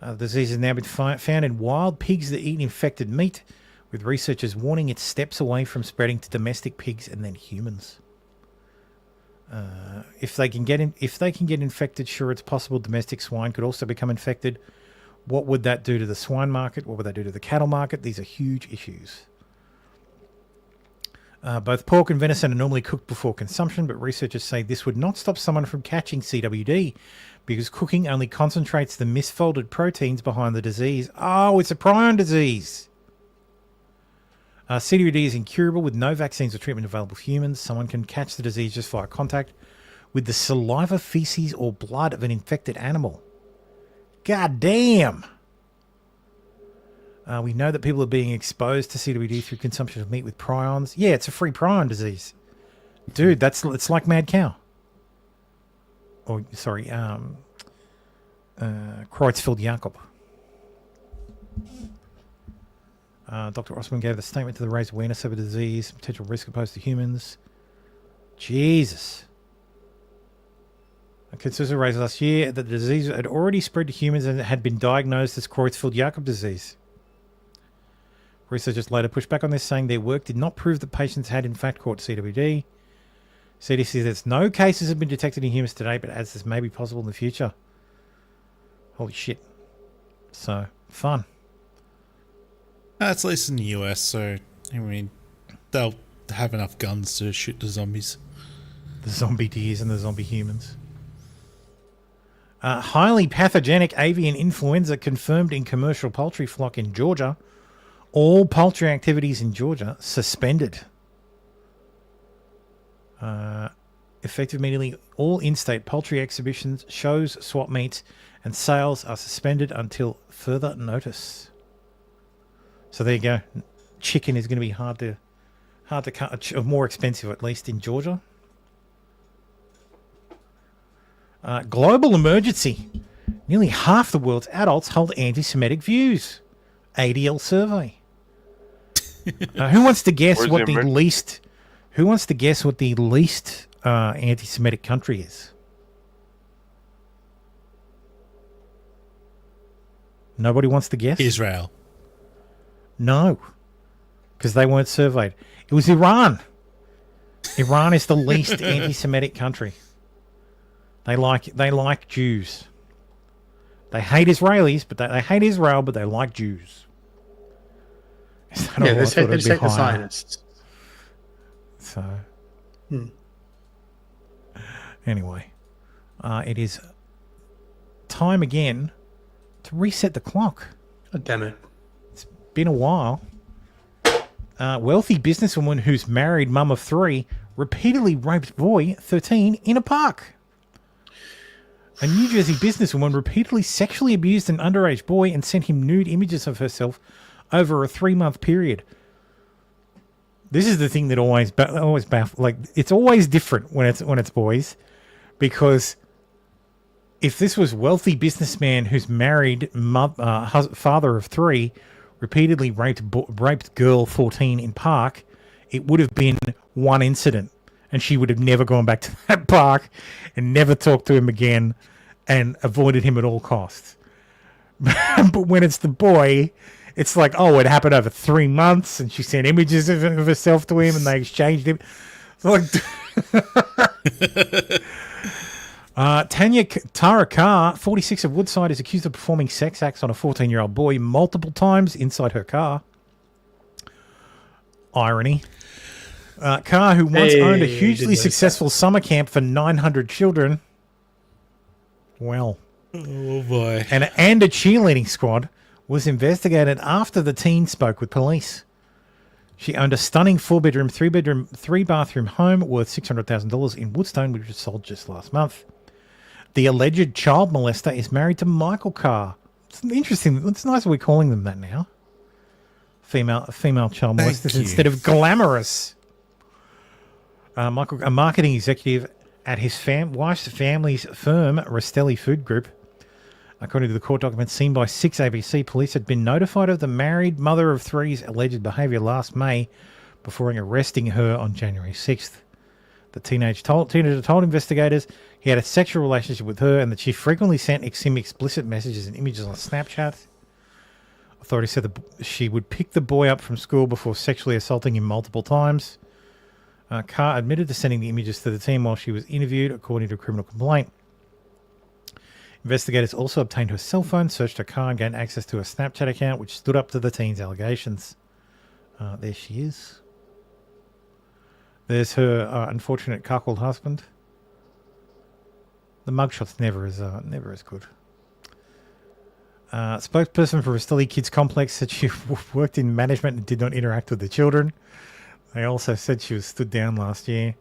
The disease has now been found in wild pigs that eat infected meat, with researchers warning it's steps away from spreading to domestic pigs and then humans. If they can get infected, sure, it's possible domestic swine could also become infected. What would that do to the swine market? What would that do to the cattle market? These are huge issues. Both pork and venison are normally cooked before consumption, but researchers say this would not stop someone from catching CWD because cooking only concentrates the misfolded proteins behind the disease. Oh, it's a prion disease. CWD is incurable with no vaccines or treatment available for humans. Someone can catch the disease just via contact with the saliva, feces, or blood of an infected animal. God damn! We know that people are being exposed to CWD through consumption of meat with prions. Yeah, it's a free prion disease. Dude, it's like mad cow. Or, sorry, Creutzfeldt-Jakob. Dr. Osman gave the statement to raise awareness of the disease, potential risk opposed to humans. Jesus. A consensus raised last year that the disease had already spread to humans and had been diagnosed as Creutzfeldt-Jakob disease. Researchers later pushed back on this, saying their work did not prove that patients had in fact caught CWD. CDC says no cases have been detected in humans today, but adds this may be possible in the future. Holy shit. So, fun. That's at least in the US, so, I mean, they'll have enough guns to shoot the zombies. The zombie deers and the zombie humans. Highly pathogenic avian influenza confirmed in commercial poultry flock in Georgia. All poultry activities in Georgia suspended. Effective immediately, all in-state poultry exhibitions, shows, swap meets, and sales are suspended until further notice. So there you go. Chicken is going to be hard to cut, more expensive at least in Georgia. Global emergency. Nearly half the world's adults hold anti-Semitic views. ADL survey. Who wants to guess what the least? Who wants to guess what the least anti-Semitic country is? Nobody wants to guess? Israel. No, because they weren't surveyed. It was Iran. Iran is the least anti-Semitic country. They like Jews. They hate Israelis, but they hate Israel, but they like Jews. Yeah, they take the Zionists. So, anyway, it is time again to reset the clock. God damn it. It's been a while. Wealthy businesswoman who's married, mum of 3, repeatedly raped boy 13 in a park. A New Jersey businesswoman repeatedly sexually abused an underage boy and sent him nude images of herself over a 3-month period. This is the thing that always baffles. Like, it's always different when it's boys, because if this was wealthy businessman who's married, father of 3, repeatedly raped girl 14 in park, it would have been one incident, and she would have never gone back to that park and never talked to him again and avoided him at all costs. But when it's the boy, it's like, oh, it happened over 3 months, and she sent images of herself to him, and they exchanged him. It's like, Tara Carr, 46 of Woodside, is accused of performing sex acts on a 14-year-old boy multiple times inside her car. Irony. Carr, who once owned a hugely successful summer camp for 900 children. Well. Oh, boy. And a cheerleading squad, was investigated after the teen spoke with police. She owned a stunning 4-bedroom, 3-bathroom home worth $600,000 in Woodstone, which was sold just last month. The alleged child molester is married to Michael Carr. It's interesting. It's nice that we're calling them that now. Female child molesters instead of glamorous. Michael, a marketing executive at his wife's family's firm, Rastelli Food Group. According to the court documents seen by 6 ABC, police had been notified of the married mother of 3's alleged behaviour last May before arresting her on January 6th. The teenager told investigators he had a sexual relationship with her and that she frequently sent him explicit messages and images on Snapchat. Authorities said that she would pick the boy up from school before sexually assaulting him multiple times. Carr admitted to sending the images to the team while she was interviewed, according to a criminal complaint. Investigators also obtained her cell phone, searched her car, and gained access to her Snapchat account, which stood up to the teen's allegations. There she is. There's her unfortunate cuckold husband. The mugshot's never as good. Spokesperson for Rastelli Kids Complex said she worked in management and did not interact with the children. They also said she was stood down last year.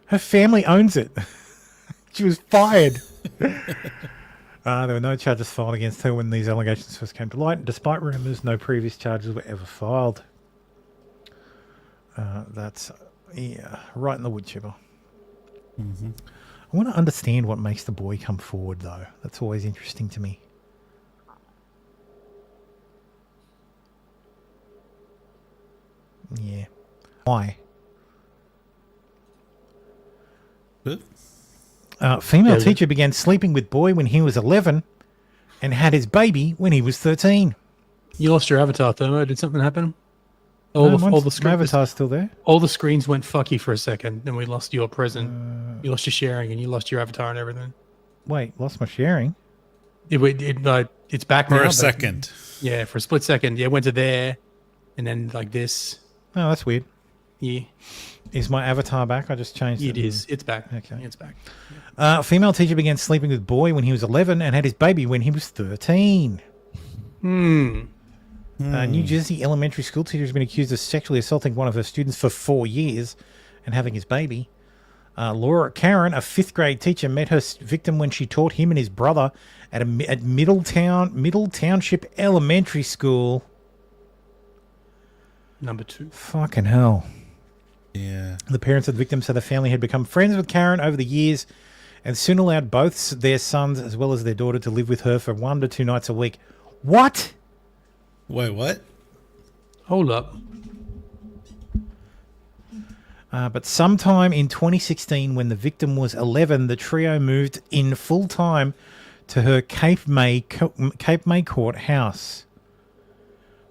Her family owns it. She was fired. There were no charges filed against her when these allegations first came to light. Despite rumours, no previous charges were ever filed. That's right in the wood chipper. Mm-hmm. I want to understand what makes the boy come forward, though. That's always interesting to me. Yeah. Why? Female teacher began sleeping with boy when he was 11 and had his baby when he was 13. You lost your avatar, Thermo. Did something happen? All the screens, my avatar's still there. All the screens went fucky for a second, and we lost your present. You lost your sharing, and you lost your avatar and everything. Wait, lost my sharing? It's back for now. A second. Yeah, for a split second. Yeah, it went to there, and then like this. Oh, that's weird. Yeah. Is my avatar back? I just changed it. It is. It's back. Okay. It's back. Female teacher began sleeping with boy when he was 11 and had his baby when he was 13. New Jersey elementary school teacher has been accused of sexually assaulting one of her students for 4 years and having his baby. Laura Karen, a 5th grade teacher, met her victim when she taught him and his brother at Middle Township Elementary School. number 2. Fucking hell. Yeah. The parents of the victim said the family had become friends with Karen over the years and soon allowed both their sons as well as their daughter to live with her for 1 to 2 nights a week. What? Wait, what? Hold up. But sometime in 2016, when the victim was 11, the trio moved in full-time to her Cape May Court house.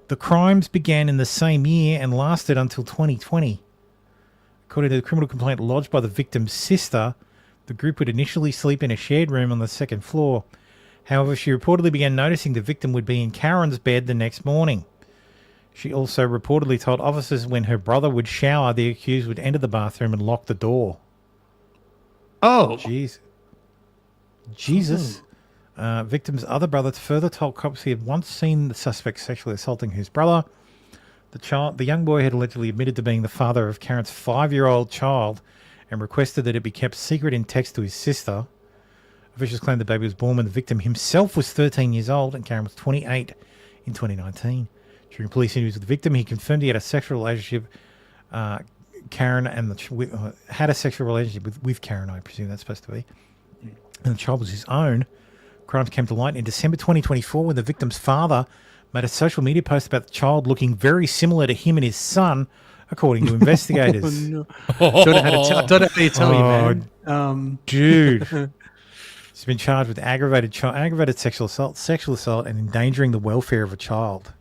The crimes began in the same year and lasted until 2020. According to the criminal complaint lodged by the victim's sister, the group would initially sleep in a shared room on the second floor. However, she reportedly began noticing the victim would be in Karen's bed the next morning. She also reportedly told officers when her brother would shower, the accused would enter the bathroom and lock the door. Oh. Jeez. Jesus. Victim's other brother further told cops he had once seen the suspect sexually assaulting his brother. The young boy had allegedly admitted to being the father of Karen's 5-year-old child and requested that it be kept secret in text to his sister. Officials claimed the baby was born when the victim himself was 13 years old and Karen was 28 in 2019. During police interviews with the victim, he confirmed he had a sexual relationship. Karen and had a sexual relationship with Karen, I presume that's supposed to be. And the child was his own. Crimes came to light in December 2024 when the victim's father made a social media post about the child looking very similar to him and his son, according to investigators. No. Don't know how to tell you, man. Dude. He's been charged with aggravated sexual assault, and endangering the welfare of a child.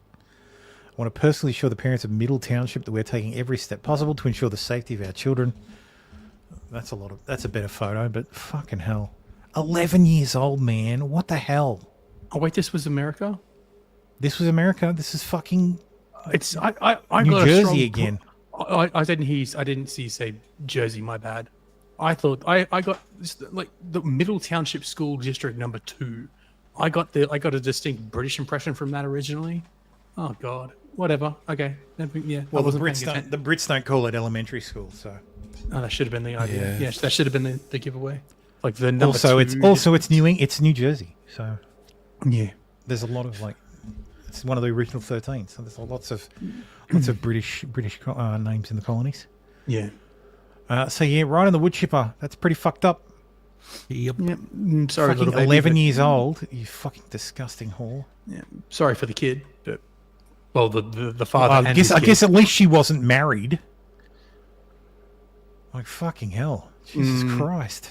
I want to personally assure the parents of Middle Township that we're taking every step possible to ensure the safety of our children. That's a better photo, but fucking hell. 11 years old, man. What the hell? Oh, wait, this was America? This was America? This is fucking... It's I New got Jersey a strong, again. I didn't see say Jersey, my bad. I thought I got like the Middle Township School District number 2. I got a distinct British impression from that originally. Oh God. Whatever. Okay. Yeah. Well, the Brits don't call it elementary school, so... Oh, that should have been the idea. Yeah, that should have been the giveaway. Like the number also, 2 it's New Jersey, so yeah. There's a lot of it's one of the original 13, so there's lots of British names in the colonies. Yeah. So yeah, right on the wood chipper. That's pretty fucked up. Yep. Sorry, fucking little baby, 11 years old. You fucking disgusting whore. Yeah. Sorry for the kid, but well, the father. I guess at least she wasn't married. Like fucking hell, Jesus Christ.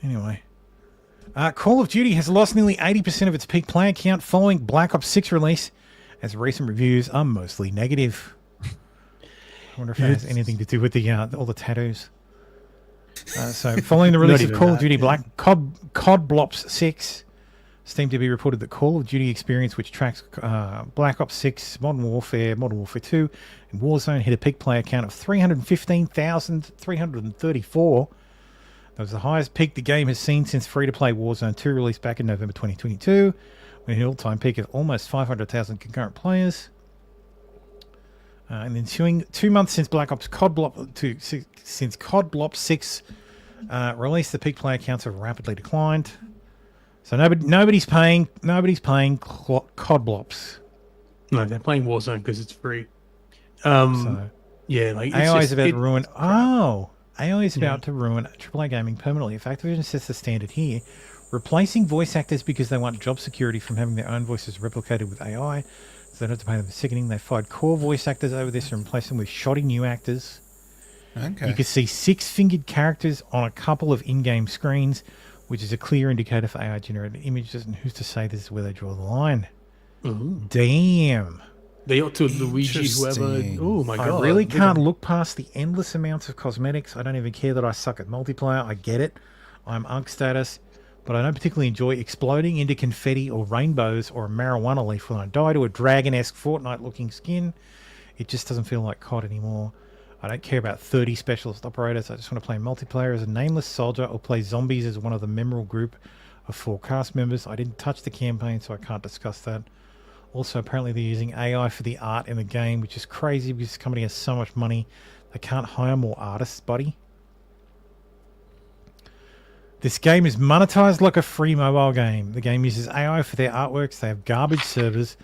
Anyway, Call of Duty has lost nearly 80% of its peak player count following Black Ops 6 release, as recent reviews are mostly negative. I wonder if that has anything to do with all the tattoos. So, following the release of Call of Duty COD Blops 6, Steam TV reported that Call of Duty Experience, which tracks Black Ops 6, Modern Warfare 2, and Warzone, hit a peak player count of 315,334. That was the highest peak the game has seen since free-to-play Warzone 2 released back in November 2022, when it hit an all-time peak of almost 500,000 concurrent players. And the ensuing 2 months since COD Blops 6 released, the peak player counts have rapidly declined. So nobody's paying COD Blops. No, they're playing Warzone because it's free. Yeah, like AI is about to ruin. AI is about to ruin AAA gaming permanently. If Activision sets the standard here, replacing voice actors because they want job security from having their own voices replicated with AI, so they don't have to pay them for sickening. They fired core voice actors over this and replaced them with shoddy new actors. Okay. You could see 6-fingered characters on a couple of in-game screens, which is a clear indicator for AI-generated images, and who's to say this is where they draw the line? Damn. They ought to Luigi whoever. Oh my God. I really can't look past the endless amounts of cosmetics. I don't even care that I suck at multiplayer. I get it. I'm UNC status, but I don't particularly enjoy exploding into confetti or rainbows or a marijuana leaf when I die to a dragon-esque Fortnite-looking skin. It just doesn't feel like COD anymore. I don't care about 30 specialist operators. I just want to play multiplayer as a nameless soldier or play zombies as one of the memorable group of 4 cast members. I didn't touch the campaign, so I can't discuss that. Also, apparently they're using AI for the art in the game, which is crazy because the company has so much money. They can't hire more artists, buddy. This game is monetized like a free mobile game. The game uses AI for their artworks. They have garbage servers.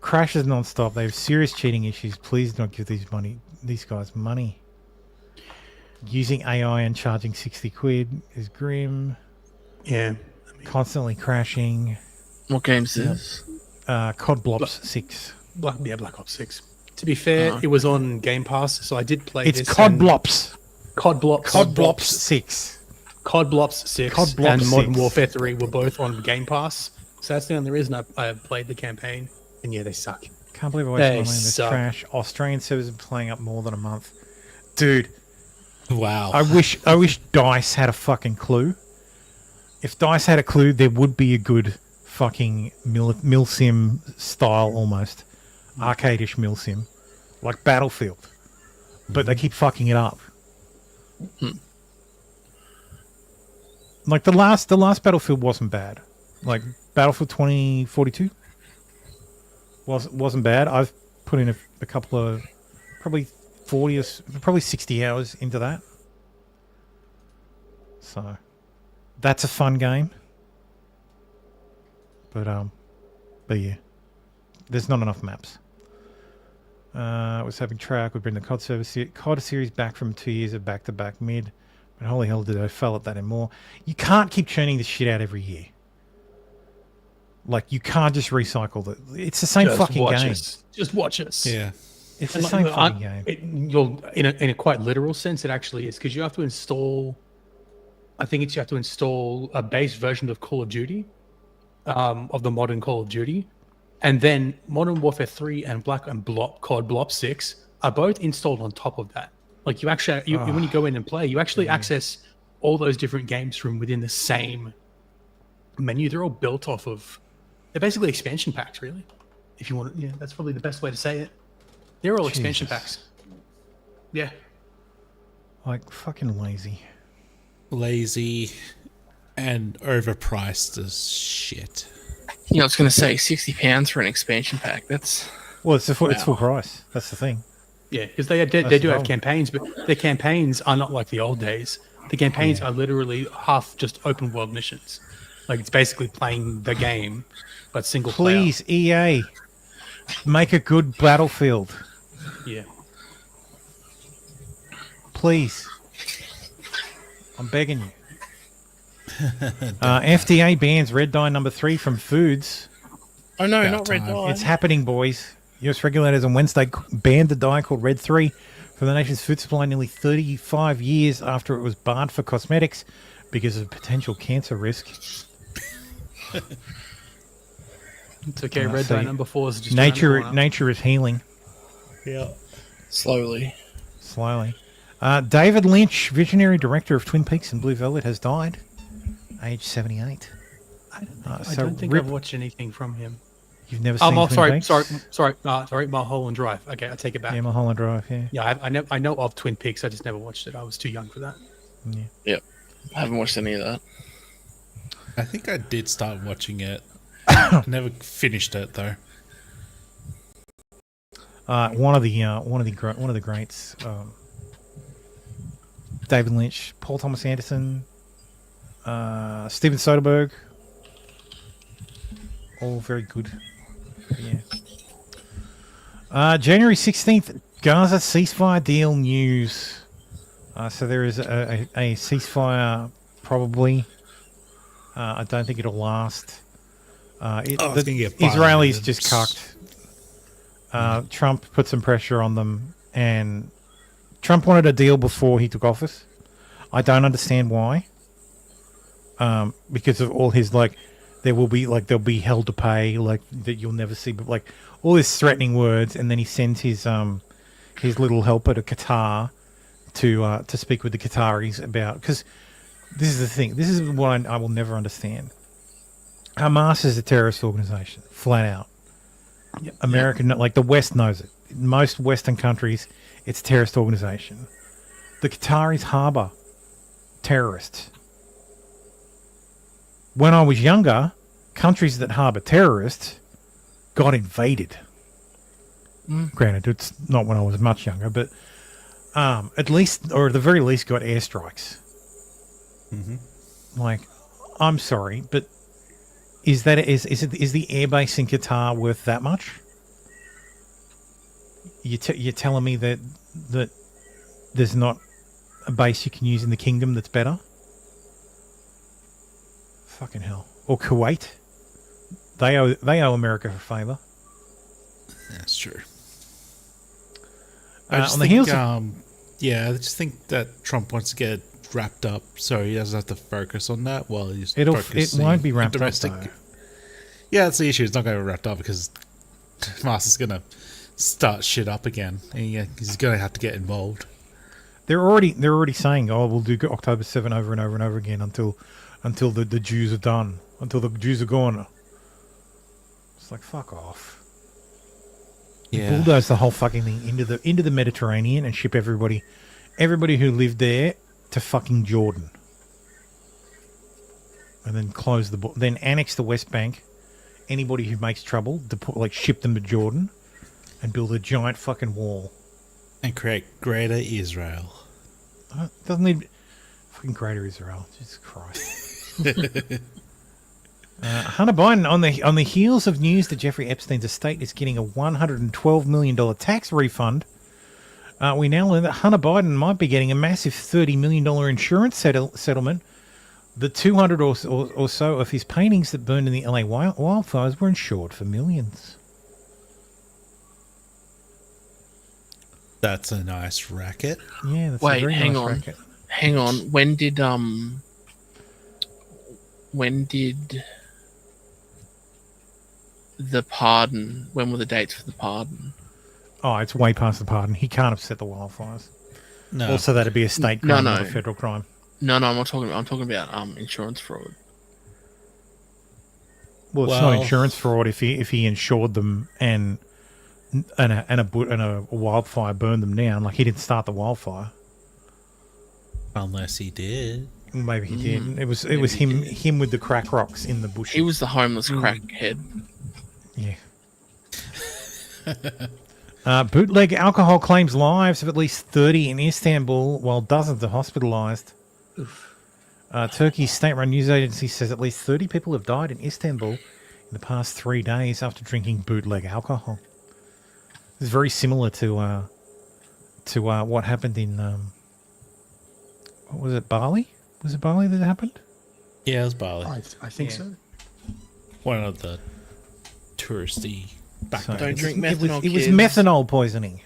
crashes non-stop. They have serious cheating issues. Please don't give these guys money. Using AI and charging 60 quid is grim. Yeah. Constantly crashing. What game's this? COD Blops 6. Black Ops 6. To be fair, it was on Game Pass, so I did play It's this. COD Blops. COD Blops. COD Blops 6. COD Blops 6 COD Blops and Modern 6. Warfare 3 were both on Game Pass. So that's the only reason I played the campaign. And yeah, they suck. Can't believe I wasted They money on this suck. trash. Australian servers have been playing up more than a month. Dude. Wow. I wish DICE had a fucking clue. If DICE had a clue, there would be a good fucking milsim style almost. Arcade-ish milsim. Like Battlefield. But they keep fucking it up. Like the last Battlefield wasn't bad. Like Battlefield 2042 wasn't bad. I've put in a couple of probably 40 or probably 60 hours into that. So that's a fun game. But yeah. There's not enough maps. I was having track. We bring the COD series back from 2 years of back-to-back mid. But holy hell did I fail at that anymore. You can't keep churning this shit out every year. Like, you can't just recycle it. It's the same fucking game. Just watch us. Yeah. It's the same fucking game. You'll, in a quite literal sense, it actually is, because you have to install... I think you have to install a base version of Call of Duty, of the modern Call of Duty, and then Modern Warfare 3 and COD Blops 6 are both installed on top of that. Like, you actually, when you go in and play, you actually access all those different games from within the same menu. They're all built off of... They're basically expansion packs, really. If you want to... Yeah, that's probably the best way to say it. They're all expansion packs. Yeah. Like, fucking lazy. Lazy and overpriced as shit. Yeah, I was going to say £60 for an expansion pack. That's... Well, it's full price. That's the thing. Yeah, because they do have campaigns, but their campaigns are not like the old days. The campaigns are literally half just open world missions. Like, it's basically playing the game, but single player. Please, EA, make a good Battlefield. Yeah. Please. I'm begging you. FDA bans red dye number 3 from foods. Oh no, not red dye. It's happening, boys. US regulators on Wednesday banned the dye called Red 3 from the nation's food supply nearly 35 years after it was banned for cosmetics because of potential cancer risk. It's okay. Red dye number 4 is just nature is healing. Yeah. Slowly. David Lynch, visionary director of Twin Peaks and Blue Velvet, has died, age 78. I don't think I've watched anything from him. You've never seen Twin Peaks? Sorry, Mulholland Drive. Okay, I take it back. Yeah, Mulholland Drive, yeah. Yeah, I know of Twin Peaks. I just never watched it. I was too young for that. Yeah. Yep. I haven't watched any of that. I think I did start watching it. Never finished it though. One of the greats. David Lynch, Paul Thomas Anderson, Steven Soderbergh, all very good. Yeah. January 16th, Gaza ceasefire deal news. So there is a ceasefire, probably. I don't think it'll last. The Israelis just cucked. Trump put some pressure on them, and Trump wanted a deal before he took office. I don't understand why. Because of all his there'll be hell to pay, that you'll never see, but all his threatening words, and then he sends his little helper to Qatar to speak with the Qataris about, because this is the thing. This is what I will never understand. Hamas is a terrorist organization, flat out. Yep. American, the West knows it. In most Western countries, it's a terrorist organization. The Qataris harbour terrorists. When I was younger, countries that harbour terrorists got invaded. Granted, it's not when I was much younger, but at least, or at the very least, got airstrikes. I'm sorry, but is the airbase in Qatar worth that much? You're telling me that there's not a base you can use in the kingdom that's better? Fucking hell. Or Kuwait. They owe America a favour. That's true. On I just think that Trump wants to get it wrapped up so he doesn't have to focus on that while he's It focusing won't be on wrapped up, domestic. though. Yeah, that's the issue. It's not going to be wrapped up because Mars is going to start shit up again. And he's going to have to get involved. They're already saying, "Oh, we'll do October 7 over and over and over again until the Jews are done, until the Jews are gone." It's like, fuck off. Yeah. Bulldoze the whole fucking thing into the Mediterranean and ship everybody who lived there to fucking Jordan, and then close then annex the West Bank. Anybody who makes trouble, ship them to Jordan, and build a giant fucking wall. And create Greater Israel. Doesn't need fucking Greater Israel. Jesus Christ. Hunter Biden, on the heels of news that Jeffrey Epstein's estate is getting a $112 million tax refund, we now learn that Hunter Biden might be getting a massive $30 million insurance settlement. The 200 or so of his paintings that burned in the LA wildfires were insured for millions. That's a nice racket. Yeah, that's a very nice racket. Hang on. When did the pardon? When were the dates for the pardon? Oh, it's way past the pardon. He can't have set the wildfires. No. Also, that'd be a state crime, not a federal crime. No, I'm not talking. I'm talking about insurance fraud. Well, it's not insurance fraud if he insured them and a wildfire burned them down. Like, he didn't start the wildfire. Unless he did. Maybe he did. It was him with the crack rocks in the bush. He was the homeless crackhead. Yeah. Bootleg alcohol claims lives of at least 30 in Istanbul, while dozens are hospitalised. Turkey's state-run news agency says at least 30 people have died in Istanbul in the past 3 days after drinking bootleg alcohol. It's very similar to what happened in what was it, Bali? Was it Bali that happened? Yeah, it was Bali. I think so. One of the touristy backpackers. Don't drink methanol, It was kids. methanol poisoning.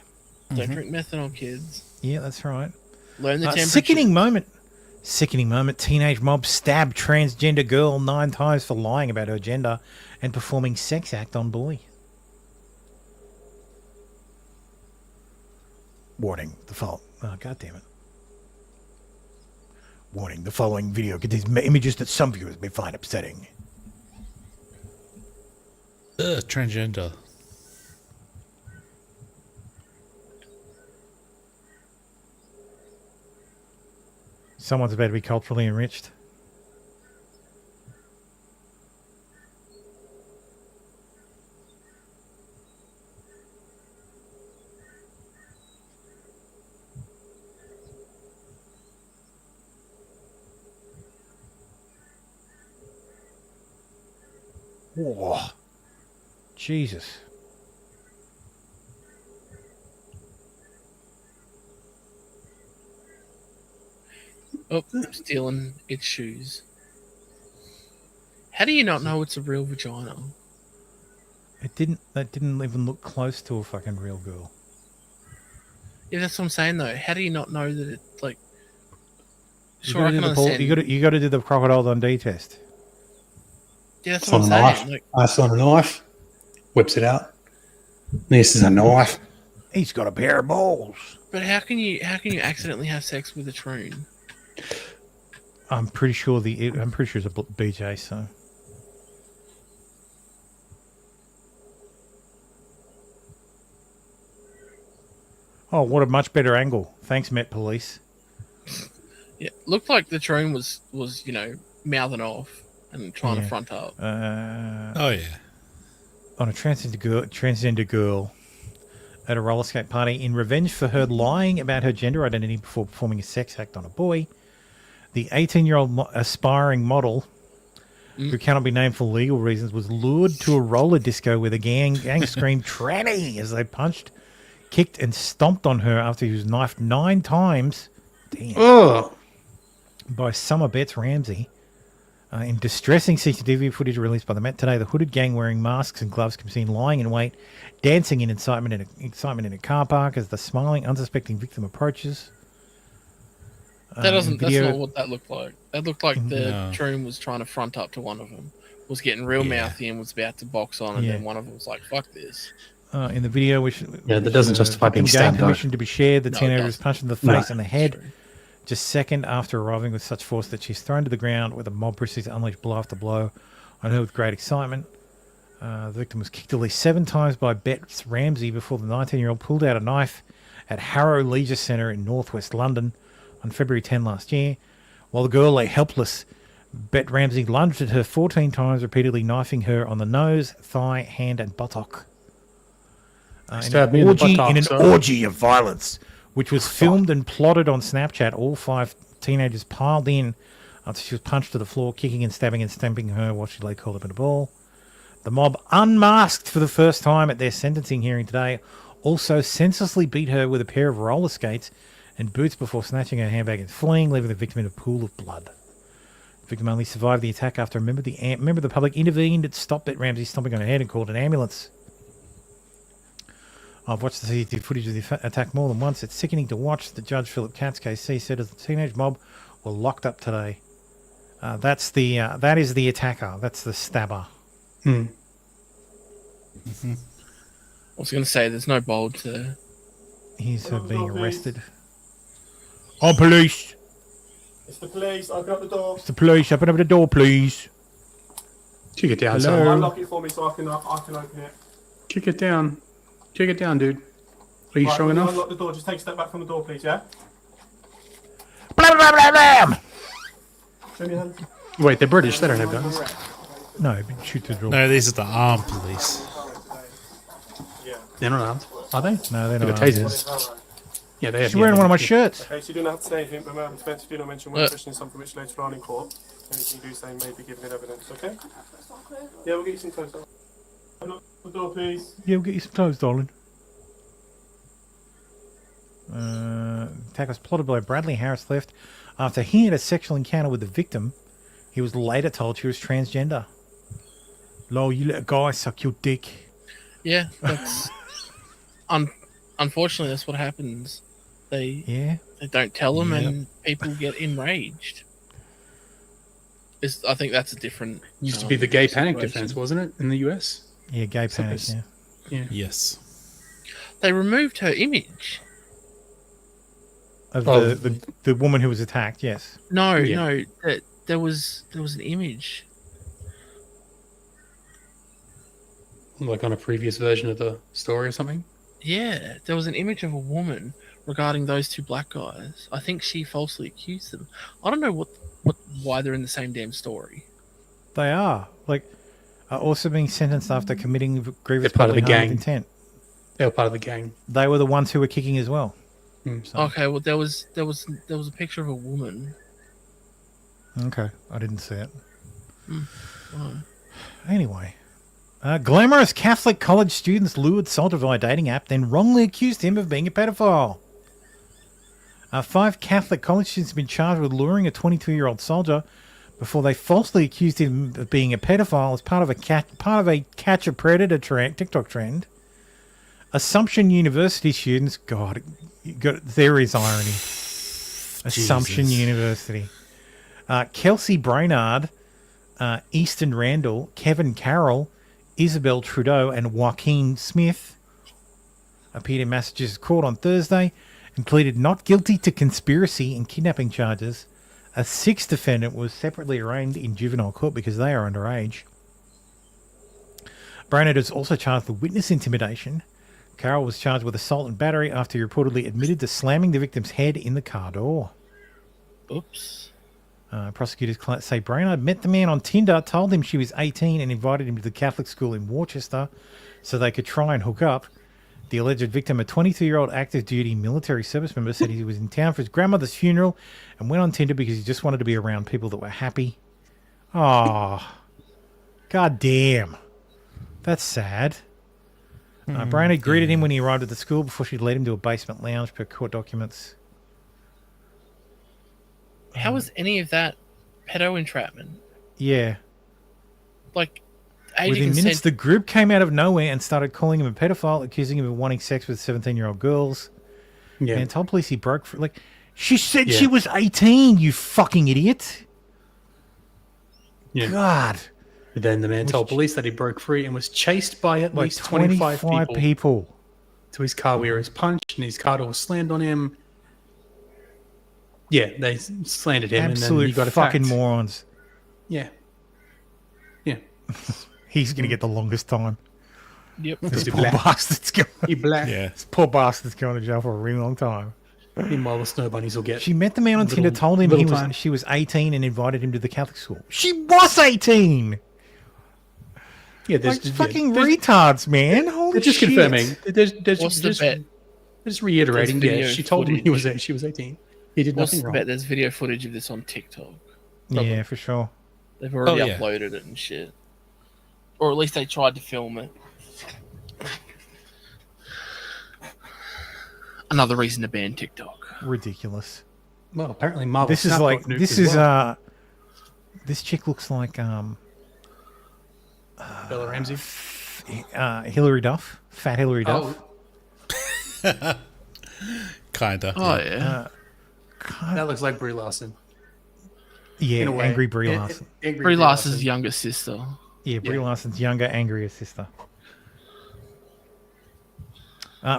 Don't drink methanol, kids. Yeah, that's right. Learn the temperature. Sickening moment. Teenage mob stabbed transgender girl 9 times for lying about her gender and performing sex act on boy. Warning, oh, God damn it. Warning, the following video contains images that some viewers may find upsetting. Transgender. Someone's about to be culturally enriched. Whoa. Jesus. Oh, stealing its shoes. How do you not know it's a real vagina? That didn't even look close to a fucking real girl. Yeah, that's what I'm saying though. How do you not know that it's like? You Sure, I can understand. you got to do the Crocodile Dundee test. Yeah, that's On what a I'm knife. saying. Like, Ice on a knife. Whips it out. This is a knife. He's got a pair of balls. but how can you accidentally have sex with a troon? I'm pretty sure it's a BJ. So. Oh, what a much better angle. Thanks, Met Police. Yeah, looked like the troon was mouthing off and trying to front up. Oh yeah. On a transgender girl at a roller skate party in revenge for her lying about her gender identity before performing a sex act on a boy, the 18-year-old aspiring model, who cannot be named for legal reasons, was lured to a roller disco with a gang screamed tranny as they punched, kicked and stomped on her after he was knifed 9 times. Damn. Oh. By Summer Betts Ramsey. In distressing CCTV footage released by the Met today, the hooded gang wearing masks and gloves can be seen lying in wait, dancing in excitement in a car park as the smiling, unsuspecting victim approaches. That's not what that looked like. That looked like the Troom was trying to front up to one of them, was getting real mouthy and was about to box on, and then one of them was like, "Fuck this." In the video, which that doesn't justify being stabbed. Permission to be shared. The teenager was punched in the face and the head, just second after arriving with such force that she's thrown to the ground, where the mob proceeds to unleash blow after blow on her with great excitement. The victim was kicked at least 7 times by Betts Ramsey before the 19-year-old pulled out a knife at Harrow Leisure Centre in northwest London on February 10 last year. While the girl lay helpless, Betts Ramsey lunged at her 14 times, repeatedly knifing her on the nose, thigh, hand, and buttock. In an orgy of violence, which was filmed and plotted on Snapchat. All 5 teenagers piled in after she was punched to the floor, kicking and stabbing and stamping her while she lay curled up in a ball. The mob, unmasked for the first time at their sentencing hearing today, also senselessly beat her with a pair of roller skates and boots before snatching her handbag and fleeing, leaving the victim in a pool of blood. The victim only survived the attack after a member of the public intervened and stopped Betts Ramsey stomping on her head and called an ambulance. I've watched the CCTV footage of the attack more than once. It's sickening to watch. The judge, Philip Katz, KC, said as the teenage mob were locked up today. That is the attacker. That's the stabber. I was going to say, there's no bold to... He's being arrested. Oh, police! It's the police. Open up the door. It's the police. Open up the door, please. Kick it down, Hello? son. Unlock it for me so I can open it. Kick it down. Kick it down, dude. Are you strong enough? Unlock the door. Just take a step back from the door, please, yeah? Blah, blah, blah, blah. Show me your hands. Wait, they're British. They don't have guns. No, but shoot the door. No, these are the armed police. They're not armed, are they? No, they're They've not got armed. tasers. Yeah, they have. She's wearing one of my shirts. Okay, so you don't have to say anything, but Madam Spencer, do not mention when questioning something which later on in court. Anything you do say may be given in evidence, okay? Yeah, we'll get you some clothes. Unlock the door, please. Yeah, we'll get you some clothes, darling. Attack was plotted by Bradley Harris left after he had a sexual encounter with the victim. He was later told she was transgender. Lol, you let a guy suck your dick. Yeah, that's... Unfortunately, that's what happens. They don't tell them, and people get enraged. I think that's a different... Used to be the gay panic defense, wasn't it, in the US? Yeah, gay panic, yeah. Yes. They removed her image. Of the woman who was attacked, yes. No, there was an image. Like on a previous version of the story or something? Yeah, there was an image of a woman regarding those 2 black guys. I think she falsely accused them. I don't know why they're in the same damn story. They are. Also being sentenced after committing grievous They're part of the bodily harm gang. with intent. They were part of the gang. They were the ones who were kicking as well. Okay, well there was a picture of a woman. Okay, I didn't see it. Oh. Anyway, glamorous Catholic college students lured soldier via dating app, then wrongly accused him of being a pedophile. 5 Catholic college students have been charged with luring a 22-year-old soldier before they falsely accused him of being a pedophile as part of a catch a predator TikTok trend. Assumption University students, God, there is irony. Assumption University. Kelsey Brainard, Easton Randall, Kevin Carroll, Isabel Trudeau, and Joaquin Smith appeared in Massachusetts court on Thursday and pleaded not guilty to conspiracy and kidnapping charges. A 6th defendant was separately arraigned in juvenile court because they are underage. Brainard is also charged with witness intimidation. Carroll was charged with assault and battery after he reportedly admitted to slamming the victim's head in the car door. Oops. Prosecutors say Brainard met the man on Tinder, told him she was 18 and invited him to the Catholic school in Worcester so they could try and hook up. The alleged victim, a 22-year-old active duty military service member, said he was in town for his grandmother's funeral and went on Tinder because he just wanted to be around people that were happy. Oh, God damn. That's sad. Brian greeted him when he arrived at the school before she'd led him to a basement lounge per court documents. How was any of that pedo entrapment? Yeah. Like, Within minutes, the group came out of nowhere and started calling him a pedophile, accusing him of wanting sex with 17-year-old girls. Yeah. And told police he broke free. Like, she said she was 18, you fucking idiot. Yeah. God. But then the man told police that he broke free and was chased by at Like least 25 people to his car where he was punched and his car door slammed on him. Yeah, they slandered him and then he got attacked. fucking morons. Yeah. Yeah. He's going to get the longest time. Yep. This He poor black. bastard's going. He black. Yeah. This poor bastard's going to jail for a really long time. Meanwhile, the snow bunnies will get. She met the man on little- Tinder, told him little time. she was 18 and invited him to the Catholic school. She was 18! Yeah, Like fucking retards, man. Holy They're just shit. confirming. They're What's the just, bet? just reiterating. There's Yeah, video she told him she was 18. He did What's nothing the wrong. bet? There's video footage of this on TikTok. Yeah, for sure. They've already Oh, yeah. uploaded it and shit. Or at least they tried to film it. Another reason to ban TikTok. Ridiculous. Well, apparently Marvel. This is Snap like got nuked this as is well. this chick looks like Bella Ramsey. Hillary Duff, fat Hillary Duff. Kinda. Oh yeah. That looks like Brie Larson. Yeah, in a way. angry Brie Larson. Angry Brie Larson's younger sister. Yeah, Brie Larson's younger, angrier sister.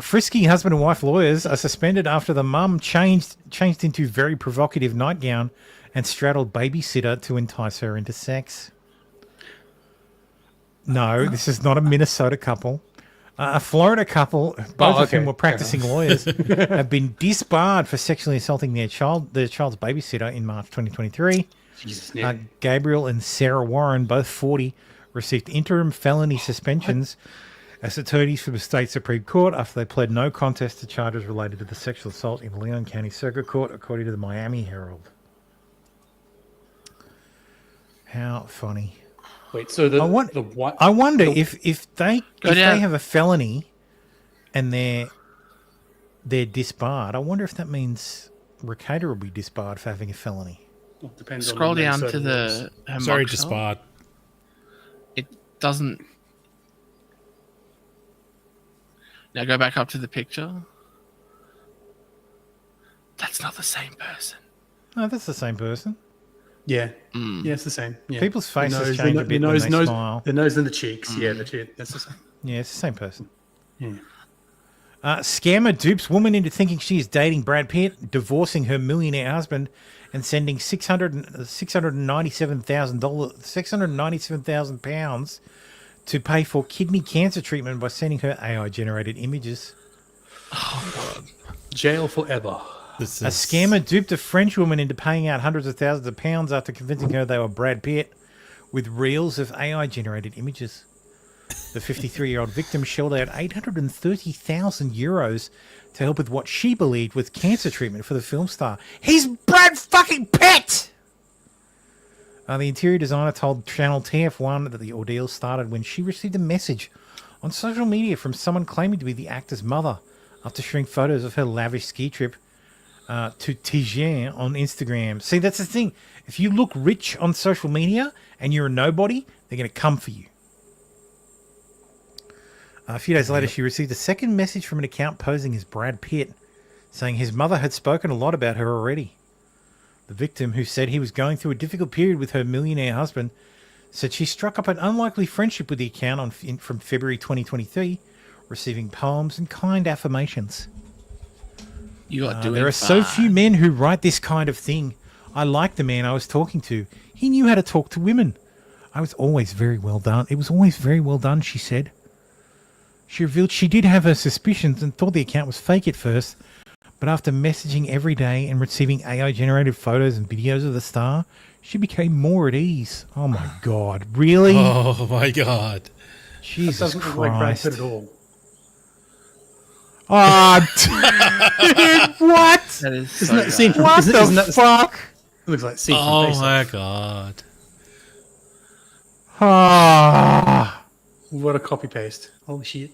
Frisky husband and wife lawyers are suspended after the mum changed into very provocative nightgown and straddled babysitter to entice her into sex. No, this is not a Minnesota couple. A Florida couple, both of whom were practicing lawyers, have been disbarred for sexually assaulting their child's babysitter in March 2023. Jesus, yeah. Gabriel and Sarah Warren, both 40, received interim felony suspensions as attorneys for the state Supreme Court after they pled no contest to charges related to the sexual assault in Leon County Circuit Court, according to the Miami Herald. How funny. Wait, so I wonder if they have a felony and they're disbarred. I wonder if that means Ricada will be disbarred for having a felony. Well, depends Scroll on down Minnesota to laws. her Sorry, mugshot. disbarred. It doesn't. Now go back up to the picture. That's not the same person. No, that's the same person. Yeah, yeah, it's the same. Yeah. People's faces The nose- change the a bit nose, when they nose, smile. The nose and the cheeks. Yeah, that's the same. Yeah, it's the same person. Yeah. Scammer dupes woman into thinking she is dating Brad Pitt, divorcing her millionaire husband, and sending £697,000 to pay for kidney cancer treatment by sending her AI-generated images. Oh, God. Jail forever. A scammer duped a French woman into paying out hundreds of thousands of pounds after convincing her they were Brad Pitt with reels of AI-generated images. The 53-year-old victim shelled out €830,000 to help with what she believed was cancer treatment for the film star. He's Brad fucking Pitt! The interior designer told Channel TF1 that the ordeal started when she received a message on social media from someone claiming to be the actor's mother after sharing photos of her lavish ski trip to Tijen on Instagram. See, that's the thing. If you look rich on social media and you're a nobody, they're going to come for you. A few days later, she received a second message from an account posing as Brad Pitt, saying his mother had spoken a lot about her already. The victim, who said he was going through a difficult period with her millionaire husband, said she struck up an unlikely friendship with the account from February 2023, receiving poems and kind affirmations. There are so few men who write this kind of thing. I like the man I was talking to. He knew how to talk to women. I was always very well done. It was always very well done, she said. She revealed she did have her suspicions and thought the account was fake at first, but after messaging every day and receiving AI-generated photos and videos of the star, she became more at ease. Oh my God, really? Oh my God. Jesus that doesn't look like Brad Pitt at all. Oh, dude, what? That is Isn't that scene from, What isn't, the isn't that, fuck? It looks like scene from Oh Face my Off. God. Ah. What a copy paste. Holy shit.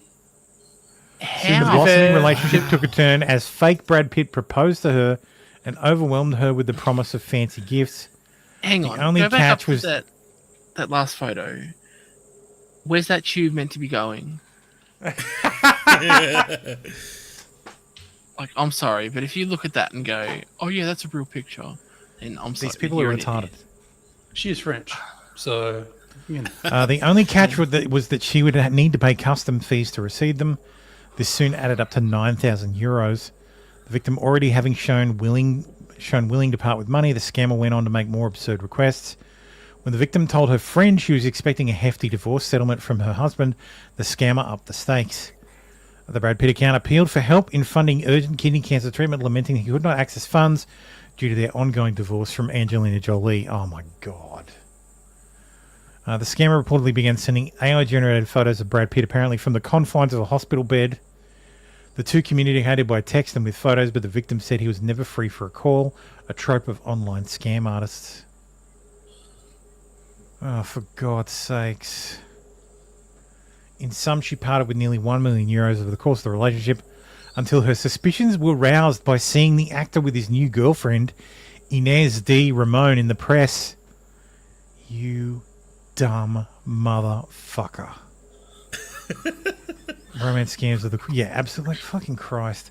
Soon the blossoming relationship took a turn as fake Brad Pitt proposed to her and overwhelmed her with the promise of fancy gifts. Hang on. The only Go back catch up to was that last photo. Where's that tube meant to be going? Like, I'm sorry, but if you look at that and go, "Oh yeah, that's a real picture," then I'm sorry. these people are you're an retarded. idiot. She is French, so you know. The only catch was that she would need to pay custom fees to receive them. This soon added up to €9,000. The victim already having shown willing to part with money, the scammer went on to make more absurd requests. When the victim told her friend she was expecting a hefty divorce settlement from her husband, the scammer upped the stakes. The Brad Pitt account appealed for help in funding urgent kidney cancer treatment, lamenting he could not access funds due to their ongoing divorce from Angelina Jolie. Oh my God. The scammer reportedly began sending AI-generated photos of Brad Pitt, apparently from the confines of a hospital bed. The two communicated by text and with photos, but the victim said he was never free for a call, a trope of online scam artists. Oh, for God's sakes. In sum, she parted with nearly €1 million over the course of the relationship until her suspicions were roused by seeing the actor with his new girlfriend, Inez D. Ramon, in the press. You dumb motherfucker. Romance scams of the... Yeah, absolutely. Fucking Christ.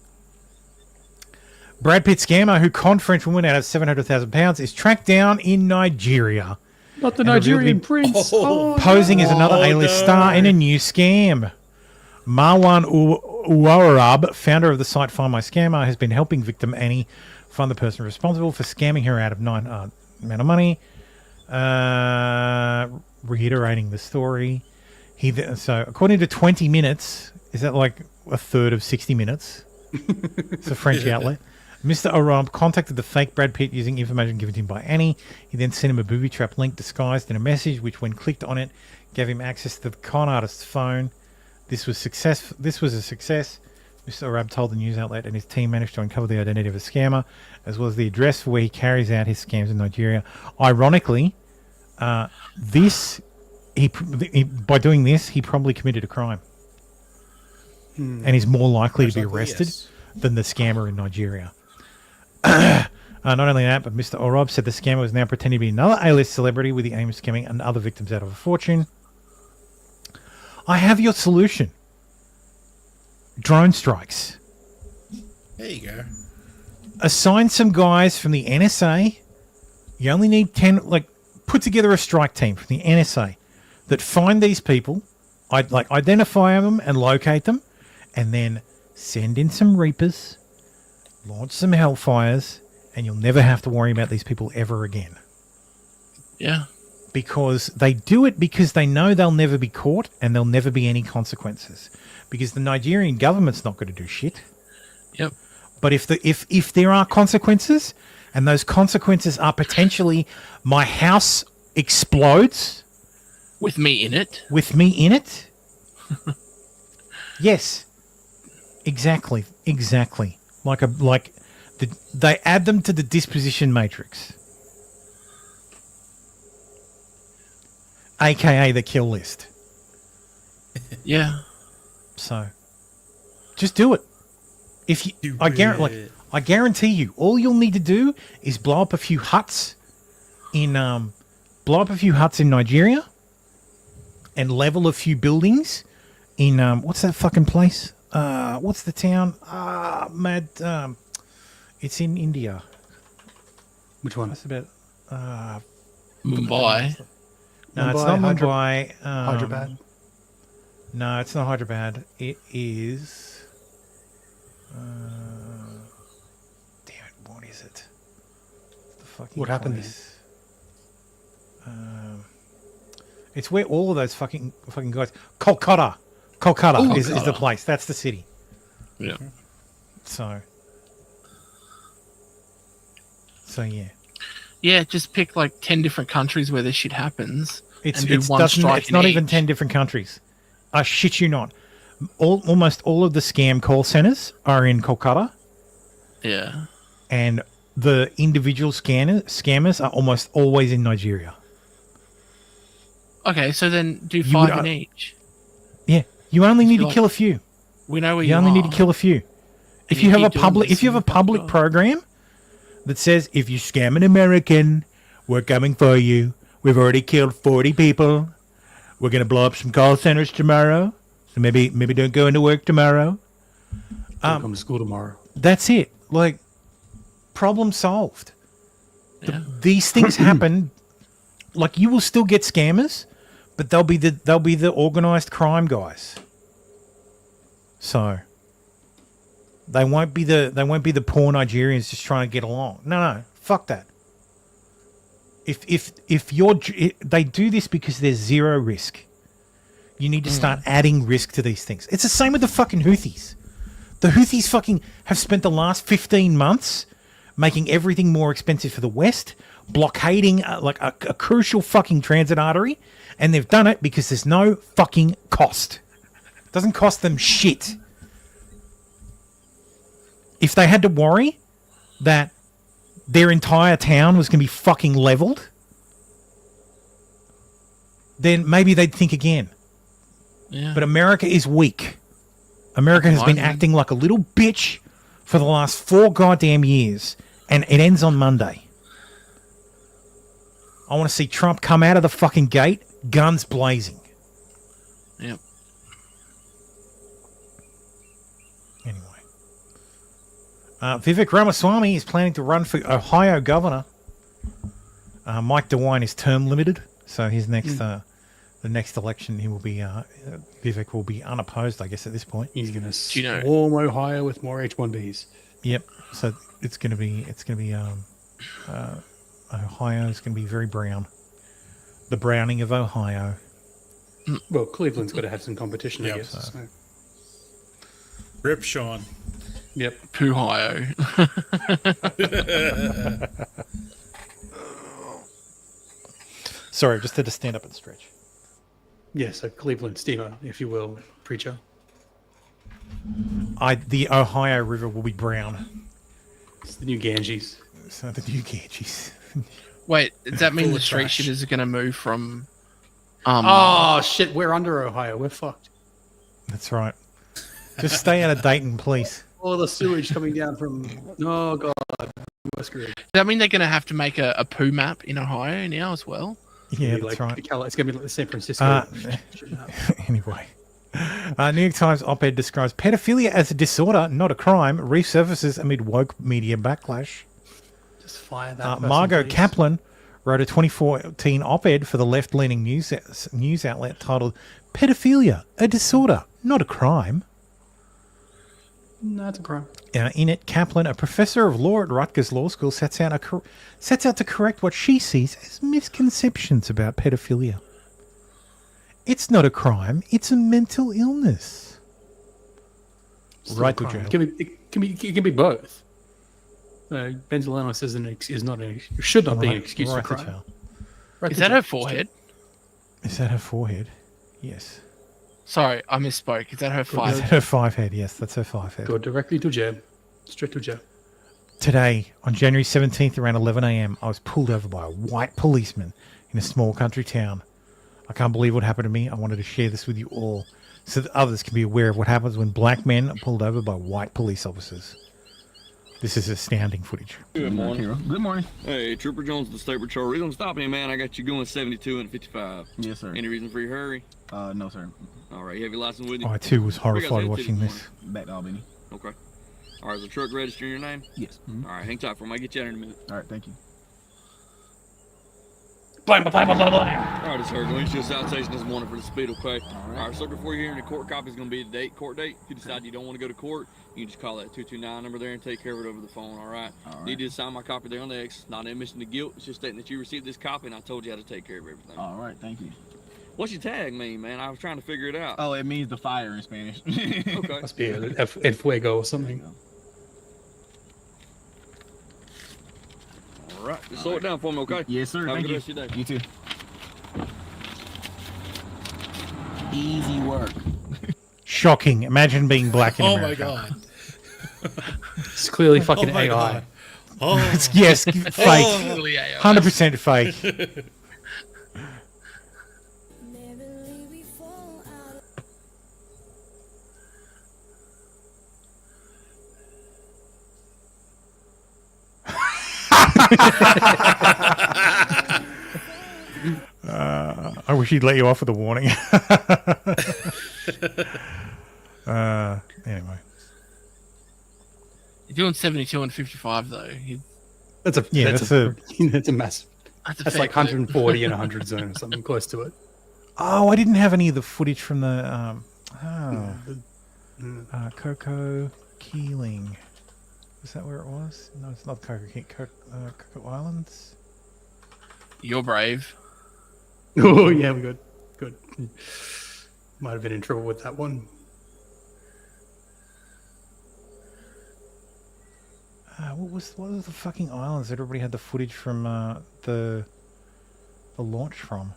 Brad Pitt scammer who conned French woman out of £700,000 is tracked down in Nigeria. Not the and Nigerian revealed to be prince. Oh, posing as another A-list star in a new scam. Marwan Uwarab, founder of the site Find My Scammer, has been helping victim Annie find the person responsible for scamming her out of amount of money. Reiterating the story, so according to 20 Minutes, is that like a third of 60 Minutes? It's a French outlet. Mr. Oramp contacted the fake Brad Pitt using information given to him by Annie. He then sent him a booby trap link disguised in a message, which, when clicked on it, gave him access to the con artist's phone. This was a success. Mr. Oramp told the news outlet, and his team managed to uncover the identity of a scammer, as well as the address for where he carries out his scams in Nigeria. Ironically, by doing this, he probably committed a crime, and is more likely to be arrested than the scammer in Nigeria. Not only that, but Mr. Orob said the scammer was now pretending to be another A-list celebrity with the aim of scamming and other victims out of a fortune. I have your solution. Drone strikes. There you go. Assign some guys from the NSA. You only need 10, put together a strike team from the NSA that find these people, identify them and locate them, and then send in some Reapers, launch some Hellfires, and you'll never have to worry about these people ever again. Yeah. Because they do it because they know they'll never be caught and there'll never be any consequences. Because the Nigerian government's not going to do shit. Yep. But if there are consequences, and those consequences are potentially my house explodes with me in it. Yes. Exactly. They add them to the disposition matrix, aka the kill list. Yeah. So, just do it. I guarantee you, all you'll need to do is blow up a few huts in Nigeria, and level a few buildings in what's that fucking place? What's the town? It's in India. Which one? That's about Mumbai. No, it's not Mumbai. Hyderabad. No, it's not Hyderabad. It is. Damn it! What is it? The fucking. What happened place. It's where all of those fucking guys. Kolkata is the place. That's the city. Yeah. So yeah. Yeah, just pick 10 different countries where this shit happens. It's strike not in even each. 10 different countries. I shit you not. Almost all of the scam call centers are in Kolkata. Yeah. And the individual scammers are almost always in Nigeria. Okay, so then do 5 in each. Yeah, you only need to kill a few. We know where You you only are. need to kill a few. If You you have a keep doing public, this if you have a and public program that says if you scam an American, we're coming for you. We've already killed 40 people. We're gonna blow up some call centers tomorrow. So maybe don't go into work tomorrow. Don't come to school tomorrow. That's it. Like, problem solved. These things happen. Like, you will still get scammers, but they'll be the organized crime guys. So they won't be the poor Nigerians just trying to get along. No, fuck that. If they do this because there's zero risk. You need to start adding risk to these things. It's the same with the fucking Houthis. The Houthis fucking have spent the last 15 months making everything more expensive for the West, blockading a crucial fucking transit artery, and they've done it because there's no fucking cost. It doesn't cost them shit. If they had to worry that their entire town was going to be fucking leveled, then maybe they'd think again. Yeah. But America is weak. America has been acting like a little bitch for the last 4 goddamn years, and it ends on Monday. I want to see Trump come out of the fucking gate, guns blazing. Yep. Anyway. Vivek Ramaswamy is planning to run for Ohio governor. Mike DeWine is term limited, so his next the next election he will be Vivek will be unopposed, I guess, at this point. He's going to swarm Ohio with more H-1Bs. Yep. So it's going to be Ohio is going to be very brown. The browning of Ohio. Well, Cleveland's got to have some competition, I Yep. guess. So. Rip Sean. Yep. Ohio. Sorry, just had to stand up and stretch. Yeah, so Cleveland steamer, if you will, preacher. The Ohio River will be brown. It's the new Ganges. So the new Ganges. Wait, does that mean Full the of street trash. shitters are going to move from... oh, shit, we're under Ohio. We're fucked. That's right. Just stay out of Dayton, please. All the sewage coming down from... Oh, God. We're screwed. Does that mean they're going to have to make a poo map in Ohio now as well? Yeah, It's that's gonna right. be it's going to be like the San Francisco. Anyway. New York Times op-ed describes pedophilia as a disorder, not a crime, resurfaces amid woke media backlash. Just fire that person, Margot please. Kaplan wrote a 2014 op-ed for the left-leaning news outlet titled "Pedophilia: A Disorder, Not a Crime." No, it's a crime. In it, Kaplan, a professor of law at Rutgers Law School, sets out to correct what she sees as misconceptions about pedophilia. It's not a crime; it's a mental illness. It's Right not to a crime. jail. It can be both. Mental illness is should not be an excuse Right for to crime. jail. Right Is to that jail. her forehead? Is that her forehead? Yes. Sorry, I misspoke. Is that her Is five? that her 5 head? Yes, that's her 5 head. Go directly to jail. Straight to jail. Today, on January 17th, around 11 a.m., I was pulled over by a white policeman in a small country town. I can't believe what happened to me. I wanted to share this with you all so that others can be aware of what happens when black men are pulled over by white police officers. This is astounding footage. Good morning. Good morning. Hey, Trooper Jones, the State Patrol. Reason to stop me, man. I got you going 72 and 55. Yes, sir. Any reason for your hurry? No, sir. All right, you have your license with you? I, too, was Where you guys horrified headed to watching this this. morning? Back to Albany. Okay. All right, is the truck registering your name? Yes. All right, hang tight for me. I'll get you out in a minute. All right, thank you. Blah, blah, blah, blah, blah, blah. All right, it's her. Going to a citation this morning for the speed, okay? All right, so before you're hearing the court copy is going to be the court date. If you decide you don't want to go to court, you can just call that 229 number there and take care of it over the phone, all right? Need you to sign my copy there on the X. Not an admission to guilt. It's just stating that you received this copy and I told you how to take care of everything. All right, thank you. What's your tag mean, man? I was trying to figure it out. Oh, it means the fire in Spanish. Okay. Must be El Fuego or something. All right, just slow it down for me, okay? Yes, sir. Have a good rest of your day. You too. Easy work. Shocking. Imagine being black in Oh America. my god. It's clearly fucking Oh my AI. God. Oh. Yes, fake. Oh. 100% fake. I wish he'd let you off with a warning. Anyway. You're doing 72 and 55 though. That's a that's that's a massive. That's a That's fair like 140 and 100 zone or something close to it. Oh, I didn't have any of the footage from the Coco Keeling. Was that where it was? No, it's not Coco Islands. You're brave. Oh yeah, we good. Might have been in trouble with that one. What was the fucking islands that everybody had the footage from the launch from?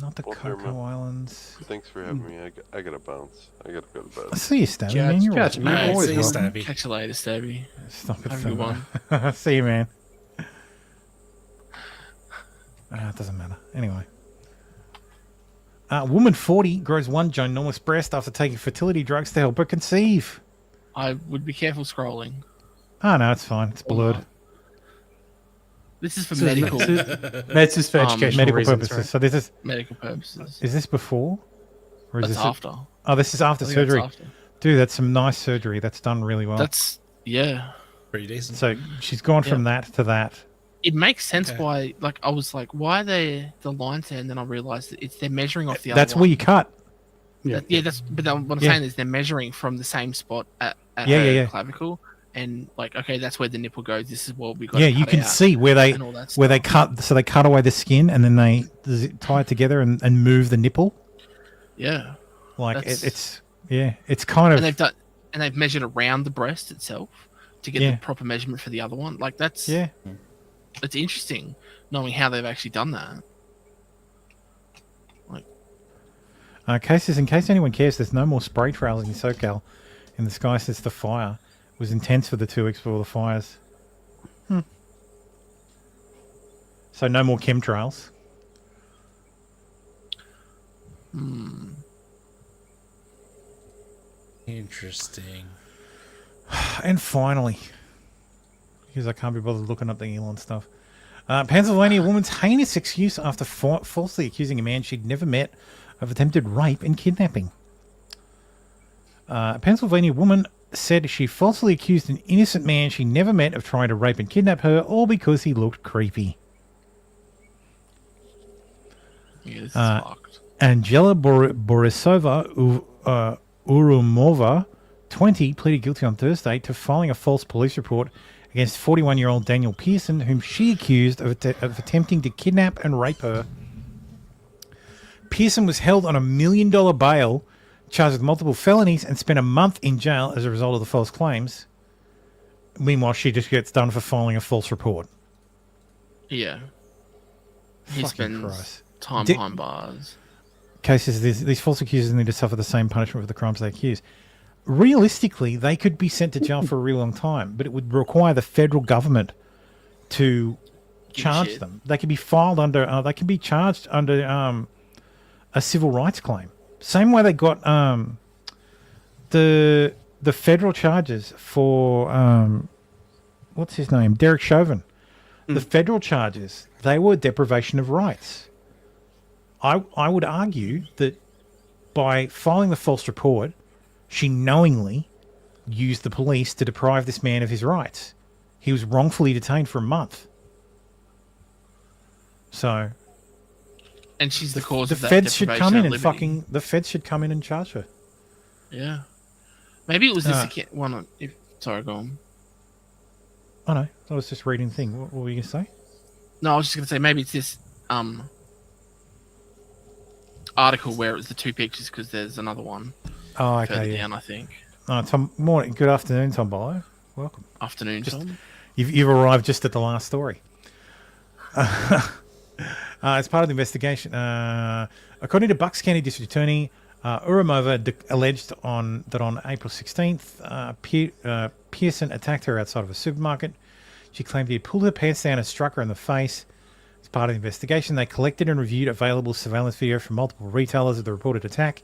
Not the Coco Islands. Thanks for having me. I gotta bounce. I gotta go to bed. I see you, Stabby. Man, you're Catch me. always See you, welcome. Stabby. Catch you later, Stabby. Stop it, Have a good one. See you, man. It doesn't matter. Anyway. Woman 40 grows one ginormous breast after taking fertility drugs to help her conceive. I would be careful scrolling. Oh, no, it's fine. It's blurred. This is for medical. This is for educational medical reasons, purposes. right? So this is medical purposes. Is this before? Or is That's this after. Oh, this is after I think that's surgery. after. Dude, that's some nice surgery. That's done really well. That's pretty decent. So she's gone from that to that. It makes sense why. Like I was like, why are they the lines there? And then I realized that they're measuring off the other. That's one. where you cut. That's. But what I'm saying is they're measuring from the same spot at Yeah. clavicle, and like, okay, that's where the nipple goes. This is what we got. Yeah, you can see where they cut. So they cut away the skin and then they tie it together and move the nipple. Yeah, like it's kind of. And they've measured around the breast itself to get the proper measurement for the other one. Like that's it's interesting knowing how they've actually done that. In case anyone cares, there's no more spray trails in SoCal in the sky since the fire was intense for the 2 weeks before the fires. So no more chemtrails. Interesting. And finally, because I can't be bothered looking up the Elon stuff, Pennsylvania woman's heinous excuse after falsely accusing a man she'd never met of attempted rape and kidnapping. A Pennsylvania woman said she falsely accused an innocent man she never met of trying to rape and kidnap her, all because he looked creepy. Yeah, this is fucked. Angela Borisova Urumova, 20, pleaded guilty on Thursday to filing a false police report against 41-year-old Daniel Pearson, whom she accused of attempting to kidnap and rape her. Pearson was held on $1 million bail, charged with multiple felonies, and spent a month in jail as a result of the false claims. Meanwhile, she just gets done for filing a false report. Yeah. He Fucking spends Christ. time behind bars. Cases, these false accusers need to suffer the same punishment for the crimes they accuse. Realistically, they could be sent to jail for a really long time, but it would require the federal government to charge them. They could be filed under. They can be charged under a civil rights claim. Same way they got the federal charges for what's his name, Derek Chauvin. The federal charges, they were deprivation of rights. I would argue that by filing the false report, she knowingly used the police to deprive this man of his rights. He was wrongfully detained for a month. So, and she's the cause of that. The feds should come in and liberty. the feds should come in and charge her. Yeah, maybe it was this one. Sorry, go on. Oh no, I was just reading the thing. What were you gonna say? No, I was just gonna say maybe it's this article where it was the two pictures because there's another one. Oh, okay. Further down, I think. Tom, morning. Good afternoon, Tom Bolo. Welcome. Afternoon, Tom. You've arrived just at the last story. As part of the investigation, according to Bucks County District Attorney Urumova, alleged that on April 16th, Pearson attacked her outside of a supermarket. She claimed he had pulled her pants down and struck her in the face. As part of the investigation, they collected and reviewed available surveillance video from multiple retailers of the reported attack,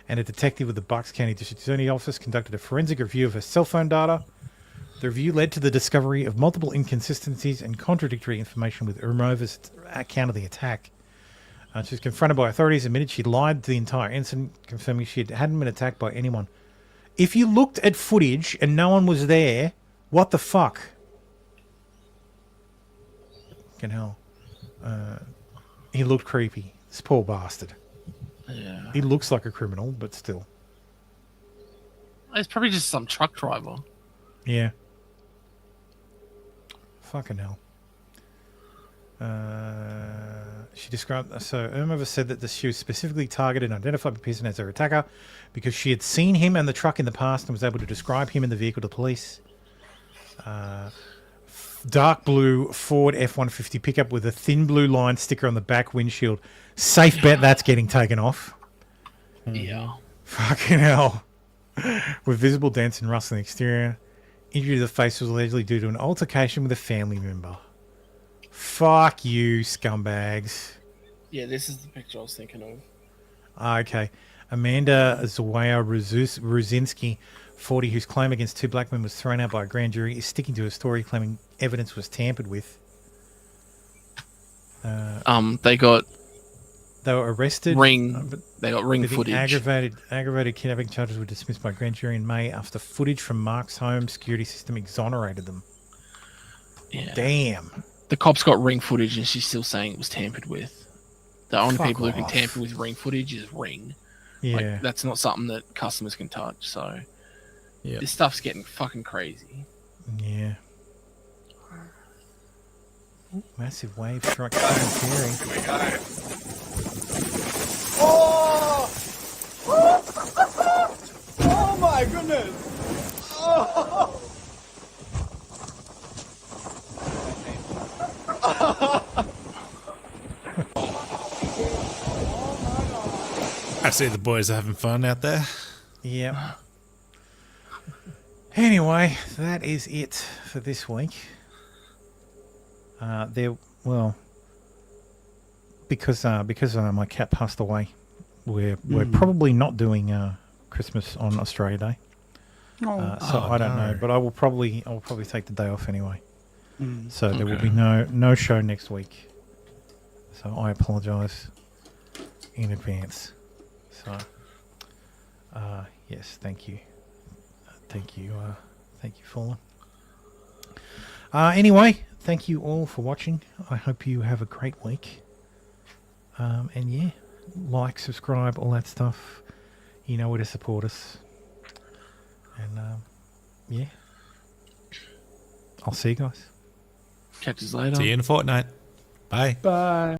and a detective with the Bucks County District Attorney Office conducted a forensic review of her cell phone data. The review led to the discovery of multiple inconsistencies and contradictory information with Uromova's account of the attack. She was confronted by authorities, admitted she lied to the entire incident, confirming she hadn't been attacked by anyone. If you looked at footage and no one was there, what the fuck? Fucking hell. He looked creepy. This poor bastard. Yeah. He looks like a criminal, but still. It's probably just some truck driver. Yeah. Fucking hell. She described... So, Irmova said that she was specifically targeted and identified Pearson as her attacker because she had seen him and the truck in the past and was able to describe him and the vehicle to police. Dark blue Ford F-150 pickup with a thin blue line sticker on the back windshield. Safe bet that's getting taken off. Yeah. Fucking hell. With visible dents and rust on the exterior. Injury to the face was allegedly due to an altercation with a family member. Fuck you, scumbags. Yeah, this is the picture I was thinking of. Okay. Amanda Zawaya Ruzinski, 40, whose claim against two black men was thrown out by a grand jury, is sticking to her story, claiming evidence was tampered with. They were arrested. They got ring footage. Aggravated kidnapping charges were dismissed by grand jury in May after footage from Mark's home security system exonerated them. Yeah. Damn. The cops got ring footage and she's still saying it was tampered with. The only Fuck people who can off. tamper with ring footage is Ring. Yeah. Like, that's not something that customers can touch. So Yep. this stuff's getting fucking crazy. Yeah. Ooh, massive wave struck Terry. Oh! Oh my goodness! Oh! I see the boys are having fun out there. Yep. Anyway, that is it for this week. Because my cat passed away, we're probably not doing Christmas on Australia Day. I don't know, but I will probably take the day off anyway. So there will be no show next week. So I apologise in advance. So yes, thank you, Fallen. Anyway, thank you all for watching. I hope you have a great week. And yeah, like, subscribe, all that stuff. You know where to support us. And yeah, I'll see you guys. Catch us later. See you in a fortnight. Bye. Bye.